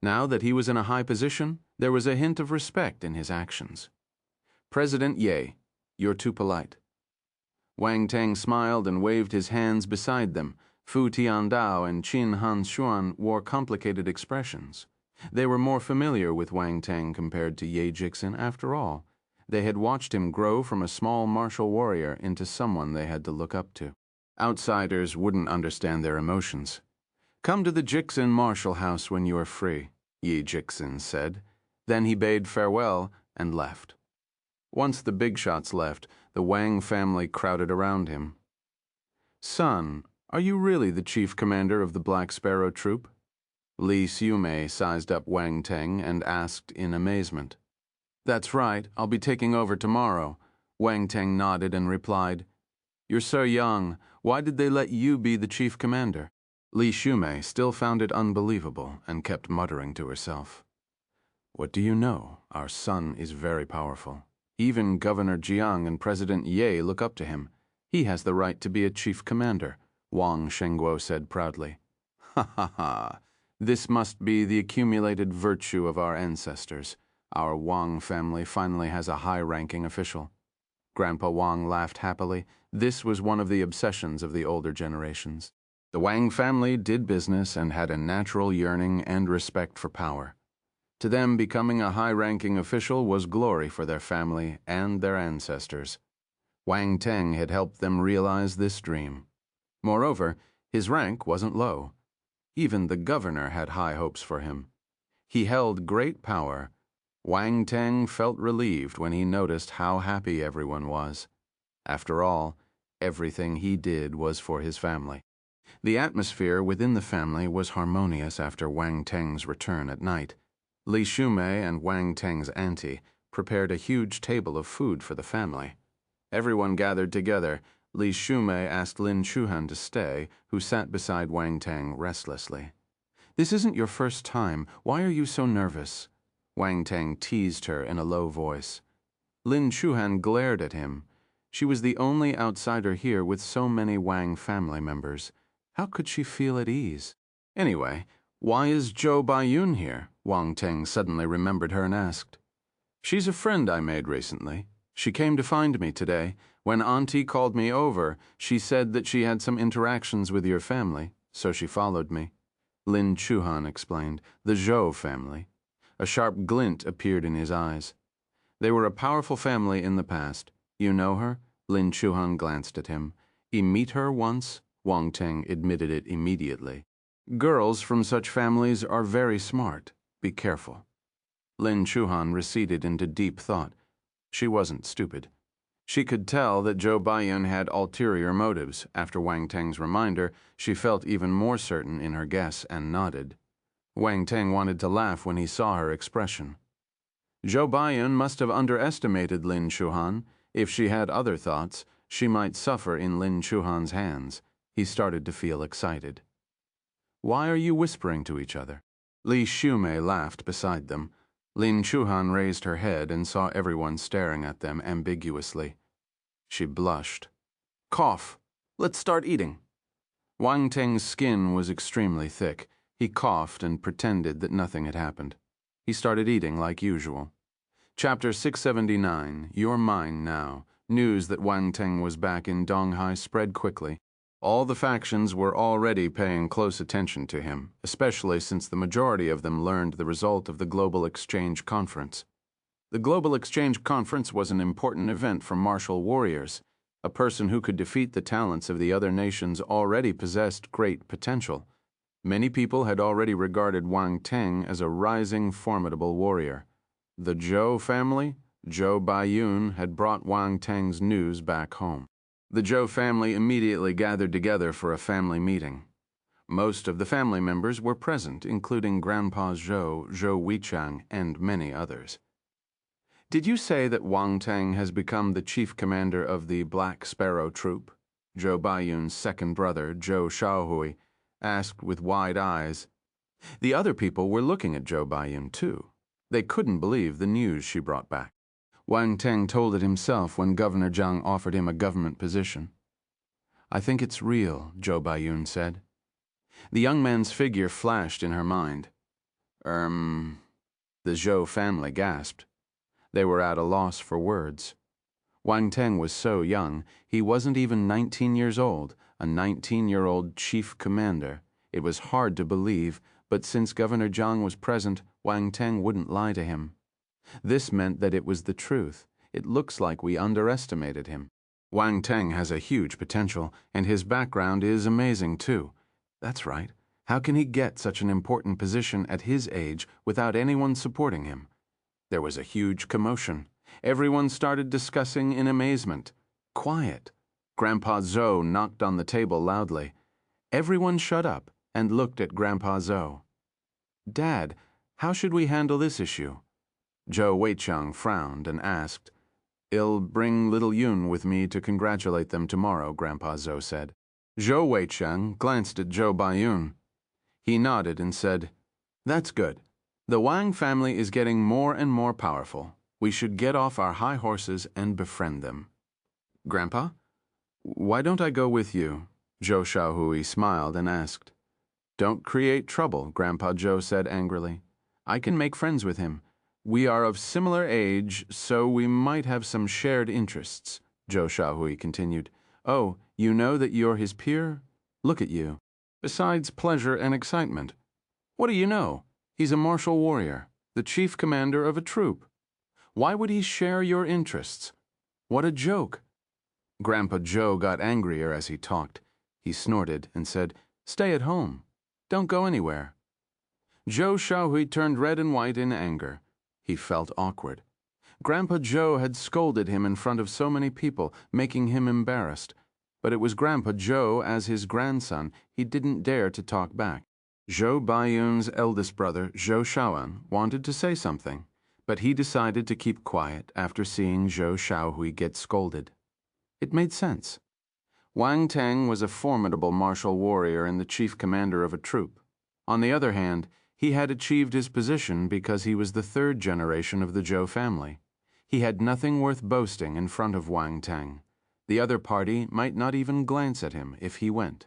Now that he was in a high position, there was a hint of respect in his actions. President Ye, you're too polite. Wang Teng smiled and waved his hands beside them. Fu Tiandao and Qin Hanshuan wore complicated expressions. They were more familiar with Wang Teng compared to Ye Jixin after all. They had watched him grow from a small martial warrior into someone they had to look up to. Outsiders wouldn't understand their emotions. Come to the Jixin Martial House when you are free, Ye Jixin said. Then he bade farewell and left. Once the big shots left, the Wang family crowded around him. Son, are you really the chief commander of the Black Sparrow troop? Li Xiumei sized up Wang Teng and asked in amazement. That's right, I'll be taking over tomorrow. Wang Teng nodded and replied, You're so young, why did they let you be the chief commander? Li Xiumei still found it unbelievable and kept muttering to herself. What do you know? Our son is very powerful. Even Governor Jiang and President Ye look up to him. He has the right to be a chief commander, Wang Shengguo said proudly. Ha ha ha. This must be the accumulated virtue of our ancestors. Our Wang family finally has a high-ranking official. Grandpa Wang laughed happily. This was one of the obsessions of the older generations. The Wang family did business and had a natural yearning and respect for power. To them, becoming a high-ranking official was glory for their family and their ancestors. Wang Teng had helped them realize this dream. Moreover, his rank wasn't low. Even the governor had high hopes for him. He held great power. Wang Teng felt relieved when he noticed how happy everyone was. After all, everything he did was for his family. The atmosphere within the family was harmonious after Wang Teng's return at night. Li Xiumei and Wang Teng's auntie prepared a huge table of food for the family. Everyone gathered together. Li Xiumei asked Lin Chuhan to stay, who sat beside Wang Teng restlessly. This isn't your first time. Why are you so nervous? Wang Teng teased her in a low voice. Lin Chuhan glared at him. She was the only outsider here with so many Wang family members. How could she feel at ease? Anyway, why is Zhou Baiyun here? Wang Teng suddenly remembered her and asked. She's a friend I made recently. She came to find me today. When Auntie called me over, she said that she had some interactions with your family, so she followed me. Lin Chuhan explained. The Zhou family. A sharp glint appeared in his eyes. They were a powerful family in the past. You know her? Lin Chuhan glanced at him. You meet her once? Wang Teng admitted it immediately. Girls from such families are very smart. Be careful. Lin Chuhan receded into deep thought. She wasn't stupid. She could tell that Zhou Baiyun had ulterior motives. After Wang Teng's reminder, she felt even more certain in her guess and nodded. Wang Teng wanted to laugh when he saw her expression. Zhou Baiyun must have underestimated Lin Chuhan. If she had other thoughts, she might suffer in Lin Chuhan's hands. He started to feel excited. Why are you whispering to each other? Li Xiumei laughed beside them. Lin Chuhan raised her head and saw everyone staring at them ambiguously. She blushed. Cough. Let's start eating. Wang Teng's skin was extremely thick. He coughed and pretended that nothing had happened. He started eating like usual. Chapter 679, You're Mine Now. News that Wang Teng was back in Donghai spread quickly. All the factions were already paying close attention to him, especially since the majority of them learned the result of the Global Exchange Conference. The Global Exchange Conference was an important event for martial warriors. A person who could defeat the talents of the other nations already possessed great potential. Many people had already regarded Wang Teng as a rising, formidable warrior. The Zhou family, Zhou Baiyun, had brought Wang Teng's news back home. The Zhou family immediately gathered together for a family meeting. Most of the family members were present, including Grandpa Zhou, Zhou Weichang, and many others. Did you say that Wang Teng has become the chief commander of the Black Sparrow Troop? Zhou Baiyun's second brother, Zhou Shaohui, asked with wide eyes. The other people were looking at Zhou Baiyun too. They couldn't believe the news she brought back. Wang Teng told it himself when Governor Zhang offered him a government position. I think it's real, Zhou Baiyun said. The young man's figure flashed in her mind. The Zhou family gasped. They were at a loss for words. Wang Teng was so young, he wasn't even 19 years old, a 19-year-old chief commander. It was hard to believe, but since Governor Zhang was present, Wang Teng wouldn't lie to him. This meant that it was the truth. It looks like we underestimated him. Wang Teng has a huge potential, and his background is amazing too. That's right. How can he get such an important position at his age without anyone supporting him? There was a huge commotion. Everyone started discussing in amazement. Quiet. Grandpa Zhou knocked on the table loudly. Everyone shut up and looked at Grandpa Zhou. Dad, how should we handle this issue? Zhou Weichang frowned and asked. I'll bring little Yun with me to congratulate them tomorrow, Grandpa Zhou said. Zhou Weichang glanced at Zhou Baiyun. He nodded and said, That's good. The Wang family is getting more and more powerful. We should get off our high horses and befriend them. Grandpa, why don't I go with you? Zhou Shaohui smiled and asked. Don't create trouble, Grandpa Zhou said angrily. I can make friends with him. We are of similar age, so we might have some shared interests, Zhou Shaohui continued. Oh, you know that you're his peer? Look at you. Besides pleasure and excitement. What do you know? He's a martial warrior, the chief commander of a troop. Why would he share your interests? What a joke. Grandpa Zhou got angrier as he talked. He snorted and said, Stay at home. Don't go anywhere. Zhou Shaohui turned red and white in anger. He felt awkward. Grandpa Zhou had scolded him in front of so many people, making him embarrassed. But it was Grandpa Zhou as his grandson. He didn't dare to talk back. Zhou Baiyun's eldest brother, Zhou Shaoan, wanted to say something, but he decided to keep quiet after seeing Zhou Shaohui get scolded. It made sense. Wang Teng was a formidable martial warrior and the chief commander of a troop. On the other hand, he had achieved his position because he was the third generation of the Zhou family. He had nothing worth boasting in front of Wang Teng. The other party might not even glance at him if he went.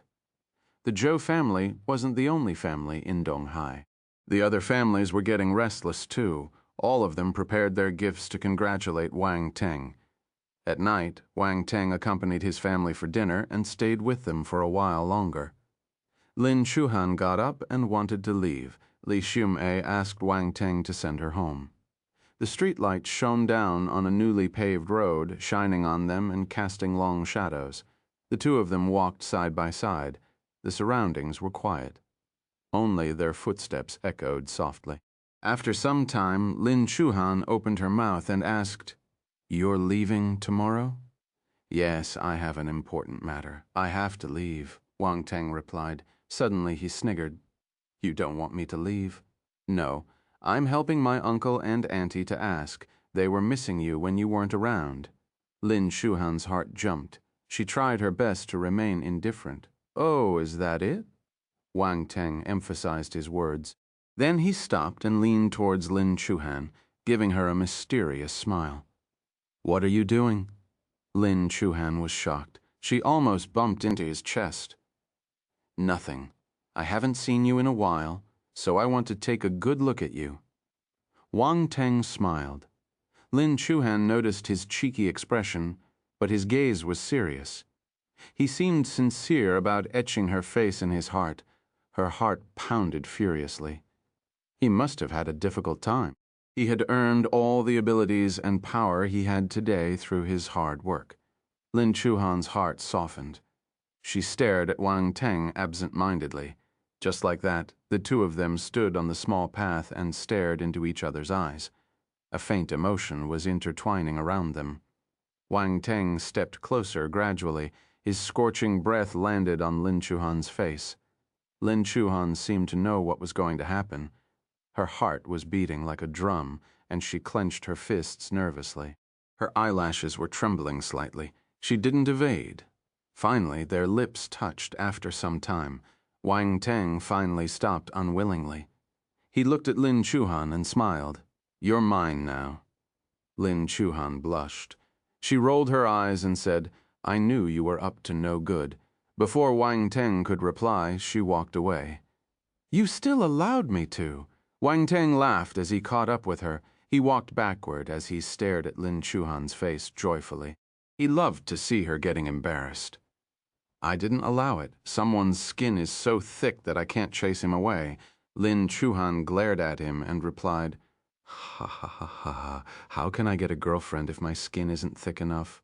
The Zhou family wasn't the only family in Donghai. The other families were getting restless too. All of them prepared their gifts to congratulate Wang Teng. At night, Wang Teng accompanied his family for dinner and stayed with them for a while longer. Lin Chuhan got up and wanted to leave. Li Shumei asked Wang Teng to send her home. The streetlights shone down on a newly paved road, shining on them and casting long shadows. The two of them walked side by side. The surroundings were quiet. Only their footsteps echoed softly. After some time, Lin Chuhan opened her mouth and asked, You're leaving tomorrow? Yes, I have an important matter. I have to leave, Wang Teng replied. Suddenly he sniggered. You don't want me to leave? No, I'm helping my uncle and auntie to ask. They were missing you when you weren't around. Lin Chuhan's heart jumped. She tried her best to remain indifferent. Oh, is that it? Wang Teng emphasized his words. Then he stopped and leaned towards Lin Chuhan, giving her a mysterious smile. What are you doing? Lin Chuhan was shocked. She almost bumped into his chest. Nothing. I haven't seen you in a while, so I want to take a good look at you. Wang Teng smiled. Lin Chuhan noticed his cheeky expression, but his gaze was serious. He seemed sincere about etching her face in his heart. Her heart pounded furiously. He must have had a difficult time. He had earned all the abilities and power he had today through his hard work. Lin Chuhan's heart softened. She stared at Wang Teng absent-mindedly. Just like that, the two of them stood on the small path and stared into each other's eyes. A faint emotion was intertwining around them. Wang Teng stepped closer gradually. His scorching breath landed on Lin Chuhan's face. Lin Chuhan seemed to know what was going to happen. Her heart was beating like a drum, and she clenched her fists nervously. Her eyelashes were trembling slightly. She didn't evade. Finally, their lips touched after some time. Wang Teng finally stopped unwillingly. He looked at Lin Chuhan and smiled. "You're mine now." Lin Chuhan blushed. She rolled her eyes and said, "I knew you were up to no good." Before Wang Teng could reply, she walked away. "You still allowed me to." Wang Teng laughed as he caught up with her. He walked backward as he stared at Lin Chuhan's face joyfully. He loved to see her getting embarrassed. "I didn't allow it. Someone's skin is so thick that I can't chase him away." Lin Chuhan glared at him and replied, "Ha ha ha ha ha. How can I get a girlfriend if my skin isn't thick enough?"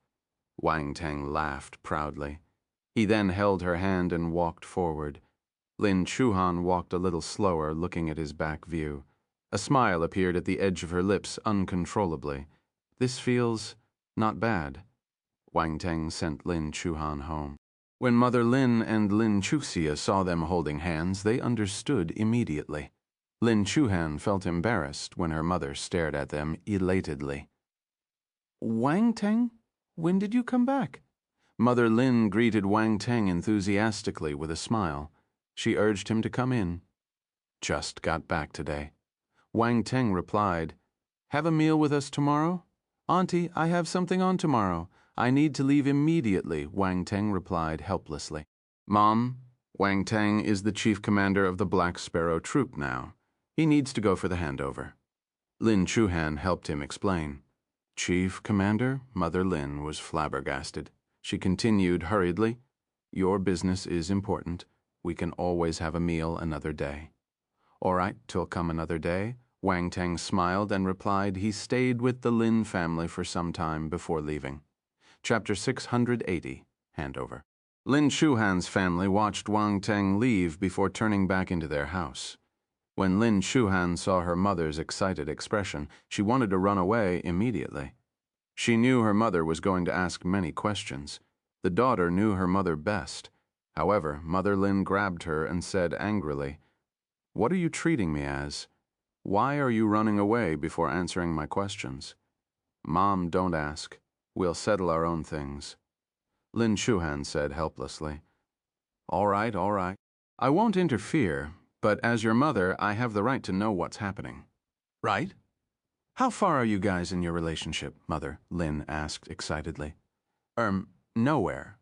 Wang Teng laughed proudly. He then held her hand and walked forward. Lin Chuhan walked a little slower, looking at his back view. A smile appeared at the edge of her lips uncontrollably. "This feels not bad." Wang Teng sent Lin Chuhan home. When Mother Lin and Lin Xia saw them holding hands, they understood immediately. Lin Chuhan felt embarrassed when her mother stared at them elatedly. "Wang Teng, when did you come back?" Mother Lin greeted Wang Teng enthusiastically with a smile. She urged him to come in. "Just got back today." Wang Teng replied, "Have a meal with us tomorrow?" "Auntie, I have something on tomorrow. I need to leave immediately," Wang Teng replied helplessly. "Mom, Wang Teng is the chief commander of the Black Sparrow troop now. He needs to go for the handover." Lin Chuhan helped him explain. "Chief commander?" Mother Lin was flabbergasted. She continued hurriedly, "Your business is important. We can always have a meal another day." "All right, till come another day." Wang Teng smiled and replied he stayed with the Lin family for some time before leaving. Chapter 680, Handover. Lin Chuhan's family watched Wang Teng leave before turning back into their house. When Lin Chuhan saw her mother's excited expression, she wanted to run away immediately. She knew her mother was going to ask many questions. The daughter knew her mother best. However, Mother Lin grabbed her and said angrily, "What are you treating me as? Why are you running away before answering my questions?" "Mom, don't ask. We'll settle our own things." Lin Chuhan said helplessly, All right. I won't interfere, but as your mother, I have the right to know what's happening." "Right? How far are you guys in your relationship, Mother?" Lin asked excitedly. Nowhere.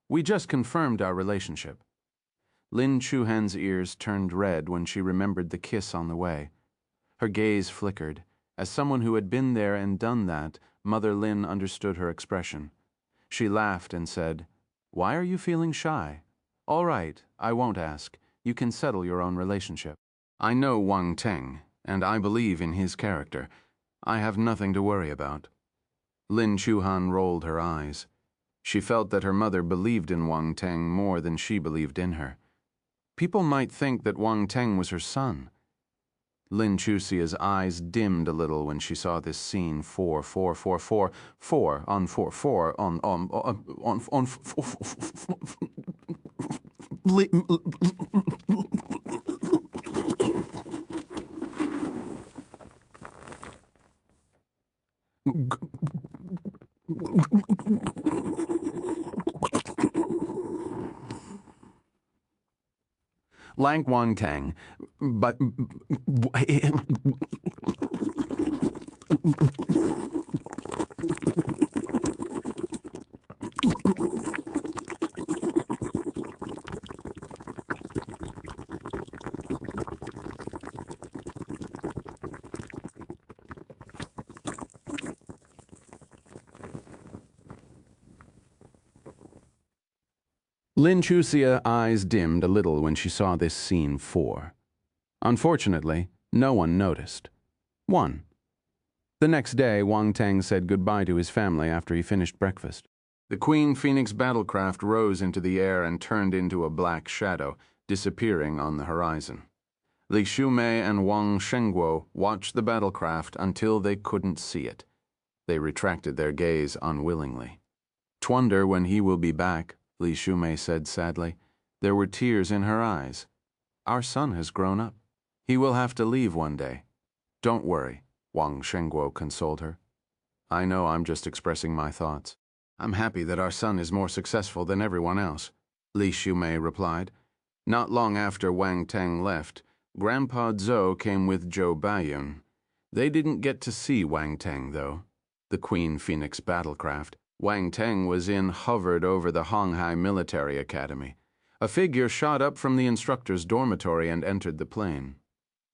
We just confirmed our relationship." Lin Chuhan's ears turned red when she remembered the kiss on the way. Her gaze flickered. As someone who had been there and done that, Mother Lin understood her expression. She laughed and said, "Why are you feeling shy? All right, I won't ask. You can settle your own relationship. I know Wang Teng, and I believe in his character. I have nothing to worry about." Lin Chuhan rolled her eyes. She felt that her mother believed in Wang Teng more than she believed in her. People might think that Wang Teng was her son. Lin Chuxia's eyes dimmed a little when she saw this scene 4 on 4 on 4. Lank Wang Teng, but Lin Chuxia's eyes dimmed a little when she saw this scene 4. Unfortunately, no one noticed. 1. The next day, Wang Teng said goodbye to his family after he finished breakfast. The Queen Phoenix battlecraft rose into the air and turned into a black shadow, disappearing on the horizon. Li Shumei and Wang Shengguo watched the battlecraft until they couldn't see it. They retracted their gaze unwillingly. "'Twonder when he will be back," Li Shumei said sadly. There were tears in her eyes. "Our son has grown up. He will have to leave one day." "Don't worry," Wang Shengguo consoled her. "I know I'm just expressing my thoughts. I'm happy that our son is more successful than everyone else," Li Shumei replied. Not long after Wang Teng left, Grandpa Zhou came with Zhou Baiyun. They didn't get to see Wang Teng, though. The Queen Phoenix battlecraft Wang Teng was in hovered over the Honghai Military Academy. A figure shot up from the instructor's dormitory and entered the plane.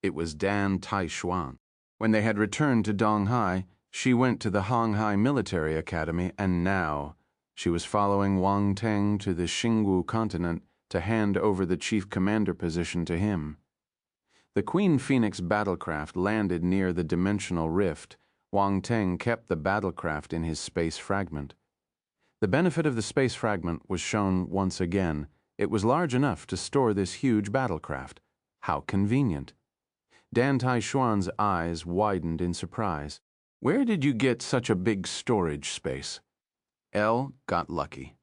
It was Dan Taishuan. When they had returned to Donghai, she went to the Honghai Military Academy, and now she was following Wang Teng to the Xingwu continent to hand over the chief commander position to him. The Queen Phoenix battlecraft landed near the dimensional rift. Wang Teng kept the battlecraft in his space fragment. The benefit of the space fragment was shown once again. It was large enough to store this huge battlecraft. How convenient. Dan Taishuan's eyes widened in surprise. "Where did you get such a big storage space?" "L got lucky."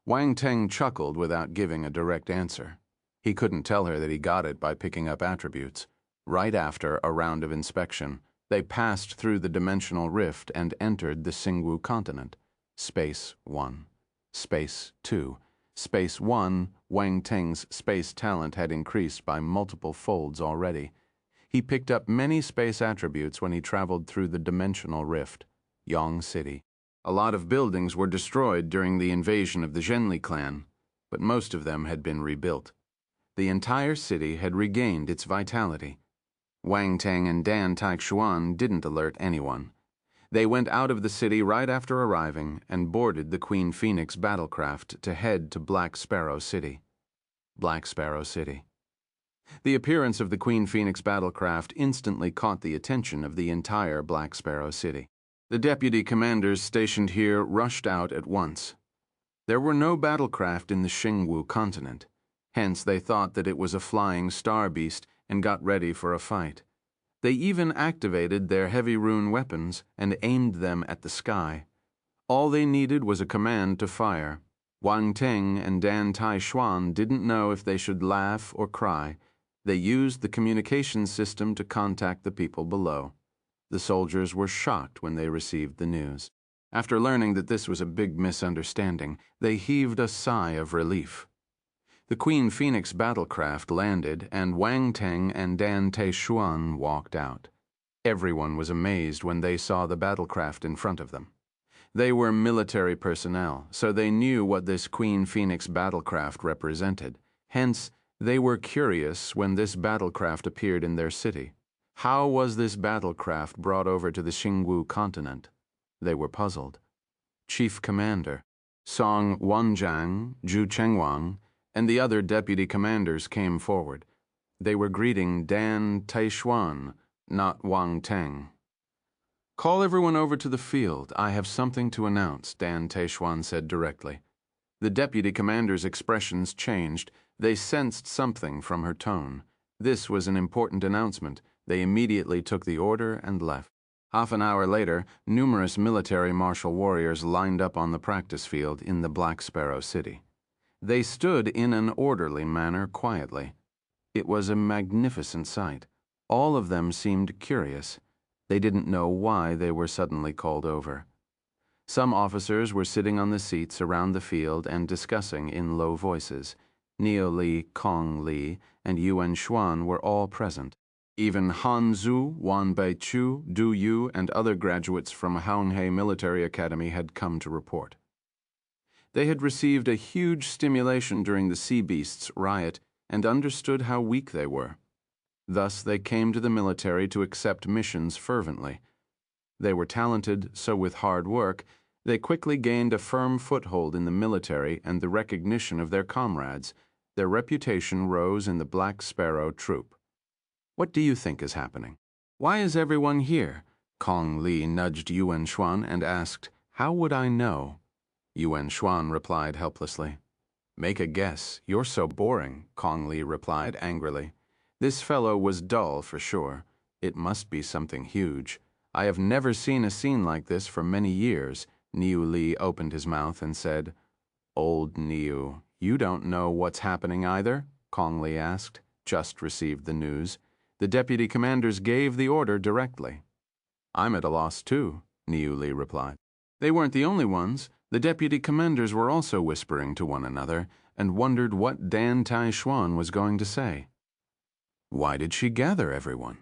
Wang Teng chuckled without giving a direct answer. He couldn't tell her that he got it by picking up attributes. Right after a round of inspection, they passed through the dimensional rift and entered the Xingwu continent. Space 1. Space 2. Space 1, Wang Teng's space talent had increased by multiple folds already. He picked up many space attributes when he traveled through the dimensional rift. Yong City. A lot of buildings were destroyed during the invasion of the Zhenli clan, but most of them had been rebuilt. The entire city had regained its vitality. Wang Teng and Dan Taishuan didn't alert anyone. They went out of the city right after arriving and boarded the Queen Phoenix battlecraft to head to Black Sparrow City. Black Sparrow City. The appearance of the Queen Phoenix battlecraft instantly caught the attention of the entire Black Sparrow City. The deputy commanders stationed here rushed out at once. There were no battlecraft in the Xingwu continent. Hence they thought that it was a flying star beast and got ready for a fight. They even activated their heavy rune weapons and aimed them at the sky. All they needed was a command to fire. Wang Teng and Dan Taishuan didn't know if they should laugh or cry. They used the communication system to contact the people below. The soldiers were shocked when they received the news. After learning that this was a big misunderstanding, they heaved a sigh of relief. The Queen Phoenix battlecraft landed, and Wang Teng and Dan Taishuan walked out. Everyone was amazed when they saw the battlecraft in front of them. They were military personnel, so they knew what this Queen Phoenix battlecraft represented. Hence, they were curious when this battlecraft appeared in their city. How was this battlecraft brought over to the Xingwu continent? They were puzzled. Chief Commander, Song Wanjiang, Zhu Chengwang, and the other deputy commanders came forward. They were greeting Dan Taishuan, not Wang Teng. "Call everyone over to the field. I have something to announce," Dan Taishuan said directly. The deputy commander's expressions changed. They sensed something from her tone. This was an important announcement. They immediately took the order and left. Half an hour later, numerous military martial warriors lined up on the practice field in the Black Sparrow City. They stood in an orderly manner quietly. It was a magnificent sight. All of them seemed curious. They didn't know why they were suddenly called over. Some officers were sitting on the seats around the field and discussing in low voices. Niu Li, Kong Li, and Yuan Xuan were all present. Even Han Zhu, Wan Baichu, Du Yu, and other graduates from Honghai Military Academy had come to report. They had received a huge stimulation during the Sea Beasts riot and understood how weak they were. Thus they came to the military to accept missions fervently. They were talented, so with hard work, They quickly gained a firm foothold in the military and the recognition of their comrades. Their reputation rose in the Black Sparrow troop. What do you think is happening? Why is everyone here? Kong Li nudged Yuan Xuan and asked, "How would I know?" Yuan Xuan replied helplessly. "Make a guess. You're so boring," Kong Li replied angrily. This fellow was dull for sure. It must be something huge. I have never seen a scene like this for many years. Niu Li opened his mouth and said, "Old Niu, you don't know what's happening either?" Kong Li asked. "Just received the news. The deputy commanders gave the order directly." "I'm at a loss too," Niu Li replied. They weren't the only ones. The deputy commanders were also whispering to one another and wondered what Dan Taishuan was going to say. Why did she gather everyone?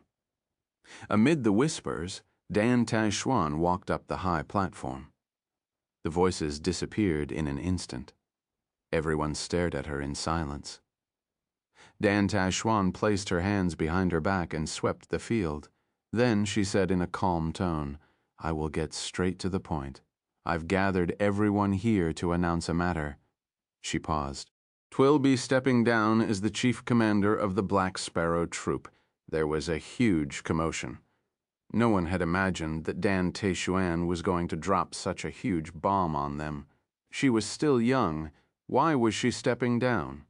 Amid the whispers, Dan Taishuan walked up the high platform. The voices disappeared in an instant. Everyone stared at her in silence. Dan Taishuan placed her hands behind her back and swept the field. Then she said in a calm tone, "I will get straight to the point. I've gathered everyone here to announce a matter." She paused. "'Twill be stepping down as the chief commander of the Black Sparrow troop." There was a huge commotion. No one had imagined that Dan Taishuan was going to drop such a huge bomb on them. She was still young. Why was she stepping down?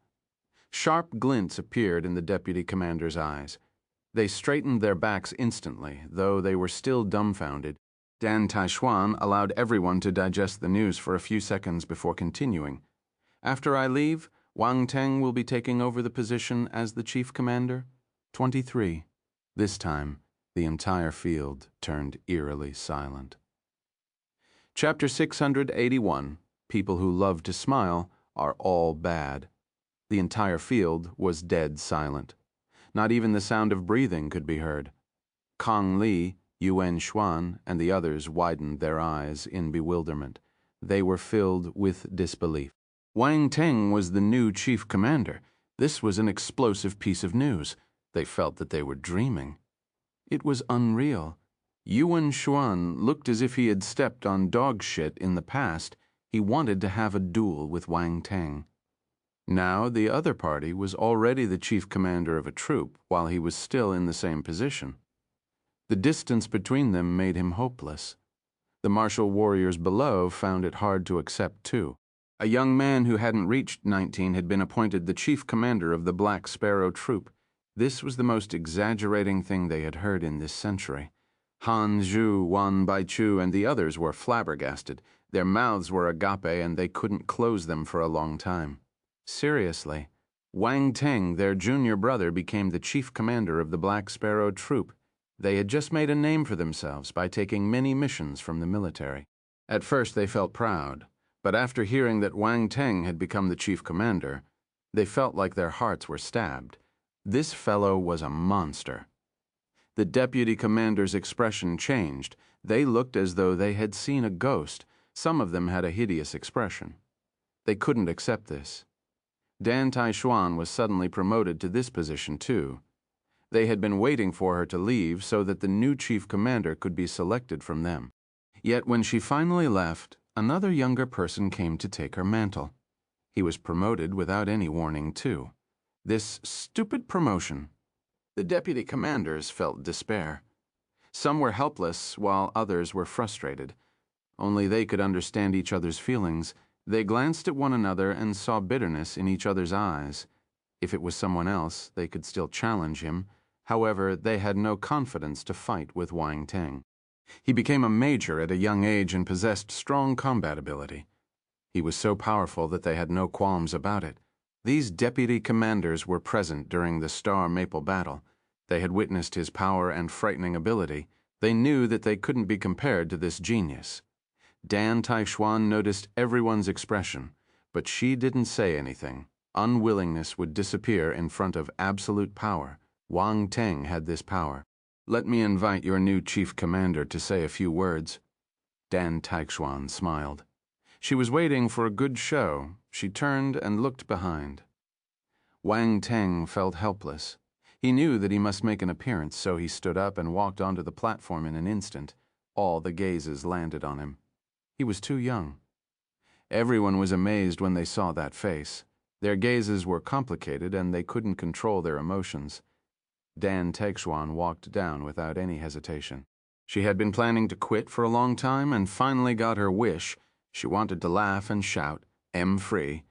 Sharp glints appeared in the deputy commander's eyes. They straightened their backs instantly, though they were still dumbfounded. Dan Taishuan allowed everyone to digest the news for a few seconds before continuing. "After I leave, Wang Teng will be taking over the position as the chief commander." 23. This time, the entire field turned eerily silent. Chapter 681, People Who Love to Smile Are All Bad. The entire field was dead silent. Not even the sound of breathing could be heard. Kong Li, Yuan Xuan, and the others widened their eyes in bewilderment. They were filled with disbelief. Wang Teng was the new chief commander. This was an explosive piece of news. They felt that they were dreaming. It was unreal. Yuan Xuan looked as if he had stepped on dog shit in the past. He wanted to have a duel with Wang Teng. Now the other party was already the chief commander of a troop while he was still in the same position. The distance between them made him hopeless. The martial warriors below found it hard to accept too. A young man who hadn't reached 19 had been appointed the chief commander of the Black Sparrow troop. This was the most exaggerating thing they had heard in this century. Han Zhu, Wan Baichu, and the others were flabbergasted. Their mouths were agape and they couldn't close them for a long time. Seriously, Wang Teng, their junior brother, became the chief commander of the Black Sparrow troop. They had just made a name for themselves by taking many missions from the military. At first they felt proud, but after hearing that Wang Teng had become the chief commander, they felt like their hearts were stabbed. This fellow was a monster. The deputy commander's expression changed. They looked as though they had seen a ghost. Some of them had a hideous expression. They couldn't accept this. Dan Taishuan was suddenly promoted to this position too. They had been waiting for her to leave so that the new chief commander could be selected from them. Yet when she finally left, another younger person came to take her mantle. He was promoted without any warning too. This stupid promotion. The deputy commanders felt despair. Some were helpless while others were frustrated. Only they could understand each other's feelings. They glanced at one another and saw bitterness in each other's eyes. If it was someone else, they could still challenge him. However, they had no confidence to fight with Wang Teng. He became a major at a young age and possessed strong combat ability. He was so powerful that they had no qualms about it. These deputy commanders were present during the Star Maple battle. They had witnessed his power and frightening ability. They knew that they couldn't be compared to this genius. Dan Taishuan noticed everyone's expression, but she didn't say anything. Unwillingness would disappear in front of absolute power. Wang Teng had this power. "Let me invite your new chief commander to say a few words." Dan Taishuan smiled. She was waiting for a good show. She turned and looked behind. Wang Teng felt helpless. He knew that he must make an appearance, so he stood up and walked onto the platform in an instant. All the gazes landed on him. He was too young. Everyone was amazed when they saw that face. Their gazes were complicated and they couldn't control their emotions. Dan Teixuan walked down without any hesitation. She had been planning to quit for a long time and finally got her wish. She wanted to laugh and shout, free.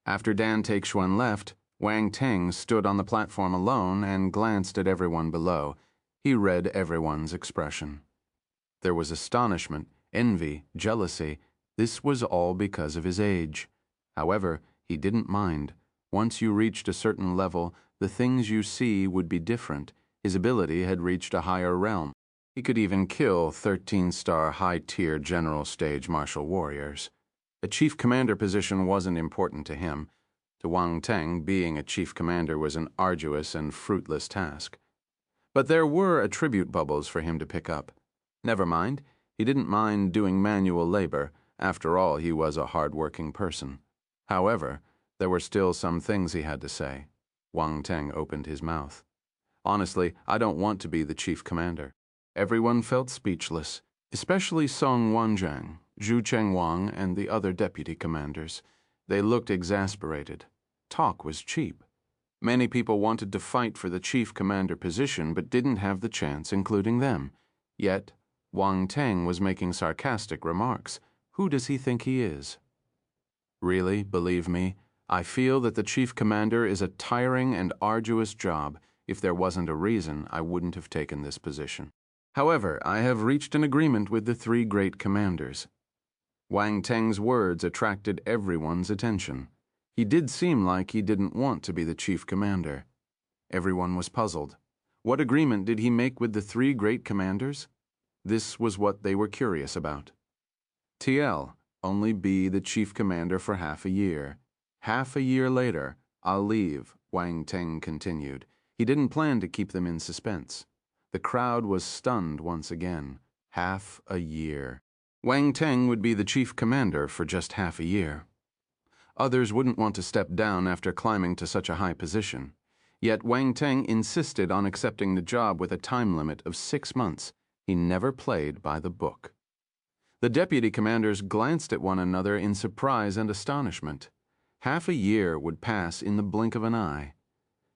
After Dan Teixuan left, Wang Teng stood on the platform alone and glanced at everyone below. He read everyone's expression. There was astonishment, envy, jealousy. This was all because of his age. However, he didn't mind. Once you reached a certain level, the things you see would be different. His ability had reached a higher realm. He could even kill 13-star high-tier general stage martial warriors. A chief commander position wasn't important to him. To Wang Teng, being a chief commander was an arduous and fruitless task. But there were attribute bubbles for him to pick up. Never mind, he didn't mind doing manual labor. After all, he was a hard-working person. However, there were still some things he had to say. Wang Teng opened his mouth. Honestly, I don't want to be the chief commander. Everyone felt speechless, especially Song Wanzhang, Zhu Chengwang, and the other deputy commanders. They looked exasperated. Talk was cheap. Many people wanted to fight for the chief commander position but didn't have the chance, including them. Yet, Wang Teng was making sarcastic remarks. Who does he think he is? Really, believe me, I feel that the chief commander is a tiring and arduous job. If there wasn't a reason, I wouldn't have taken this position. However, I have reached an agreement with the three great commanders. Wang Teng's words attracted everyone's attention. He did seem like he didn't want to be the chief commander. Everyone was puzzled. What agreement did he make with the three great commanders? This was what they were curious about. TL, only be the chief commander for half a year. Half a year later, I'll leave, Wang Teng continued. He didn't plan to keep them in suspense. The crowd was stunned once again. Half a year. Wang Teng would be the chief commander for just half a year. Others wouldn't want to step down after climbing to such a high position. Yet Wang Teng insisted on accepting the job with a time limit of 6 months. He never played by the book. The deputy commanders glanced at one another in surprise and astonishment. Half a year would pass in the blink of an eye.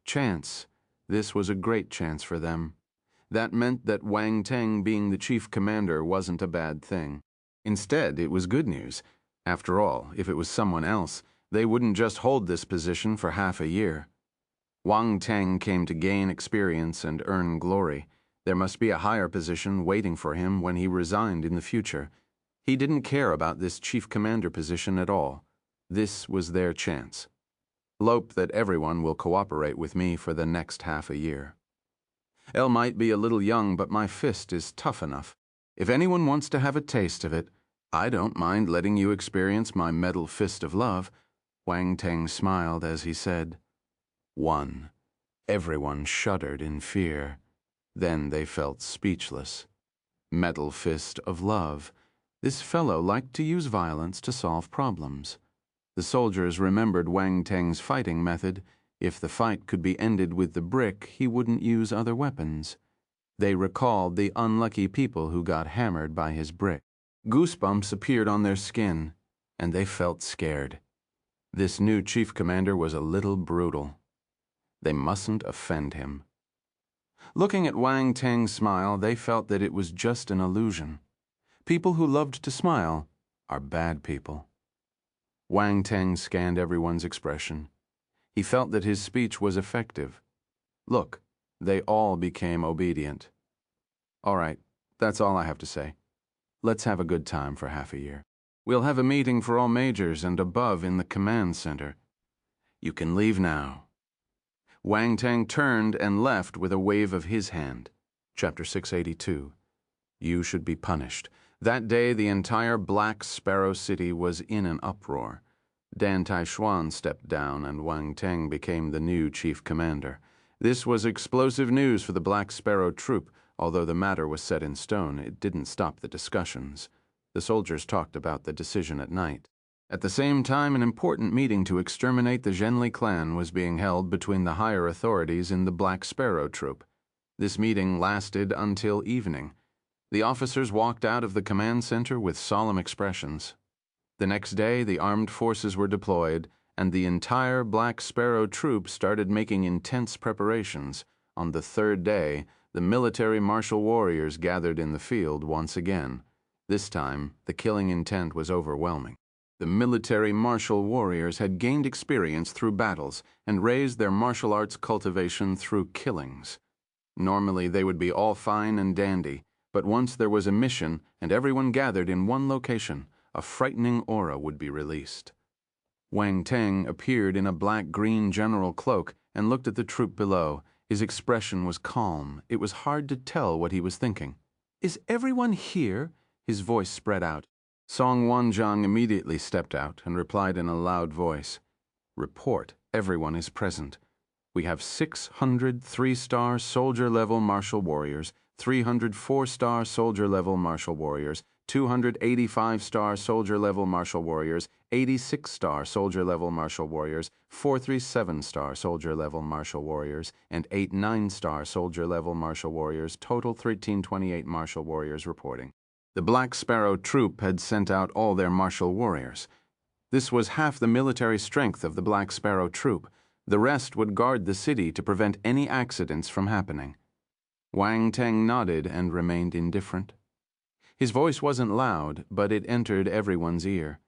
Chance. This was a great chance for them. That meant that Wang Teng being the chief commander wasn't a bad thing. Instead, it was good news. After all, if it was someone else, they wouldn't just hold this position for half a year. Wang Teng came to gain experience and earn glory. There must be a higher position waiting for him when he resigned in the future. He didn't care about this chief commander position at all. This was their chance. Hope that everyone will cooperate with me for the next half a year. Elle might be a little young, but my fist is tough enough. If anyone wants to have a taste of it, I don't mind letting you experience my metal fist of love. Wang Teng smiled as he said, 1. Everyone shuddered in fear. Then they felt speechless. Metal fist of love. This fellow liked to use violence to solve problems. The soldiers remembered Wang Teng's fighting method. If the fight could be ended with the brick, he wouldn't use other weapons. They recalled the unlucky people who got hammered by his brick. Goosebumps appeared on their skin, and they felt scared. This new chief commander was a little brutal. They mustn't offend him. Looking at Wang Teng's smile, they felt that it was just an illusion. People who loved to smile are bad people. Wang Teng scanned everyone's expression. He felt that his speech was effective. Look, they all became obedient. All right, that's all I have to say. Let's have a good time for half a year. We'll have a meeting for all majors and above in the command center. You can leave now. Wang Teng turned and left with a wave of his hand. Chapter 682. You should be punished. That day, the entire Black Sparrow City was in an uproar. Dan Teixuan stepped down and Wang Teng became the new chief commander. This was explosive news for the Black Sparrow troop. Although the matter was set in stone, it didn't stop the discussions. The soldiers talked about the decision at night. At the same time, an important meeting to exterminate the Zhenli clan was being held between the higher authorities in the Black Sparrow troop. This meeting lasted until evening. The officers walked out of the command center with solemn expressions. The next day, the armed forces were deployed, and the entire Black Sparrow troop started making intense preparations. On the third day, the military martial warriors gathered in the field once again. This time, the killing intent was overwhelming. The military martial warriors had gained experience through battles and raised their martial arts cultivation through killings. Normally, they would be all fine and dandy, but once there was a mission and everyone gathered in one location, a frightening aura would be released. Wang Teng appeared in a black-green general cloak and looked at the troop below. His expression was calm. It was hard to tell what he was thinking. "Is everyone here?" His voice spread out. Song Wanzhang immediately stepped out and replied in a loud voice, "Report, everyone is present. We have 600 3-star soldier-level martial warriors, 300 4-star soldier-level martial warriors, 285-star soldier-level martial warriors, 86-star soldier-level martial warriors, 437-star soldier-level martial warriors, and 8 9-star soldier-level martial warriors, total 1328 martial warriors reporting." The Black Sparrow troop had sent out all their martial warriors. This was half the military strength of the Black Sparrow troop. The rest would guard the city to prevent any accidents from happening. Wang Teng nodded and remained indifferent. His voice wasn't loud, but it entered everyone's ear.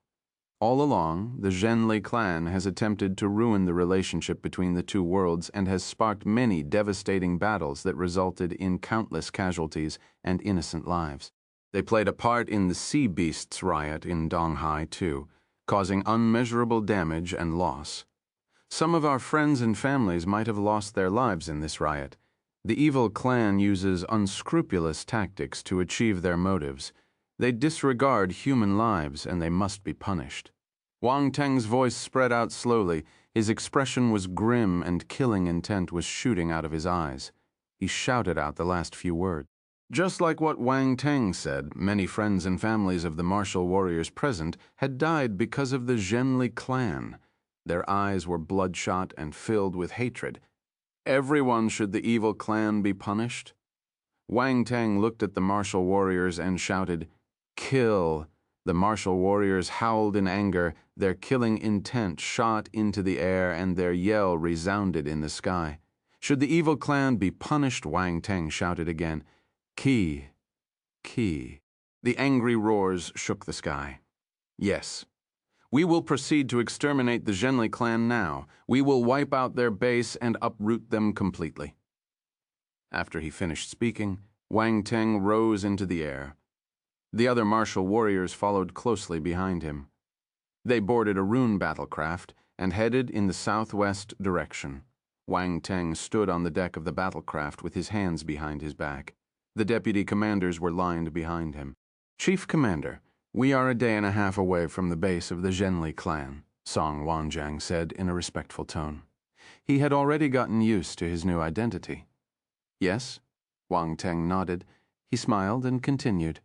All along, the Zhenli clan has attempted to ruin the relationship between the two worlds and has sparked many devastating battles that resulted in countless casualties and innocent lives. They played a part in the Sea Beasts riot in Donghai, too, causing unmeasurable damage and loss. Some of our friends and families might have lost their lives in this riot. The evil clan uses unscrupulous tactics to achieve their motives. They disregard human lives, and they must be punished. Wang Teng's voice spread out slowly. His expression was grim, and killing intent was shooting out of his eyes. He shouted out the last few words. Just like what Wang Teng said, many friends and families of the martial warriors present had died because of the Zhenli clan. Their eyes were bloodshot and filled with hatred. Everyone should the evil clan be punished? Wang Teng looked at the martial warriors and shouted, "Kill!" The martial warriors howled in anger. Their killing intent shot into the air, and their yell resounded in the sky. "Should the evil clan be punished?" Wang Teng shouted again. "Ki, ki." The angry roars shook the sky. "Yes. We will proceed to exterminate the Zhenli clan now. We will wipe out their base and uproot them completely." After he finished speaking, Wang Teng rose into the air. The other martial warriors followed closely behind him. They boarded a rune battlecraft and headed in the southwest direction. Wang Teng stood on the deck of the battlecraft with his hands behind his back. The deputy commanders were lined behind him. "Chief Commander, we are a day and a half away from the base of the Zhenli clan," Song Wanzhang said in a respectful tone. He had already gotten used to his new identity. "Yes?" Wang Teng nodded. He smiled and continued.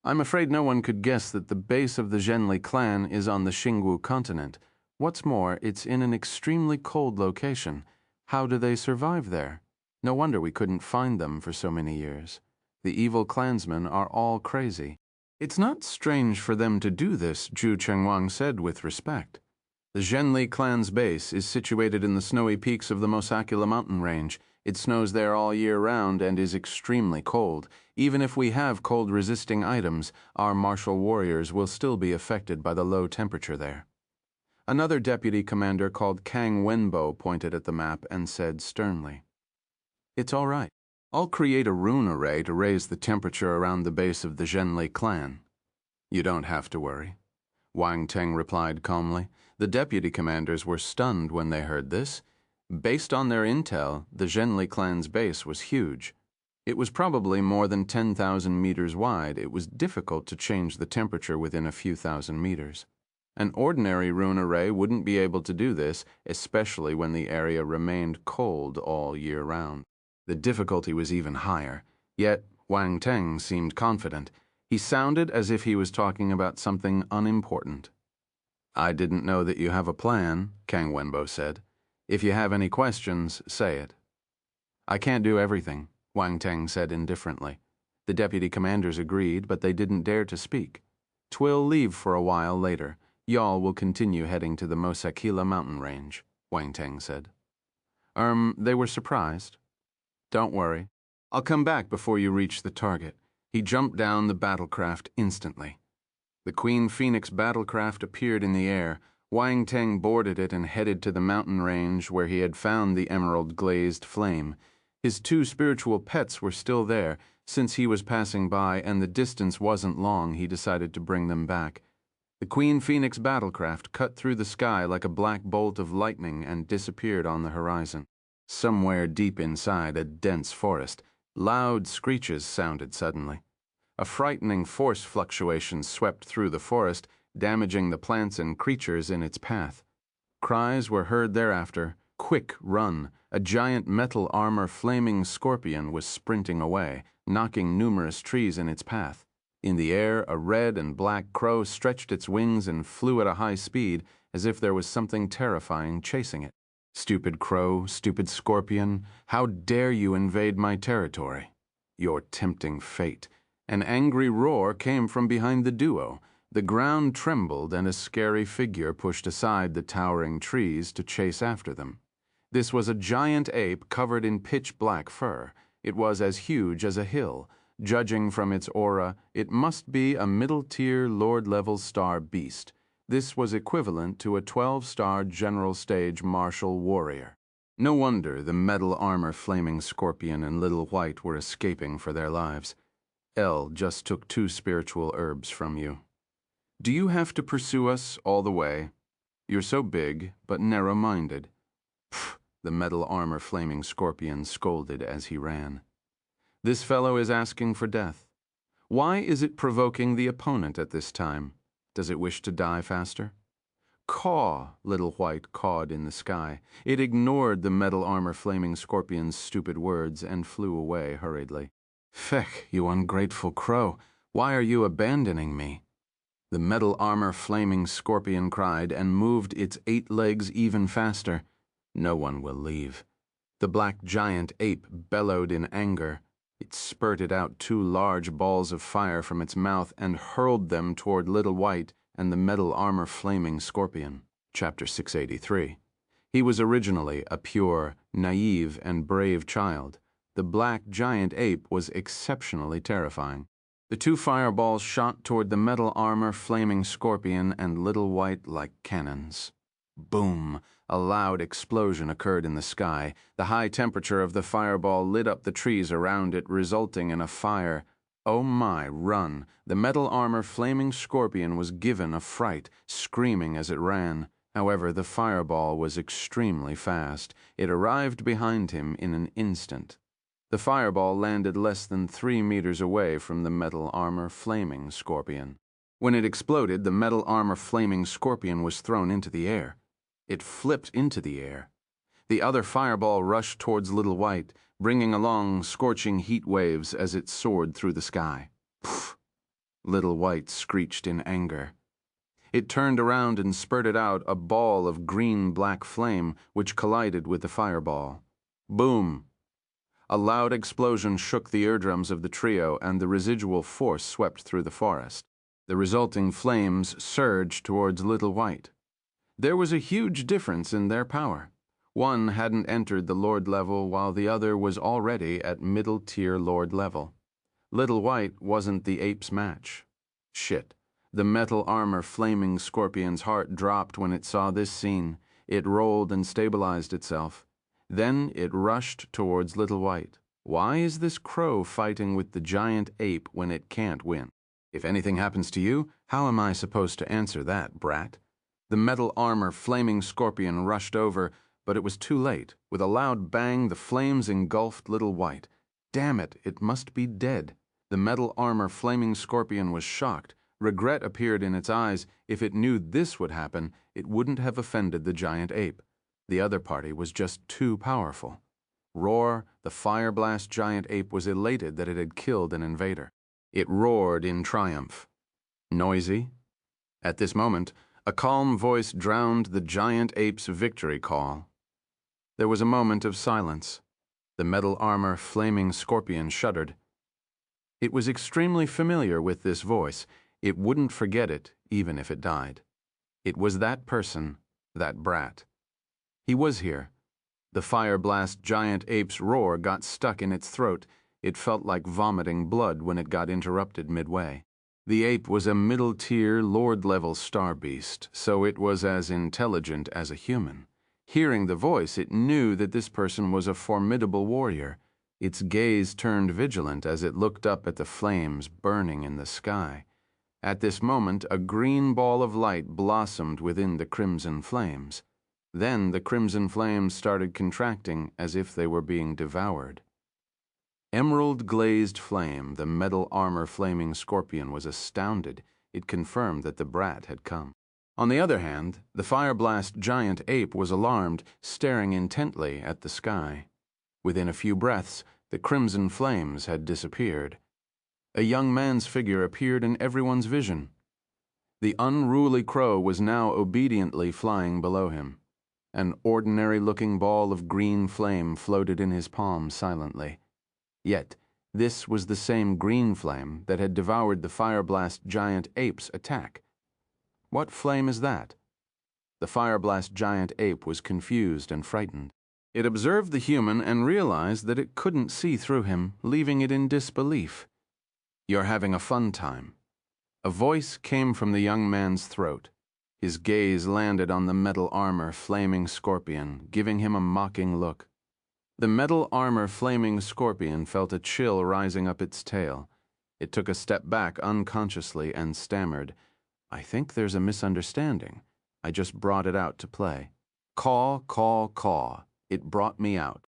"I'm afraid no one could guess that the base of the Zhenli clan is on the Xingwu continent. What's more, it's in an extremely cold location. How do they survive there? No wonder we couldn't find them for so many years. The evil clansmen are all crazy." "It's not strange for them to do this," Zhu Chengwang said with respect. "The Zhenli clan's base is situated in the snowy peaks of the Mosakula mountain range. It snows there all year round and is extremely cold. Even if we have cold-resisting items, our martial warriors will still be affected by the low temperature there." Another deputy commander called Kang Wenbo pointed at the map and said sternly, "It's all right. I'll create a rune array to raise the temperature around the base of the Zhenli clan." "You don't have to worry," Wang Teng replied calmly. The deputy commanders were stunned when they heard this. Based on their intel, the Zhenli clan's base was huge. It was probably more than 10,000 meters wide. It was difficult to change the temperature within a few thousand meters. An ordinary rune array wouldn't be able to do this, especially when the area remained cold all year round. The difficulty was even higher, yet Wang Teng seemed confident. He sounded as if he was talking about something unimportant. "I didn't know that you have a plan," Kang Wenbo said. "If you have any questions, say it." "I can't do everything," Wang Teng said indifferently. The deputy commanders agreed, but they didn't dare to speak. "Twill leave for a while later. Y'all will continue heading to the Mosakila mountain range," Wang Teng said. They were surprised. "Don't worry. I'll come back before you reach the target." He jumped down the battlecraft instantly. The Queen Phoenix battlecraft appeared in the air. Wang Teng boarded it and headed to the mountain range where he had found the emerald-glazed flame. His two spiritual pets were still there. Since he was passing by and the distance wasn't long, he decided to bring them back. The Queen Phoenix battlecraft cut through the sky like a black bolt of lightning and disappeared on the horizon. Somewhere deep inside a dense forest, loud screeches sounded suddenly. A frightening force fluctuation swept through the forest, damaging the plants and creatures in its path. Cries were heard thereafter. "Quick, run!" A giant metal armor flaming scorpion was sprinting away, knocking numerous trees in its path. In the air, a red and black crow stretched its wings and flew at a high speed, as if there was something terrifying chasing it. "Stupid crow, stupid scorpion, how dare you invade my territory? Your tempting fate." An angry roar came from behind the duo. The ground trembled and a scary figure pushed aside the towering trees to chase after them. This was a giant ape covered in pitch-black fur. It was as huge as a hill. Judging from its aura, it must be a middle-tier Lord-level star beast. This was equivalent to a 12-star general stage martial warrior. No wonder the metal armor flaming scorpion and Little White were escaping for their lives. "L just took 2 spiritual herbs from you. Do you have to pursue us all the way? You're so big, but narrow-minded." "Pfft," the metal armor flaming scorpion scolded as he ran. "This fellow is asking for death. Why is it provoking the opponent at this time? Does it wish to die faster?" "Caw," Little White cawed in the sky. It ignored the metal armor flaming scorpion's stupid words and flew away hurriedly. "Feck, you ungrateful crow, why are you abandoning me?" The metal armor flaming scorpion cried and moved its 8 legs even faster. "No one will leave." The black giant ape bellowed in anger. It spurted out 2 large balls of fire from its mouth and hurled them toward Little White and the metal armor flaming scorpion. Chapter 683. He was originally a pure, naive, and brave child. The black giant ape was exceptionally terrifying. The 2 fireballs shot toward the metal armor flaming scorpion and Little White like cannons. Boom! A loud explosion occurred in the sky. The high temperature of the fireball lit up the trees around it, resulting in a fire. Oh my, run! The metal armor flaming scorpion was given a fright, screaming as it ran. However, the fireball was extremely fast. It arrived behind him in an instant. The fireball landed less than 3 meters away from the metal armor flaming scorpion. When it exploded, the metal armor flaming scorpion was thrown into the air. It flipped into the air. The other fireball rushed towards Little White, bringing along scorching heat waves as it soared through the sky. Poof! Little White screeched in anger. It turned around and spurted out a ball of green-black flame, which collided with the fireball. Boom! A loud explosion shook the eardrums of the trio, and the residual force swept through the forest. The resulting flames surged towards Little White. There was a huge difference in their power. One hadn't entered the Lord level, while the other was already at middle-tier Lord level. Little White wasn't the ape's match. Shit. The metal armor flaming scorpion's heart dropped when it saw this scene. It rolled and stabilized itself. Then it rushed towards Little White. Why is this crow fighting with the giant ape when it can't win? If anything happens to you, how am I supposed to answer that, brat? The metal armor flaming scorpion rushed over, but it was too late. With a loud bang, the flames engulfed Little White. Damn it, it must be dead. The metal armor flaming scorpion was shocked. Regret appeared in its eyes. If it knew this would happen, it wouldn't have offended the giant ape. The other party was just too powerful. Roar, the fire blast giant ape was elated that it had killed an invader. It roared in triumph. Noisy? At this moment, a calm voice drowned the giant ape's victory call. There was a moment of silence. The metal armor flaming scorpion shuddered. It was extremely familiar with this voice. It wouldn't forget it, even if it died. It was that person, that brat. He was here. The fire blast giant ape's roar got stuck in its throat. It felt like vomiting blood when it got interrupted midway. The ape was a middle-tier, lord-level star beast, so it was as intelligent as a human. Hearing the voice, it knew that this person was a formidable warrior. Its gaze turned vigilant as it looked up at the flames burning in the sky. At this moment, a green ball of light blossomed within the crimson flames. Then the crimson flames started contracting as if they were being devoured. Emerald-glazed flame, the metal armor flaming scorpion was astounded. It confirmed that the brat had come. On the other hand, the fire blast giant ape was alarmed, staring intently at the sky. Within a few breaths, the crimson flames had disappeared. A young man's figure appeared in everyone's vision. The unruly crow was now obediently flying below him. An ordinary-looking ball of green flame floated in his palm silently. Yet, this was the same green flame that had devoured the fire blast giant ape's attack. What flame is that? The fire blast giant ape was confused and frightened. It observed the human and realized that it couldn't see through him, leaving it in disbelief. "You're having a fun time." A voice came from the young man's throat. His gaze landed on the metal armor flaming scorpion, giving him a mocking look. The metal armor flaming scorpion felt a chill rising up its tail. It took a step back unconsciously and stammered, "I think there's a misunderstanding. I just brought it out to play. Caw, caw, caw. It brought me out.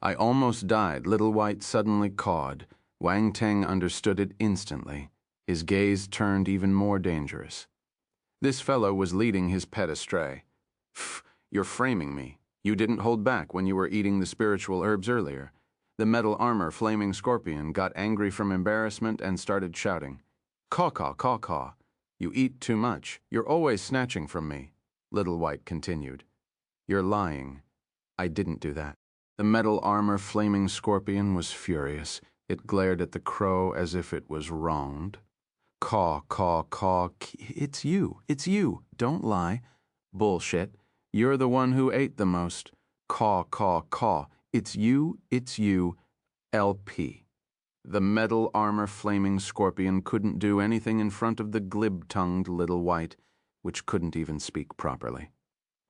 I almost died," Little White suddenly cawed. Wang Teng understood it instantly. His gaze turned even more dangerous. This fellow was leading his pet astray. "Pff, you're framing me. You didn't hold back when you were eating the spiritual herbs earlier." The metal armor flaming scorpion got angry from embarrassment and started shouting, "Caw, caw, caw, caw. You eat too much. You're always snatching from me." Little White continued, "You're lying. I didn't do that." The metal armor flaming scorpion was furious. It glared at the crow as if it was wronged. "Caw, caw, caw. It's you. It's you. Don't lie." "Bullshit. You're the one who ate the most." "Caw, caw, caw. It's you. LP." The metal armor flaming scorpion couldn't do anything in front of the glib-tongued Little White, which couldn't even speak properly.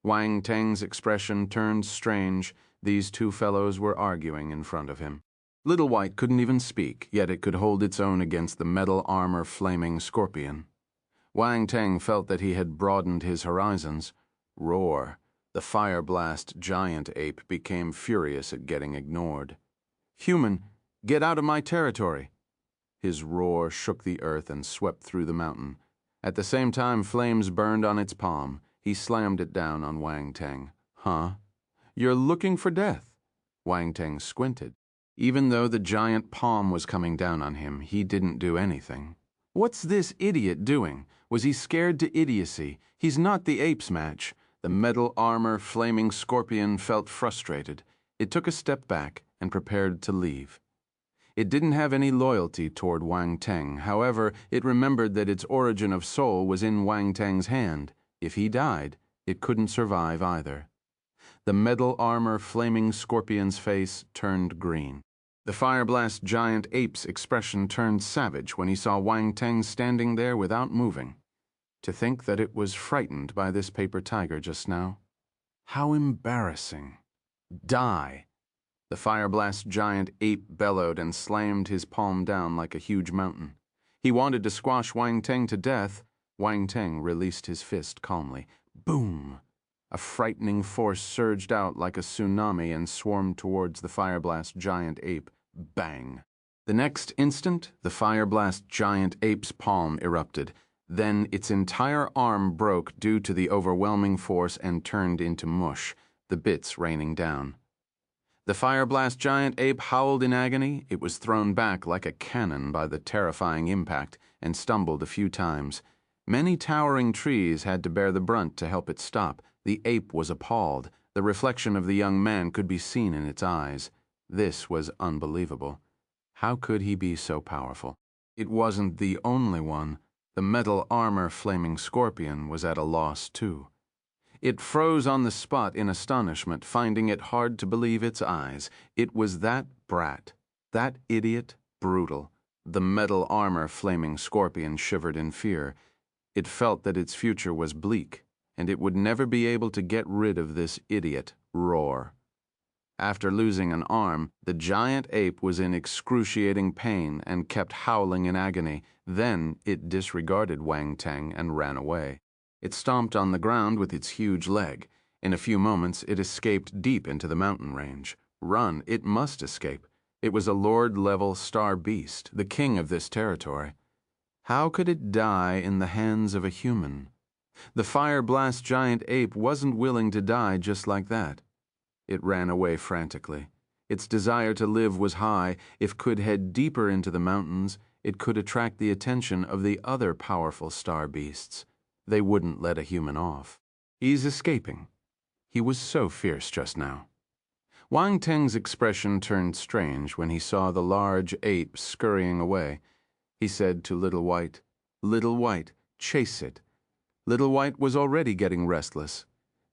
Wang Teng's expression turned strange. These two fellows were arguing in front of him. Little White couldn't even speak, yet it could hold its own against the metal armor flaming scorpion. Wang Teng felt that he had broadened his horizons. Roar. The fire blast giant ape became furious at getting ignored. "Human, get out of my territory." His roar shook the earth and swept through the mountain. At the same time, flames burned on its palm. He slammed it down on Wang Teng. "Huh? You're looking for death." Wang Teng squinted. Even though the giant palm was coming down on him, he didn't do anything. What's this idiot doing? Was he scared to idiocy? He's not the ape's match. The metal armor flaming scorpion felt frustrated. It took a step back and prepared to leave. It didn't have any loyalty toward Wang Teng. However, it remembered that its origin of soul was in Wang Teng's hand. If he died, it couldn't survive either. The metal armor flaming scorpion's face turned green. The fire blast giant ape's expression turned savage when he saw Wang Teng standing there without moving. To think that it was frightened by this paper tiger just now. How embarrassing. Die. The fire blast giant ape bellowed and slammed his palm down like a huge mountain. He wanted to squash Wang Teng to death. Wang Teng released his fist calmly. Boom! A frightening force surged out like a tsunami and swarmed towards the fire blast giant ape. Bang! The next instant, the fire blast giant ape's palm erupted. Then its entire arm broke due to the overwhelming force and turned into mush, the bits raining down. The fire blast giant ape howled in agony. It was thrown back like a cannon by the terrifying impact and stumbled a few times. Many towering trees had to bear the brunt to help it stop. The ape was appalled. The reflection of the young man could be seen in its eyes. This was unbelievable. How could he be so powerful? It wasn't the only one. The metal armor flaming scorpion was at a loss, too. It froze on the spot in astonishment, finding it hard to believe its eyes. It was that brat, that idiot, brutal. The metal armor flaming scorpion shivered in fear. It felt that its future was bleak, and it would never be able to get rid of this idiot, Roar. After losing an arm, the giant ape was in excruciating pain and kept howling in agony. Then it disregarded Wang Teng and ran away. It stomped on the ground with its huge leg. In a few moments, it escaped deep into the mountain range. Run, it must escape. It was a lord-level star beast, the king of this territory. How could it die in the hands of a human? The fire blast giant ape wasn't willing to die just like that. It ran away frantically. Its desire to live was high. If it could head deeper into the mountains, it could attract the attention of the other powerful star beasts. They wouldn't let a human off. He's escaping. He was so fierce just now. Wang Teng's expression turned strange when he saw the large ape scurrying away. He said to Little White, "Little White, chase it." Little White was already getting restless.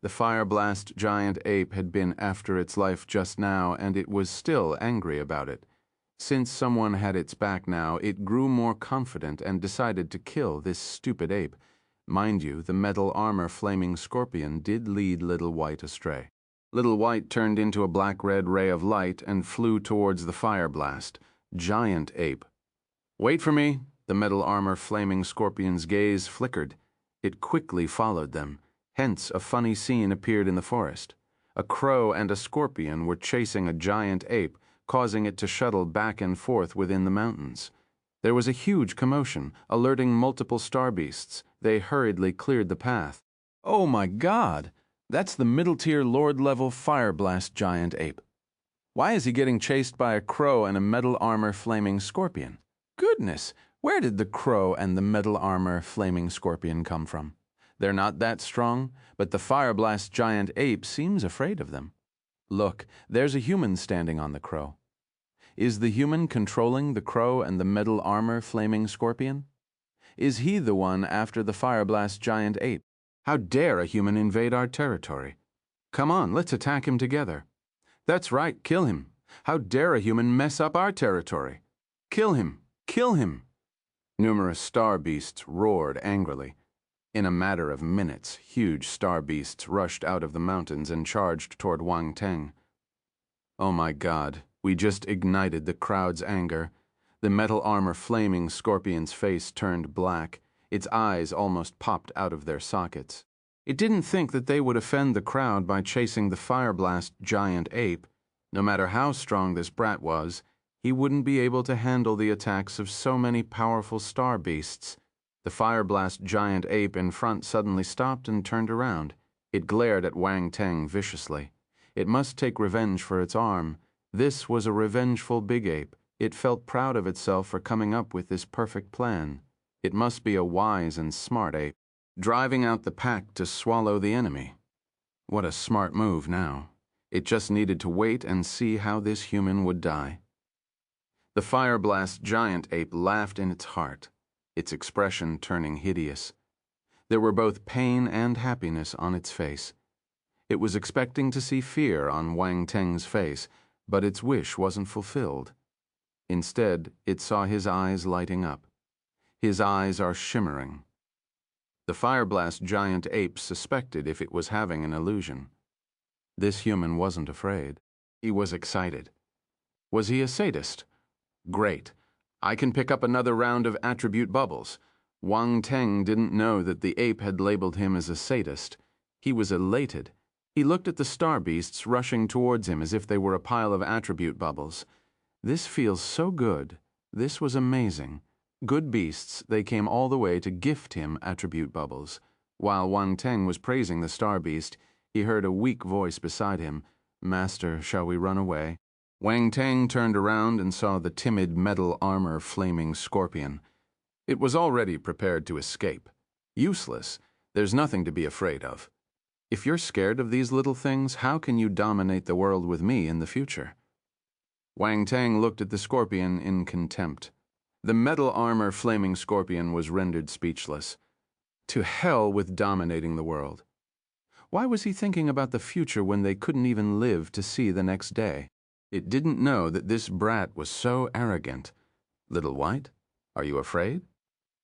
The fire blast giant ape had been after its life just now, and it was still angry about it. Since someone had its back now, it grew more confident and decided to kill this stupid ape. Mind you, the metal armor flaming scorpion did lead Little White astray. Little White turned into a black-red ray of light and flew towards the fire blast. Giant ape. "Wait for me." The metal armor flaming scorpion's gaze flickered. It quickly followed them. Hence, a funny scene appeared in the forest. A crow and a scorpion were chasing a giant ape, causing it to shuttle back and forth within the mountains. There was a huge commotion, alerting multiple star beasts. They hurriedly cleared the path. "Oh my God! That's the middle-tier lord-level fire blast giant ape. Why is he getting chased by a crow and a metal armor flaming scorpion? Goodness, where did the crow and the metal armor flaming scorpion come from? They're not that strong, but the fire blast giant ape seems afraid of them. Look, there's a human standing on the crow. Is the human controlling the crow and the metal armor flaming scorpion? Is he the one after the fire blast giant ape? How dare a human invade our territory? Come on, let's attack him together. That's right, kill him. How dare a human mess up our territory? Kill him! Kill him!" Numerous star beasts roared angrily. In a matter of minutes, huge star beasts rushed out of the mountains and charged toward Wang Teng. Oh my God, we just ignited the crowd's anger. The metal armor flaming scorpion's face turned black. Its eyes almost popped out of their sockets. It didn't think that they would offend the crowd by chasing the fire blast giant ape. No matter how strong this brat was, he wouldn't be able to handle the attacks of so many powerful star beasts. The fire blast giant ape in front suddenly stopped and turned around. It glared at Wang Teng viciously. It must take revenge for its arm. This was a revengeful big ape. It felt proud of itself for coming up with this perfect plan. It must be a wise and smart ape, driving out the pack to swallow the enemy. What a smart move now. It just needed to wait and see how this human would die. The fire blast giant ape laughed in its heart, its expression turning hideous. There were both pain and happiness on its face. It was expecting to see fear on Wang Teng's face, but its wish wasn't fulfilled. Instead, it saw his eyes lighting up. His eyes are shimmering. The fire blast giant ape suspected if it was having an illusion. This human wasn't afraid. He was excited. Was he a sadist? Great. I can pick up another round of attribute bubbles. Wang Teng didn't know that the ape had labeled him as a sadist. He was elated. He looked at the star beasts rushing towards him as if they were a pile of attribute bubbles. This feels so good. This was amazing. Good beasts, they came all the way to gift him attribute bubbles. While Wang Teng was praising the star beast, he heard a weak voice beside him. "Master, shall we run away?" Wang Teng turned around and saw the timid metal armor flaming scorpion. It was already prepared to escape. Useless. There's nothing to be afraid of. If you're scared of these little things, how can you dominate the world with me in the future? Wang Teng looked at the scorpion in contempt. The metal armor flaming scorpion was rendered speechless. To hell with dominating the world. Why was he thinking about the future when they couldn't even live to see the next day? It didn't know that this brat was so arrogant. Little White, are you afraid?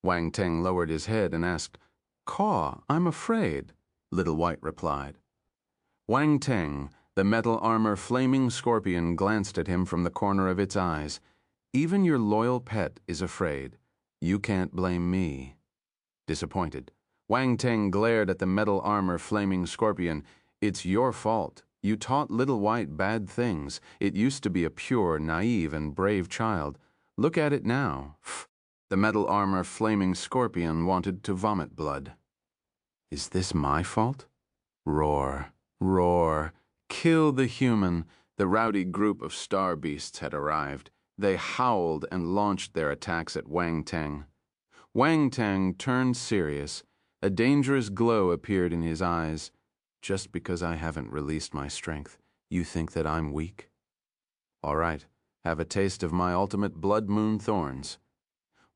Wang Teng lowered his head and asked, Caw, I'm afraid, Little White replied. Wang Teng, the metal armor flaming scorpion, glanced at him from the corner of its eyes. Even your loyal pet is afraid. You can't blame me. Disappointed, Wang Teng glared at the metal armor flaming scorpion. It's your fault. You taught Little White bad things. It used to be a pure, naive, and brave child. Look at it now. The metal armor flaming scorpion wanted to vomit blood. Is this my fault? Roar, roar, kill the human. The rowdy group of star beasts had arrived. They howled and launched their attacks at Wang Teng. Wang Teng turned serious. A dangerous glow appeared in his eyes. Just because I haven't released my strength, you think that I'm weak? All right, have a taste of my ultimate blood moon thorns.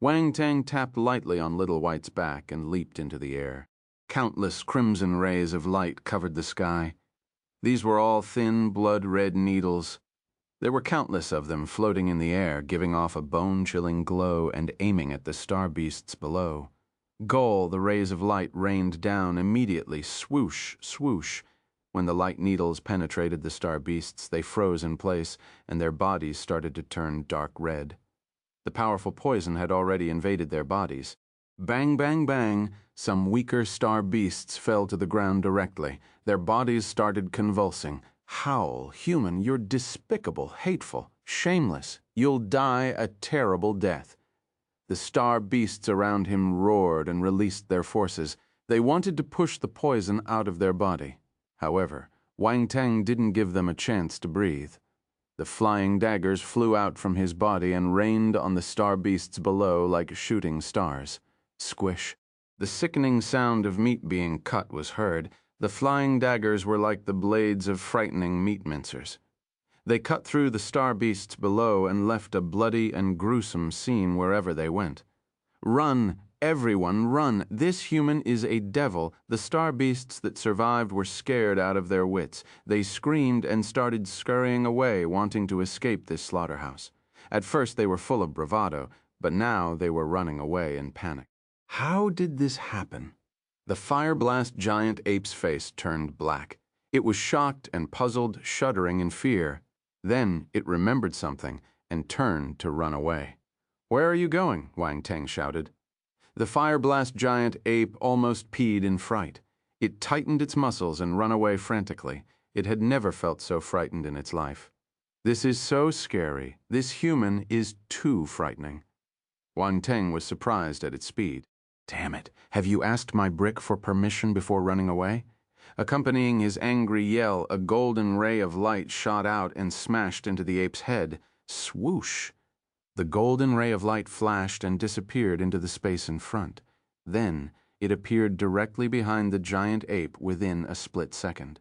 Wang Teng tapped lightly on Little White's back and leaped into the air. Countless crimson rays of light covered the sky. These were all thin, blood-red needles. There were countless of them floating in the air, giving off a bone-chilling glow and aiming at the star beasts below. Gull, the rays of light rained down immediately, swoosh, swoosh. When the light needles penetrated the star beasts, they froze in place, and their bodies started to turn dark red. The powerful poison had already invaded their bodies. Bang, bang, bang, some weaker star beasts fell to the ground directly. Their bodies started convulsing. Howl, human, you're despicable, hateful, shameless. You'll die a terrible death. The star beasts around him roared and released their forces. They wanted to push the poison out of their body. However, Wang Teng didn't give them a chance to breathe. The flying daggers flew out from his body and rained on the star beasts below like shooting stars. Squish. The sickening sound of meat being cut was heard. The flying daggers were like the blades of frightening meat mincers. They cut through the star beasts below and left a bloody and gruesome scene wherever they went. Run, everyone, run. This human is a devil. The star beasts that survived were scared out of their wits. They screamed and started scurrying away, wanting to escape this slaughterhouse. At first they were full of bravado, but now they were running away in panic. How did this happen? The fire-blast giant ape's face turned black. It was shocked and puzzled, shuddering in fear. Then it remembered something and turned to run away. Where are you going? Wang Teng shouted. The fire-blast giant ape almost peed in fright. It tightened its muscles and ran away frantically. It had never felt so frightened in its life. This is so scary. This human is too frightening. Wang Teng was surprised at its speed. Damn it, have you asked my brick for permission before running away? Accompanying his angry yell, a golden ray of light shot out and smashed into the ape's head. Swoosh! The golden ray of light flashed and disappeared into the space in front. Then it appeared directly behind the giant ape within a split second.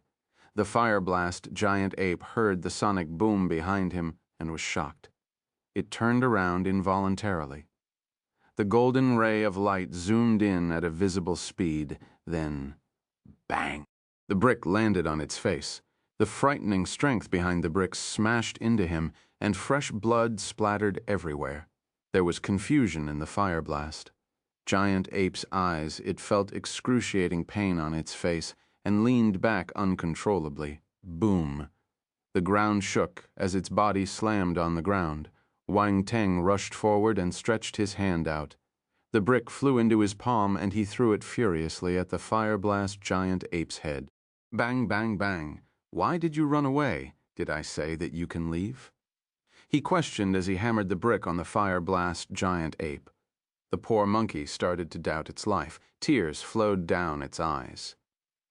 The fire-blast giant ape heard the sonic boom behind him and was shocked. It turned around involuntarily. The golden ray of light zoomed in at a visible speed, then bang! The brick landed on its face. The frightening strength behind the brick smashed into him, and fresh blood splattered everywhere. There was confusion in the fire blast. Giant ape's eyes, it felt excruciating pain on its face, and leaned back uncontrollably. Boom! The ground shook as its body slammed on the ground. Wang Teng rushed forward and stretched his hand out. The brick flew into his palm, and he threw it furiously at the fire-blast giant ape's head. Bang, bang, bang. Why did you run away? Did I say that you can leave? He questioned as he hammered the brick on the fire-blast giant ape. The poor monkey started to doubt its life. Tears flowed down its eyes.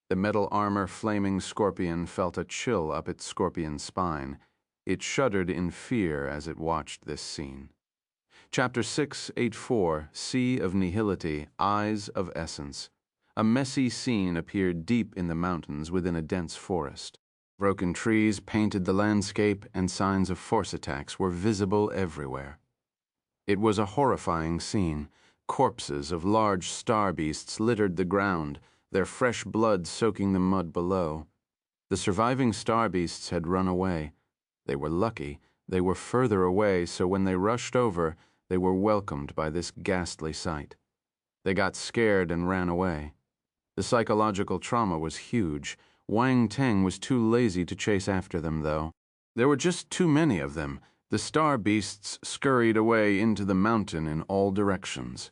The metal armor flaming scorpion felt a chill up its scorpion spine. It shuddered in fear as it watched this scene. Chapter 684, Sea of Nihility, Eyes of Essence. A messy scene appeared deep in the mountains within a dense forest. Broken trees painted the landscape, and signs of force attacks were visible everywhere. It was a horrifying scene. Corpses of large star beasts littered the ground, their fresh blood soaking the mud below. The surviving star beasts had run away. They were lucky. They were further away, so when they rushed over, they were welcomed by this ghastly sight. They got scared and ran away. The psychological trauma was huge. Wang Teng was too lazy to chase after them, though. There were just too many of them. The star beasts scurried away into the mountain in all directions.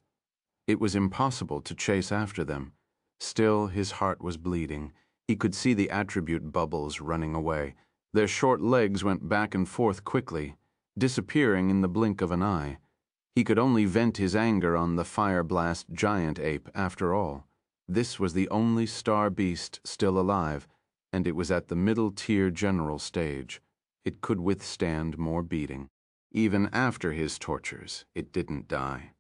It was impossible to chase after them. Still, his heart was bleeding. He could see the attribute bubbles running away. Their short legs went back and forth quickly, disappearing in the blink of an eye. He could only vent his anger on the fire blast giant ape after all. This was the only star beast still alive, and it was at the middle-tier general stage. It could withstand more beating. Even after his tortures, it didn't die.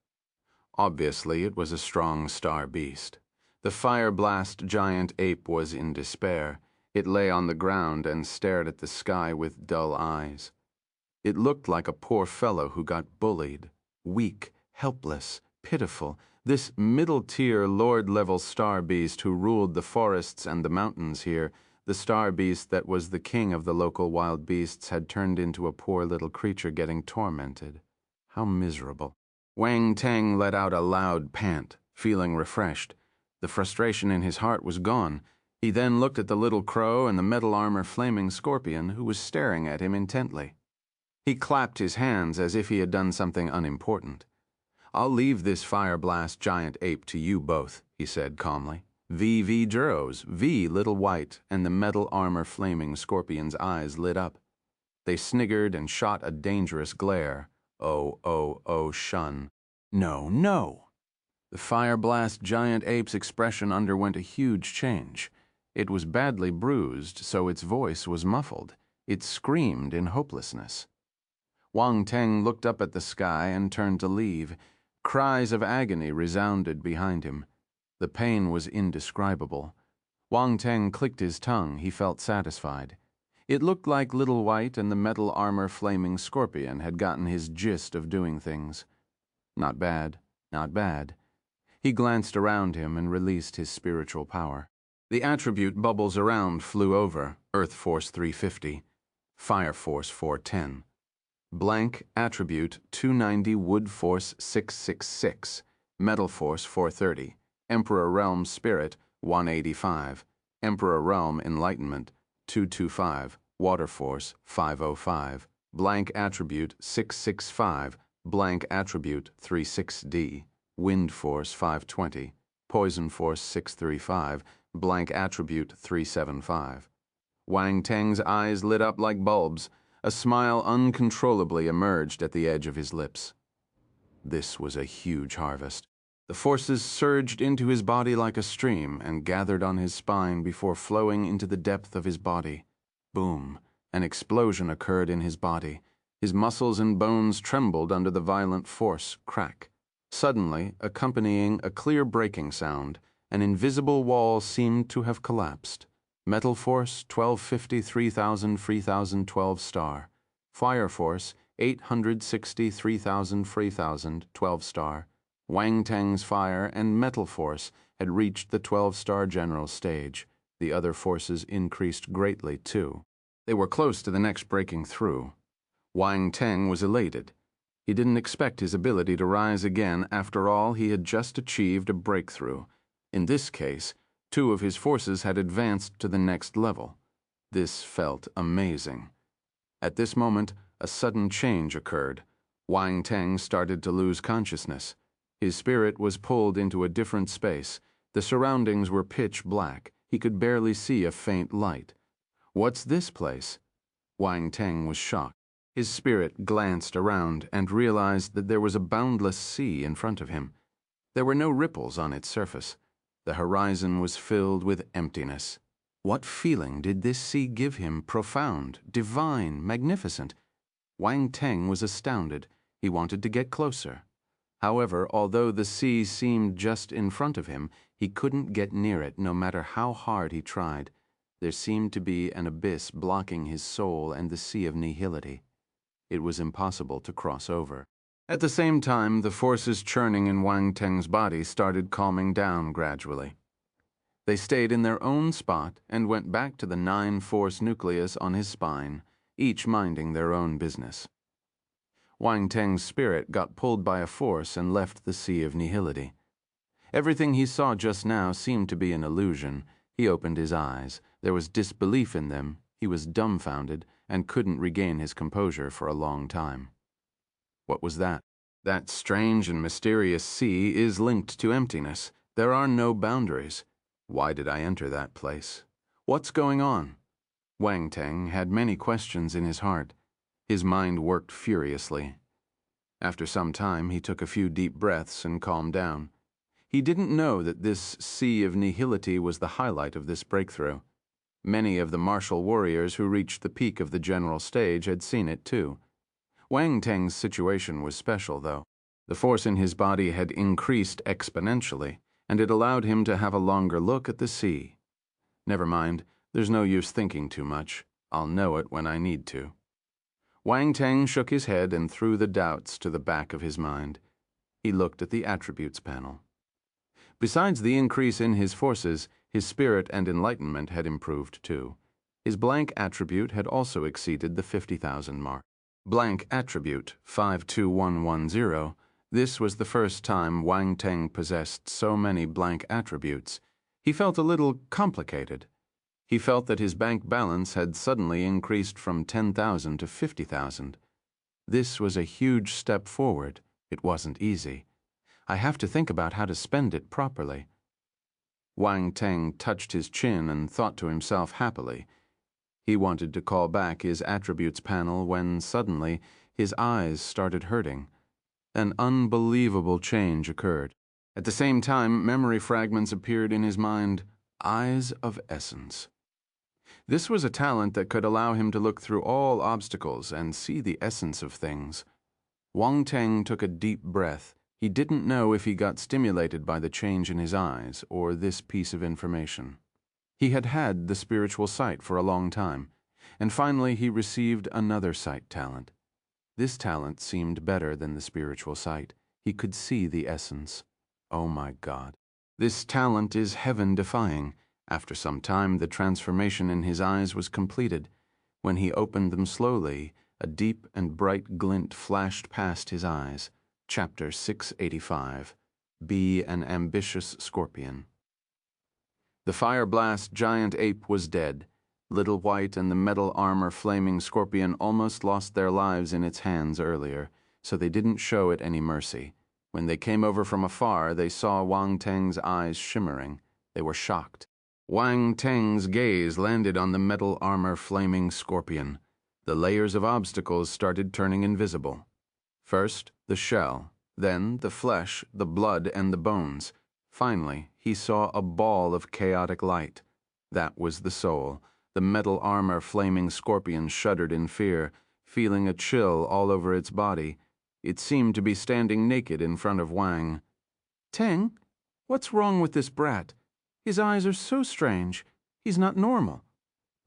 Obviously, it was a strong star beast. The fire blast giant ape was in despair. It lay on the ground and stared at the sky with dull eyes. It looked like a poor fellow who got bullied. Weak, helpless, pitiful, this middle-tier lord-level star beast who ruled the forests and the mountains here, the star beast that was the king of the local wild beasts, had turned into a poor little creature getting tormented. How miserable. Wang Teng let out a loud pant, feeling refreshed. The frustration in his heart was gone. He then looked at the little crow and the metal armor flaming scorpion who was staring at him intently. He clapped his hands as if he had done something unimportant. "I'll leave this fire blast giant ape to you both," he said calmly. V Duros, V Little White, and the metal armor flaming scorpion's eyes lit up. They sniggered and shot a dangerous glare. Oh, shun. No, no! The fire blast giant ape's expression underwent a huge change. It was badly bruised, so its voice was muffled. It screamed in hopelessness. Wang Teng looked up at the sky and turned to leave. Cries of agony resounded behind him. The pain was indescribable. Wang Teng clicked his tongue. He felt satisfied. It looked like Little White and the metal armor flaming scorpion had gotten his gist of doing things. Not bad, not bad. He glanced around him and released his spiritual power. The attribute bubbles around flew over. Earth Force 350, Fire Force 410. Blank attribute 290 Wood Force 666, Metal Force 430, Emperor Realm Spirit 185, Emperor Realm Enlightenment 225, Water Force 505, Blank attribute 665, Blank attribute 36D, Wind Force 520, Poison Force 635, Blank attribute 375. Wang Teng's eyes lit up like bulbs. A smile uncontrollably emerged at the edge of his lips. This was a huge harvest. The forces surged into his body like a stream and gathered on his spine before flowing into the depth of his body. Boom! An explosion occurred in his body. His muscles and bones trembled under the violent force. Crack. Suddenly, accompanying a clear breaking sound, an invisible wall seemed to have collapsed. Metal Force 1250 3000 star. Fire Force 860 3000 12 star. Wang Teng's Fire and Metal Force had reached the 12-star general stage. The other forces increased greatly, too. They were close to the next breaking through. Wang Teng was elated. He didn't expect his ability to rise again. After all, he had just achieved a breakthrough. In this case, 2 of his forces had advanced to the next level. This felt amazing. At this moment, a sudden change occurred. Wang Teng started to lose consciousness. His spirit was pulled into a different space. The surroundings were pitch black. He could barely see a faint light. "What's this place?" Wang Teng was shocked. His spirit glanced around and realized that there was a boundless sea in front of him. There were no ripples on its surface. The horizon was filled with emptiness. What feeling did this sea give him? Profound, divine, magnificent. Wang Teng was astounded. He wanted to get closer. However, although the sea seemed just in front of him, he couldn't get near it no matter how hard he tried. There seemed to be an abyss blocking his soul and the sea of nihility. It was impossible to cross over. At the same time, the forces churning in Wang Teng's body started calming down gradually. They stayed in their own spot and went back to the 9-force nucleus on his spine, each minding their own business. Wang Teng's spirit got pulled by a force and left the sea of nihility. Everything he saw just now seemed to be an illusion. He opened his eyes. There was disbelief in them. He was dumbfounded and couldn't regain his composure for a long time. What was that? That strange and mysterious sea is linked to emptiness. There are no boundaries. Why did I enter that place? What's going on? Wang Teng had many questions in his heart. His mind worked furiously. After some time, he took a few deep breaths and calmed down. He didn't know that this sea of nihility was the highlight of this breakthrough. Many of the martial warriors who reached the peak of the general stage had seen it too. Wang Teng's situation was special, though. The force in his body had increased exponentially, and it allowed him to have a longer look at the sea. Never mind, there's no use thinking too much. I'll know it when I need to. Wang Teng shook his head and threw the doubts to the back of his mind. He looked at the attributes panel. Besides the increase in his forces, his spirit and enlightenment had improved too. His blank attribute had also exceeded the 50,000 mark. Blank attribute 52110. This was the first time Wang Teng possessed so many blank attributes. He felt a little complicated. He felt that his bank balance had suddenly increased from 10,000 to 50,000. This was a huge step forward. It wasn't easy. I have to think about how to spend it properly. Wang Teng touched his chin and thought to himself happily. He wanted to call back his attributes panel when suddenly his eyes started hurting. An unbelievable change occurred. At the same time, memory fragments appeared in his mind. Eyes of essence. This was a talent that could allow him to look through all obstacles and see the essence of things. Wang Teng took a deep breath. He didn't know if he got stimulated by the change in his eyes or this piece of information. He had had the spiritual sight for a long time, and finally he received another sight talent. This talent seemed better than the spiritual sight. He could see the essence. Oh my God. This talent is heaven-defying. After some time, the transformation in his eyes was completed. When he opened them slowly, a deep and bright glint flashed past his eyes. Chapter 685. Be an Ambitious Scorpion. The fire-blast giant ape was dead. Little White and the metal armor flaming scorpion almost lost their lives in its hands earlier, so they didn't show it any mercy. When they came over from afar, they saw Wang Teng's eyes shimmering. They were shocked. Wang Teng's gaze landed on the metal armor flaming scorpion. The layers of obstacles started turning invisible. First, the shell, then the flesh, the blood, and the bones. Finally, he saw a ball of chaotic light. That was the soul. The metal armor flaming scorpion shuddered in fear, feeling a chill all over its body. It seemed to be standing naked in front of Wang. "Teng, what's wrong with this brat? His eyes are so strange. He's not normal."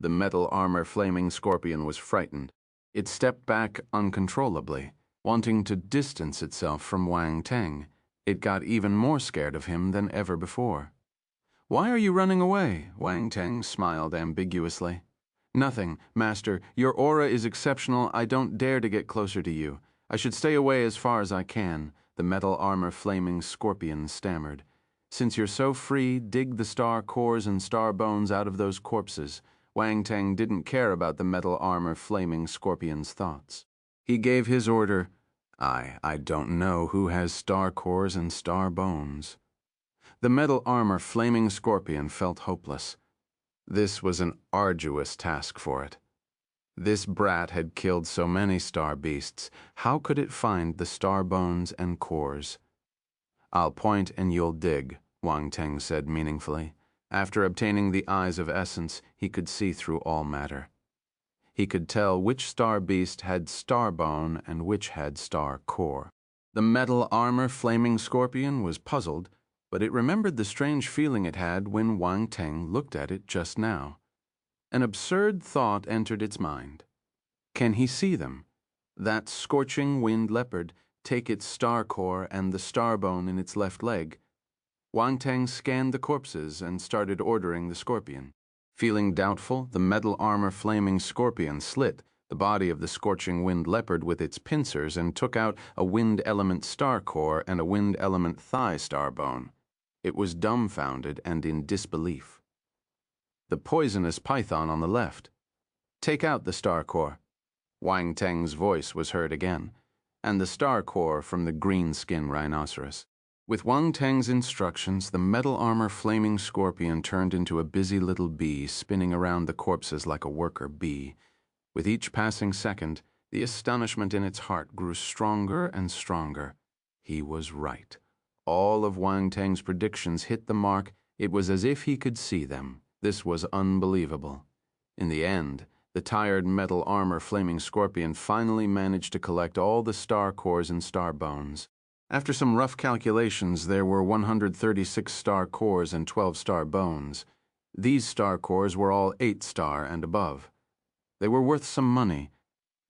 The metal armor flaming scorpion was frightened. It stepped back uncontrollably, wanting to distance itself from Wang Teng. It got even more scared of him than ever before. "Why are you running away?" Wang Teng smiled ambiguously. "Nothing, Master. Your aura is exceptional. I don't dare to get closer to you. I should stay away as far as I can," the metal armor flaming scorpion stammered. "Since you're so free, dig the star cores and star bones out of those corpses." Wang Teng didn't care about the metal armor flaming scorpion's thoughts. He gave his order. I don't know who has star cores and star bones." The metal armor flaming scorpion felt hopeless. This was an arduous task for it. This brat had killed so many star beasts. How could it find the star bones and cores? "I'll point and you'll dig," Wang Teng said meaningfully. After obtaining the eyes of essence, he could see through all matter. He could tell which star beast had star bone and which had star core. The metal armor flaming scorpion was puzzled, but it remembered the strange feeling it had when Wang Teng looked at it just now. An absurd thought entered its mind. Can he see them? That scorching winged leopard, take its star core and the star bone in its left leg. Wang Teng scanned the corpses and started ordering the scorpion. Feeling doubtful, the metal armor flaming scorpion slit the body of the scorching wind leopard with its pincers and took out a wind element star core and a wind element thigh star bone. It was dumbfounded and in disbelief. The poisonous python on the left. Take out the star core. Wang Teng's voice was heard again, and the star core from the green-skin rhinoceros. With Wang Teng's instructions, the metal armor flaming scorpion turned into a busy little bee spinning around the corpses like a worker bee. With each passing second, the astonishment in its heart grew stronger and stronger. He was right. All of Wang Teng's predictions hit the mark. It was as if he could see them. This was unbelievable. In the end, the tired metal armor flaming scorpion finally managed to collect all the star cores and star bones. After some rough calculations, there were 136 star cores and 12 star bones. These star cores were all 8-star and above. They were worth some money.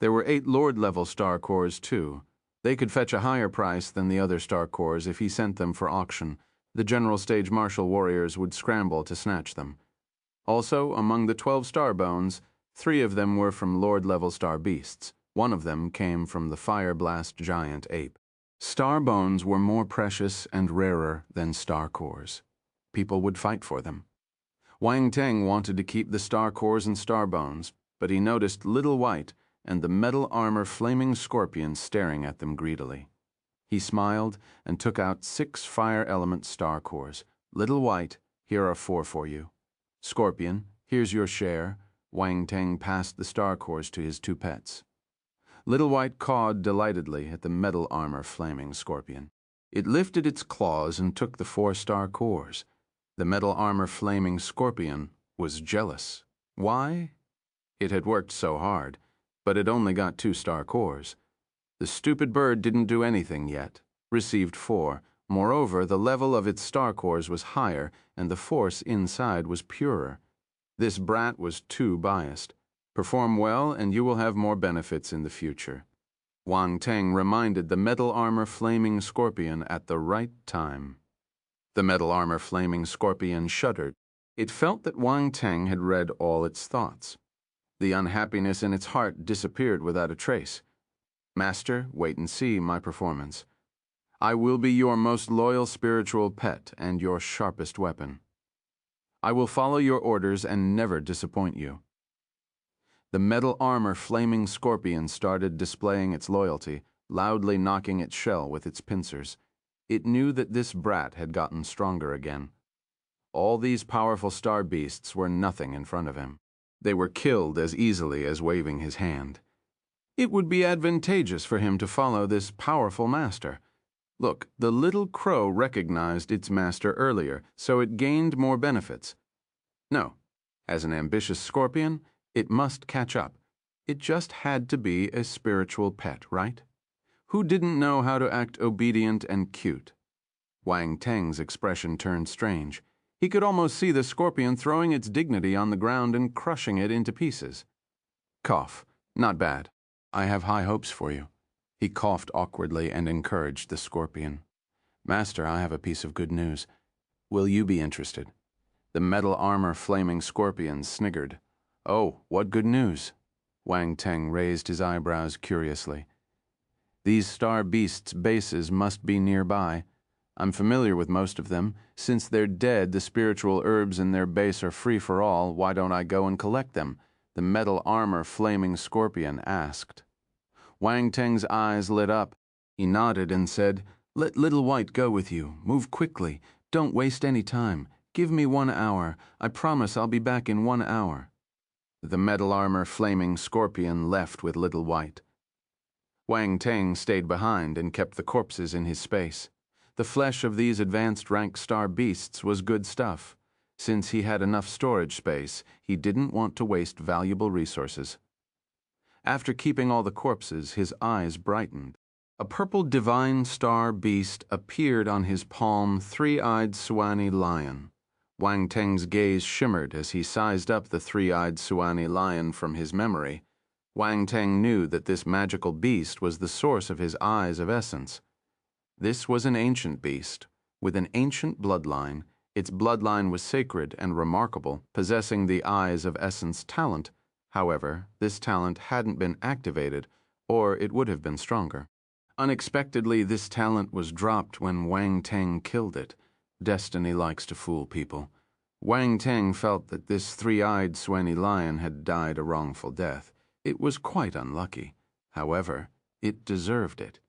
There were 8 Lord-level star cores, too. They could fetch a higher price than the other star cores if he sent them for auction. The general stage martial warriors would scramble to snatch them. Also, among the 12 star bones, 3 of them were from Lord-level star beasts. 1 of them came from the fire blast giant ape. Star bones were more precious and rarer than star cores. People would fight for them. Wang Teng wanted to keep the star cores and star bones, but he noticed Little White and the metal armor flaming scorpion staring at them greedily. He smiled and took out 6 fire element star cores. Little White, here are 4 for you. Scorpion, here's your share. Wang Teng passed the star cores to his 2 pets. Little White cawed delightedly at the metal armor flaming scorpion. It lifted its claws and took the 4 star cores. The metal armor flaming scorpion was jealous. Why? It had worked so hard, but it only got 2 star cores. The stupid bird didn't do anything yet, received 4. Moreover, the level of its star cores was higher, and the force inside was purer. This brat was too biased. Perform well, and you will have more benefits in the future. Wang Teng reminded the metal armor flaming scorpion at the right time. The metal armor flaming scorpion shuddered. It felt that Wang Teng had read all its thoughts. The unhappiness in its heart disappeared without a trace. Master, wait and see my performance. I will be your most loyal spiritual pet and your sharpest weapon. I will follow your orders and never disappoint you. The metal armor flaming scorpion started displaying its loyalty, loudly knocking its shell with its pincers. It knew that this brat had gotten stronger again. All these powerful star beasts were nothing in front of him. They were killed as easily as waving his hand. It would be advantageous for him to follow this powerful master. Look, the little crow recognized its master earlier, so it gained more benefits. No, as an ambitious scorpion, it must catch up. It just had to be a spiritual pet, right? Who didn't know how to act obedient and cute? Wang Teng's expression turned strange. He could almost see the scorpion throwing its dignity on the ground and crushing it into pieces. Cough. Not bad. I have high hopes for you. He coughed awkwardly and encouraged the scorpion. Master, I have a piece of good news. Will you be interested? The metal armor flaming scorpion sniggered. Oh, what good news? Wang Teng raised his eyebrows curiously. These star beasts' bases must be nearby. I'm familiar with most of them. Since they're dead, the spiritual herbs in their base are free for all. Why don't I go and collect them? The metal armor flaming scorpion asked. Wang Teng's eyes lit up. He nodded and said, Let Little White go with you. Move quickly. Don't waste any time. Give me 1 hour. I promise I'll be back in 1 hour. The metal armor flaming scorpion left with Little White. Wang Teng stayed behind and kept the corpses in his space. The flesh of these advanced rank star beasts was good stuff. Since he had enough storage space, he didn't want to waste valuable resources. After keeping all the corpses, his eyes brightened. A purple divine star beast appeared on his palm, 3-eyed Suani lion. Wang Teng's gaze shimmered as he sized up the 3-eyed Suani lion from his memory. Wang Teng knew that this magical beast was the source of his eyes of essence. This was an ancient beast, with an ancient bloodline. Its bloodline was sacred and remarkable, possessing the eyes of essence talent. However, this talent hadn't been activated, or it would have been stronger. Unexpectedly, this talent was dropped when Wang Teng killed it. Destiny likes to fool people. Wang Teng felt that this three-eyed Swaney lion had died a wrongful death. It was quite unlucky. However, it deserved it.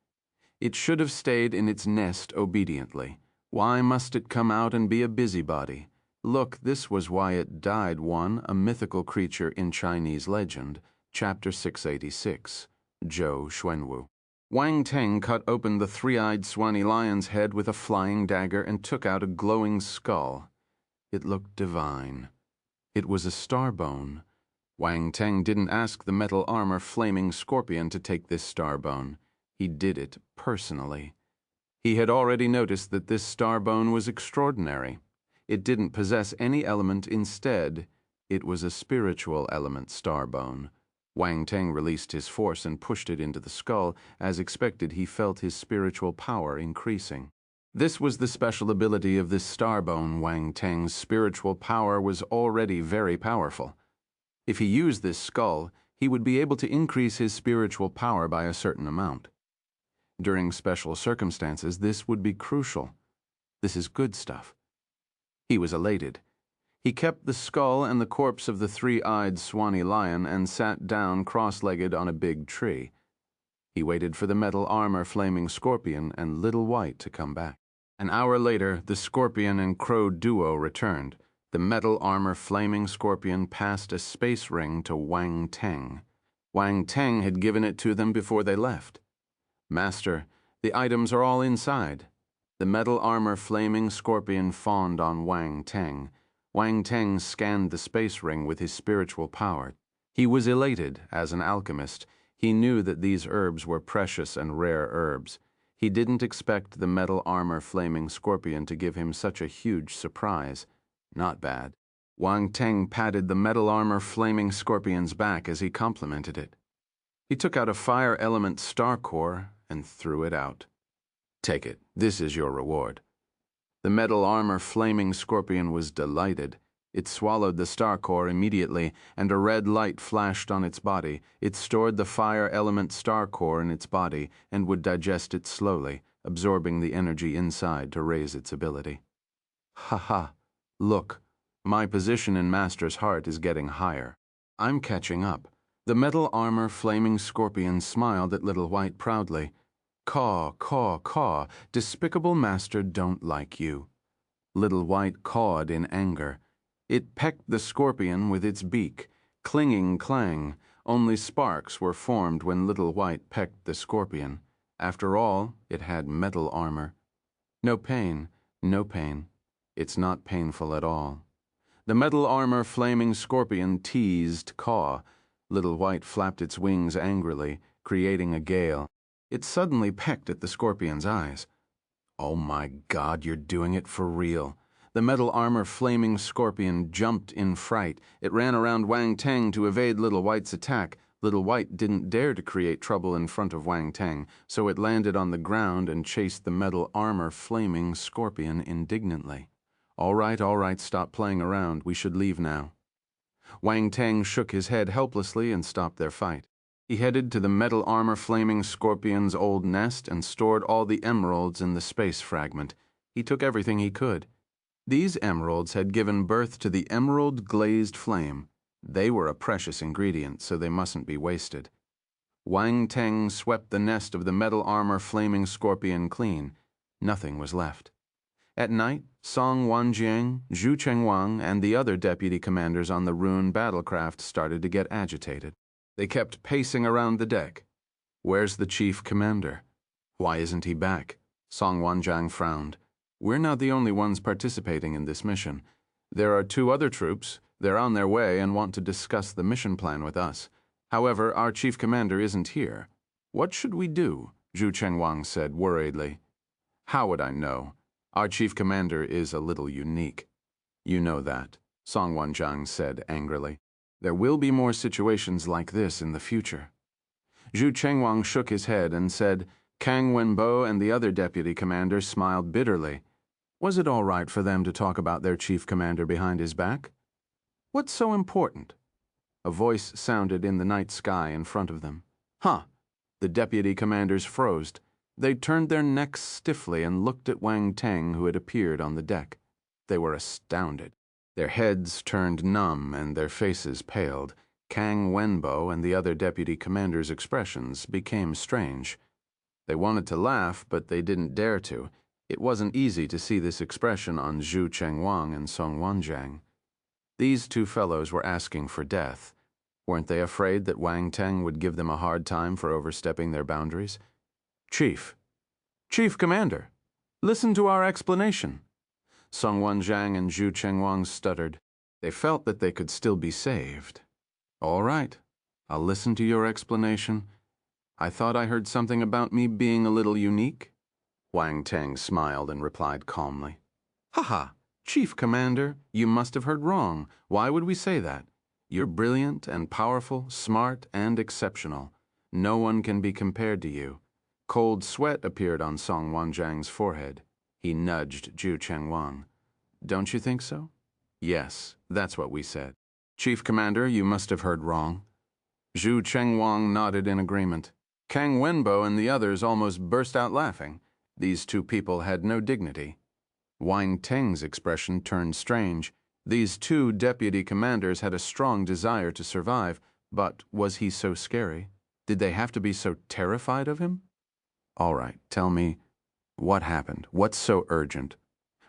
It should have stayed in its nest obediently. Why must it come out and be a busybody? Look, this was why it died. A mythical creature in Chinese legend, chapter 686, Zhou Xuanwu. Wang Teng cut open the three-eyed Swaney lion's head with a flying dagger and took out a glowing skull. It looked divine. It was a star bone. Wang Teng didn't ask the metal armor flaming scorpion to take this star bone. He did it personally. He had already noticed that this star bone was extraordinary. It didn't possess any element. Instead, it was a spiritual element star bone. Wang Teng released his force and pushed it into the skull. As expected, he felt his spiritual power increasing. This was the special ability of this star bone. Wang Teng's spiritual power was already very powerful. If he used this skull, he would be able to increase his spiritual power by a certain amount. During special circumstances, this would be crucial. This is good stuff. He was elated. He kept the skull and the corpse of the three-eyed Swaney lion and sat down cross-legged on a big tree. He waited for the metal armor flaming scorpion and Little White to come back. An hour later, the scorpion and crow duo returned. The metal armor flaming scorpion passed a space ring to Wang Teng. Wang Teng had given it to them before they left. Master, the items are all inside. The metal armor flaming scorpion fawned on Wang Teng. Wang Teng scanned the space ring with his spiritual power. He was elated as an alchemist. He knew that these herbs were precious and rare herbs. He didn't expect the metal armor flaming scorpion to give him such a huge surprise. Not bad. Wang Teng patted the metal armor flaming scorpion's back as he complimented it. He took out a fire element star core and threw it out. Take it. This is your reward. The metal armor flaming scorpion was delighted. It swallowed the star core immediately, and a red light flashed on its body. It stored the fire element star core in its body and would digest it slowly, absorbing the energy inside to raise its ability. Ha ha. Look, my position in Master's heart is getting higher. I'm catching up. The metal armor flaming scorpion smiled at Little White proudly. Caw, caw, caw, despicable Master don't like you. Little White cawed in anger. It pecked the scorpion with its beak. Clinging clang. Only sparks were formed when Little White pecked the scorpion. After all, it had metal armor. No pain, no pain. It's not painful at all. The metal armor flaming scorpion teased caw. Little White flapped its wings angrily, creating a gale. It suddenly pecked at the scorpion's eyes. Oh my God, you're doing it for real. The metal armor flaming scorpion jumped in fright. It ran around Wang Teng to evade Little White's attack. Little White didn't dare to create trouble in front of Wang Teng, so it landed on the ground and chased the metal armor flaming scorpion indignantly. All right, stop playing around. We should leave now. Wang Teng shook his head helplessly and stopped their fight. He headed to the metal armor flaming scorpion's old nest and stored all the emeralds in the space fragment. He took everything he could. These emeralds had given birth to the emerald glazed flame. They were a precious ingredient, so they mustn't be wasted. Wang Teng swept the nest of the metal armor flaming scorpion clean. Nothing was left. At night, Song Wanjiang, Zhu Chengwang, and the other deputy commanders on the Rune battlecraft started to get agitated. They kept pacing around the deck. Where's the chief commander? Why isn't he back? Song Wanjiang frowned. We're not the only ones participating in this mission. There are 2 other troops. They're on their way and want to discuss the mission plan with us. However, our chief commander isn't here. What should we do? Zhu Chengwang said worriedly. How would I know? Our chief commander is a little unique. You know that, Song Wanjiang said angrily. There will be more situations like this in the future. Zhu Chengwang shook his head and said, Kang Wenbo and the other deputy commander smiled bitterly. Was it all right for them to talk about their chief commander behind his back? What's so important? A voice sounded in the night sky in front of them. Huh! The deputy commanders froze. They turned their necks stiffly and looked at Wang Teng, who had appeared on the deck. They were astounded. Their heads turned numb and their faces paled. Kang Wenbo and the other deputy commanders' expressions became strange. They wanted to laugh, but they didn't dare to. It wasn't easy to see this expression on Zhu Chengwang and Song Wanjiang. These two fellows were asking for death. Weren't they afraid that Wang Teng would give them a hard time for overstepping their boundaries? Chief Commander, listen to our explanation. Song Wanjiang and Zhu Chengwang stuttered. They felt that they could still be saved. All right, I'll listen to your explanation. I thought I heard something about me being a little unique. Wang Teng smiled and replied calmly. Haha, Chief Commander, you must have heard wrong. Why would we say that? You're brilliant and powerful, smart and exceptional. No one can be compared to you. Cold sweat appeared on Song Wanjiang's forehead. He nudged Zhu Chengwang. Don't you think so? Yes, that's what we said. Chief Commander, you must have heard wrong. Zhu Chengwang nodded in agreement. Kang Wenbo and the others almost burst out laughing. These two people had no dignity. Wang Teng's expression turned strange. These two deputy commanders had a strong desire to survive, but was he so scary? Did they have to be so terrified of him? All right, tell me, what happened? What's so urgent?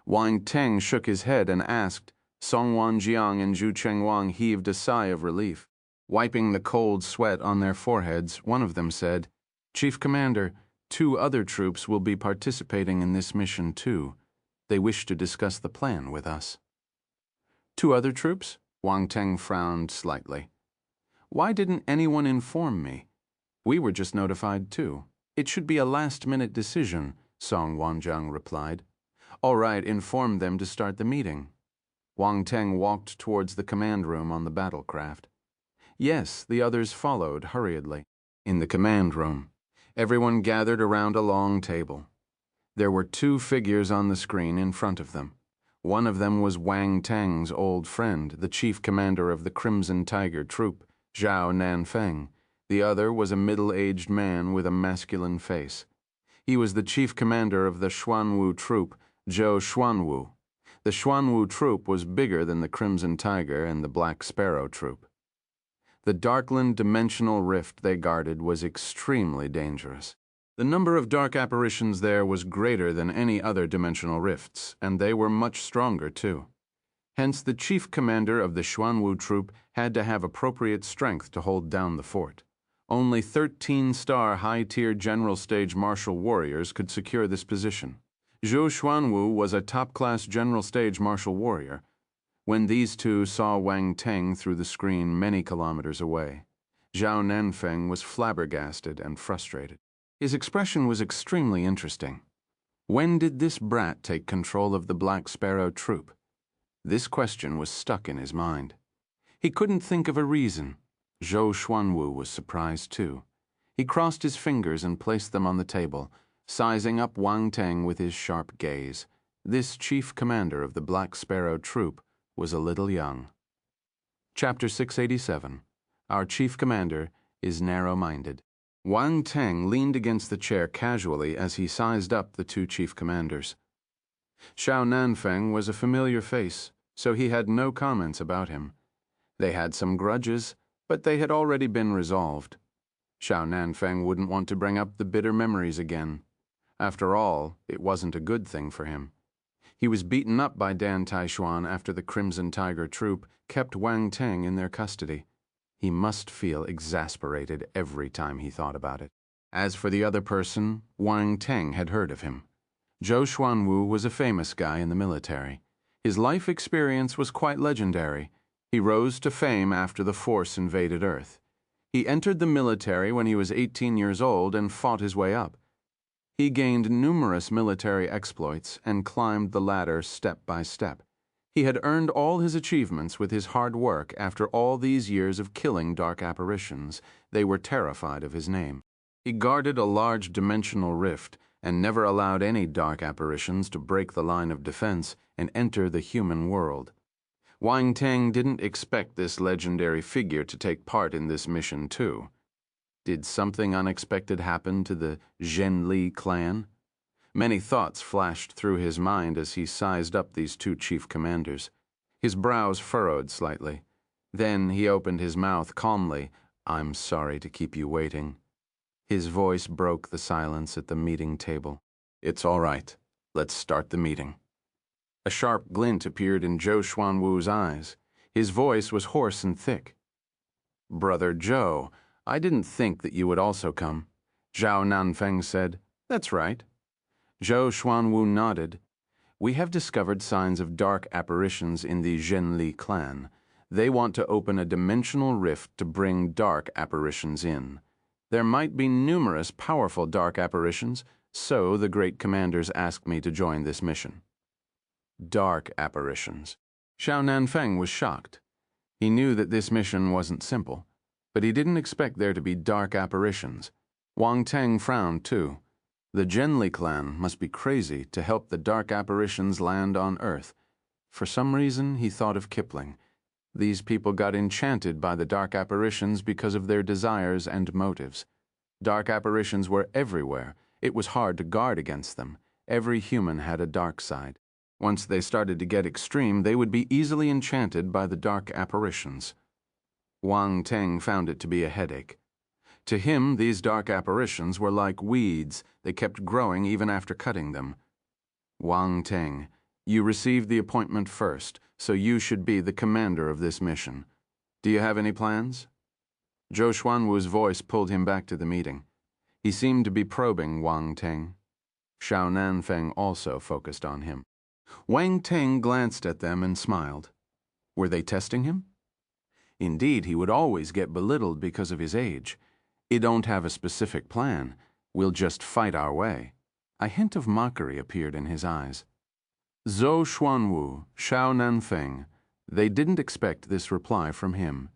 Wang Teng shook his head and asked. Song Wanjiang and Zhu Chengwang heaved a sigh of relief. Wiping the cold sweat on their foreheads, one of them said, Chief Commander, 2 other troops will be participating in this mission too. They wish to discuss the plan with us. 2 other troops? Wang Teng frowned slightly. Why didn't anyone inform me? We were just notified too. It should be a last-minute decision, Song Wanjiang replied. All right, inform them to start the meeting. Wang Teng walked towards the command room on the battlecraft. Yes, the others followed hurriedly. In the command room, everyone gathered around a long table. There were 2 figures on the screen in front of them. One of them was Wang Teng's old friend, the chief commander of the Crimson Tiger Troop, Zhao Nanfeng. The other was a middle-aged man with a masculine face. He was the chief commander of the Xuanwu Troop, Zhou Xuanwu. The Xuanwu Troop was bigger than the Crimson Tiger and the Black Sparrow Troop. The Darkland dimensional rift they guarded was extremely dangerous. The number of dark apparitions there was greater than any other dimensional rifts, and they were much stronger too. Hence, the chief commander of the Xuanwu Troop had to have appropriate strength to hold down the fort. Only 13-star high-tier general stage martial warriors could secure this position. Zhou Xuanwu was a top-class general stage martial warrior. When these two saw Wang Teng through the screen many kilometers away, Zhao Nanfeng was flabbergasted and frustrated. His expression was extremely interesting. When did this brat take control of the Black Sparrow Troop? This question was stuck in his mind. He couldn't think of a reason. Zhou Xuanwu was surprised too. He crossed his fingers and placed them on the table, sizing up Wang Teng with his sharp gaze. This chief commander of the Black Sparrow Troop was a little young. Chapter 687. Our chief commander is narrow-minded. Wang Teng leaned against the chair casually as he sized up the 2 chief commanders. Zhao Nanfeng was a familiar face, so he had no comments about him. They had some grudges, but they had already been resolved. Zhao Nanfeng wouldn't want to bring up the bitter memories again. After all, it wasn't a good thing for him. He was beaten up by Dan Taishuan after the Crimson Tiger Troop kept Wang Teng in their custody. He must feel exasperated every time he thought about it. As for the other person, Wang Teng had heard of him. Zhou Xuanwu was a famous guy in the military. His life experience was quite legendary. He rose to fame after the Force invaded Earth. He entered the military when he was 18 years old and fought his way up. He gained numerous military exploits and climbed the ladder step by step. He had earned all his achievements with his hard work after all these years of killing dark apparitions. They were terrified of his name. He guarded a large dimensional rift and never allowed any dark apparitions to break the line of defense and enter the human world. Wang Teng didn't expect this legendary figure to take part in this mission too. Did something unexpected happen to the Zhenli clan? Many thoughts flashed through his mind as he sized up these two chief commanders. His brows furrowed slightly. Then he opened his mouth calmly. "I'm sorry to keep you waiting." His voice broke the silence at the meeting table. "It's all right. Let's start the meeting." A sharp glint appeared in Zhou Xuanwu's eyes. His voice was hoarse and thick. "Brother Zhou, I didn't think that you would also come," Zhao Nanfeng said. "That's right." Zhou Xuanwu nodded. "We have discovered signs of dark apparitions in the Zhenli clan. They want to open a dimensional rift to bring dark apparitions in. There might be numerous powerful dark apparitions, so the great commanders asked me to join this mission." Dark apparitions. Xiao Nanfeng was shocked. He knew that this mission wasn't simple, but he didn't expect there to be dark apparitions. Wang Teng frowned too. The Zhenli clan must be crazy to help the dark apparitions land on Earth. For some reason, he thought of Kipling. These people got enchanted by the dark apparitions because of their desires and motives. Dark apparitions were everywhere. It was hard to guard against them. Every human had a dark side. Once they started to get extreme, they would be easily enchanted by the dark apparitions. Wang Teng found it to be a headache. To him, these dark apparitions were like weeds. They kept growing even after cutting them. "Wang Teng, you received the appointment first, so you should be the commander of this mission. Do you have any plans?" Zhou Xuanwu's voice pulled him back to the meeting. He seemed to be probing Wang Teng. Xiao Nanfeng also focused on him. Wang Teng glanced at them and smiled. Were they testing him? Indeed, he would always get belittled because of his age. "You don't have a specific plan. We'll just fight our way." A hint of mockery appeared in his eyes. Zhou Xuanwu, Xiao Nanfeng, they didn't expect this reply from him.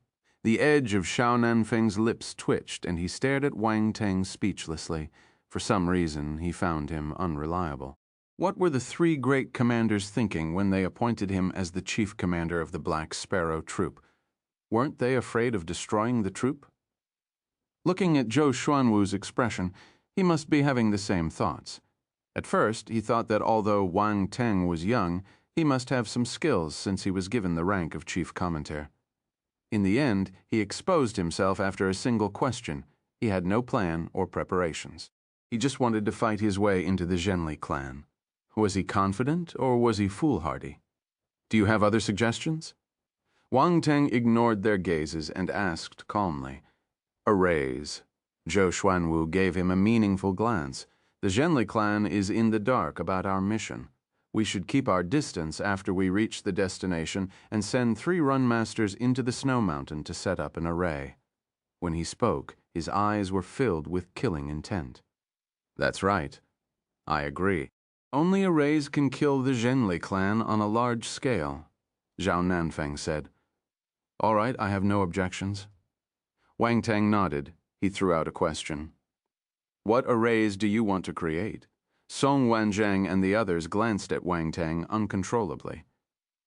The edge of Xiao Nanfeng's lips twitched, and he stared at Wang Teng speechlessly. For some reason, he found him unreliable. What were the three great commanders thinking when they appointed him as the chief commander of the Black Sparrow troop? Weren't they afraid of destroying the troop? Looking at Zhou Xuanwu's expression, he must be having the same thoughts. At first, he thought that although Wang Teng was young, he must have some skills since he was given the rank of chief commentator. In the end, he exposed himself after a single question. He had no plan or preparations. He just wanted to fight his way into the Zhenli clan. Was he confident or was he foolhardy? "Do you have other suggestions?" Wang Teng ignored their gazes and asked calmly. "Arrays." Zhou Xuanwu gave him a meaningful glance. "The Zhenli clan is in the dark about our mission. We should keep our distance after we reach the destination and send 3 run masters into the snow mountain to set up an array." When he spoke, his eyes were filled with killing intent. "That's right. I agree. Only arrays can kill the Zhenli clan on a large scale," Zhao Nanfeng said. "All right, I have no objections." Wang Teng nodded. He threw out a question. "What arrays do you want to create?" Song Wanzhang and the others glanced at Wang Teng uncontrollably.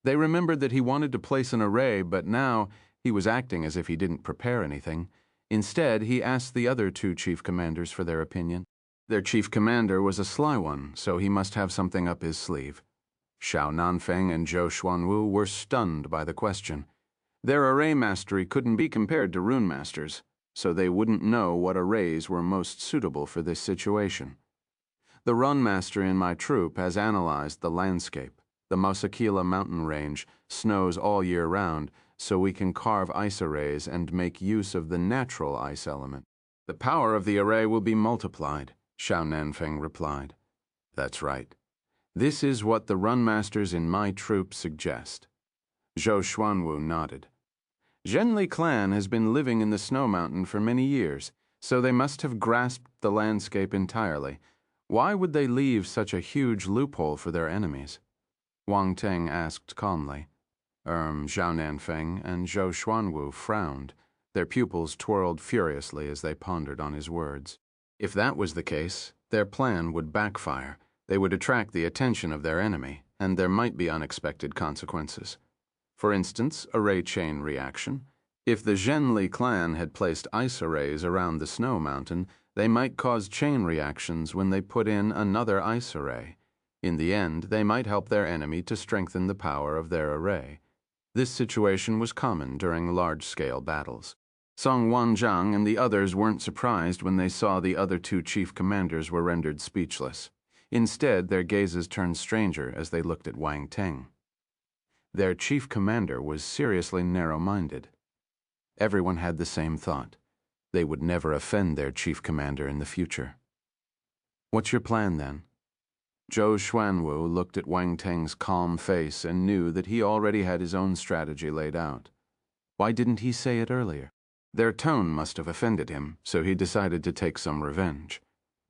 They remembered that he wanted to place an array, but now he was acting as if he didn't prepare anything. Instead, he asked the other 2 chief commanders for their opinion. Their chief commander was a sly one, so he must have something up his sleeve. Xiao Nanfeng and Zhou Xuanwu were stunned by the question. Their array mastery couldn't be compared to rune masters, so they wouldn't know what arrays were most suitable for this situation. "The run master in my troop has analyzed the landscape. The Mausakila mountain range snows all year round, so we can carve ice arrays and make use of the natural ice element. The power of the array will be multiplied," Xiao Nanfeng replied. "That's right. This is what the run masters in my troop suggest." Zhou Xuanwu nodded. "Zhenli clan has been living in the snow mountain for many years, so they must have grasped the landscape entirely. Why would they leave such a huge loophole for their enemies?" Wang Teng asked calmly. Zhao Nanfeng and Zhou Xuanwu frowned. Their pupils twirled furiously as they pondered on his words. If that was the case, their plan would backfire. They would attract the attention of their enemy, and there might be unexpected consequences. For instance, array chain reaction. If the Zhenli clan had placed ice arrays around the snow mountain, they might cause chain reactions when they put in another ice array. In the end, they might help their enemy to strengthen the power of their array. This situation was common during large-scale battles. Song Wanzhang and the others weren't surprised when they saw the other two chief commanders were rendered speechless. Instead, their gazes turned stranger as they looked at Wang Teng. Their chief commander was seriously narrow-minded. Everyone had the same thought. They would never offend their chief commander in the future. "What's your plan, then?" Zhou Xuanwu looked at Wang Teng's calm face and knew that he already had his own strategy laid out. Why didn't he say it earlier? Their tone must have offended him, so he decided to take some revenge.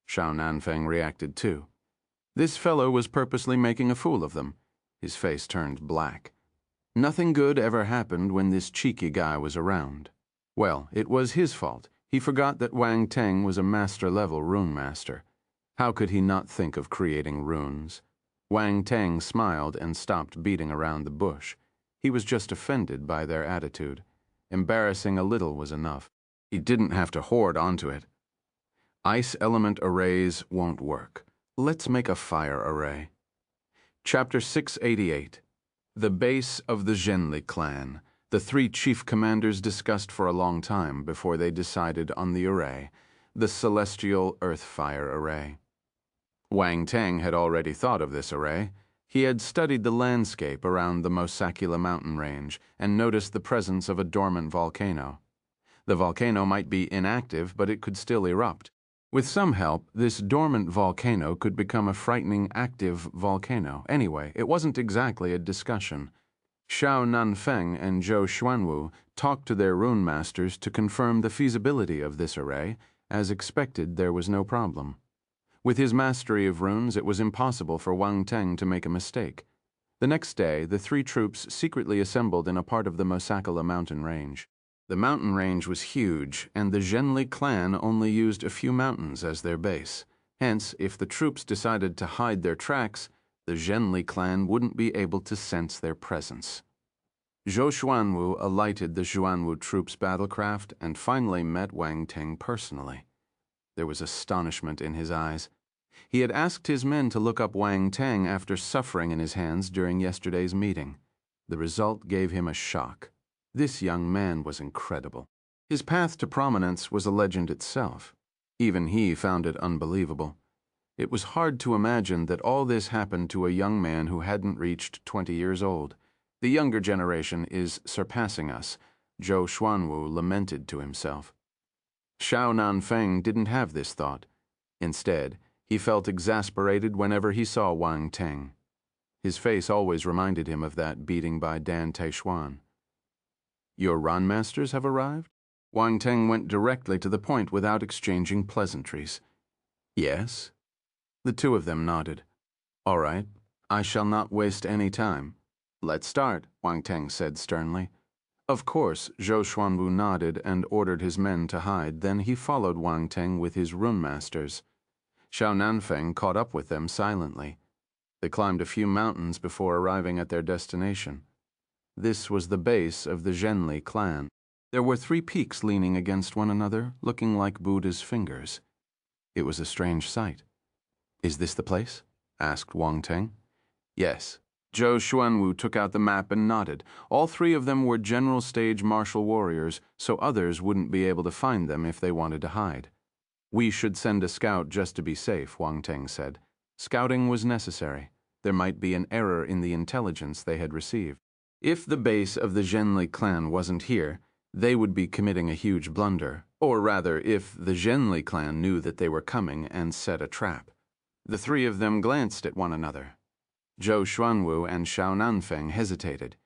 Zhao Nanfeng reacted too. This fellow was purposely making a fool of them. His face turned black. Nothing good ever happened when this cheeky guy was around. Well, it was his fault. He forgot that Wang Teng was a master-level rune master. How could he not think of creating runes? Wang Teng smiled and stopped beating around the bush. He was just offended by their attitude. Embarrassing a little was enough. He didn't have to hoard onto it. Ice element arrays won't work. Let's make a fire array. Chapter 688. The base of the Zhenli clan. The three chief commanders discussed for a long time before they decided on the array, the celestial earth-fire array. Wang Teng had already thought of this array. He had studied the landscape around the Mosakula mountain range and noticed the presence of a dormant volcano. The volcano might be inactive, but it could still erupt. With some help, this dormant volcano could become a frightening active volcano. Anyway, it wasn't exactly a discussion. Zhao Nanfeng and Zhou Xuanwu talked to their rune masters to confirm the feasibility of this array. As expected, there was no problem. With his mastery of runes, it was impossible for Wang Teng to make a mistake. The next day, the three troops secretly assembled in a part of the Mosakula mountain range. The mountain range was huge, and the Zhenli clan only used a few mountains as their base. Hence, if the troops decided to hide their tracks, the Zhenli clan wouldn't be able to sense their presence. Zhou Xuanwu alighted the Xuanwu troops' battlecraft and finally met Wang Teng personally. There was astonishment in his eyes. He had asked his men to look up Wang Teng after suffering in his hands during yesterday's meeting. The result gave him a shock. This young man was incredible. His path to prominence was a legend itself. Even he found it unbelievable. It was hard to imagine that all this happened to a young man who hadn't reached 20 years old. The younger generation is surpassing us, Zhou Xuanwu lamented to himself. Zhao Nanfeng didn't have this thought. Instead, he felt exasperated whenever he saw Wang Teng. His face always reminded him of that beating by Dan Taishuan. "Your run masters have arrived?" Wang Teng went directly to the point without exchanging pleasantries. "Yes." The two of them nodded. "All right, I shall not waste any time." "Let's start," Wang Teng said sternly. Of course, Zhou Xuanwu nodded and ordered his men to hide. Then he followed Wang Teng with his rune masters. Zhao Nanfeng caught up with them silently. They climbed a few mountains before arriving at their destination. This was the base of the Zhenli clan. There were 3 peaks leaning against one another, looking like Buddha's fingers. It was a strange sight. "Is this the place?" asked Wang Teng. "Yes." Zhou Xuanwu took out the map and nodded. All 3 of them were general stage martial warriors, so others wouldn't be able to find them if they wanted to hide. "We should send a scout just to be safe," Wang Teng said. Scouting was necessary. There might be an error in the intelligence they had received. If the base of the Zhenli clan wasn't here, they would be committing a huge blunder. Or rather, if the Zhenli clan knew that they were coming and set a trap. The 3 of them glanced at one another. Zhou Xuanwu and Zhao Nanfeng hesitated.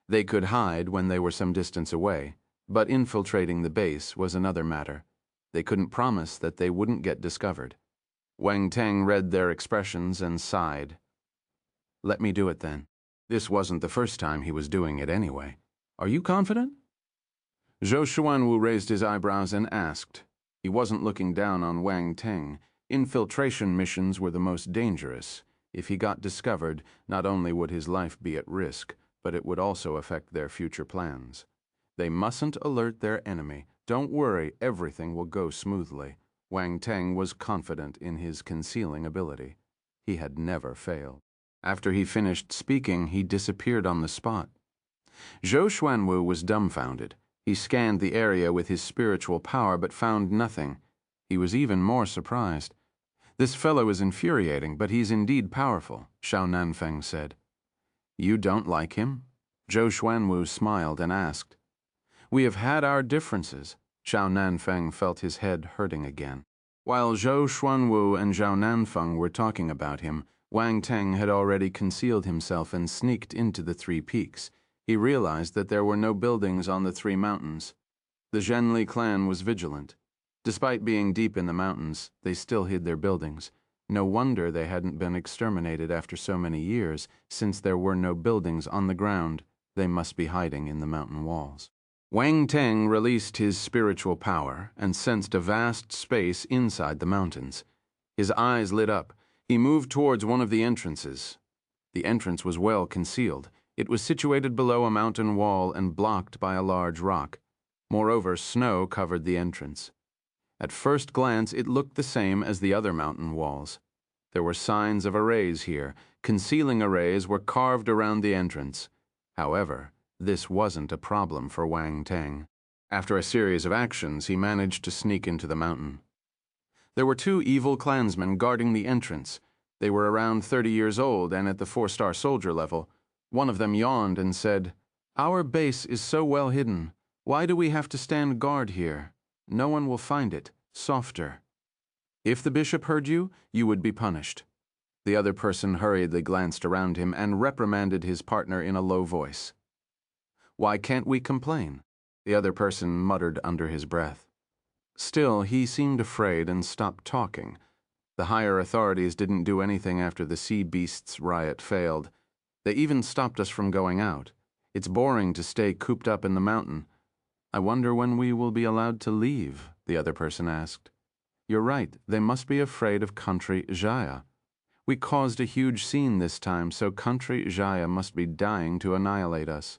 They could hide when they were some distance away, but infiltrating the base was another matter. They couldn't promise that they wouldn't get discovered. Wang Teng read their expressions and sighed. "Let me do it then." This wasn't the first time he was doing it anyway. Are you confident? Zhou Xuanwu raised his eyebrows and asked. He wasn't looking down on Wang Teng. Infiltration missions were the most dangerous. If he got discovered, not only would his life be at risk, but it would also affect their future plans. They mustn't alert their enemy. Don't worry, everything will go smoothly. Wang Teng was confident in his concealing ability. He had never failed. After he finished speaking, he disappeared on the spot. Zhou Xuanwu was dumbfounded. He scanned the area with his spiritual power but found nothing. He was even more surprised. This fellow is infuriating, but he's indeed powerful, Xiao Nanfeng said. You don't like him? Zhou Xuanwu smiled and asked. We have had our differences. Xiao Nanfeng felt his head hurting again. While Zhou Xuanwu and Xiao Nanfeng were talking about him, Wang Teng had already concealed himself and sneaked into the 3 peaks. He realized that there were no buildings on the 3 mountains. The Zhenli clan was vigilant. Despite being deep in the mountains, they still hid their buildings. No wonder they hadn't been exterminated after so many years. Since there were no buildings on the ground, they must be hiding in the mountain walls. Wang Teng released his spiritual power and sensed a vast space inside the mountains. His eyes lit up. He moved towards one of the entrances. The entrance was well concealed. It was situated below a mountain wall and blocked by a large rock. Moreover, snow covered the entrance. At first glance, it looked the same as the other mountain walls. There were signs of arrays here. Concealing arrays were carved around the entrance. However, this wasn't a problem for Wang Teng. After a series of actions, he managed to sneak into the mountain. There were 2 evil clansmen guarding the entrance. They were around 30 years old and at the 4-star soldier level. One of them yawned and said, Our base is so well hidden. Why do we have to stand guard here? No one will find it. Softer. If the bishop heard you, you would be punished. The other person hurriedly glanced around him and reprimanded his partner in a low voice. Why can't we complain? The other person muttered under his breath. Still, he seemed afraid and stopped talking. The higher authorities didn't do anything after the sea beasts riot failed. They even stopped us from going out. It's boring to stay cooped up in the mountain. I wonder when we will be allowed to leave, the other person asked. You're right, they must be afraid of Country Xia. We caused a huge scene this time, so Country Xia must be dying to annihilate us.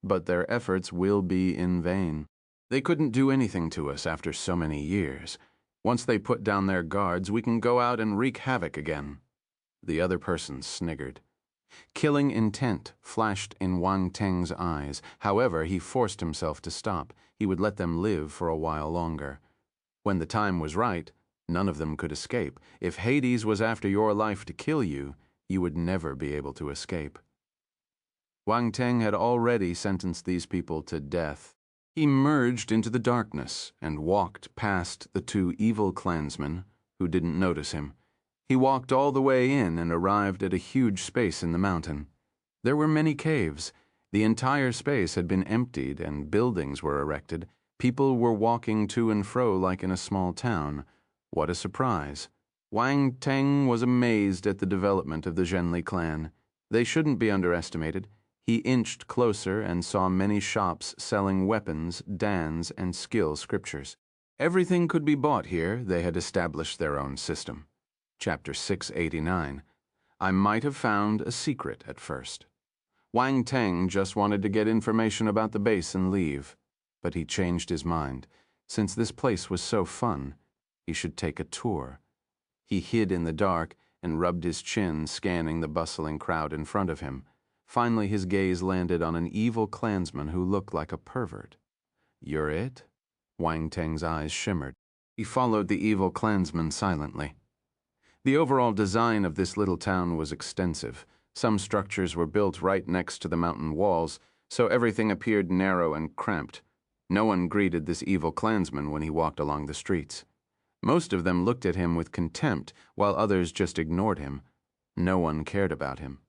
But their efforts will be in vain. They couldn't do anything to us after so many years. Once they put down their guards, we can go out and wreak havoc again. The other person sniggered. Killing intent flashed in Wang Teng's eyes. However, he forced himself to stop. He would let them live for a while longer. When the time was right, none of them could escape. If Hades was after your life to kill you, you would never be able to escape. Wang Teng had already sentenced these people to death. He merged into the darkness and walked past the 2 evil clansmen who didn't notice him. He walked all the way in and arrived at a huge space in the mountain. There were many caves. The entire space had been emptied and buildings were erected. People were walking to and fro like in a small town. What a surprise. Wang Teng was amazed at the development of the Zhenli clan. They shouldn't be underestimated. He inched closer and saw many shops selling weapons, dans, and skill scriptures. Everything could be bought here. They had established their own system. Chapter 689. I might have found a secret at first. Wang Teng just wanted to get information about the base and leave. But he changed his mind. Since this place was so fun, he should take a tour. He hid in the dark and rubbed his chin, scanning the bustling crowd in front of him. Finally, his gaze landed on an evil clansman who looked like a pervert. You're it? Wang Teng's eyes shimmered. He followed the evil clansman silently. The overall design of this little town was extensive. Some structures were built right next to the mountain walls, so everything appeared narrow and cramped. No one greeted this evil clansman when he walked along the streets. Most of them looked at him with contempt, while others just ignored him. No one cared about him.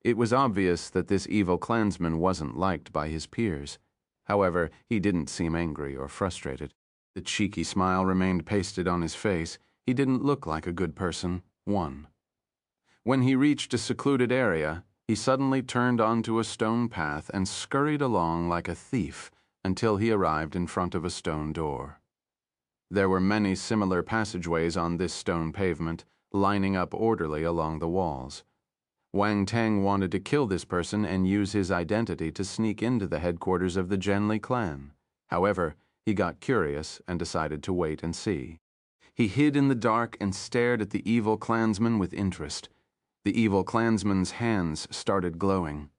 It was obvious that this evil clansman wasn't liked by his peers. However, he didn't seem angry or frustrated. The cheeky smile remained pasted on his face. He didn't look like a good person. When he reached a secluded area, He suddenly turned onto a stone path and scurried along like a thief until he arrived in front of a stone door. There were many similar passageways on this stone pavement, lining up orderly along the walls. Wang Teng wanted to kill this person and use his identity to sneak into the headquarters of the Zhenli clan. However, he got curious and decided to wait and see. He hid in the dark and stared at the evil clansman with interest. The evil clansman's hands started glowing.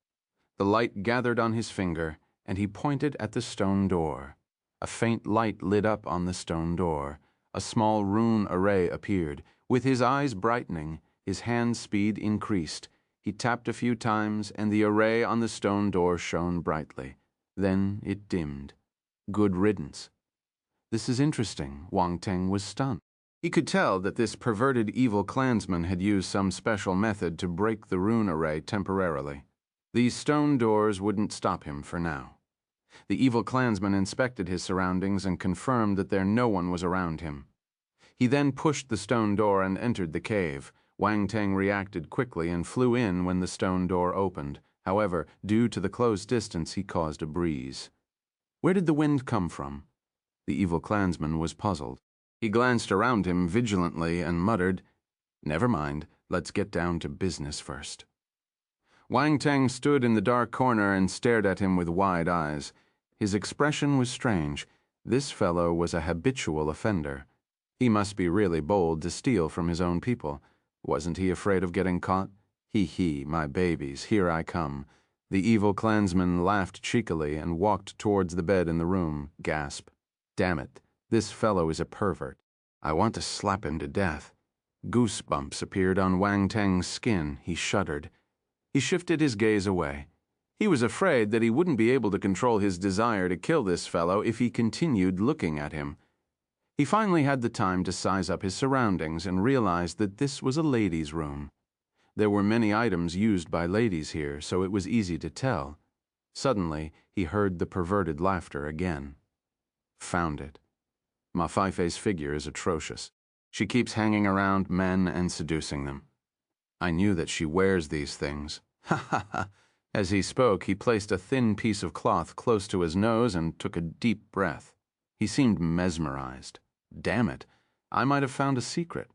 The light gathered on his finger, and he pointed at the stone door. A faint light lit up on the stone door. A small rune array appeared. With his eyes brightening, his hand speed increased. He tapped a few times, and the array on the stone door shone brightly. Then it dimmed. Good riddance. This is interesting. Wang Teng was stunned. He could tell that this perverted evil clansman had used some special method to break the rune array temporarily. These stone doors wouldn't stop him for now. The evil clansman inspected his surroundings and confirmed that no one was around him. He then pushed the stone door and entered the cave. Wang Teng reacted quickly and flew in when the stone door opened. However, due to the close distance, he caused a breeze. Where did the wind come from? The evil clansman was puzzled. He glanced around him vigilantly and muttered, "Never mind, let's get down to business first." Wang Teng stood in the dark corner and stared at him with wide eyes. His expression was strange. This fellow was a habitual offender. He must be really bold to steal from his own people. Wasn't he afraid of getting caught? He, my babies, here I come. The evil clansman laughed cheekily and walked towards the bed in the room. Gasp. Damn it, this fellow is a pervert. I want to slap him to death. Goosebumps appeared on Wang Teng's skin. He shuddered. He shifted his gaze away. He was afraid that he wouldn't be able to control his desire to kill this fellow if he continued looking at him. He finally had the time to size up his surroundings and realized that this was a ladies' room. There were many items used by ladies here, so it was easy to tell. Suddenly, he heard the perverted laughter again. Found it. Ma Feifei's figure is atrocious. She keeps hanging around men and seducing them. I knew that she wears these things. Ha ha ha. As he spoke, he placed a thin piece of cloth close to his nose and took a deep breath. He seemed mesmerized. Damn it, I might have found a secret.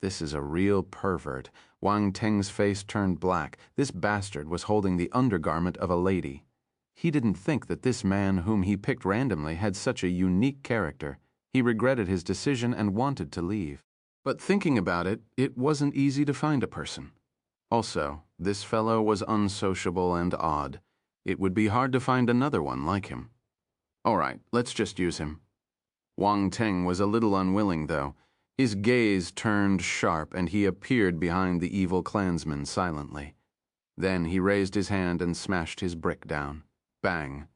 This is a real pervert. Wang Teng's face turned black. This bastard was holding the undergarment of a lady. He didn't think that this man whom he picked randomly had such a unique character. He regretted his decision and wanted to leave. But thinking about it, it wasn't easy to find a person. Also, this fellow was unsociable and odd. It would be hard to find another one like him. All right, let's just use him. Wang Teng was a little unwilling, though. His gaze turned sharp, and he appeared behind the evil clansman silently. Then he raised his hand and smashed his brick down. Bang.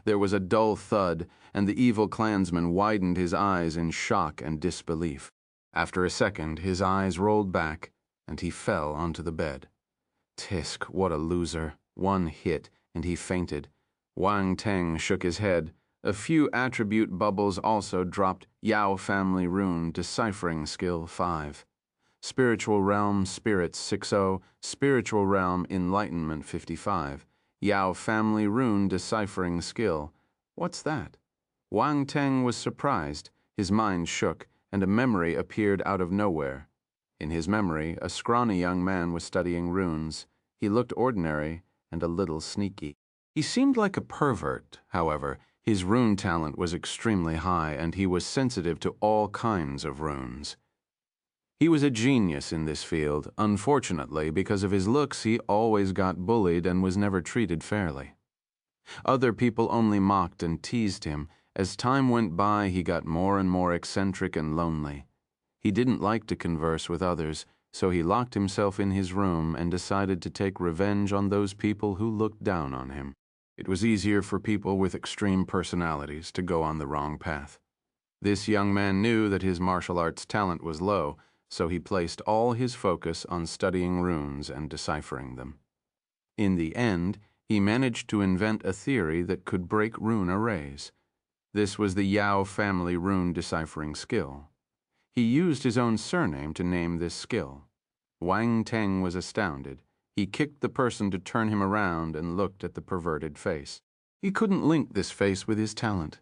There was a dull thud, and the evil clansman widened his eyes in shock and disbelief. After a second, his eyes rolled back, and he fell onto the bed. Tisk, what a loser. One hit, and he fainted. Wang Teng shook his head. A few attribute bubbles also dropped. Yao family rune, deciphering skill 5. Spiritual realm, spirits 60. Spiritual realm, enlightenment 55. Yao family rune, deciphering skill. What's that? Wang Teng was surprised. His mind shook, and a memory appeared out of nowhere. In his memory, a scrawny young man was studying runes. He looked ordinary and a little sneaky. He seemed like a pervert, however. His rune talent was extremely high, and he was sensitive to all kinds of runes. He was a genius in this field. Unfortunately, because of his looks, he always got bullied and was never treated fairly. Other people only mocked and teased him. As time went by, he got more and more eccentric and lonely. He didn't like to converse with others, so he locked himself in his room and decided to take revenge on those people who looked down on him. It was easier for people with extreme personalities to go on the wrong path. This young man knew that his martial arts talent was low, so he placed all his focus on studying runes and deciphering them. In the end, he managed to invent a theory that could break rune arrays. This was the Yao family rune deciphering skill. He used his own surname to name this skill. Wang Teng was astounded. He kicked the person to turn him around and looked at the perverted face. He couldn't link this face with his talent.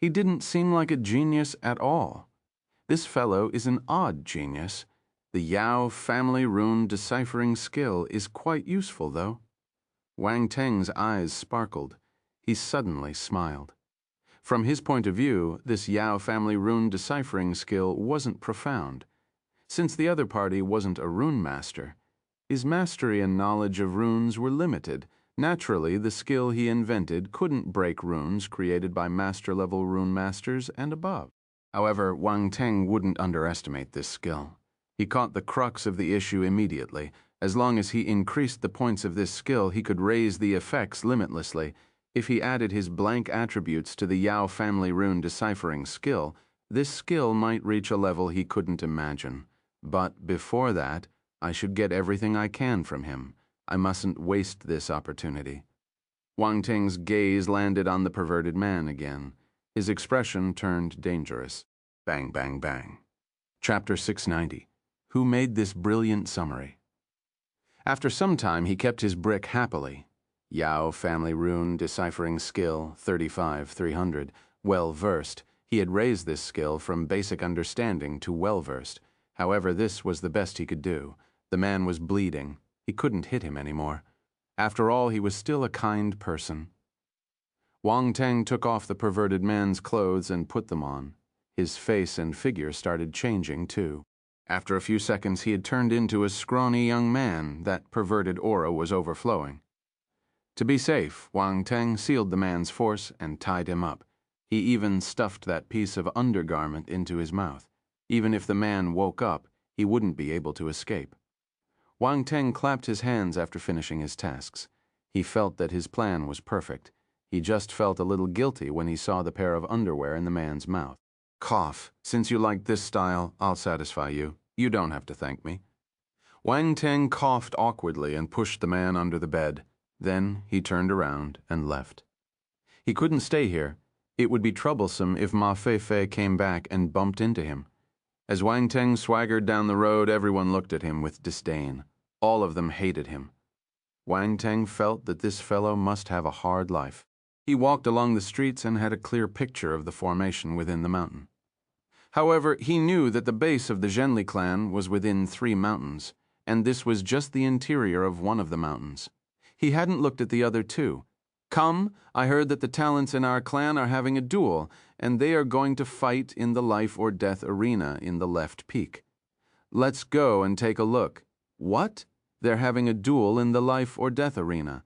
He didn't seem like a genius at all. This fellow is an odd genius. The Yao family rune deciphering skill is quite useful, though. Wang Teng's eyes sparkled. He suddenly smiled. From his point of view, this Yao family rune deciphering skill wasn't profound. Since the other party wasn't a rune master, his mastery and knowledge of runes were limited. Naturally, the skill he invented couldn't break runes created by master-level rune masters and above. However, Wang Teng wouldn't underestimate this skill. He caught the crux of the issue immediately. As long as he increased the points of this skill, he could raise the effects limitlessly. If he added his blank attributes to the Yao family rune deciphering skill, this skill might reach a level he couldn't imagine. But before that, I should get everything I can from him. I mustn't waste this opportunity. Wang Teng's gaze landed on the perverted man again. His expression turned dangerous. Bang, bang, bang. Chapter 690. Who made this brilliant summary? After some time, he kept his brick happily. Yao family rune deciphering skill 35,300. Well-versed. He had raised this skill from basic understanding to well-versed. However, this was the best he could do. The man was bleeding. He couldn't hit him anymore. After all, he was still a kind person. Wang Teng took off the perverted man's clothes and put them on. His face and figure started changing, too. After a few seconds, he had turned into a scrawny young man. That perverted aura was overflowing. To be safe, Wang Teng sealed the man's force and tied him up. He even stuffed that piece of undergarment into his mouth. Even if the man woke up, he wouldn't be able to escape. Wang Teng clapped his hands after finishing his tasks. He felt that his plan was perfect. He just felt a little guilty when he saw the pair of underwear in the man's mouth. Cough. Since you like this style, I'll satisfy you. You don't have to thank me. Wang Teng coughed awkwardly and pushed the man under the bed. Then he turned around and left. He couldn't stay here. It would be troublesome if Ma Feifei came back and bumped into him. As Wang Teng swaggered down the road, everyone looked at him with disdain. All of them hated him. Wang Teng felt that this fellow must have a hard life. He walked along the streets and had a clear picture of the formation within the mountain. However, he knew that the base of the Zhenli clan was within 3 mountains, and this was just the interior of one of the mountains. He hadn't looked at the other 2. Come, I heard that the talents in our clan are having a duel, and they are going to fight in the life or death arena in the left peak. Let's go and take a look. What? They're having a duel in the life or death arena.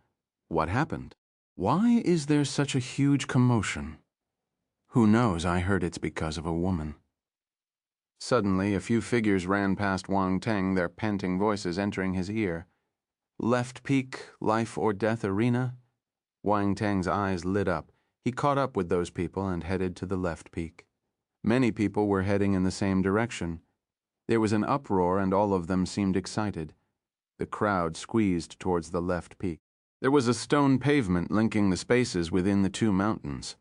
What happened? Why is there such a huge commotion? Who knows, I heard it's because of a woman. Suddenly, a few figures ran past Wang Teng, their panting voices entering his ear. Left peak, life or death arena? Wang Teng's eyes lit up. He caught up with those people and headed to the left peak. Many people were heading in the same direction. There was an uproar and all of them seemed excited. The crowd squeezed towards the left peak. There was a stone pavement linking the spaces within the 2 mountains.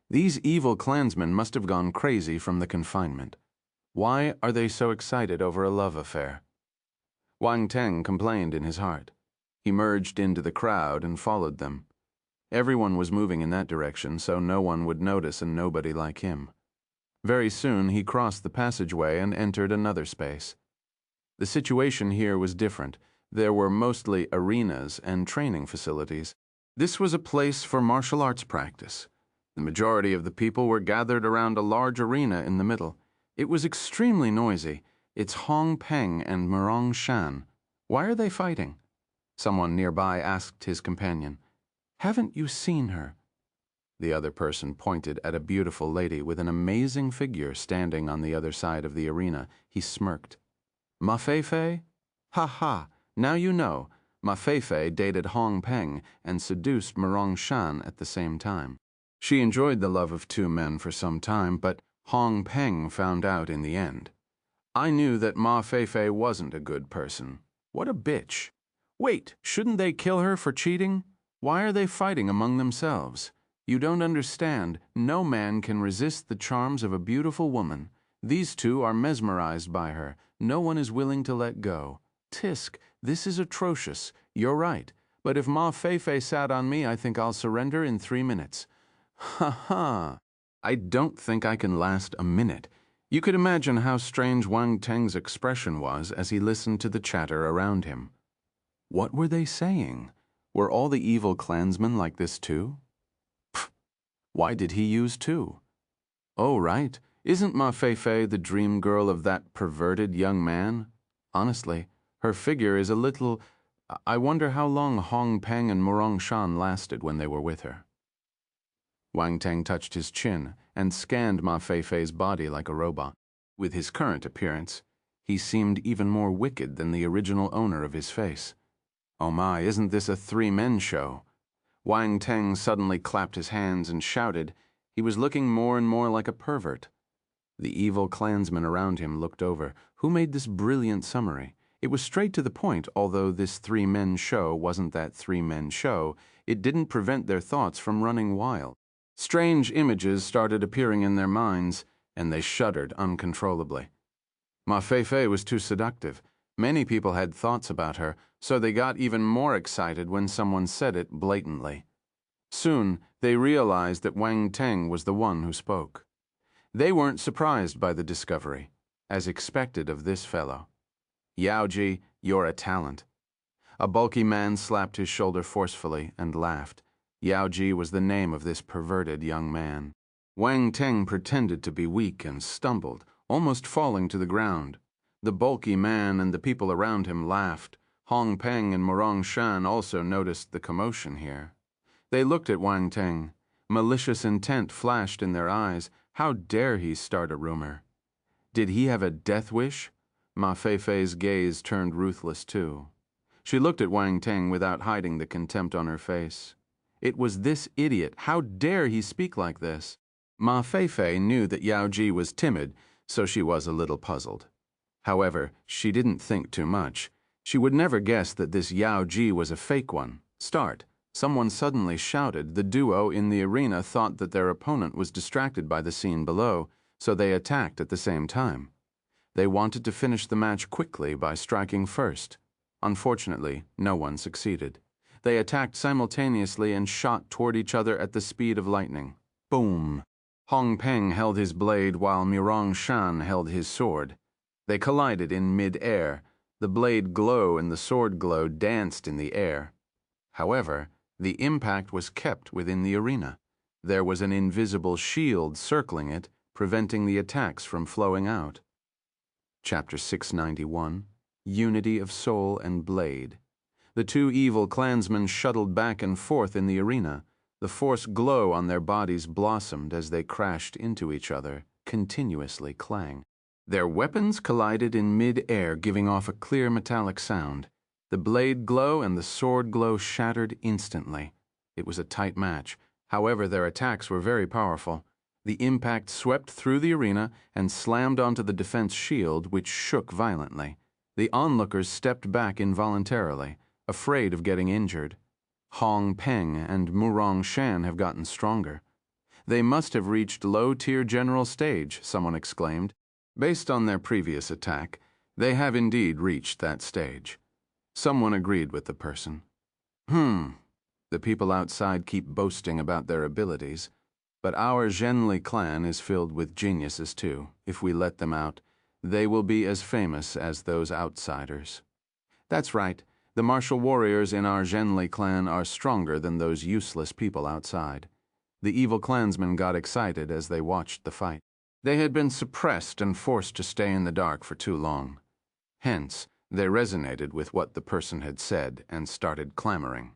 These evil clansmen must have gone crazy from the confinement. Why are they so excited over a love affair? Wang Teng complained in his heart. He merged into the crowd and followed them. Everyone was moving in that direction, so no one would notice a nobody like him. Very soon he crossed the passageway and entered another space. The situation here was different. There were mostly arenas and training facilities. This was a place for martial arts practice. The majority of the people were gathered around a large arena in the middle. It was extremely noisy. It's Hong Peng and Murong Shan. Why are they fighting? Someone nearby asked his companion. Haven't you seen her? The other person pointed at a beautiful lady with an amazing figure standing on the other side of the arena. He smirked. Ma Feifei? Ha ha, now you know. Ma Feifei dated Hong Peng and seduced Murong Shan at the same time. She enjoyed the love of 2 men for some time, but Hong Peng found out in the end. I knew that Ma Feifei wasn't a good person. What a bitch. Wait, shouldn't they kill her for cheating? Why are they fighting among themselves? You don't understand. No man can resist the charms of a beautiful woman. These 2 are mesmerized by her. No one is willing to let go. Tisk, this is atrocious. You're right. But if Ma Feifei sat on me, I think I'll surrender in 3 minutes. Ha ha. I don't think I can last a minute. You could imagine how strange Wang Teng's expression was as he listened to the chatter around him. What were they saying? Were all the evil clansmen like this too? Pfft, why did he use two? Oh, right. Isn't Ma Feifei the dream girl of that perverted young man? Honestly, her figure is a little... I wonder how long Hong Peng and Murong Shan lasted when they were with her. Wang Teng touched his chin and scanned Ma Feifei's body like a robot. With his current appearance, he seemed even more wicked than the original owner of his face. Oh my, isn't this a three-men show? Wang Teng suddenly clapped his hands and shouted. He was looking more and more like a pervert. The evil clansmen around him looked over. Who made this brilliant summary? It was straight to the point. Although this three-men show wasn't that three-men show, it didn't prevent their thoughts from running wild. Strange images started appearing in their minds, and they shuddered uncontrollably. Ma Feifei was too seductive. Many people had thoughts about her, so they got even more excited when someone said it blatantly. Soon, they realized that Wang Teng was the one who spoke. They weren't surprised by the discovery, as expected of this fellow. Yaoji, you're a talent. A bulky man slapped his shoulder forcefully and laughed. Yaoji was the name of this perverted young man. Wang Teng pretended to be weak and stumbled, almost falling to the ground. The bulky man and the people around him laughed. Hong Peng and Murong Shan also noticed the commotion here. They looked at Wang Teng. Malicious intent flashed in their eyes. How dare he start a rumor? Did he have a death wish? Ma Feifei's gaze turned ruthless too. She looked at Wang Teng without hiding the contempt on her face. It was this idiot. How dare he speak like this? Ma Feifei knew that Yaoji was timid, so she was a little puzzled. However, she didn't think too much. She would never guess that this Yaoji was a fake one. Start. Someone suddenly shouted. The duo in the arena thought that their opponent was distracted by the scene below, so they attacked at the same time. They wanted to finish the match quickly by striking first. Unfortunately, no one succeeded. They attacked simultaneously and shot toward each other at the speed of lightning. Boom! Hong Peng held his blade while Murong Shan held his sword. They collided in mid-air. The blade glow and the sword glow danced in the air. However, the impact was kept within the arena. There was an invisible shield circling it, preventing the attacks from flowing out. Chapter 691, Unity of Soul and Blade. The two evil clansmen shuttled back and forth in the arena. The force glow on their bodies blossomed as they crashed into each other, continuously clang. Their weapons collided in mid-air, giving off a clear metallic sound. The blade glow and the sword glow shattered instantly. It was a tight match. However, their attacks were very powerful. The impact swept through the arena and slammed onto the defense shield, which shook violently. The onlookers stepped back involuntarily, afraid of getting injured. Hong Peng and Murong Shan have gotten stronger. They must have reached low-tier general stage, someone exclaimed. Based on their previous attack, they have indeed reached that stage. Someone agreed with the person. The people outside keep boasting about their abilities, but our Zhenli clan is filled with geniuses too. If we let them out, they will be as famous as those outsiders. That's right. The martial warriors in our Zhenli clan are stronger than those useless people outside. The evil clansmen got excited as they watched the fight. They had been suppressed and forced to stay in the dark for too long. Hence, they resonated with what the person had said and started clamoring.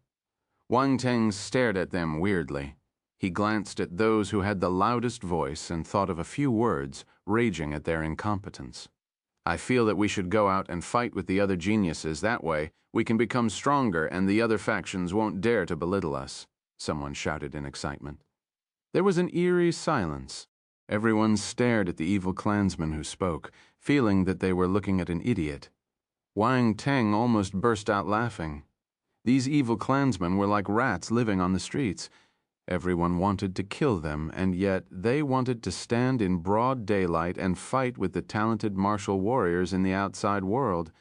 Wang Teng stared at them weirdly. He glanced at those who had the loudest voice and thought of a few words, raging at their incompetence. I feel that we should go out and fight with the other geniuses. That way, we can become stronger and the other factions won't dare to belittle us, someone shouted in excitement. There was an eerie silence. Everyone stared at the evil clansman who spoke, feeling that they were looking at an idiot. Wang Teng almost burst out laughing. These evil clansmen were like rats living on the streets. Everyone wanted to kill them, and yet they wanted to stand in broad daylight and fight with the talented martial warriors in the outside world.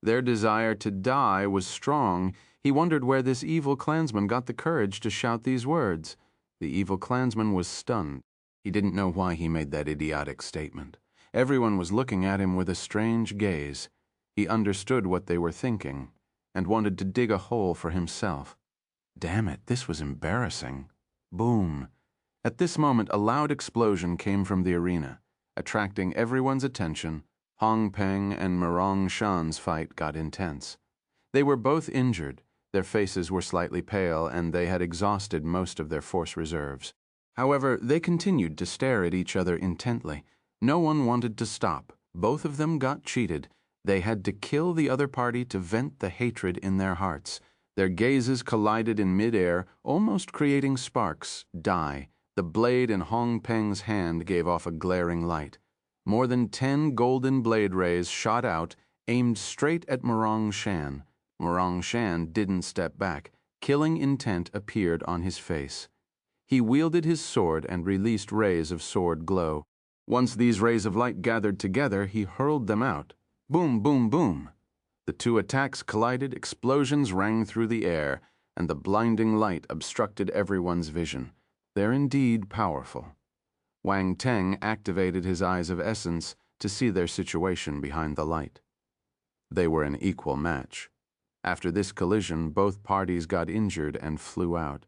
Their desire to die was strong. He wondered where this evil clansman got the courage to shout these words. The evil clansman was stunned. He didn't know why he made that idiotic statement. Everyone was looking at him with a strange gaze. He understood what they were thinking and wanted to dig a hole for himself. Damn it, this was embarrassing. Boom. At this moment, a loud explosion came from the arena, attracting everyone's attention. Hong Peng and Murong Shan's fight got intense. They were both injured. Their faces were slightly pale, and they had exhausted most of their force reserves. However, they continued to stare at each other intently. No one wanted to stop. Both of them got cheated. They had to kill the other party to vent the hatred in their hearts. Their gazes collided in mid-air, almost creating sparks. Die. The blade in Hong Peng's hand gave off a glaring light. More than 10 golden blade rays shot out, aimed straight at Murong Shan. Murong Shan didn't step back. Killing intent appeared on his face. He wielded his sword and released rays of sword glow. Once these rays of light gathered together, he hurled them out. Boom, boom, boom. The two attacks collided, explosions rang through the air, and the blinding light obstructed everyone's vision. They're indeed powerful. Wang Teng activated his eyes of essence to see their situation behind the light. They were an equal match. After this collision, both parties got injured and flew out.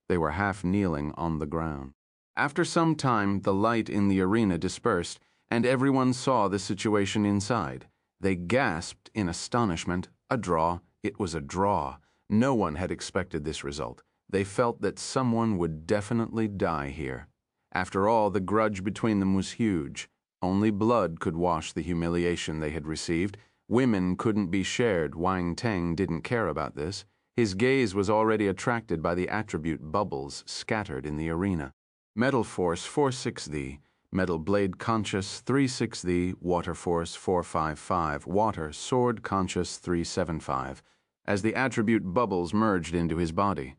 They were half kneeling on the ground. After some time, the light in the arena dispersed, and everyone saw the situation inside. They gasped in astonishment. A draw. It was a draw. No one had expected this result. They felt that someone would definitely die here. After all, the grudge between them was huge. Only blood could wash the humiliation they had received. Women couldn't be shared. Wang Teng didn't care about this. His gaze was already attracted by the attribute bubbles scattered in the arena. Metal Force 460, Metal Blade Conscious 360, Water Force 455, Water Sword Conscious 375, as the attribute bubbles merged into his body.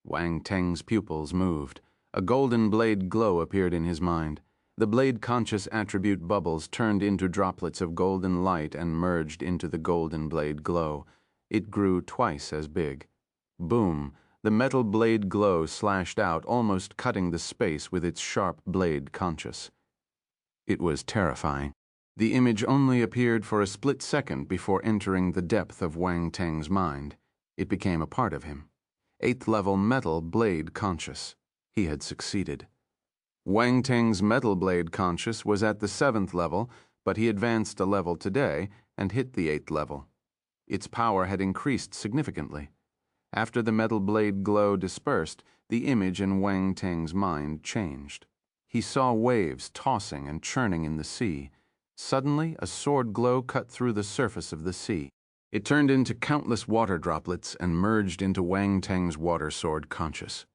Wang Teng's pupils moved. A golden blade glow appeared in his mind. The blade-conscious attribute bubbles turned into droplets of golden light and merged into the golden blade glow. It grew twice as big. Boom! The metal blade glow slashed out, almost cutting the space with its sharp blade conscious. It was terrifying. The image only appeared for a split second before entering the depth of Wang Teng's mind. It became a part of him. 8th level metal blade conscious. He had succeeded. Wang Teng's metal blade conscious was at the 7th level, but he advanced a level today and hit the 8th level. Its power had increased significantly. After the metal blade glow dispersed, the image in Wang Teng's mind changed. He saw waves tossing and churning in the sea. Suddenly, a sword glow cut through the surface of the sea. It turned into countless water droplets and merged into Wang Teng's water sword conscious.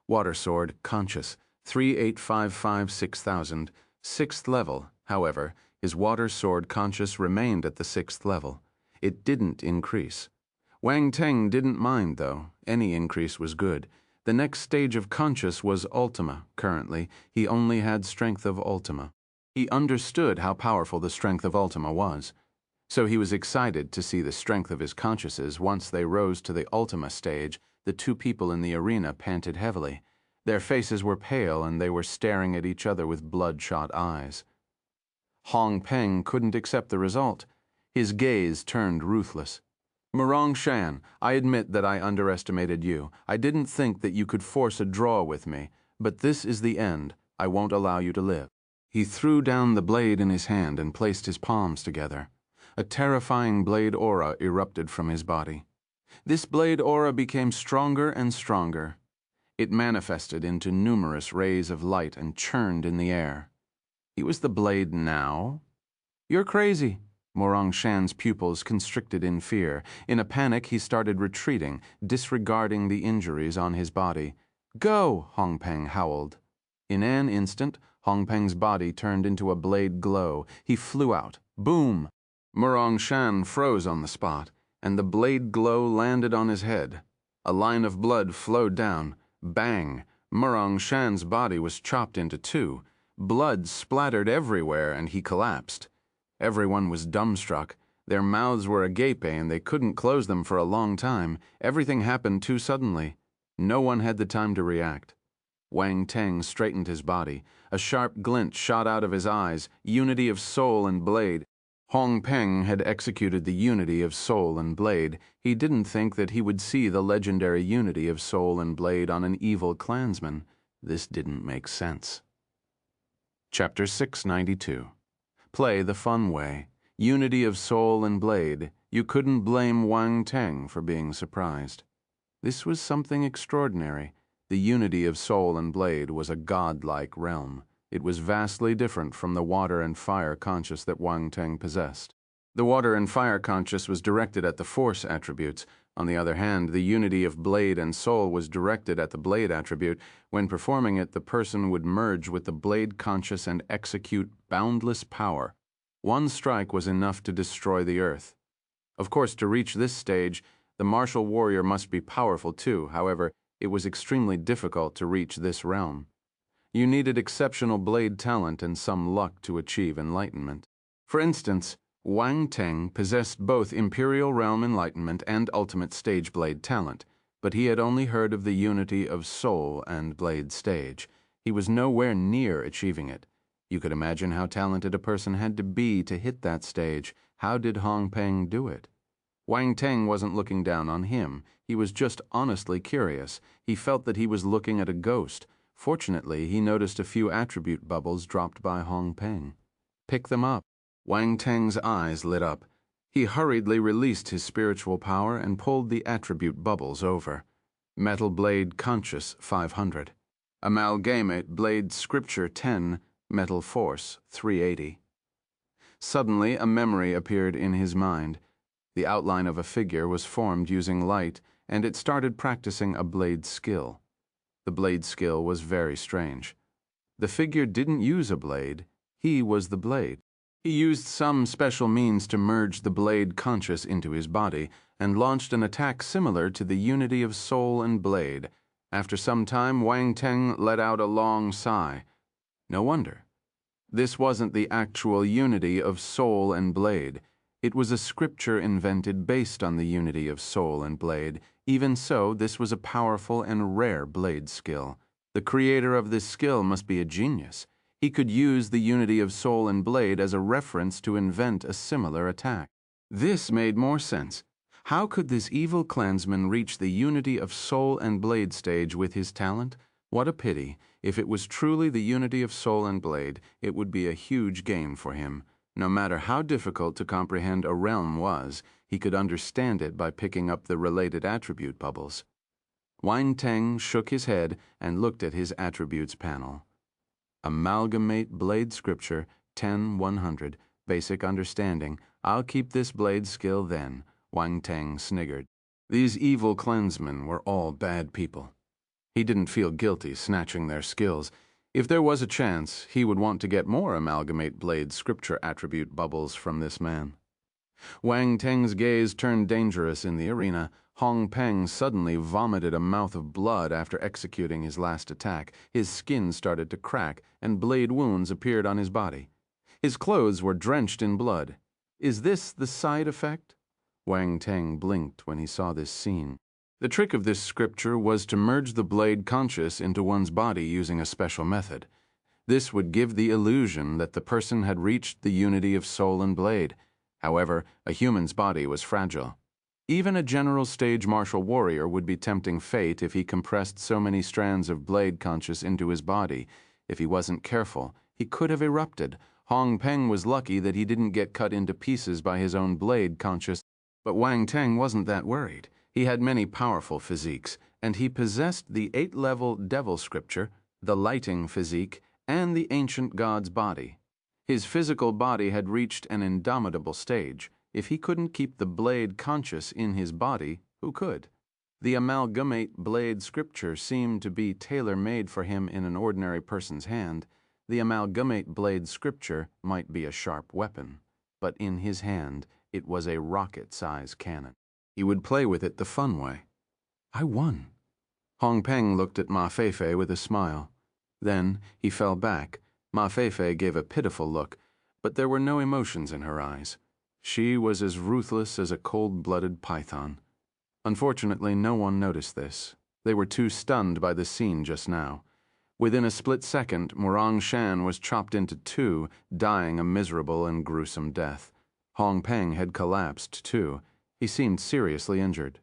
Water sword conscious, 3855-6000, 6th level. However, his water sword conscious remained at the 6th level. It didn't increase. Wang Teng didn't mind, though. Any increase was good. The next stage of conscious was Ultima. Currently, he only had strength of Ultima. He understood how powerful the strength of Ultima was. So he was excited to see the strength of his consciouses. Once they rose to the Ultima stage, the two people in the arena panted heavily. Their faces were pale, and they were staring at each other with bloodshot eyes. Hong Peng couldn't accept the result. His gaze turned ruthless. Murong Shan, I admit that I underestimated you. I didn't think that you could force a draw with me, but this is the end. I won't allow you to live. He threw down the blade in his hand and placed his palms together. A terrifying blade aura erupted from his body. This blade aura became stronger and stronger. It manifested into numerous rays of light and churned in the air. He was the blade now? You're crazy. Murong Shan's pupils constricted in fear. In a panic, he started retreating, disregarding the injuries on his body. Go! Hong Peng howled. In an instant, Hong Peng's body turned into a blade glow. He flew out. Boom! Murong Shan froze on the spot, and the blade glow landed on his head. A line of blood flowed down. Bang! Murong Shan's body was chopped into two. Blood splattered everywhere, and he collapsed. Everyone was dumbstruck. Their mouths were agape and they couldn't close them for a long time. Everything happened too suddenly. No one had the time to react. Wang Teng straightened his body. A sharp glint shot out of his eyes, unity of soul and blade. Hong Peng had executed the unity of soul and blade. He didn't think that he would see the legendary unity of soul and blade on an evil clansman. This didn't make sense. Chapter 692. Play the fun way. Unity of soul and blade. You couldn't blame Wang Teng for being surprised. This was something extraordinary. The unity of soul and blade was a godlike realm. It was vastly different from the water and fire conscious that Wang Teng possessed. The water and fire conscious was directed at the force attributes. On the other hand, the unity of blade and soul was directed at the blade attribute. When performing it, the person would merge with the blade conscious and execute boundless power. One strike was enough to destroy the earth. Of course, to reach this stage, the martial warrior must be powerful too. However, it was extremely difficult to reach this realm. You needed exceptional blade talent and some luck to achieve enlightenment. For instance, Wang Teng possessed both Imperial Realm Enlightenment and Ultimate Stage Blade talent, but he had only heard of the unity of soul and blade stage. He was nowhere near achieving it. You could imagine how talented a person had to be to hit that stage. How did Hong Peng do it? Wang Teng wasn't looking down on him. He was just honestly curious. He felt that he was looking at a ghost. Fortunately, he noticed a few attribute bubbles dropped by Hong Peng. Pick them up. Wang Teng's eyes lit up. He hurriedly released his spiritual power and pulled the attribute bubbles over. Metal Blade Conscious 500. Amalgamate Blade Scripture 10, Metal Force 380. Suddenly, a memory appeared in his mind. The outline of a figure was formed using light, and it started practicing a blade skill. The blade skill was very strange. The figure didn't use a blade. He was the blade. He used some special means to merge the blade conscious into his body and launched an attack similar to the unity of soul and blade. After some time, Wang Teng let out a long sigh. No wonder. This wasn't the actual unity of soul and blade. It was a scripture invented based on the unity of soul and blade. Even so, this was a powerful and rare blade skill. The creator of this skill must be a genius. He could use the unity of soul and blade as a reference to invent a similar attack. This made more sense. How could this evil clansman reach the unity of soul and blade stage with his talent? What a pity. If it was truly the unity of soul and blade, it would be a huge gain for him. No matter how difficult to comprehend a realm was, he could understand it by picking up the related attribute bubbles. Wang Teng shook his head and looked at his attributes panel. Amalgamate Blade Scripture 10-100. Basic understanding. I'll keep this blade skill then, Wang Teng sniggered. These evil clansmen were all bad people. He didn't feel guilty snatching their skills. If there was a chance, he would want to get more Amalgamate Blade Scripture attribute bubbles from this man. Wang Teng's gaze turned dangerous in the arena. Hong Peng suddenly vomited a mouth of blood after executing his last attack. His skin started to crack, and blade wounds appeared on his body. His clothes were drenched in blood. Is this the side effect? Wang Teng blinked when he saw this scene. The trick of this scripture was to merge the blade conscious into one's body using a special method. This would give the illusion that the person had reached the unity of soul and blade. However, a human's body was fragile. Even a general stage martial warrior would be tempting fate if he compressed so many strands of blade conscious into his body. If he wasn't careful, he could have erupted. Hong Peng was lucky that he didn't get cut into pieces by his own blade conscious, but Wang Teng wasn't that worried. He had many powerful physiques, and he possessed the 8-level devil scripture, the lighting physique, and the ancient god's body. His physical body had reached an indomitable stage. If he couldn't keep the blade conscious in his body, who could? The amalgamate blade scripture seemed to be tailor-made for him in an ordinary person's hand. The amalgamate blade scripture might be a sharp weapon, but in his hand it was a rocket-size cannon. He would play with it the fun way. I won. Hong Peng looked at Ma Feifei with a smile. Then he fell back. Ma Feifei gave a pitiful look, but there were no emotions in her eyes. She was as ruthless as a cold-blooded python. Unfortunately, no one noticed this. They were too stunned by the scene just now. Within a split second, Murong Shan was chopped into two, dying a miserable and gruesome death. Hong Peng had collapsed, too. He seemed seriously injured.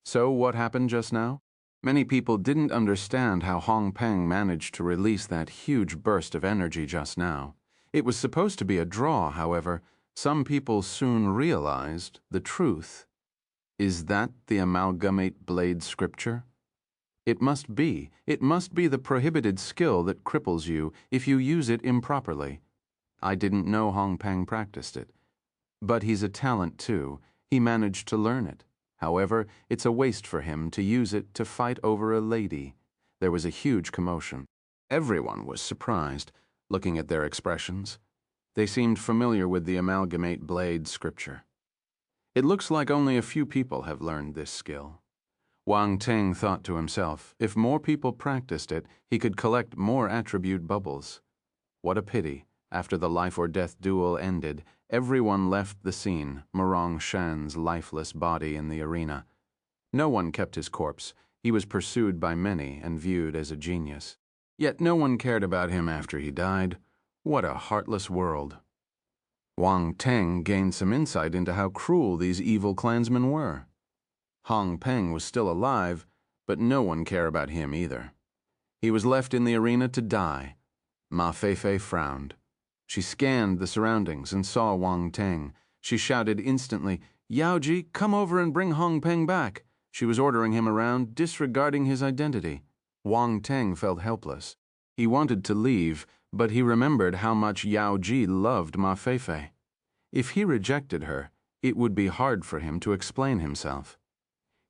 So what happened just now? Many people didn't understand how Hong Peng managed to release that huge burst of energy just now. It was supposed to be a draw, however. Some people soon realized the truth. Is that the amalgamate blade scripture? It must be. It must be the prohibited skill that cripples you if you use it improperly. I didn't know Hong Peng practiced it. But he's a talent, too. He managed to learn it. However, it's a waste for him to use it to fight over a lady. There was a huge commotion. Everyone was surprised, looking at their expressions. They seemed familiar with the amalgamate blade scripture. It looks like only a few people have learned this skill. Wang Teng thought to himself, if more people practiced it, he could collect more attribute bubbles. What a pity. After the life-or-death duel ended, everyone left the scene, Murong Shan's lifeless body in the arena. No one kept his corpse. He was pursued by many and viewed as a genius. Yet no one cared about him after he died. What a heartless world. Wang Teng gained some insight into how cruel these evil clansmen were. Hong Peng was still alive, but no one cared about him either. He was left in the arena to die. Ma Feifei frowned. She scanned the surroundings and saw Wang Teng. She shouted instantly, "Yaoji, come over and bring Hong Peng back." She was ordering him around, disregarding his identity. Wang Teng felt helpless. He wanted to leave, but he remembered how much Yaoji loved Ma Feifei. If he rejected her, it would be hard for him to explain himself.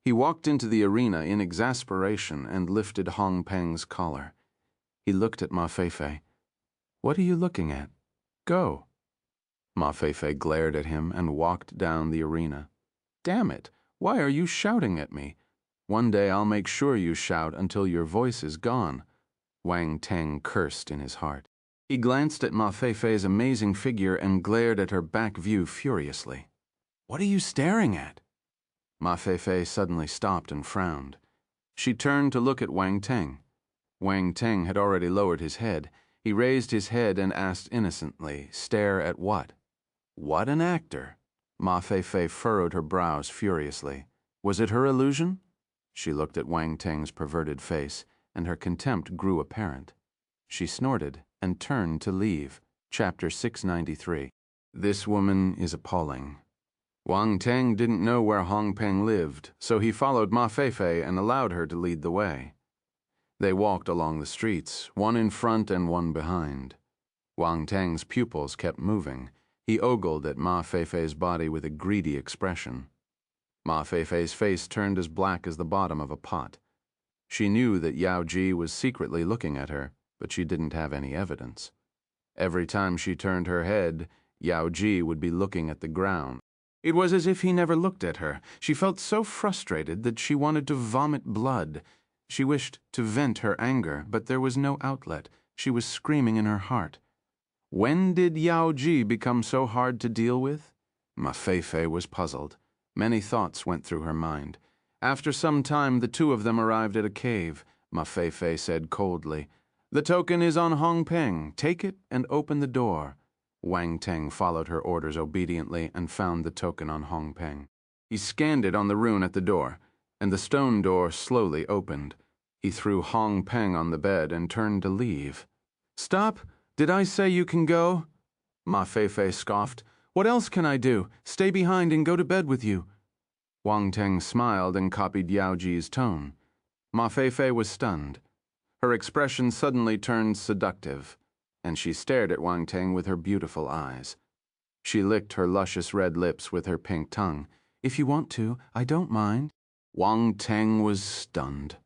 He walked into the arena in exasperation and lifted Hong Peng's collar. He looked at Ma Feifei. "What are you looking at? Go." Ma Feifei glared at him and walked down the arena. "Damn it, why are you shouting at me? One day I'll make sure you shout until your voice is gone." Wang Teng cursed in his heart. He glanced at Ma Feifei's amazing figure and glared at her back view furiously. "What are you staring at?" Ma Feifei suddenly stopped and frowned. She turned to look at Wang Teng. Wang Teng had already lowered his head. He raised his head and asked innocently, "Stare at what?" What an actor! Ma Feifei furrowed her brows furiously. Was it her illusion? She looked at Wang Teng's perverted face, and her contempt grew apparent. She snorted and turned to leave. Chapter 693. This woman is appalling. Wang Teng didn't know where Hong Peng lived, so he followed Ma Feifei and allowed her to lead the way. They walked along the streets, one in front and one behind. Wang Teng's pupils kept moving. He ogled at Ma Feifei's body with a greedy expression. Ma Feifei's face turned as black as the bottom of a pot. She knew that Yao Ji was secretly looking at her, but she didn't have any evidence. Every time she turned her head, Yao Ji would be looking at the ground. It was as if he never looked at her. She felt so frustrated that she wanted to vomit blood. She wished to vent her anger, but there was no outlet. She was screaming in her heart. When did Yao Ji become so hard to deal with? Ma Feifei was puzzled. Many thoughts went through her mind. After some time, the two of them arrived at a cave. Ma Feifei said coldly, "The token is on Hong Peng. Take it and open the door." Wang Teng followed her orders obediently and found the token on Hong Peng. He scanned it on the rune at the door, and the stone door slowly opened. He threw Hong Peng on the bed and turned to leave. "Stop! Did I say you can go?" Ma Feifei scoffed. "What else can I do? Stay behind and go to bed with you." Wang Teng smiled and copied Yao Ji's tone. Ma Feifei was stunned. Her expression suddenly turned seductive, and she stared at Wang Teng with her beautiful eyes. She licked her luscious red lips with her pink tongue. "If you want to, I don't mind." Wang Teng was stunned.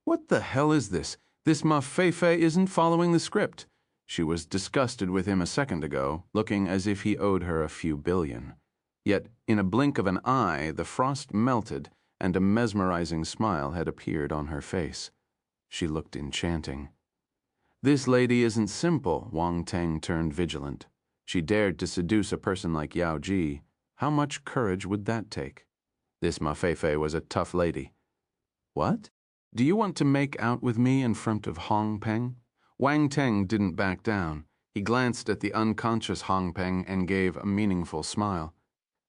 What the hell is this? This Ma Feifei isn't following the script. She was disgusted with him a second ago, looking as if he owed her a few billion. Yet, in a blink of an eye, the frost melted, and a mesmerizing smile had appeared on her face. She looked enchanting. This lady isn't simple. Wang Teng turned vigilant. She dared to seduce a person like Yao Ji. How much courage would that take? This Ma Feifei was a tough lady. What? Do you want to make out with me in front of Hong Peng? Wang Teng didn't back down. He glanced at the unconscious Hong Peng and gave a meaningful smile.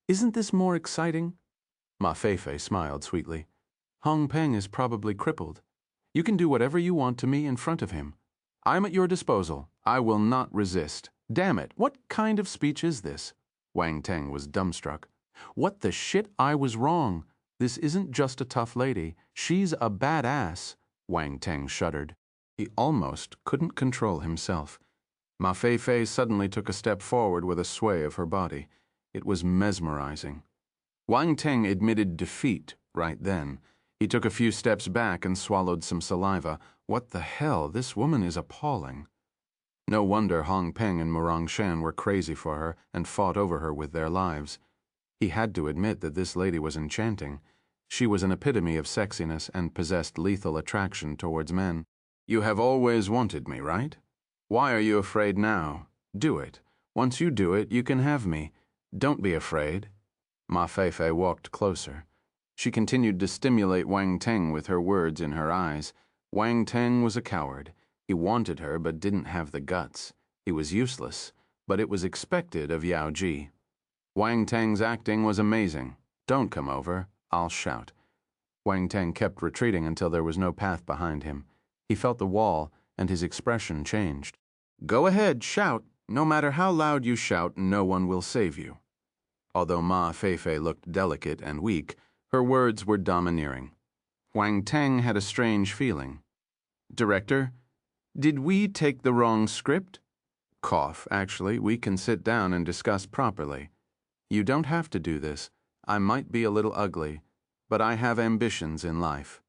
Isn't this more exciting? Ma Feifei smiled sweetly. Hong Peng is probably crippled. You can do whatever you want to me in front of him. I'm at your disposal. I will not resist. Damn it, what kind of speech is this? Wang Teng was dumbstruck. What the shit? I was wrong. This isn't just a tough lady. She's a badass. Wang Teng shuddered. He almost couldn't control himself. Ma Feifei suddenly took a step forward with a sway of her body. It was mesmerizing. Wang Teng admitted defeat right then. He took a few steps back and swallowed some saliva. What the hell? This woman is appalling. No wonder Hong Peng and Murong Shan were crazy for her and fought over her with their lives. He had to admit that this lady was enchanting. She was an epitome of sexiness and possessed lethal attraction towards men. You have always wanted me, right? Why are you afraid now? Do it. Once you do it, you can have me. Don't be afraid. Ma Feifei walked closer. She continued to stimulate Wang Teng with her words in her eyes. Wang Teng was a coward. He wanted her but didn't have the guts. He was useless, but it was expected of Yao Ji. Wang Teng's acting was amazing. Don't come over. I'll shout. Wang Teng kept retreating until there was no path behind him. He felt the wall, and his expression changed. Go ahead, shout. No matter how loud you shout, no one will save you. Although Ma Feifei looked delicate and weak, her words were domineering. Wang Teng had a strange feeling. Director, did we take the wrong script? Cough, actually, we can sit down and discuss properly. You don't have to do this. I might be a little ugly, but I have ambitions in life.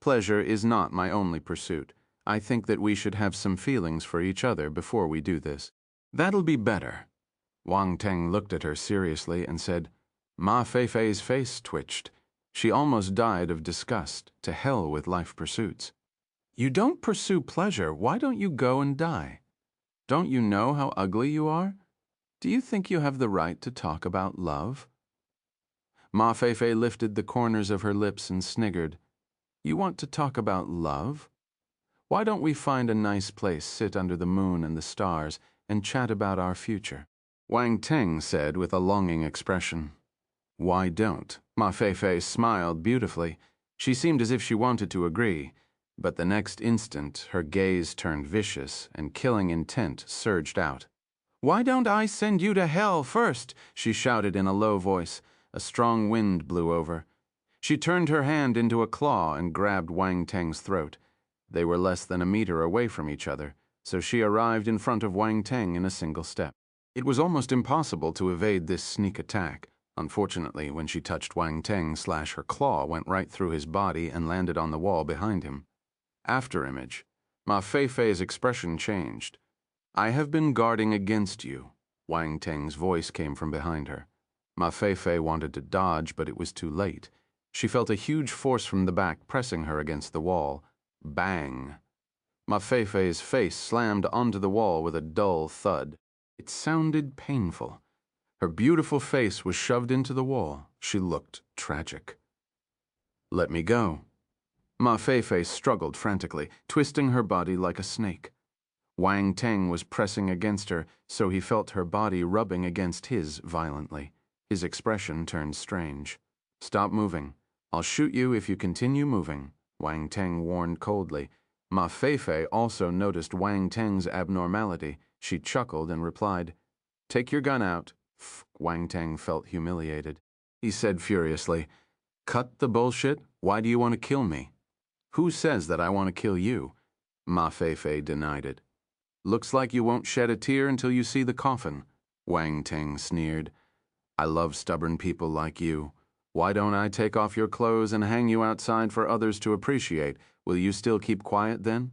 Pleasure is not my only pursuit. I think that we should have some feelings for each other before we do this. That'll be better. Wang Teng looked at her seriously and said, Ma Feifei's face twitched. She almost died of disgust. To hell with life pursuits. You don't pursue pleasure. Why don't you go and die? Don't you know how ugly you are? Do you think you have the right to talk about love? Ma Feifei lifted the corners of her lips and sniggered. You want to talk about love? Why don't we find a nice place, sit under the moon and the stars, and chat about our future? Wang Teng said with a longing expression. Why don't? Ma Feifei smiled beautifully. She seemed as if she wanted to agree, but the next instant her gaze turned vicious and killing intent surged out. Why don't I send you to hell first? She shouted in a low voice. A strong wind blew over. She turned her hand into a claw and grabbed Wang Teng's throat. They were less than a meter away from each other, so she arrived in front of Wang Teng in a single step. It was almost impossible to evade this sneak attack. Unfortunately, when she touched Wang Teng, her claw went right through his body and landed on the wall behind him. After image, Ma Feifei's expression changed. I have been guarding against you. Wang Teng's voice came from behind her. Ma Feifei wanted to dodge, but it was too late. She felt a huge force from the back pressing her against the wall. Bang! Ma Feifei's face slammed onto the wall with a dull thud. It sounded painful. Her beautiful face was shoved into the wall. She looked tragic. Let me go. Ma Feifei struggled frantically, twisting her body like a snake. Wang Teng was pressing against her, so he felt her body rubbing against his violently. His expression turned strange. Stop moving. I'll shoot you if you continue moving, Wang Teng warned coldly. Ma Feifei also noticed Wang Teng's abnormality. She chuckled and replied, Take your gun out. Wang Teng felt humiliated. He said furiously, Cut the bullshit. Why do you want to kill me? Who says that I want to kill you? Ma Feifei denied it. Looks like you won't shed a tear until you see the coffin, Wang Teng sneered. I love stubborn people like you. Why don't I take off your clothes and hang you outside for others to appreciate? Will you still keep quiet then?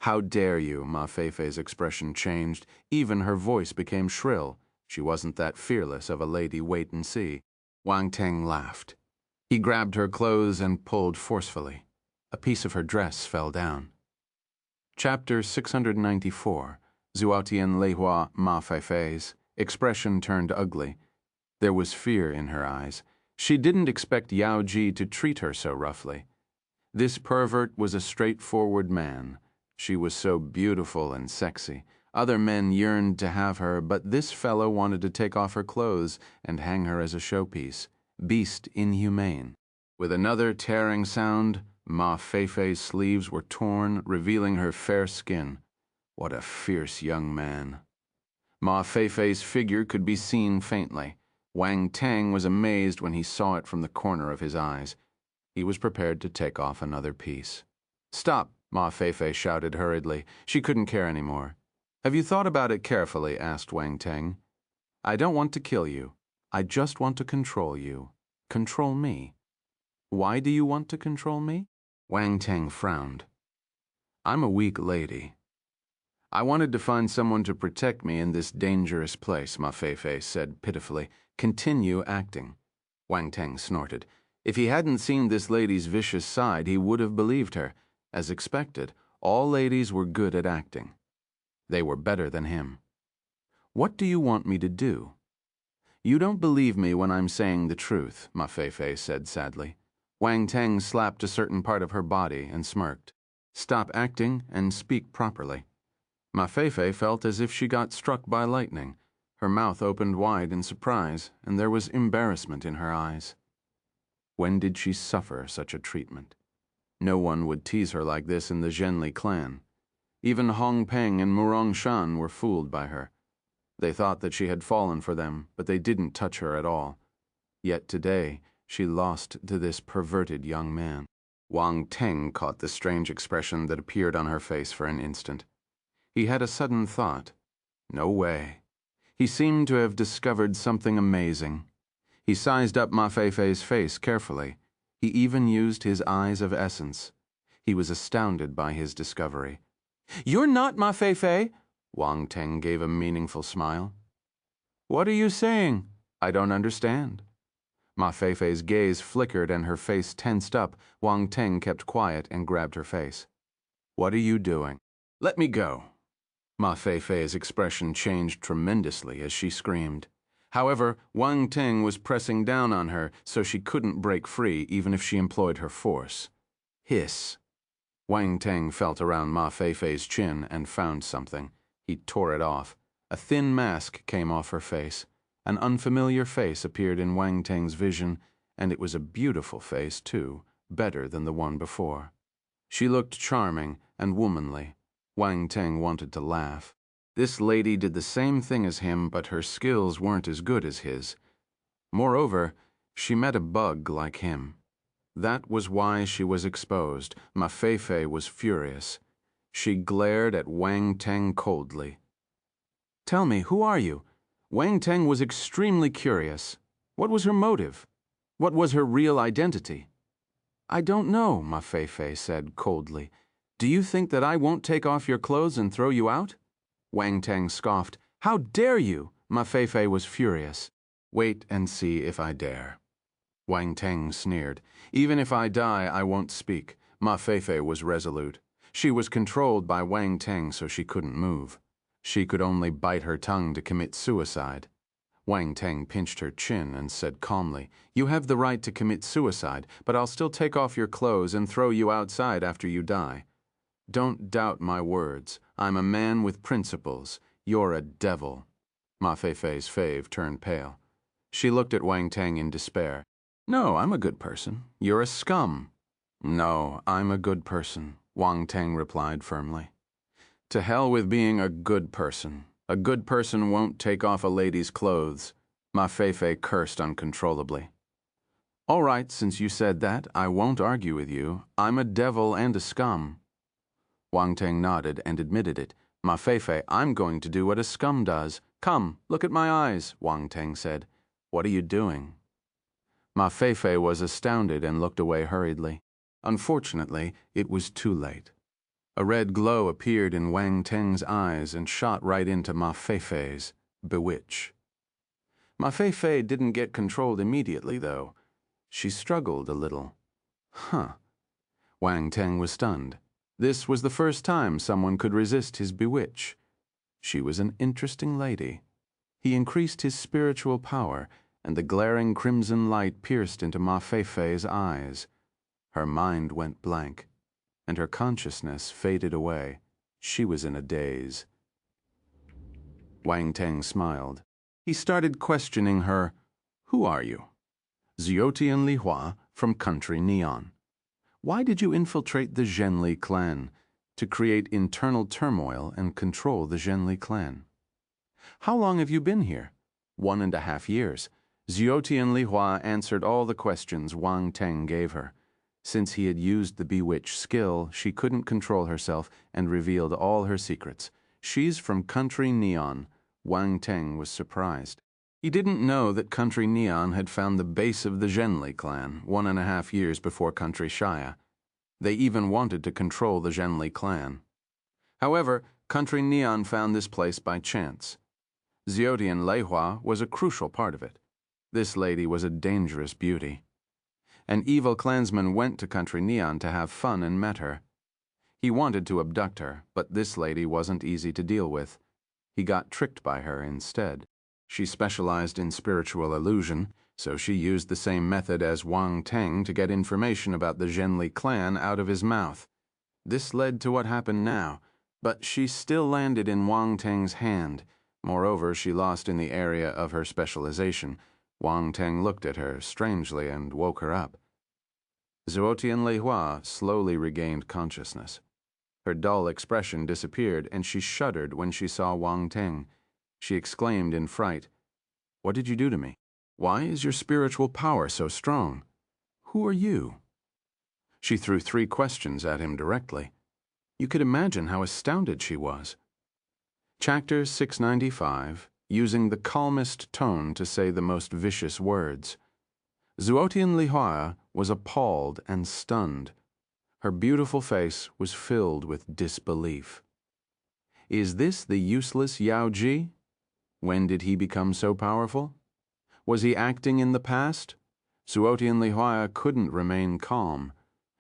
How dare you? Ma Feifei's expression changed. Even her voice became shrill. She wasn't that fearless of a lady, wait and see. Wang Teng laughed. He grabbed her clothes and pulled forcefully. A piece of her dress fell down. Chapter 694, Zuotian Leihua Ma Feifei's expression turned ugly. There was fear in her eyes. She didn't expect Yao Ji to treat her so roughly. This pervert was a straightforward man. She was so beautiful and sexy. Other men yearned to have her, but this fellow wanted to take off her clothes and hang her as a showpiece. Beast inhumane. With another tearing sound, Ma Feifei's sleeves were torn, revealing her fair skin. What a fierce young man. Ma Feifei's figure could be seen faintly. Wang Teng was amazed when he saw it from the corner of his eyes. He was prepared to take off another piece. "Stop," Ma Feifei shouted hurriedly. She couldn't care anymore. "Have you thought about it carefully?" asked Wang Teng. "I don't want to kill you. I just want to control you. Control me." "Why do you want to control me?" Wang Teng frowned. "I'm a weak lady. I wanted to find someone to protect me in this dangerous place," Ma Feifei said pitifully. "Continue acting." Wang Teng snorted. If he hadn't seen this lady's vicious side, he would have believed her. As expected, all ladies were good at acting. They were better than him. "What do you want me to do?" "You don't believe me when I'm saying the truth," Ma Feifei said sadly. Wang Teng slapped a certain part of her body and smirked. "Stop acting and speak properly." Ma Feifei felt as if she got struck by lightning. Her mouth opened wide in surprise, and there was embarrassment in her eyes. When did she suffer such a treatment? No one would tease her like this in the Zhenli clan. Even Hong Peng and Murong Shan were fooled by her. They thought that she had fallen for them, but they didn't touch her at all. Yet today, she lost to this perverted young man. Wang Teng caught the strange expression that appeared on her face for an instant. He had a sudden thought. No way. He seemed to have discovered something amazing. He sized up Ma Feifei's face carefully. He even used his eyes of essence. He was astounded by his discovery. "You're not Ma Feifei?" Wang Teng gave a meaningful smile. "What are you saying? I don't understand." Ma Feifei's gaze flickered and her face tensed up. Wang Teng kept quiet and grabbed her face. "What are you doing?" "Let me go." Ma Feifei's expression changed tremendously as she screamed. However, Wang Teng was pressing down on her, so she couldn't break free even if she employed her force. Hiss. Wang Teng felt around Ma Feifei's chin and found something. He tore it off. A thin mask came off her face. An unfamiliar face appeared in Wang Teng's vision, and it was a beautiful face, too, better than the one before. She looked charming and womanly. Wang Teng wanted to laugh. This lady did the same thing as him, but her skills weren't as good as his. Moreover, she met a bug like him. That was why she was exposed. Ma Feifei was furious. She glared at Wang Teng coldly. "Tell me, who are you?" Wang Teng was extremely curious. What was her motive? What was her real identity? "I don't know," Ma Feifei said coldly. "Do you think that I won't take off your clothes and throw you out?" Wang Teng scoffed. "How dare you?" Ma Feifei was furious. "Wait and see if I dare." Wang Teng sneered. "Even if I die, I won't speak." Ma Feifei was resolute. She was controlled by Wang Teng, so she couldn't move. She could only bite her tongue to commit suicide. Wang Teng pinched her chin and said calmly, "You have the right to commit suicide, but I'll still take off your clothes and throw you outside after you die. Don't doubt my words. I'm a man with principles. You're a devil." Ma Feifei's fave turned pale. She looked at Wang Teng in despair. "No, I'm a good person. You're a scum." "No, I'm a good person," Wang Teng replied firmly. "To hell with being a good person. A good person won't take off a lady's clothes." Ma Feifei cursed uncontrollably. "All right, since you said that, I won't argue with you. I'm a devil and a scum." Wang Teng nodded and admitted it. "Ma Feifei, I'm going to do what a scum does." "Come, look at my eyes," Wang Teng said. "What are you doing?" Ma Feifei was astounded and looked away hurriedly. Unfortunately, it was too late. A red glow appeared in Wang Teng's eyes and shot right into Ma Feifei's. Bewitch. Ma Feifei didn't get controlled immediately, though. She struggled a little. Huh. Wang Teng was stunned. This was the first time someone could resist his bewitch. She was an interesting lady. He increased his spiritual power, and the glaring crimson light pierced into Ma Feifei's eyes. Her mind went blank, and her consciousness faded away. She was in a daze. Wang Teng smiled. He started questioning her. Who are you? Zhuotian Lihua from Country Xia. Why did you infiltrate the Zhenli clan? To create internal turmoil and control the Zhenli clan. How long have you been here? 1.5 years. Zhuotian Lihua answered all the questions Wang Teng gave her. Since he had used the bewitch skill, she couldn't control herself and revealed all her secrets. She's from Country Xia. Wang Teng was surprised. He didn't know that Country Xia had found the base of the Zhenli clan 1.5 years before Country Xia. They even wanted to control the Zhenli clan. However, Country Xia found this place by chance. Zhuotian Lihua was a crucial part of it. This lady was a dangerous beauty. An evil clansman went to Country Xia to have fun and met her. He wanted to abduct her, but this lady wasn't easy to deal with. He got tricked by her instead. She specialized in spiritual illusion, so she used the same method as Wang Teng to get information about the Zhenli clan out of his mouth. This led to what happened now, but she still landed in Wang Teng's hand. Moreover, she lost in the area of her specialization. Wang Teng looked at her strangely and woke her up. Zhuotian Lihua slowly regained consciousness. Her dull expression disappeared, and she shuddered when she saw Wang Teng. She exclaimed in fright, "What did you do to me? Why is your spiritual power so strong? Who are you?" She threw 3 questions at him directly. You could imagine how astounded she was. Chapter 695, using the calmest tone to say the most vicious words. Zhuotian Lihua was appalled and stunned. Her beautiful face was filled with disbelief. Is this the useless Yao Ji? When did he become so powerful? Was he acting in the past? Zhuotian Lihua couldn't remain calm.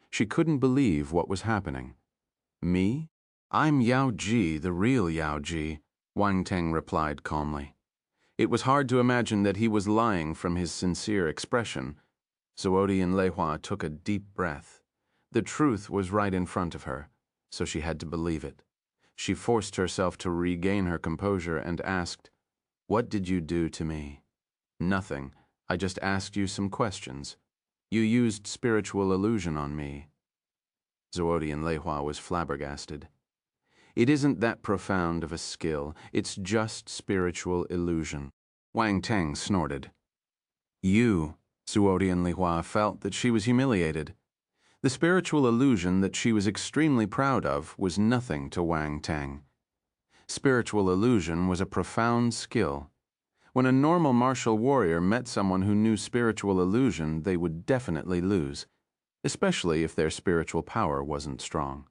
She couldn't believe what was happening. Me? I'm Yao Ji, the real Yao Ji, Wang Teng replied calmly. It was hard to imagine that he was lying from his sincere expression. Zhuotian Lihua took a deep breath. The truth was right in front of her, so she had to believe it. She forced herself to regain her composure and asked, "What did you do to me?" "Nothing. I just asked you some questions. You used spiritual illusion on me." Zhuotian Lihua was flabbergasted. It isn't that profound of a skill. It's just spiritual illusion. Wang Teng snorted. Zhuotian Lihua felt that she was humiliated. The spiritual illusion that she was extremely proud of was nothing to Wang Teng. Spiritual illusion was a profound skill. When a normal martial warrior met someone who knew spiritual illusion, they would definitely lose, especially if their spiritual power wasn't strong.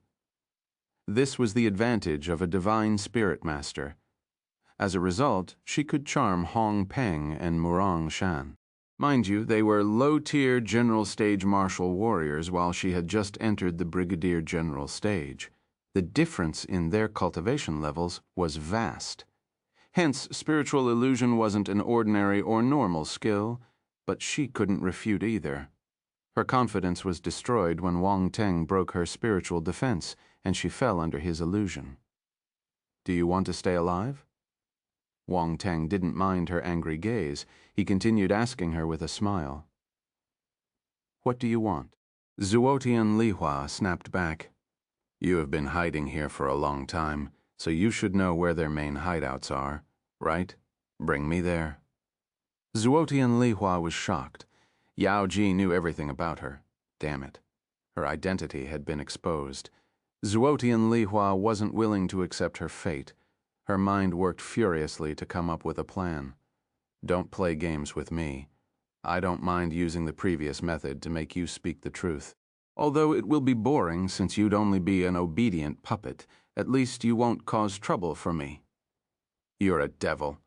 This was the advantage of a divine spirit master. As a result, she could charm Hong Peng and Murong Shan. Mind you, they were low-tier general stage martial warriors while she had just entered the brigadier general stage. The difference in their cultivation levels was vast. Hence, spiritual illusion wasn't an ordinary or normal skill, but she couldn't refute either. Her confidence was destroyed when Wang Teng broke her spiritual defense, and she fell under his illusion. "Do you want to stay alive?" Wang Teng didn't mind her angry gaze. He continued asking her with a smile. "What do you want?" Zhuotian Lihua snapped back. "You have been hiding here for a long time, so you should know where their main hideouts are, right? Bring me there." Zhuotian Lihua was shocked. Yao Ji knew everything about her. Damn it. Her identity had been exposed. Zhuotian Lihua wasn't willing to accept her fate. Her mind worked furiously to come up with a plan. "Don't play games with me. I don't mind using the previous method to make you speak the truth. Although it will be boring since you'd only be an obedient puppet, at least you won't cause trouble for me." "You're a devil."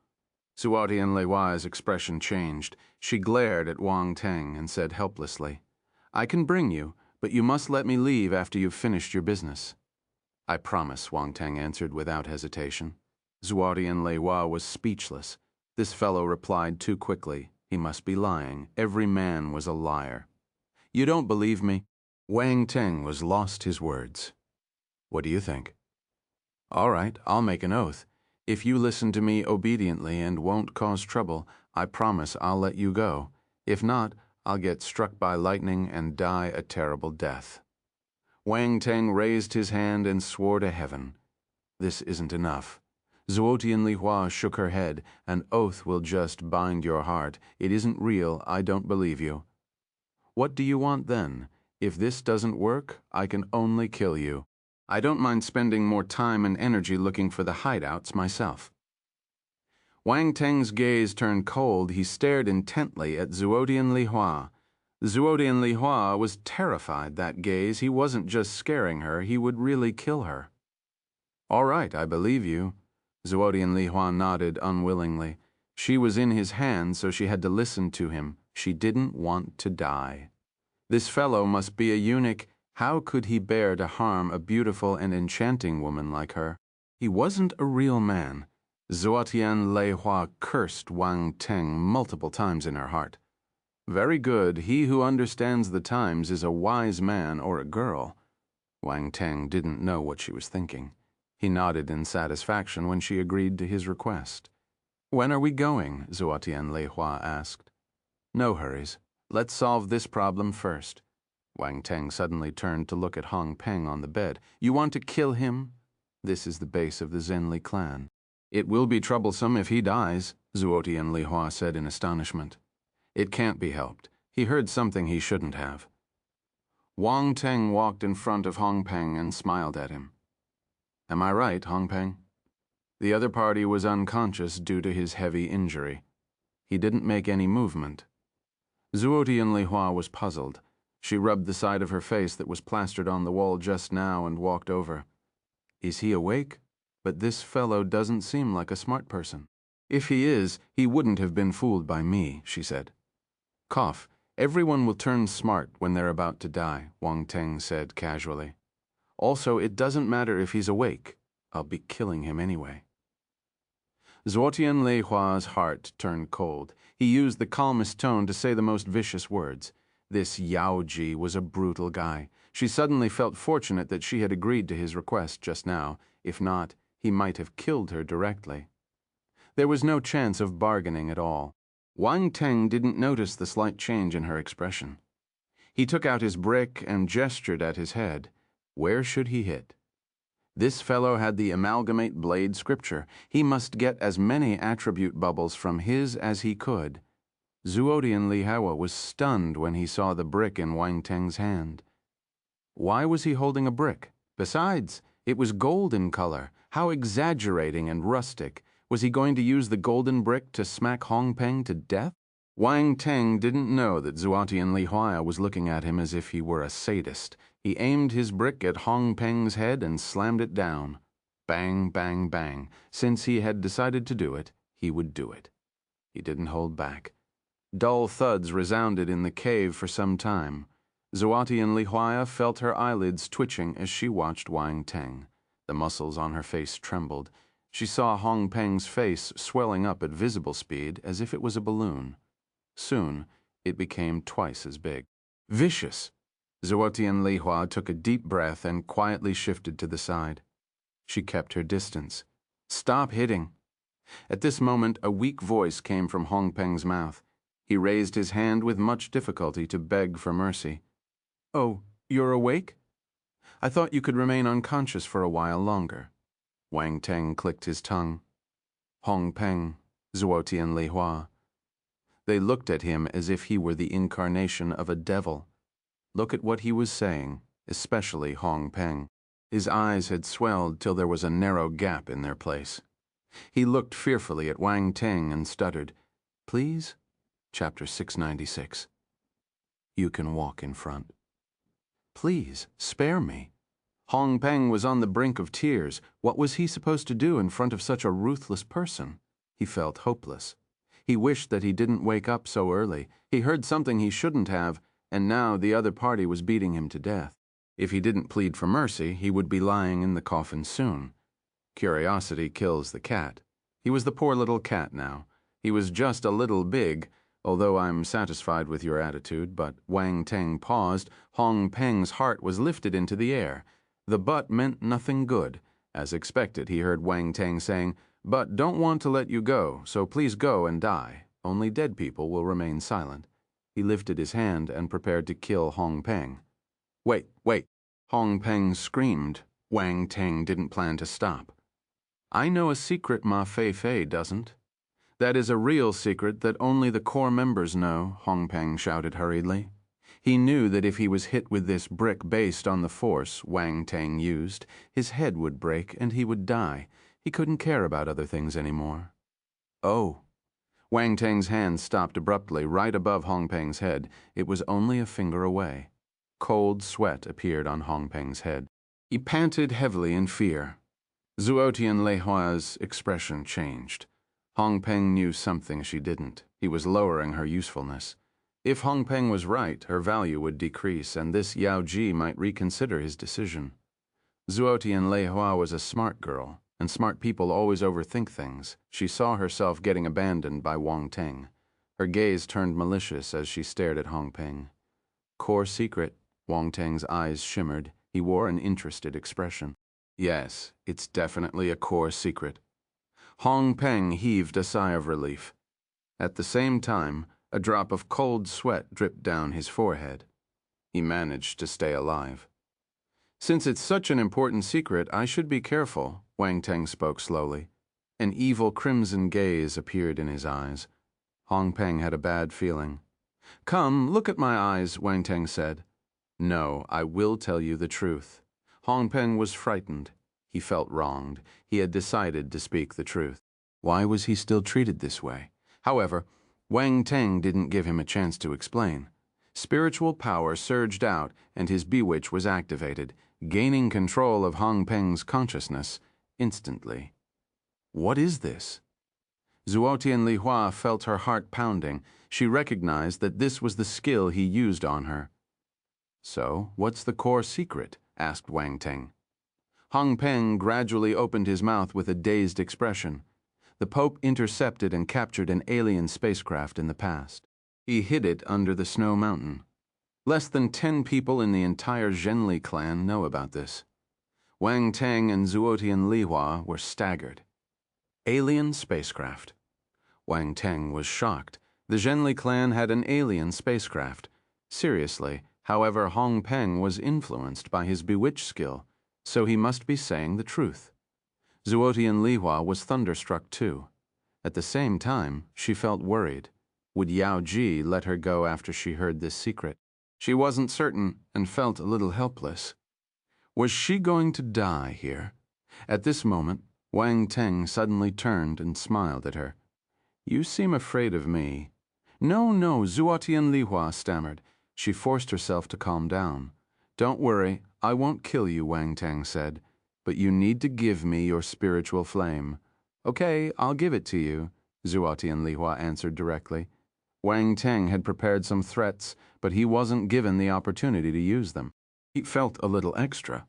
Zhuotian Lihua's expression changed. She glared at Wang Teng and said helplessly, "I can bring you, but you must let me leave after you've finished your business." "I promise," Wang Teng answered without hesitation. Zhuotian Lihua was speechless. This fellow replied too quickly. He must be lying. Every man was a liar. You don't believe me? Wang Teng was lost his words. What do you think? All right, I'll make an oath. If you listen to me obediently and won't cause trouble, I promise I'll let you go. If not, I'll get struck by lightning and die a terrible death. Wang Teng raised his hand and swore to heaven. This isn't enough. Zuotian Lihua shook her head. An oath will just bind your heart. It isn't real. I don't believe you. What do you want then? If this doesn't work, I can only kill you. I don't mind spending more time and energy looking for the hideouts myself. Wang Teng's gaze turned cold. He stared intently at Zuotian Lihua. Zuotian Lihua was terrified, that gaze. He wasn't just scaring her, he would really kill her. All right, I believe you. Zuotian Lihua nodded unwillingly. She was in his hands, so she had to listen to him. She didn't want to die. This fellow must be a eunuch. How could he bear to harm a beautiful and enchanting woman like her? He wasn't a real man. Zuotian Lihua cursed Wang Teng multiple times in her heart. Very good. He who understands the times is a wise man or a girl. Wang Teng didn't know what she was thinking. He nodded in satisfaction when she agreed to his request. When are we going? Zuotian Lihua asked. No hurries. Let's solve this problem first. Wang Teng suddenly turned to look at Hong Peng on the bed. You want to kill him? This is the base of the Zhenli clan. It will be troublesome if he dies, Zuotian Lihua said in astonishment. It can't be helped. He heard something he shouldn't have. Wang Teng walked in front of Hong Peng and smiled at him. Am I right, Hong Peng? The other party was unconscious due to his heavy injury. He didn't make any movement. Zuotian Lihua was puzzled. She rubbed the side of her face that was plastered on the wall just now and walked over. Is he awake? But this fellow doesn't seem like a smart person. If he is, he wouldn't have been fooled by me, she said. Cough. Everyone will turn smart when they're about to die, Wang Teng said casually. Also, it doesn't matter if he's awake. I'll be killing him anyway. Zuotian Lihua's heart turned cold. He used the calmest tone to say the most vicious words. This Yao Ji was a brutal guy. She suddenly felt fortunate that she had agreed to his request just now. If not, he might have killed her directly. There was no chance of bargaining at all. Wang Teng didn't notice the slight change in her expression. He took out his brick and gestured at his head. Where should he hit? This fellow had the amalgamate blade scripture. He must get as many attribute bubbles from his as he could. Zuotian Lihua was stunned when he saw the brick in Wang Teng's hand. Why was he holding a brick? Besides, it was gold in color. How exaggerating and rustic. Was he going to use the golden brick to smack Hong Peng to death? Wang Teng didn't know that Zuotian Lihua was looking at him as if he were a sadist. He aimed his brick at Hong Peng's head and slammed it down. Bang, bang, bang. Since he had decided to do it, he would do it. He didn't hold back. Dull thuds resounded in the cave for some time. Zuotian Lihua felt her eyelids twitching as she watched Wang Teng. The muscles on her face trembled. She saw Hong Peng's face swelling up at visible speed as if it was a balloon. Soon, it became twice as big. Vicious! Zuotian Lihua took a deep breath and quietly shifted to the side. She kept her distance. Stop hitting! At this moment, a weak voice came from Hong Peng's mouth. He raised his hand with much difficulty to beg for mercy. Oh, you're awake? I thought you could remain unconscious for a while longer. Wang Teng clicked his tongue. Hong Peng, Zuotian Lihua. They looked at him as if he were the incarnation of a devil. Look at what he was saying, especially Hong Peng. His eyes had swelled till there was a narrow gap in their place. He looked fearfully at Wang Teng and stuttered, Please? Chapter 696. You can walk in front. Please, spare me. Hong Peng was on the brink of tears. What was he supposed to do in front of such a ruthless person? He felt hopeless. He wished that he didn't wake up so early. He heard something he shouldn't have, and now the other party was beating him to death. If he didn't plead for mercy, he would be lying in the coffin soon. Curiosity kills the cat. He was the poor little cat now. He was just a little big, although I'm satisfied with your attitude, but Wang Teng paused. Hong Peng's heart was lifted into the air. The but meant nothing good. As expected, he heard Wang Teng saying, "But don't want to let you go, so please go and die. Only dead people will remain silent." He lifted his hand and prepared to kill Hong Peng. "Wait, wait!" Hong Peng screamed. Wang Teng didn't plan to stop. "I know a secret Ma Fei Fei doesn't. That is a real secret that only the core members know," Hong Peng shouted hurriedly. He knew that if he was hit with this brick based on the force Wang Teng used, his head would break and he would die. He couldn't care about other things anymore. "Oh." Wang Teng's hand stopped abruptly right above Hong Peng's head. It was only a finger away. Cold sweat appeared on Hong Peng's head. He panted heavily in fear. Zuotian Lei Hua's expression changed. Hong Peng knew something she didn't. He was lowering her usefulness. If Hong Peng was right, her value would decrease, and this Yao Ji might reconsider his decision. Zuotian Lei Hua was a smart girl, and smart people always overthink things. She saw herself getting abandoned by Wang Teng. Her gaze turned malicious as she stared at Hong Peng. "Core secret." Wang Teng's eyes shimmered. He wore an interested expression. "Yes, it's definitely a core secret." Hong Peng heaved a sigh of relief. At the same time, a drop of cold sweat dripped down his forehead. He managed to stay alive. "Since it's such an important secret, I should be careful," Wang Teng spoke slowly. An evil crimson gaze appeared in his eyes. Hong Peng had a bad feeling. "Come, look at my eyes," Wang Teng said. "No, I will tell you the truth." Hong Peng was frightened. He felt wronged. He had decided to speak the truth. Why was he still treated this way? However, Wang Teng didn't give him a chance to explain. Spiritual power surged out and his bewitch was activated, gaining control of Hong Peng's consciousness instantly. What is this? Zuotian Li Hua felt her heart pounding. She recognized that this was the skill he used on her. "So, what's the core secret?" asked Wang Teng. Hong Peng gradually opened his mouth with a dazed expression. The Pope intercepted and captured an alien spacecraft in the past. He hid it under the snow mountain. Less than 10 people in the entire Zhenli clan know about this. Wang Teng and Zuotian Li Hua were staggered. Alien spacecraft. Wang Teng was shocked. The Zhenli clan had an alien spacecraft. Seriously, however, Hong Peng was influenced by his bewitch skill, so he must be saying the truth. Zuotian Li Hua was thunderstruck too. At the same time, she felt worried. Would Yao Ji let her go after she heard this secret? She wasn't certain and felt a little helpless. Was she going to die here? At this moment, Wang Teng suddenly turned and smiled at her. "You seem afraid of me." "No, no," Zuotian Li Hua stammered. She forced herself to calm down. "Don't worry, I won't kill you," Wang Teng said. "But you need to give me your spiritual flame." "Okay, I'll give it to you," Zuotian Li Hua answered directly. Wang Teng had prepared some threats, but he wasn't given the opportunity to use them. He felt a little extra.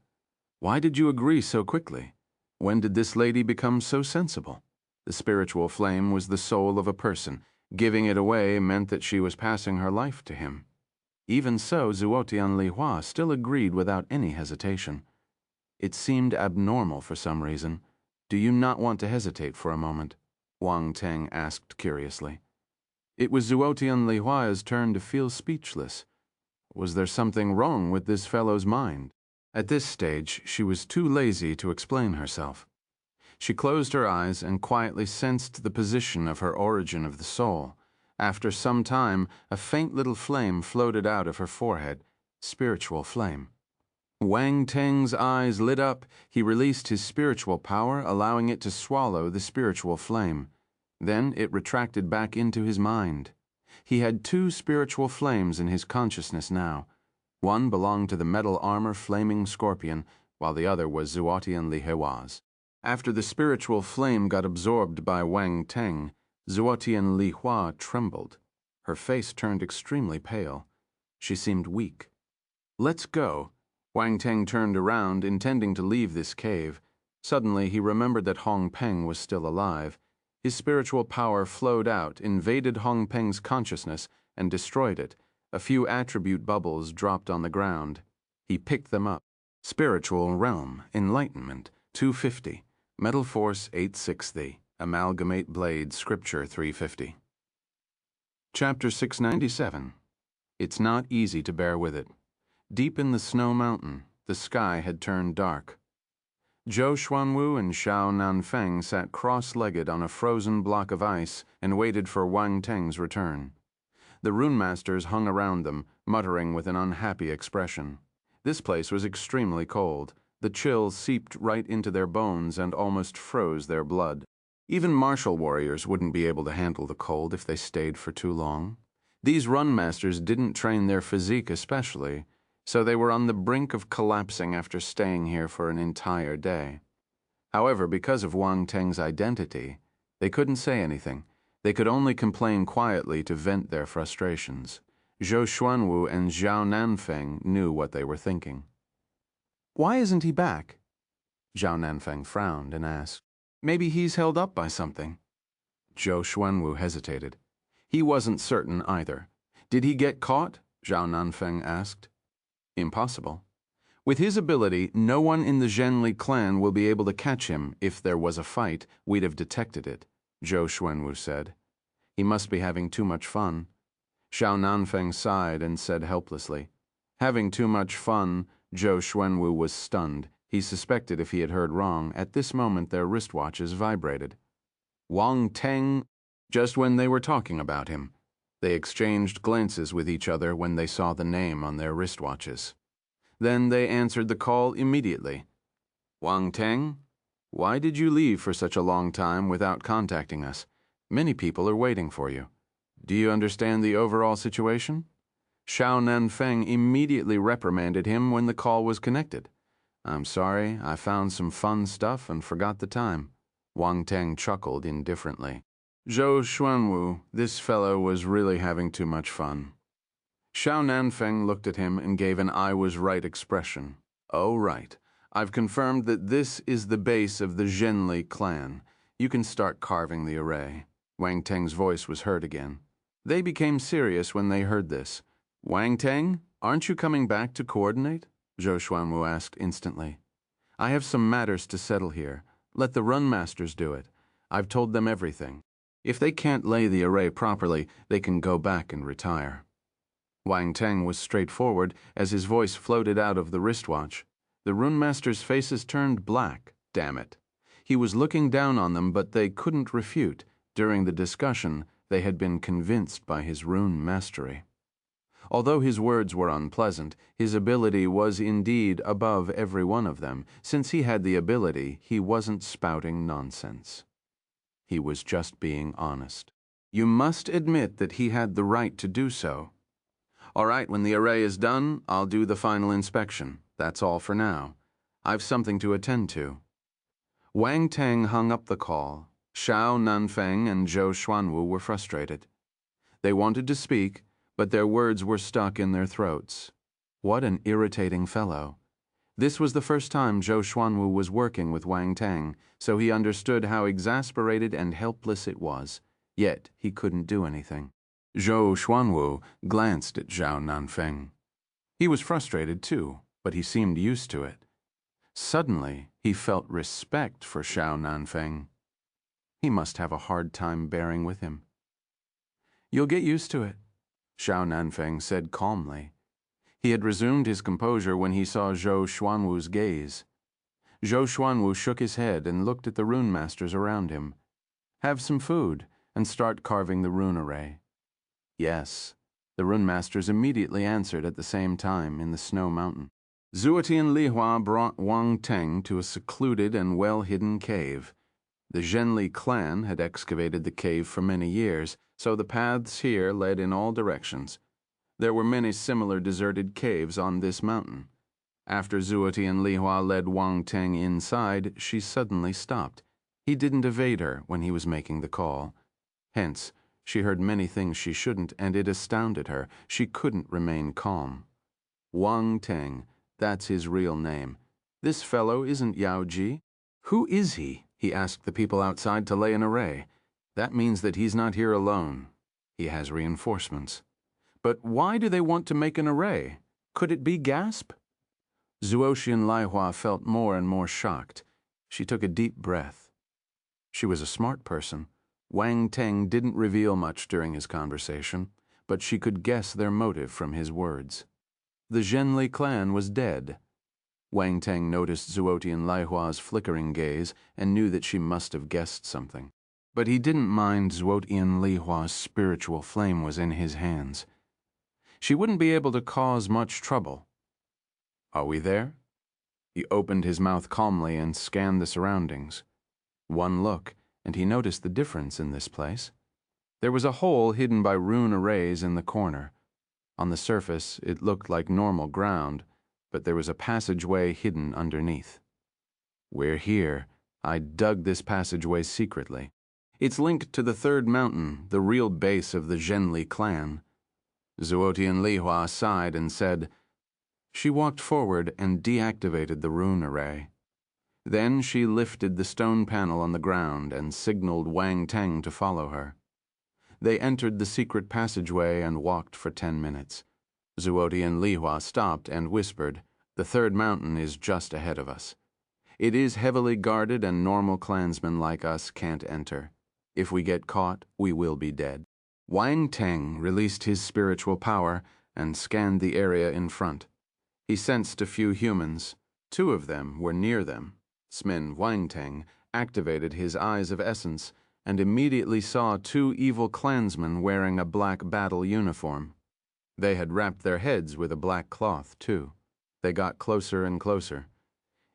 Why did you agree so quickly? When did this lady become so sensible? The spiritual flame was the soul of a person. Giving it away meant that she was passing her life to him. Even so, Zuotian Li Hua still agreed without any hesitation. It seemed abnormal for some reason. "Do you not want to hesitate for a moment?" Wang Teng asked curiously. It was Zuotian Li Hua's turn to feel speechless. Was there something wrong with this fellow's mind? At this stage, she was too lazy to explain herself. She closed her eyes and quietly sensed the position of her origin of the soul. After some time, a faint little flame floated out of her forehead. Spiritual flame. Wang Teng's eyes lit up. He released his spiritual power, allowing it to swallow the spiritual flame. Then it retracted back into his mind. He had 2 spiritual flames in his consciousness now. One belonged to the metal armor flaming scorpion, while the other was Zuotian Li Hua's. After the spiritual flame got absorbed by Wang Teng, Zuotian Li Hua trembled. Her face turned extremely pale. She seemed weak. "Let's go." Wang Teng turned around, intending to leave this cave. Suddenly, he remembered that Hong Peng was still alive. His spiritual power flowed out, invaded Hong Peng's consciousness, and destroyed it. A few attribute bubbles dropped on the ground. He picked them up. Spiritual realm, enlightenment, 250. Metal force 860. Amalgamate blade, scripture 350. Chapter 697. It's not easy to bear with it. Deep in the snow mountain, the sky had turned dark. Zhou Xuanwu and Xiao Nanfeng sat cross-legged on a frozen block of ice and waited for Wang Teng's return. The rune masters hung around them, muttering with an unhappy expression. This place was extremely cold. The chill seeped right into their bones and almost froze their blood. Even martial warriors wouldn't be able to handle the cold if they stayed for too long. These run masters didn't train their physique especially, so they were on the brink of collapsing after staying here for an entire day. However, because of Wang Teng's identity, they couldn't say anything. They could only complain quietly to vent their frustrations. Zhou Xuanwu and Xiao Nanfeng knew what they were thinking. "Why isn't he back?" Xiao Nanfeng frowned and asked. "Maybe he's held up by something." Zhou Xuanwu hesitated. He wasn't certain either. "Did he get caught?" Xiao Nanfeng asked. "Impossible. With his ability, no one in the Zhenli clan will be able to catch him. If there was a fight, we'd have detected it," Zhou Xuanwu said. "He must be having too much fun." Xiao Nanfeng sighed and said helplessly. Having too much fun, Zhou Xuanwu was stunned. He suspected if he had heard wrong. At this moment their wristwatches vibrated. Wang Teng, just when they were talking about him. They exchanged glances with each other when they saw the name on their wristwatches. Then they answered the call immediately. "Wang Teng, why did you leave for such a long time without contacting us? Many people are waiting for you. Do you understand the overall situation?" Xiao Nanfeng immediately reprimanded him when the call was connected. "I'm sorry, I found some fun stuff and forgot the time." Wang Teng chuckled indifferently. "Zhou Xuanwu, this fellow was really having too much fun." Xiao Nanfeng looked at him and gave an "I was right" expression. "Oh, right. I've confirmed that this is the base of the Zhenli clan. You can start carving the array." Wang Teng's voice was heard again. They became serious when they heard this. "Wang Teng, aren't you coming back to coordinate?" Zhou Xuanwu asked instantly. "I have some matters to settle here. Let the run masters do it. I've told them everything. If they can't lay the array properly, they can go back and retire." Wang Teng was straightforward as his voice floated out of the wristwatch. The rune masters' faces turned black. Damn it. He was looking down on them, but they couldn't refute. During the discussion, they had been convinced by his rune mastery. Although his words were unpleasant, his ability was indeed above every one of them. Since he had the ability, he wasn't spouting nonsense. He was just being honest. You must admit that he had the right to do so. "All right, when the array is done, I'll do the final inspection. That's all for now. I've something to attend to." Wang Teng hung up the call. Xiao Nanfeng and Zhou Xuanwu were frustrated. They wanted to speak, but their words were stuck in their throats. What an irritating fellow. This was the first time Zhou Xuanwu was working with Wang Teng, so he understood how exasperated and helpless it was. Yet he couldn't do anything. Zhou Xuanwu glanced at Xiao Nanfeng. He was frustrated too, but he seemed used to it. Suddenly, he felt respect for Xiao Nanfeng. He must have a hard time bearing with him. "You'll get used to it," Xiao Nanfeng said calmly. He had resumed his composure when he saw Zhou Xuanwu's gaze. Zhou Xuanwu shook his head and looked at the rune masters around him. "Have some food and start carving the rune array." "Yes." The rune masters immediately answered at the same time in the snow mountain. Zuoti and Lihua brought Wang Teng to a secluded and well-hidden cave. The Zhenli clan had excavated the cave for many years, so the paths here led in all directions. There were many similar deserted caves on this mountain. After Zuoti and Lihua led Wang Teng inside, she suddenly stopped. He didn't evade her when he was making the call. Hence, she heard many things she shouldn't, and it astounded her. She couldn't remain calm. Wang Teng, that's his real name. This fellow isn't Yao Ji. Who is he? He asked the people outside to lay an array. That means that he's not here alone. He has reinforcements. But why do they want to make an array? Could it be gasp? Zhuotian Laihua felt more and more shocked. She took a deep breath. She was a smart person. Wang Teng didn't reveal much during his conversation, but she could guess their motive from his words. The Zhenli clan was dead. Wang Teng noticed Zhuotian Laihua's flickering gaze and knew that she must have guessed something. But he didn't mind Zhuotian Lihua's spiritual flame was in his hands. She wouldn't be able to cause much trouble. Are we there? He opened his mouth calmly and scanned the surroundings. One look, and he noticed the difference in this place. There was a hole hidden by rune arrays in the corner. On the surface, it looked like normal ground, but there was a passageway hidden underneath. We're here. I dug this passageway secretly. It's linked to the third mountain, the real base of the Zhenli clan. Zhuotian Lihua sighed and said. She walked forward and deactivated the rune array. Then she lifted the stone panel on the ground and signaled Wang Teng to follow her. They entered the secret passageway and walked for 10 minutes. Zhuotian Lihua stopped and whispered, "The third mountain is just ahead of us. It is heavily guarded and normal clansmen like us can't enter. If we get caught, we will be dead." Wang Teng released his spiritual power and scanned the area in front. He sensed a few humans. 2 of them were near them. Smin Wang Teng activated his eyes of essence and immediately saw 2 evil clansmen wearing a black battle uniform. They had wrapped their heads with a black cloth, too. They got closer and closer.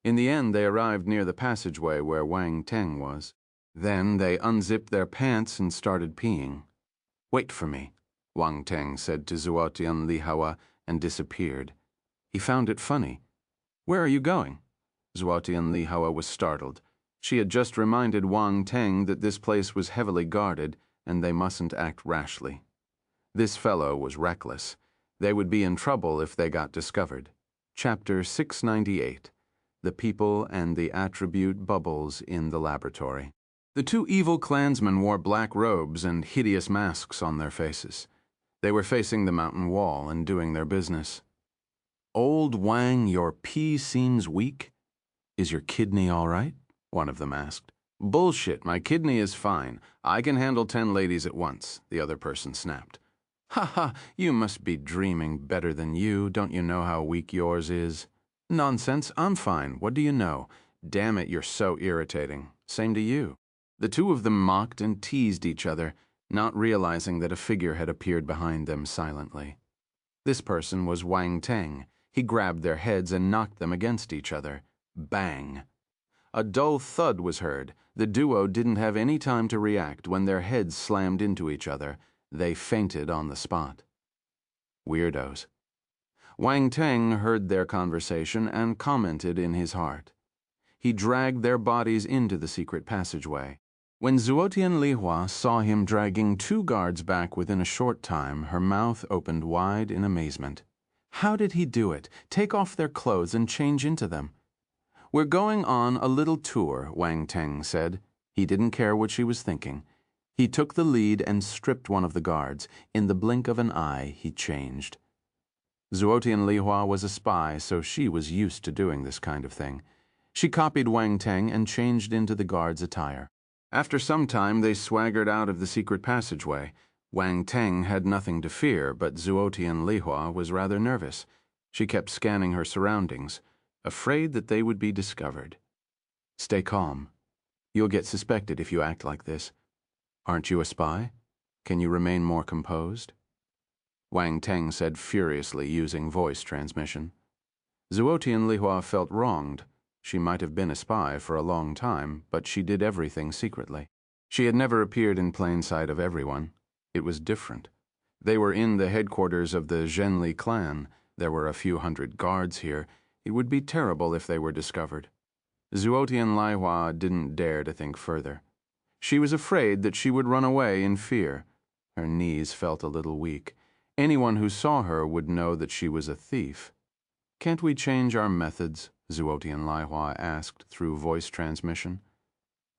In the end, they arrived near the passageway where Wang Teng was. Then they unzipped their pants and started peeing. "Wait for me," Wang Teng said to Zhuotian Lihua and disappeared. He found it funny. "Where are you going?" Zhuotian Lihua was startled. She had just reminded Wang Teng that this place was heavily guarded and they mustn't act rashly. This fellow was reckless. They would be in trouble if they got discovered. Chapter 698. The People and the Attribute Bubbles in the Laboratory. The 2 evil clansmen wore black robes and hideous masks on their faces. They were facing the mountain wall and doing their business. "Old Wang, your pee seems weak. Is your kidney all right?" one of them asked. "Bullshit, my kidney is fine. I can handle 10 ladies at once," the other person snapped. "Ha ha, you must be dreaming better than you. Don't you know how weak yours is?" "Nonsense, I'm fine. What do you know? Damn it, you're so irritating. Same to you." The 2 of them mocked and teased each other, not realizing that a figure had appeared behind them silently. This person was Wang Teng. He grabbed their heads and knocked them against each other. Bang! A dull thud was heard. The duo didn't have any time to react when their heads slammed into each other. They fainted on the spot. Weirdos. Wang Teng heard their conversation and commented in his heart. He dragged their bodies into the secret passageway. When Zhuotian Lihua saw him dragging 2 guards back within a short time, her mouth opened wide in amazement. How did he do it? Take off their clothes and change into them? "We're going on a little tour," Wang Teng said. He didn't care what she was thinking. He took the lead and stripped one of the guards. In the blink of an eye, he changed. Zhuotian Lihua was a spy, so she was used to doing this kind of thing. She copied Wang Teng and changed into the guard's attire. After some time, they swaggered out of the secret passageway. Wang Teng had nothing to fear, but Zhuotian Lihua was rather nervous. She kept scanning her surroundings, afraid that they would be discovered. "Stay calm. You'll get suspected if you act like this. Aren't you a spy? Can you remain more composed?" Wang Teng said furiously, using voice transmission. Zhuotian Lihua felt wronged. She might have been a spy for a long time, but she did everything secretly. She had never appeared in plain sight of everyone. It was different. They were in the headquarters of the Zhenli clan. There were a few hundred guards here. It would be terrible if they were discovered. Zhuotian Lihua didn't dare to think further. She was afraid that she would run away in fear. Her knees felt a little weak. Anyone who saw her would know that she was a thief. "Can't we change our methods?" Zhuotian Lihua asked through voice transmission.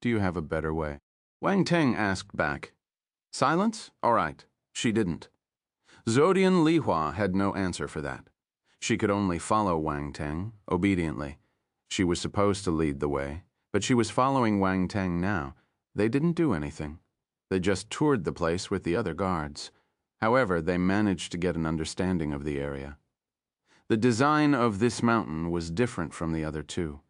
"Do you have a better way?" Wang Teng asked back. Silence? All right. She didn't. Zodian Lihua had no answer for that. She could only follow Wang Teng, obediently. She was supposed to lead the way, but she was following Wang Teng now. They didn't do anything. They just toured the place with the other guards. However, they managed to get an understanding of the area. The design of this mountain was different from the other two.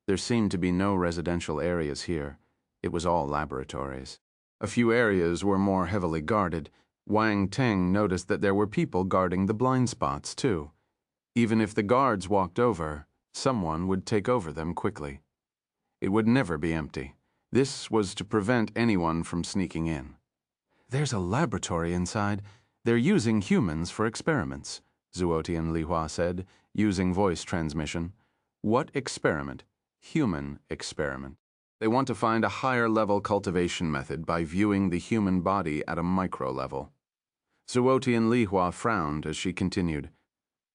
There seemed to be no residential areas here. It was all laboratories. A few areas were more heavily guarded. Wang Teng noticed that there were people guarding the blind spots, too. Even if the guards walked over, someone would take over them quickly. It would never be empty. This was to prevent anyone from sneaking in. There's a laboratory inside. They're using humans for experiments, Zuotian Lihua said, using voice transmission. What experiment? Human experiment. They want to find a higher-level cultivation method by viewing the human body at a micro-level. Zuotian Lihua frowned as she continued.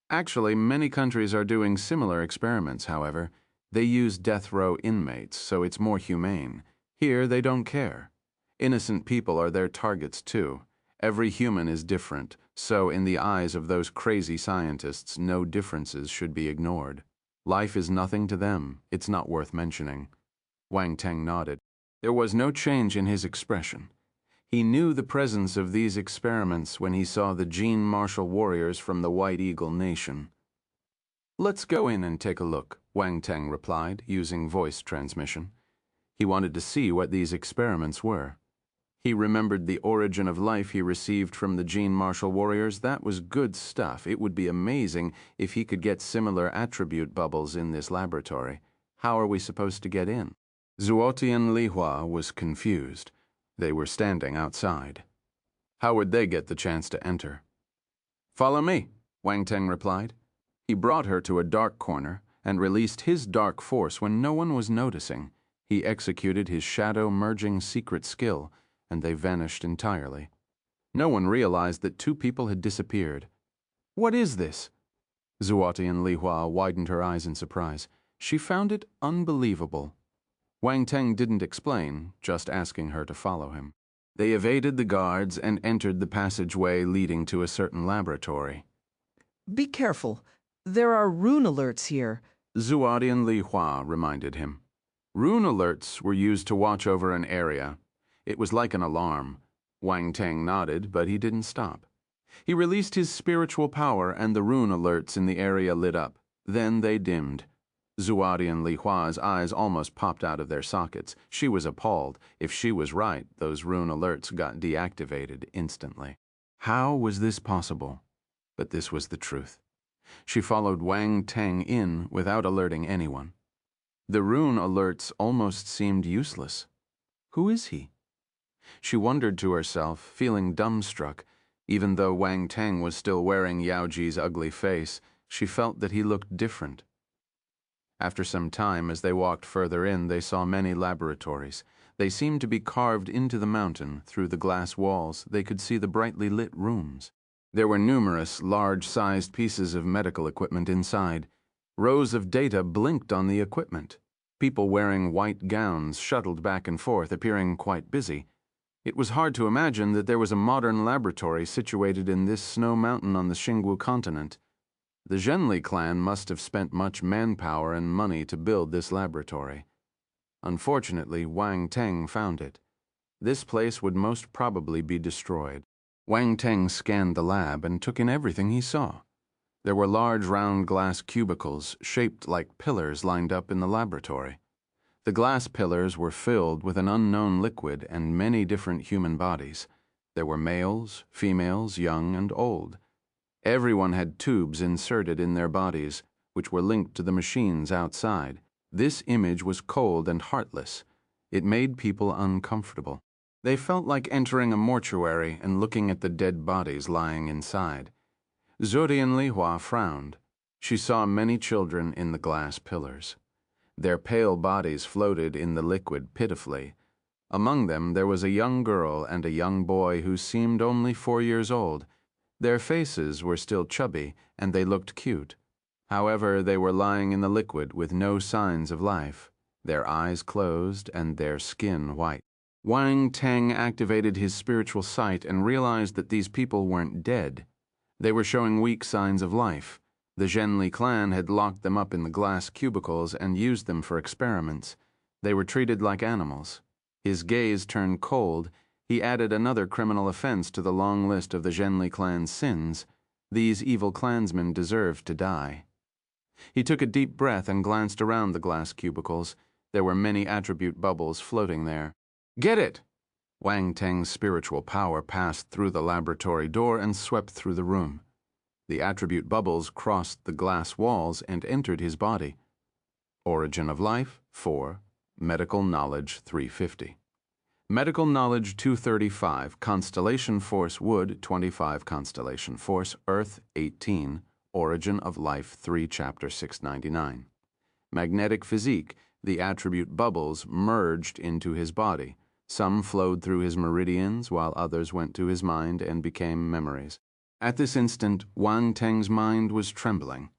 Actually, many countries are doing similar experiments, however. They use death row inmates, so it's more humane. Here, they don't care. Innocent people are their targets, too. Every human is different, so in the eyes of those crazy scientists, no differences should be ignored. Life is nothing to them. It's not worth mentioning. Wang Teng nodded. There was no change in his expression. He knew the presence of these experiments when he saw the Gene Martial warriors from the White Eagle Nation. Let's go in and take a look, Wang Teng replied, using voice transmission. He wanted to see what these experiments were. He remembered the origin of life he received from the Gene Martial warriors. That was good stuff. It would be amazing if he could get similar attribute bubbles in this laboratory. How are we supposed to get in? Zuotian Lihua was confused. They were standing outside. How would they get the chance to enter? Follow me, Wang Teng replied. He brought her to a dark corner and released his dark force when no one was noticing. He executed his shadow-merging secret skill, and they vanished entirely. No one realized that two people had disappeared. What is this? Zuotian Lihua widened her eyes in surprise. She found it unbelievable. Wang Teng didn't explain, just asking her to follow him. They evaded the guards and entered the passageway leading to a certain laboratory. Be careful. There are rune alerts here, Zuotian Lihua reminded him. Rune alerts were used to watch over an area. It was like an alarm. Wang Teng nodded, but he didn't stop. He released his spiritual power and the rune alerts in the area lit up. Then they dimmed. Zuotian Lihua's eyes almost popped out of their sockets. She was appalled. If she was right, those rune alerts got deactivated instantly. How was this possible? But this was the truth. She followed Wang Teng in without alerting anyone. The rune alerts almost seemed useless. Who is he? She wondered to herself, feeling dumbstruck. Even though Wang Teng was still wearing Yaoji's ugly face, she felt that he looked different. After some time, as they walked further in, they saw many laboratories. They seemed to be carved into the mountain. Through the glass walls, they could see the brightly lit rooms. There were numerous large-sized pieces of medical equipment inside. Rows of data blinked on the equipment. People wearing white gowns shuttled back and forth, appearing quite busy. It was hard to imagine that there was a modern laboratory situated in this snow mountain on the Xingwu continent. The Zhenli clan must have spent much manpower and money to build this laboratory. Unfortunately, Wang Teng found it. This place would most probably be destroyed. Wang Teng scanned the lab and took in everything he saw. There were large round glass cubicles shaped like pillars lined up in the laboratory. The glass pillars were filled with an unknown liquid and many different human bodies. There were males, females, young and old. Everyone had tubes inserted in their bodies, which were linked to the machines outside. This image was cold and heartless. It made people uncomfortable. They felt like entering a mortuary and looking at the dead bodies lying inside. Zodian Lihua frowned. She saw many children in the glass pillars. Their pale bodies floated in the liquid pitifully. Among them there was a young girl and a young boy who seemed only 4 years old. Their faces were still chubby, and they looked cute. However, they were lying in the liquid with no signs of life, their eyes closed and their skin white. Wang Teng activated his spiritual sight and realized that these people weren't dead. They were showing weak signs of life. The Zhenli clan had locked them up in the glass cubicles and used them for experiments. They were treated like animals. His gaze turned cold. He added another criminal offense to the long list of the Zhenli clan's sins. These evil clansmen deserved to die. He took a deep breath and glanced around the glass cubicles. There were many attribute bubbles floating there. Get it! Wang Teng's spiritual power passed through the laboratory door and swept through the room. The attribute bubbles crossed the glass walls and entered his body. Origin of life, 4. Medical knowledge, 350. Medical knowledge, 235. Constellation force wood, 25. Constellation force earth, 18. Origin of life, 3. Chapter 699. Magnetic physique, the attribute bubbles merged into his body. Some flowed through his meridians, while others went to his mind and became memories. At this instant, Wang Teng's mind was trembling.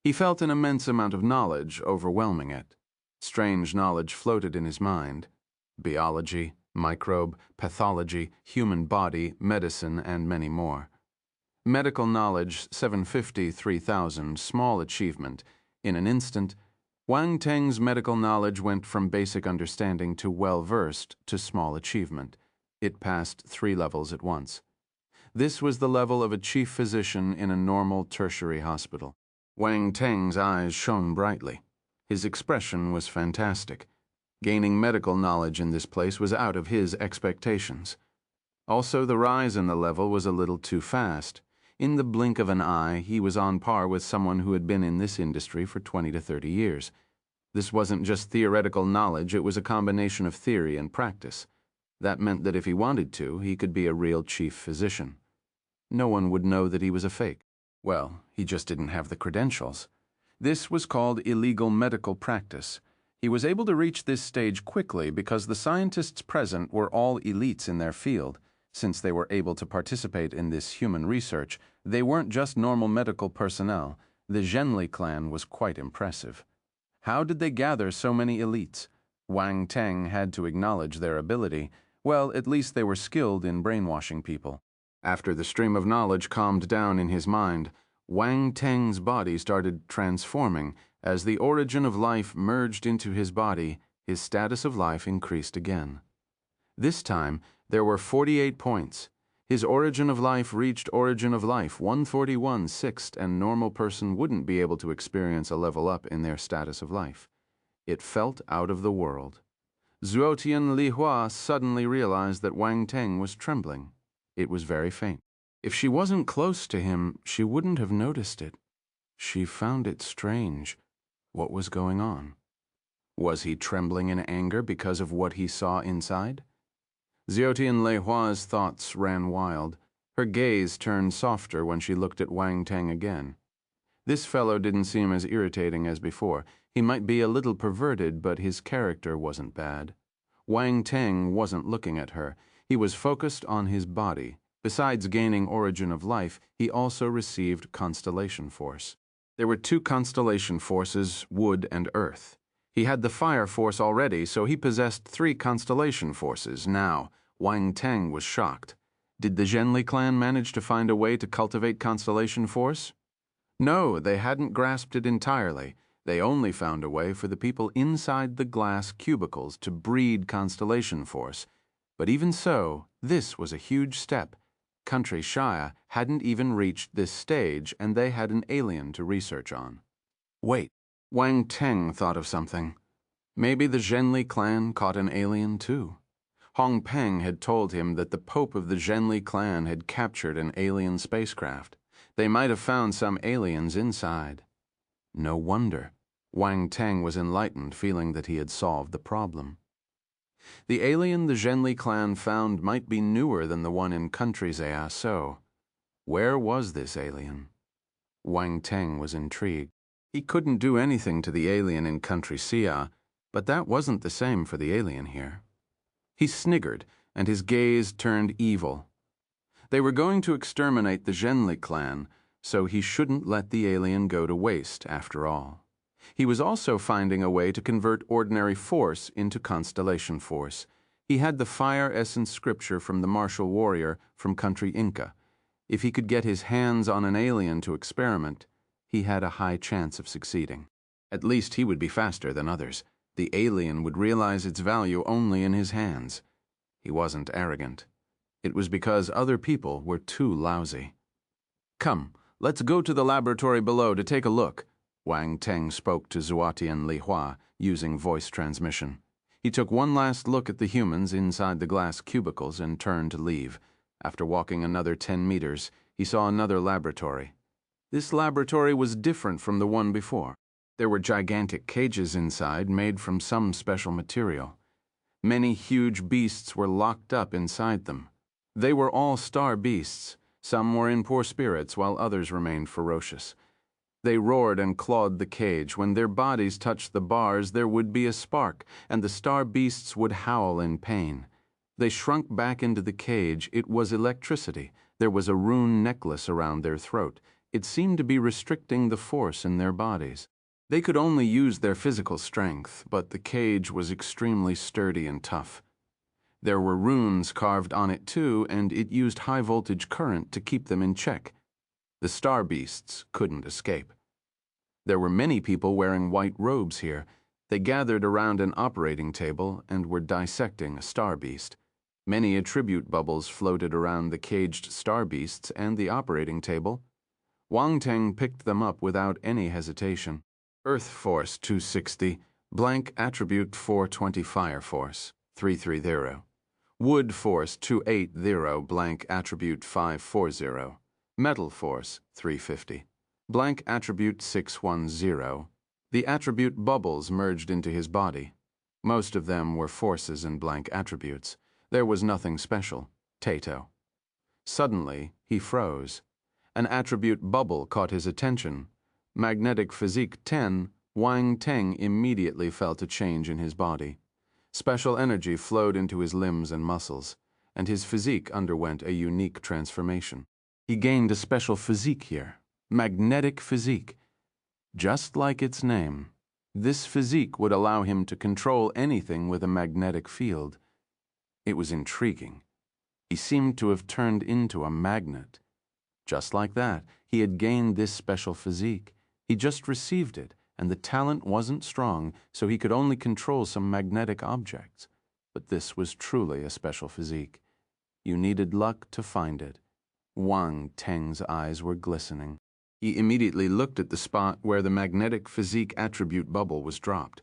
He felt an immense amount of knowledge overwhelming it. Strange knowledge floated in his mind. Biology, microbe, pathology, human body, medicine, and many more. Medical knowledge, 750, 3000, small achievement. In an instant, Wang Teng's medical knowledge went from basic understanding to well-versed to small achievement. It passed 3 levels at once. This was the level of a chief physician in a normal tertiary hospital. Wang Teng's eyes shone brightly. His expression was fantastic. Gaining medical knowledge in this place was out of his expectations. Also, the rise in the level was a little too fast. In the blink of an eye, he was on par with someone who had been in this industry for 20 to 30 years. This wasn't just theoretical knowledge, it was a combination of theory and practice. That meant that if he wanted to, he could be a real chief physician. No one would know that he was a fake. Well, he just didn't have the credentials. This was called illegal medical practice. He was able to reach this stage quickly because the scientists present were all elites in their field. Since they were able to participate in this human research, they weren't just normal medical personnel. The Zhenli clan was quite impressive. How did they gather so many elites? Wang Teng had to acknowledge their ability. Well, at least they were skilled in brainwashing people. After the stream of knowledge calmed down in his mind, Wang Teng's body started transforming. As the origin of life merged into his body, his status of life increased again. This time, there were 48 points. His origin of life reached origin of life 141 sixth, and normal person wouldn't be able to experience a level up in their status of life. It felt out of the world. Zuotian Lihua suddenly realized that Wang Teng was trembling. It was very faint. If she wasn't close to him, she wouldn't have noticed it. She found it strange. What was going on? Was he trembling in anger because of what he saw inside? Zuotian Lihua's thoughts ran wild. Her gaze turned softer when she looked at Wang Teng again. This fellow didn't seem as irritating as before. He might be a little perverted, but his character wasn't bad. Wang Teng wasn't looking at her. He was focused on his body. Besides gaining origin of life, he also received constellation force. There were 2 constellation forces, wood and earth. He had the fire force already, so he possessed 3 constellation forces. Now, Wang Teng was shocked. Did the Zhenli clan manage to find a way to cultivate constellation force? No, they hadn't grasped it entirely. They only found a way for the people inside the glass cubicles to breed constellation force. But even so, this was a huge step. Country Xia hadn't even reached this stage, and they had an alien to research on. Wait, Wang Teng thought of something. Maybe the Zhenli clan caught an alien too. Hong Peng had told him that the Pope of the Zhenli clan had captured an alien spacecraft. They might have found some aliens inside. No wonder. Wang Teng was enlightened, feeling that he had solved the problem. The alien the Zhenli clan found might be newer than the one in Country Xia, so where was this alien? Wang Teng was intrigued. He couldn't do anything to the alien in Country Xia, but that wasn't the same for the alien here. He sniggered, and his gaze turned evil. They were going to exterminate the Zhenli clan, so he shouldn't let the alien go to waste after all. He was also finding a way to convert ordinary force into constellation force. He had the fire essence scripture from the martial warrior from Country Xia. If he could get his hands on an alien to experiment, he had a high chance of succeeding. At least he would be faster than others. The alien would realize its value only in his hands. He wasn't arrogant. It was because other people were too lousy. "Come, let's go to the laboratory below to take a look," Wang Teng spoke to Zuatian Li Hua using voice transmission. He took one last look at the humans inside the glass cubicles and turned to leave. After walking another 10 meters, he saw another laboratory. This laboratory was different from the one before. There were gigantic cages inside made from some special material. Many huge beasts were locked up inside them. They were all star beasts. Some were in poor spirits while others remained ferocious. They roared and clawed the cage. When their bodies touched the bars, there would be a spark, and the star beasts would howl in pain. They shrunk back into the cage. It was electricity. There was a rune necklace around their throat. It seemed to be restricting the force in their bodies. They could only use their physical strength, but the cage was extremely sturdy and tough. There were runes carved on it too, and it used high-voltage current to keep them in check. The star beasts couldn't escape. There were many people wearing white robes here. They gathered around an operating table and were dissecting a star beast. Many attribute bubbles floated around the caged star beasts and the operating table. Wang Teng picked them up without any hesitation. Earth Force 260, blank attribute 420 Fire Force 330. Wood Force 280, blank attribute 540. Metal Force 350, blank attribute 610. The attribute bubbles merged into his body. Most of them were forces and blank attributes. There was nothing special. Tato. Suddenly, he froze. An attribute bubble caught his attention. Magnetic Physique 10, Wang Teng immediately felt a change in his body. Special energy flowed into his limbs and muscles, and his physique underwent a unique transformation. He gained a special physique here, magnetic physique. Just like its name, this physique would allow him to control anything with a magnetic field. It was intriguing. He seemed to have turned into a magnet. Just like that, he had gained this special physique. He just received it, and the talent wasn't strong, so he could only control some magnetic objects. But this was truly a special physique. You needed luck to find it. Wang Teng's eyes were glistening. He immediately looked at the spot where the magnetic physique attribute bubble was dropped.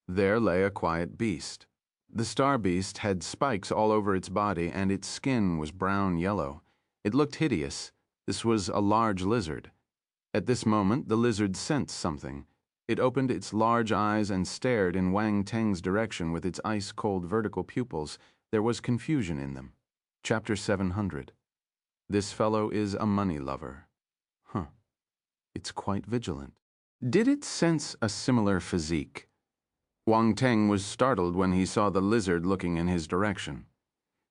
There lay a quiet beast. The star beast had spikes all over its body, and its skin was brown-yellow. It looked hideous. This was a large lizard. At this moment, the lizard sensed something. It opened its large eyes and stared in Wang Teng's direction with its ice-cold vertical pupils. There was confusion in them. Chapter 700. This fellow is a money lover. Huh. It's quite vigilant. Did it sense a similar physique? Wang Teng was startled when he saw the lizard looking in his direction.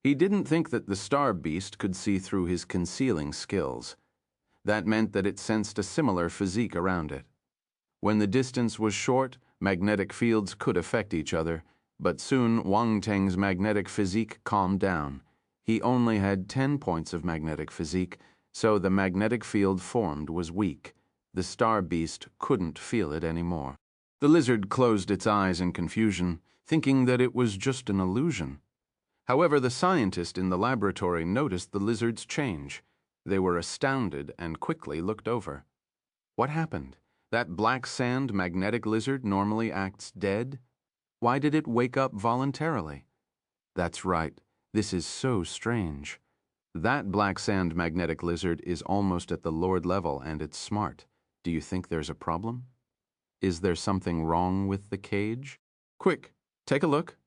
He didn't think that the star beast could see through his concealing skills. That meant that it sensed a similar physique around it. When the distance was short, magnetic fields could affect each other, but soon Wang Teng's magnetic physique calmed down. He only had 10 points of magnetic physique, so the magnetic field formed was weak. The star beast couldn't feel it anymore. The lizard closed its eyes in confusion, thinking that it was just an illusion. However, the scientist in the laboratory noticed the lizard's change. They were astounded and quickly looked over. What happened? That black sand magnetic lizard normally acts dead? Why did it wake up voluntarily? That's right. This is so strange. That black sand magnetic lizard is almost at the Lord level, and it's smart. Do you think there's a problem? Is there something wrong with the cage? Quick, take a look.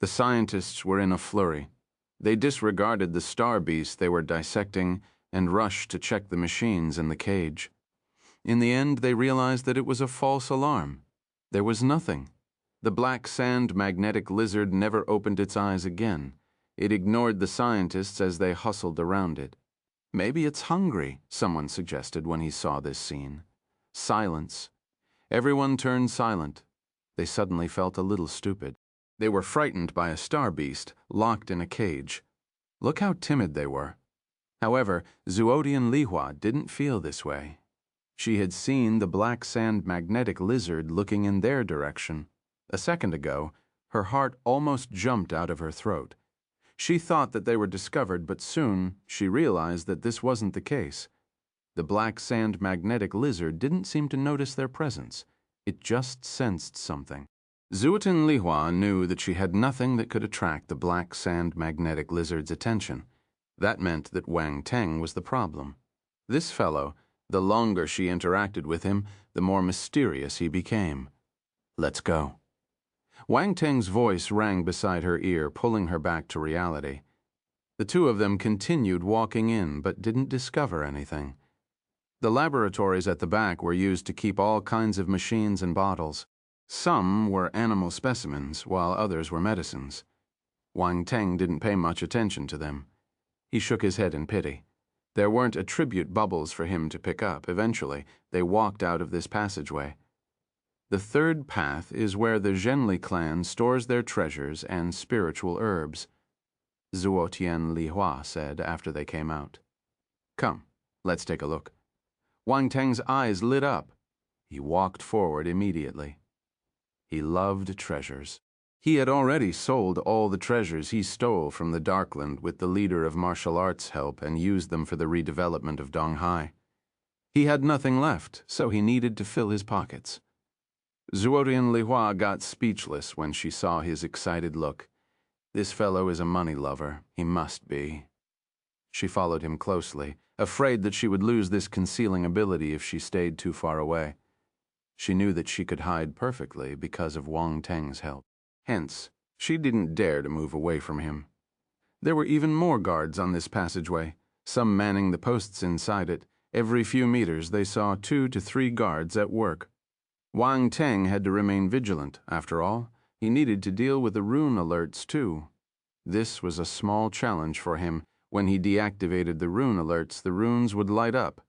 The scientists were in a flurry. They disregarded the star beast they were dissecting and rushed to check the machines in the cage. In the end, they realized that it was a false alarm. There was nothing. The black sand magnetic lizard never opened its eyes again. It ignored the scientists as they hustled around it. Maybe it's hungry, someone suggested when he saw this scene. Silence. Everyone turned silent. They suddenly felt a little stupid. They were frightened by a star beast locked in a cage. Look how timid they were. However, Zuotian Lihua didn't feel this way. She had seen the black sand magnetic lizard looking in their direction. A second ago, her heart almost jumped out of her throat. She thought that they were discovered, but soon she realized that this wasn't the case. The black sand magnetic lizard didn't seem to notice their presence. It just sensed something. Zuotian Lihua knew that she had nothing that could attract the black sand magnetic lizard's attention. That meant that Wang Teng was the problem. This fellow, the longer she interacted with him, the more mysterious he became. Let's go. Wang Teng's voice rang beside her ear, pulling her back to reality. The two of them continued walking in, but didn't discover anything. The laboratories at the back were used to keep all kinds of machines and bottles. Some were animal specimens, while others were medicines. Wang Teng didn't pay much attention to them. He shook his head in pity. There weren't attribute bubbles for him to pick up. Eventually, they walked out of this passageway. The third path is where the Zhenli clan stores their treasures and spiritual herbs, Zuotian Lihua said after they came out. Come, let's take a look. Wang Teng's eyes lit up. He walked forward immediately. He loved treasures. He had already sold all the treasures he stole from the Darkland with the leader of martial arts' help and used them for the redevelopment of Donghai. He had nothing left, so he needed to fill his pockets. Zuotian Lihua got speechless when she saw his excited look. This fellow is a money lover. He must be. She followed him closely, afraid that she would lose this concealing ability if she stayed too far away. She knew that she could hide perfectly because of Wang Teng's help. Hence, she didn't dare to move away from him. There were even more guards on this passageway, some manning the posts inside it. Every few meters they saw 2 to 3 guards at work. Wang Teng had to remain vigilant, after all. He needed to deal with the rune alerts, too. This was a small challenge for him. When he deactivated the rune alerts, the runes would light up.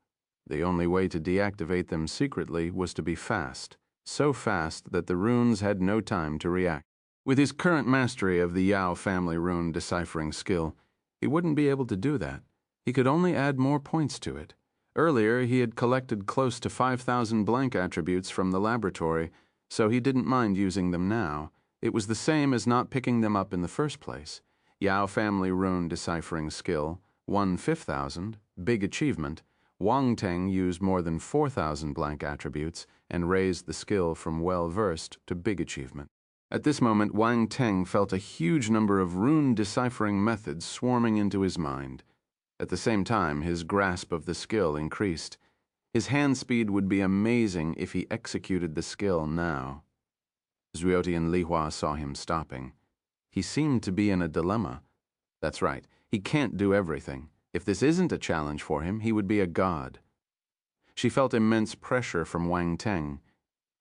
The only way to deactivate them secretly was to be fast, so fast that the runes had no time to react. With his current mastery of the Yao family rune deciphering skill, he wouldn't be able to do that. He could only add more points to it. Earlier, he had collected close to 5,000 blank attributes from the laboratory, so he didn't mind using them now. It was the same as not picking them up in the first place. Yao family rune deciphering skill, 1/5,000, big achievement. Wang Teng used more than 4,000 blank attributes and raised the skill from well-versed to big achievement. At this moment, Wang Teng felt a huge number of rune deciphering methods swarming into his mind. At the same time, his grasp of the skill increased. His hand speed would be amazing if he executed the skill now. Zuotian Lihua saw him stopping. He seemed to be in a dilemma. That's right, he can't do everything. If this isn't a challenge for him, he would be a god. She felt immense pressure from Wang Teng.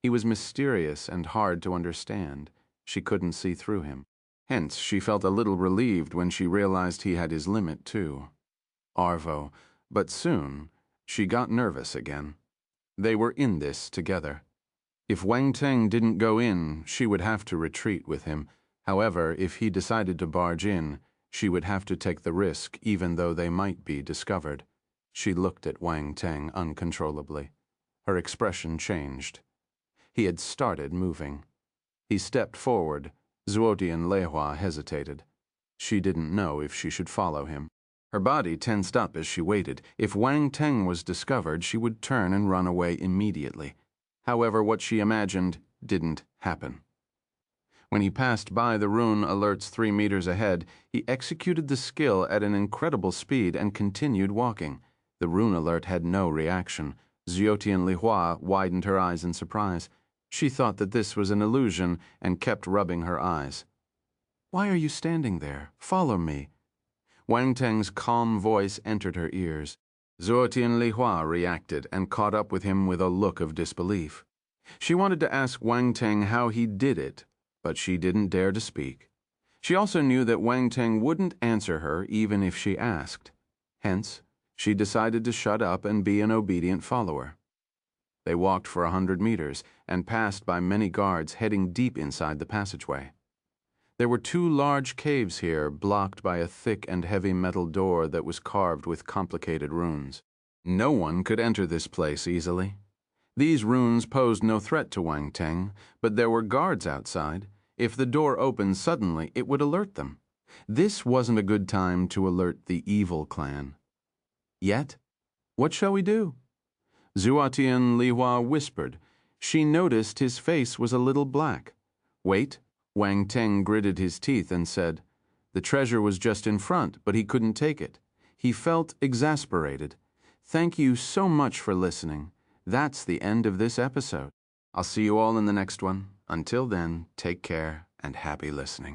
He was mysterious and hard to understand. She couldn't see through him. Hence, she felt a little relieved when she realized he had his limit, too. Arvo. But soon, she got nervous again. They were in this together. If Wang Teng didn't go in, she would have to retreat with him. However, if he decided to barge in, she would have to take the risk, even though they might be discovered. She looked at Wang Teng uncontrollably. Her expression changed. He had started moving. He stepped forward. Zuotian Lihua hesitated. She didn't know if she should follow him. Her body tensed up as she waited. If Wang Teng was discovered, she would turn and run away immediately. However, what she imagined didn't happen. When he passed by the rune alerts 3 meters ahead, he executed the skill at an incredible speed and continued walking. The rune alert had no reaction. Zuotian Lihua widened her eyes in surprise. She thought that this was an illusion and kept rubbing her eyes. "Why are you standing there? Follow me." Wang Teng's calm voice entered her ears. Zuotian Lihua reacted and caught up with him with a look of disbelief. She wanted to ask Wang Teng how he did it, but she didn't dare to speak. She also knew that Wang Teng wouldn't answer her even if she asked. Hence, she decided to shut up and be an obedient follower. They walked for 100 meters and passed by many guards heading deep inside the passageway. There were 2 large caves here, blocked by a thick and heavy metal door that was carved with complicated runes. No one could enter this place easily. These runes posed no threat to Wang Teng, but there were guards outside. If the door opened suddenly, it would alert them. This wasn't a good time to alert the evil clan. Yet, what shall we do? Zuatian Lihua whispered. She noticed his face was a little black. Wait. Wang Teng gritted his teeth and said, "The treasure was just in front, but he couldn't take it." He felt exasperated. Thank you so much for listening. That's the end of this episode. I'll see you all in the next one. Until then, take care and happy listening.